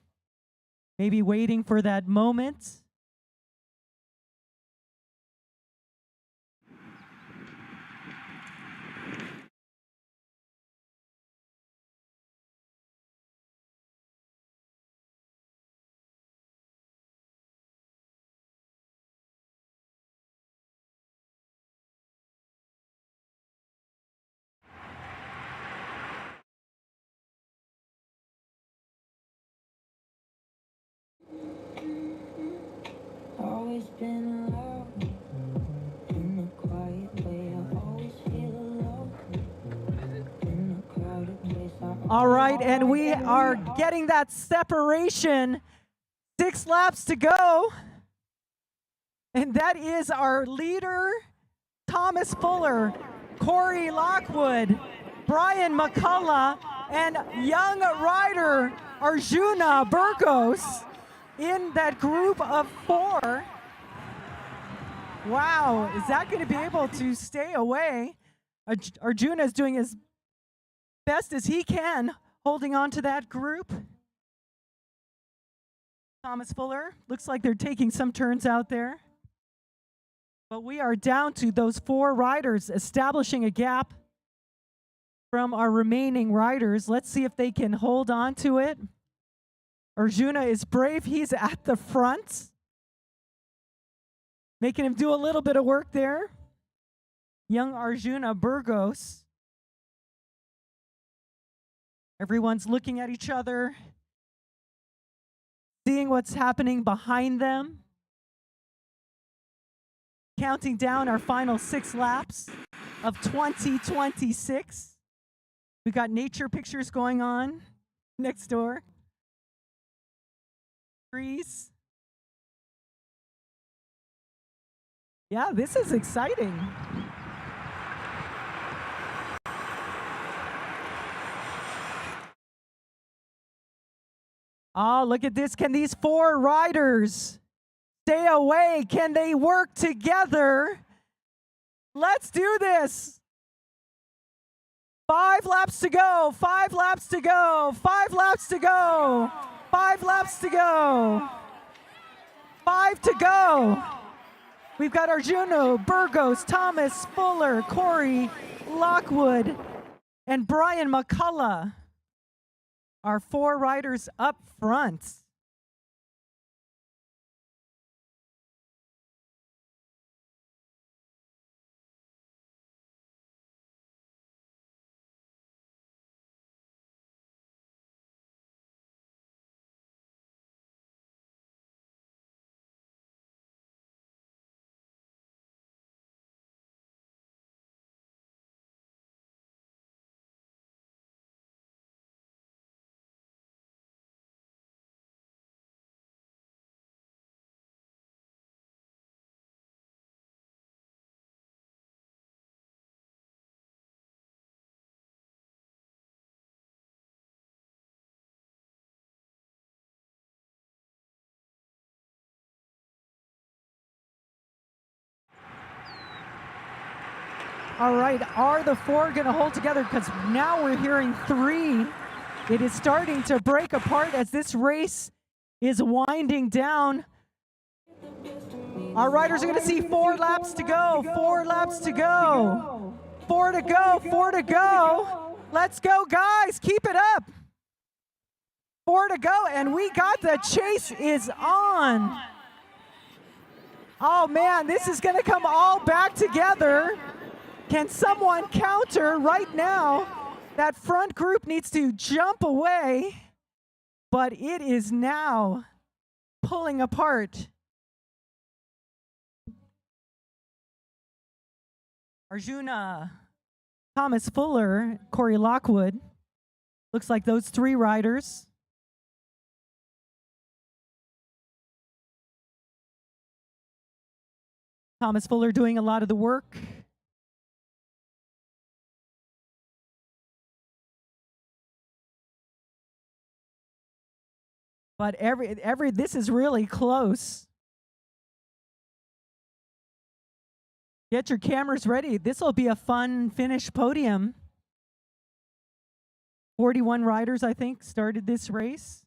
maybe waiting for that moment. Always been alone in a quiet way. I always feel alone in a crowded place. All right, and we are getting that separation. 6 laps to go. And that is our leader, Thomas Fuller, Corey Lockwood, Brian McCullough, and young rider Arjuna Burgos in that group of 4. Wow, is that going to be able to stay away? Arjuna is doing as best as he can, holding on to that group. Thomas Fuller, looks like they're taking some turns out there. But we are down to those 4 riders, establishing a gap from our remaining riders. Let's see if they can hold on to it. Arjuna is brave. He's at the front, making him do a little bit of work there. Young Arjuna Burgos. Everyone's looking at each other, seeing what's happening behind them. Counting down our final 6 laps of 2026. We got nature pictures going on next door. Trees. Yeah, this is exciting. Oh, look at this. Can these 4 riders stay away? Can they work together? Let's do this. 5 laps to go. 5 laps to go. 5 laps to go. 5 laps to go. 5 to go. We've got Arjuno, Burgos, Thomas, Fuller, Corey, Lockwood, and Brian McCullough. Our 4 riders up front. All right, are the 4 going to hold together? Because now we're hearing 3. It is starting to break apart as this race is winding down. Our riders are going to see 4 laps to go. 4 laps to go. 4 to go. 4 to go. Let's go, guys. Keep it up. 4 to go, and we got the chase is on. Oh, man, this is going to come all back together. Can someone counter right now? That front group needs to jump away, but it is now pulling apart. Arjuna, Thomas Fuller, Corey Lockwood. Looks like those 3 riders. Thomas Fuller doing a lot of the work. But this is really close. Get your cameras ready. This will be a fun finish podium. 41 riders, I think, started this race.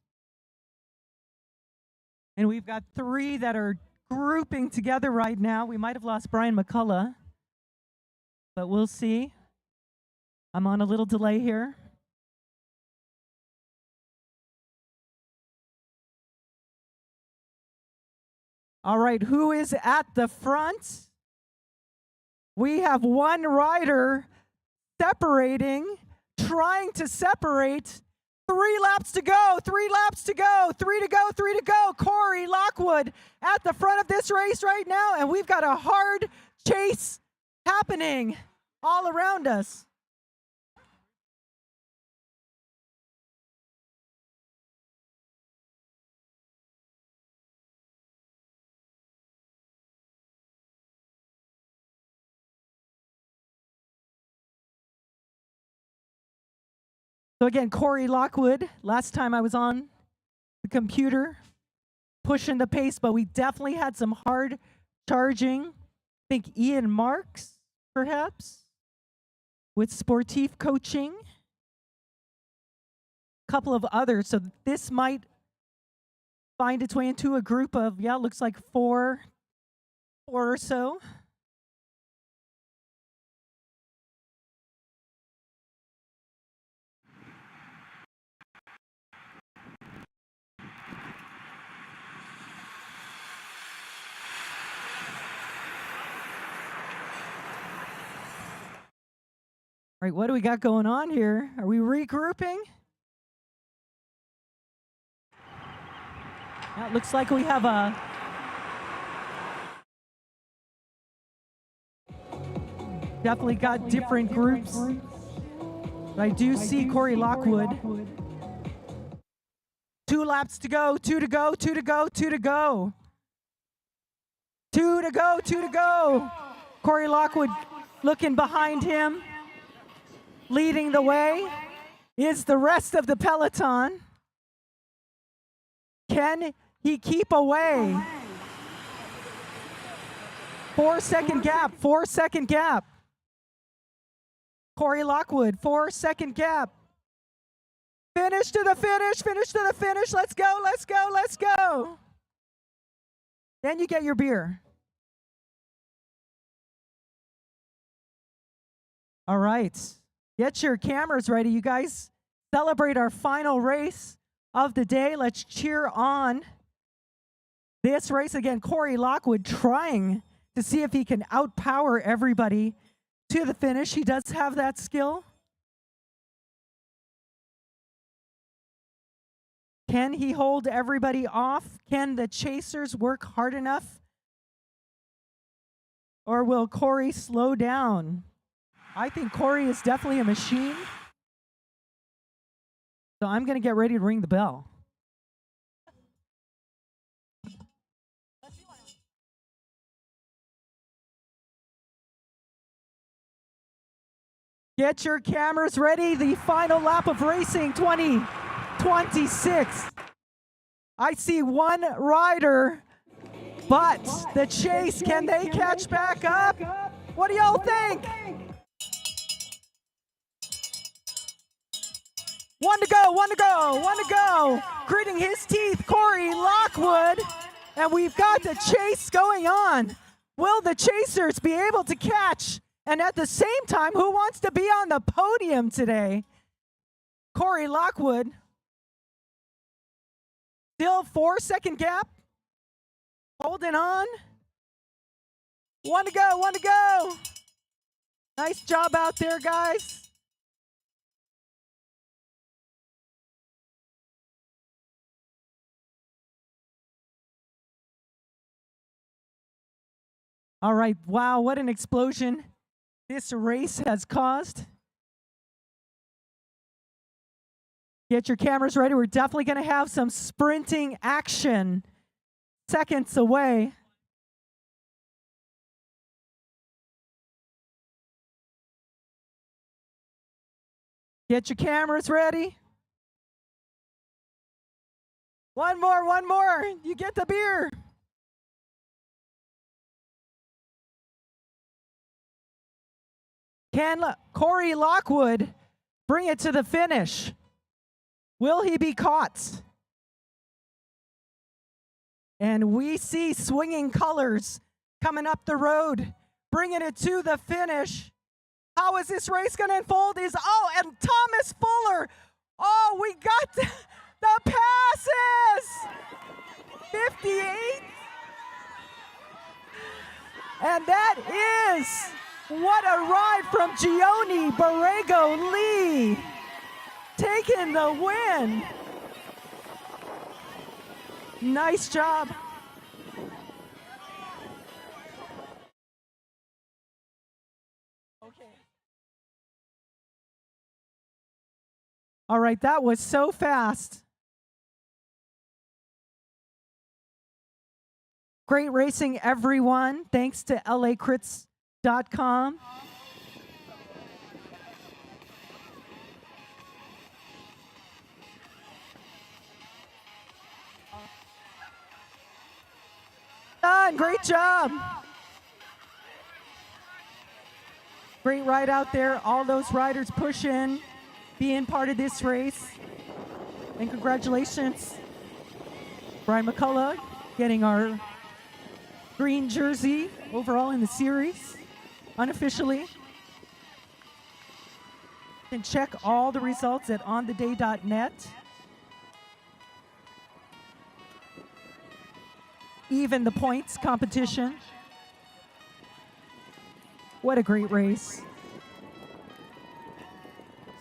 And we've got 3 that are grouping together right now. We might have lost Brian McCullough, but we'll see. I'm on a little delay here. All right, who is at the front? We have 1 rider separating, trying to separate. 3 laps to go, 3 laps to go, 3 to go, 3 to go. Corey Lockwood at the front of this race right now, and we've got a hard chase happening all around us. So again, Corey Lockwood, last time I was on the computer, pushing the pace, but we definitely had some hard charging. I think Ian Marks, perhaps, with Sportif coaching. A couple of others. So this might find its way into a group of, looks like 4 or so. All right, what do we got going on here? Are we regrouping? Now it looks like we have a definitely got different groups. But I do see Corey Lockwood. 2 laps to go, 2 to go, 2 to go, 2 to go. 2 to go, 2 to go. Corey Lockwood looking behind him. Leading the way is the rest of the peloton. Can he keep away? 4-second gap, 4-second gap. Corey Lockwood, 4-second gap. Finish to the finish, finish to the finish. Let's go, let's go, let's go. Then you get your beer. All right. Get your cameras ready, you guys. Celebrate our final race of the day. Let's cheer on this race again. Corey Lockwood trying to see if he can outpower everybody to the finish. He does have that skill. Can he hold everybody off? Can the chasers work hard enough? Or will Corey slow down? I think Corey is definitely a machine. So I'm going to get ready to ring the bell. Get your cameras ready. The final lap of racing 2026. I see one rider, but the chase, can they catch back up? What do y'all think? One to go, one to go, one to go. Gritting his teeth, Corey Lockwood. And we've got the chase going on. Will the chasers be able to catch? And at the same time, who wants to be on the podium today? Corey Lockwood. Still 4-second gap. Holding on. One to go, one to go. Nice job out there, guys. All right, wow, what an explosion this race has caused. Get your cameras ready. We're definitely going to have some sprinting action seconds away. Get your cameras ready. One more. You get the beer. Can Corey Lockwood bring it to the finish? Will he be caught? And we see swinging colors coming up the road, bringing it to the finish. How is this race going to unfold? And Thomas Fuller. Oh, we got the passes. 58. And that is... what a ride from Gioni Borrego Lee, taking the win. Nice job. Okay. All right, that was so fast. Great racing, everyone. Thanks to LACrits.com. Done. Great job. Great ride out there. All those riders push in, being part of this race. And congratulations, Brian McCullough, getting our green jersey overall in the series. Unofficially. You can check all the results at ontheday.net. Even the points competition. What a great race.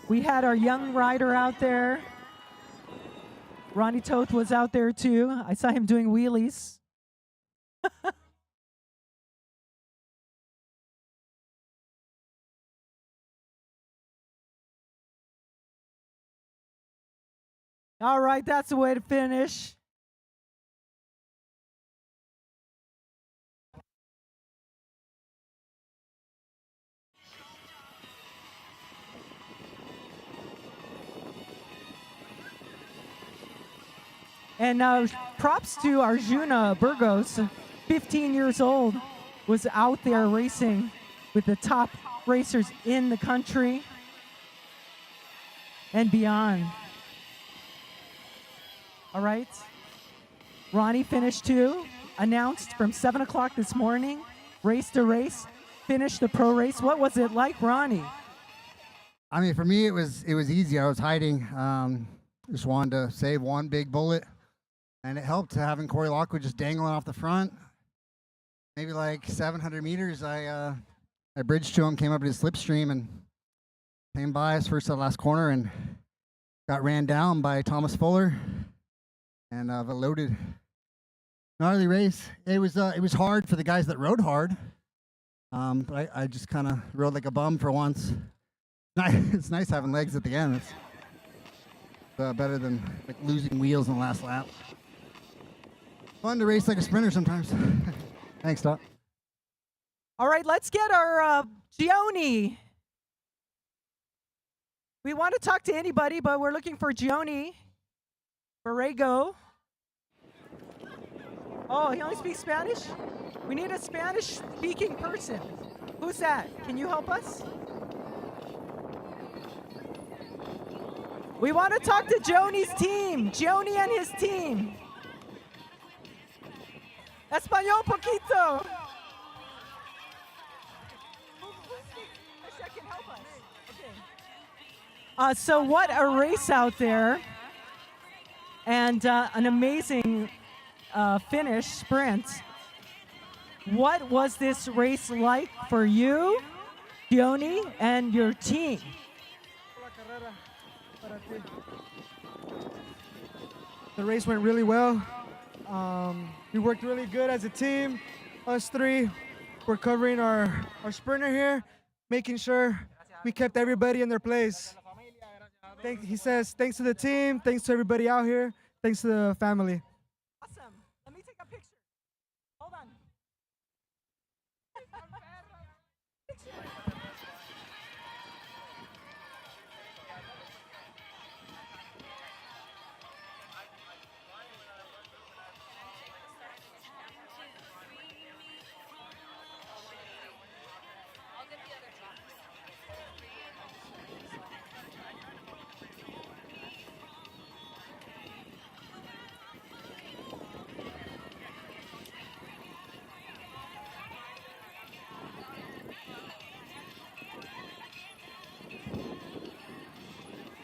We had our young rider out there. Ronnie Toth was out there too. I saw him doing wheelies. All right, that's the way to finish. And props to Arjuna Burgos, 15 years old, was out there racing with the top racers in the country and beyond. All right. Ronnie finished 2. Announced from 7 o'clock this morning. Race to race. Finished the pro race. What was it like, Ronnie? I mean, for me, it was easy. I was hiding. Just wanted to save one big bullet, and it helped having Corey Lockwood just dangling off the front. Maybe like 700 meters, I bridged to him, came up to his slipstream, and came by us first to the last corner, and got ran down by Thomas Fuller, and a loaded, gnarly race. It was hard for the guys that rode hard, but I just kind of rode like a bum for once. It's nice having legs at the end. It's better than like losing wheels in the last lap. Fun to race like a sprinter sometimes. Thanks, Doc. All right, let's get our Gioni. We want to talk to anybody, but we're looking for Gioni Borrego. Oh, he only speaks Spanish? We need a Spanish-speaking person. Who's that? Can you help us? We want to talk to Gioni's team. Gioni and his team. Español poquito. So what a race out there. And an amazing finish, sprint. What was this race like for you, Gioni, and your team? The race went really well. We worked really good as a team. Us three, we're covering our sprinter here, making sure we kept everybody in their place. He says, thanks to the team, thanks to everybody out here, thanks to the family. Awesome. Let me take a picture. Hold on.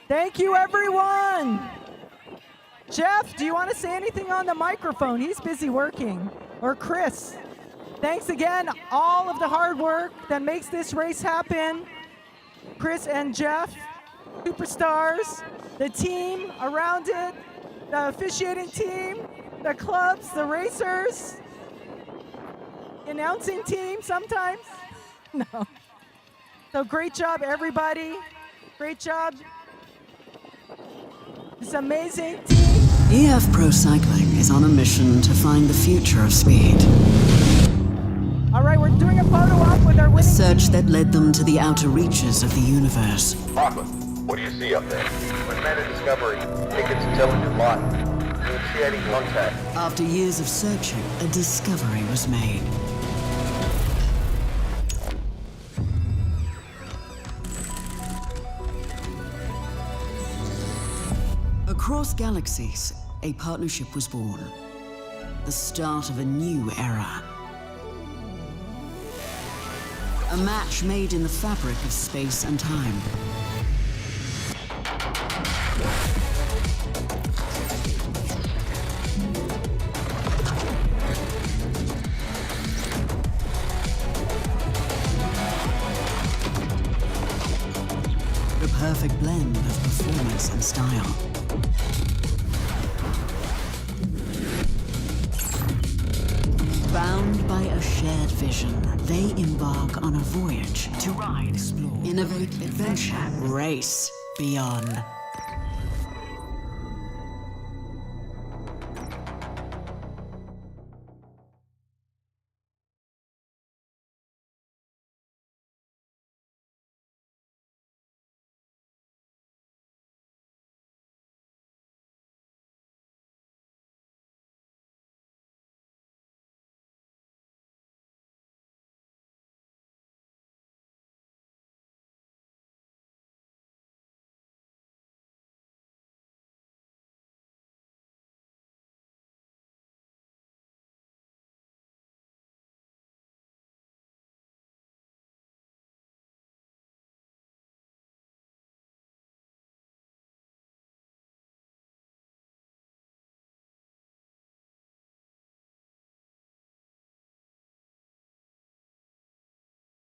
Thank you, everyone. Jeff, do you want to say anything on the microphone? He's busy working. Or Chris. Thanks again, all of the hard work that makes this race happen. Chris and Jeff, superstars, the team around it, the officiating team, the clubs, the racers, announcing team sometimes. No. So great job, everybody. Great job. This amazing team. EF Pro Cycling is on a mission to find the future of speed. All right, we're doing a photo op with our winning A search that led them to the outer reaches of the universe. Rockland, what do you see up there? When man of discovery, think it's intelligent life. Initiating contact. After years of searching, a discovery was made. Across galaxies, a partnership was born. The start of a new era. A match made in the fabric of space and time. The perfect blend of performance and style. Bound by a shared vision, they embark on a voyage to ride, explore, innovate, adventure, race beyond.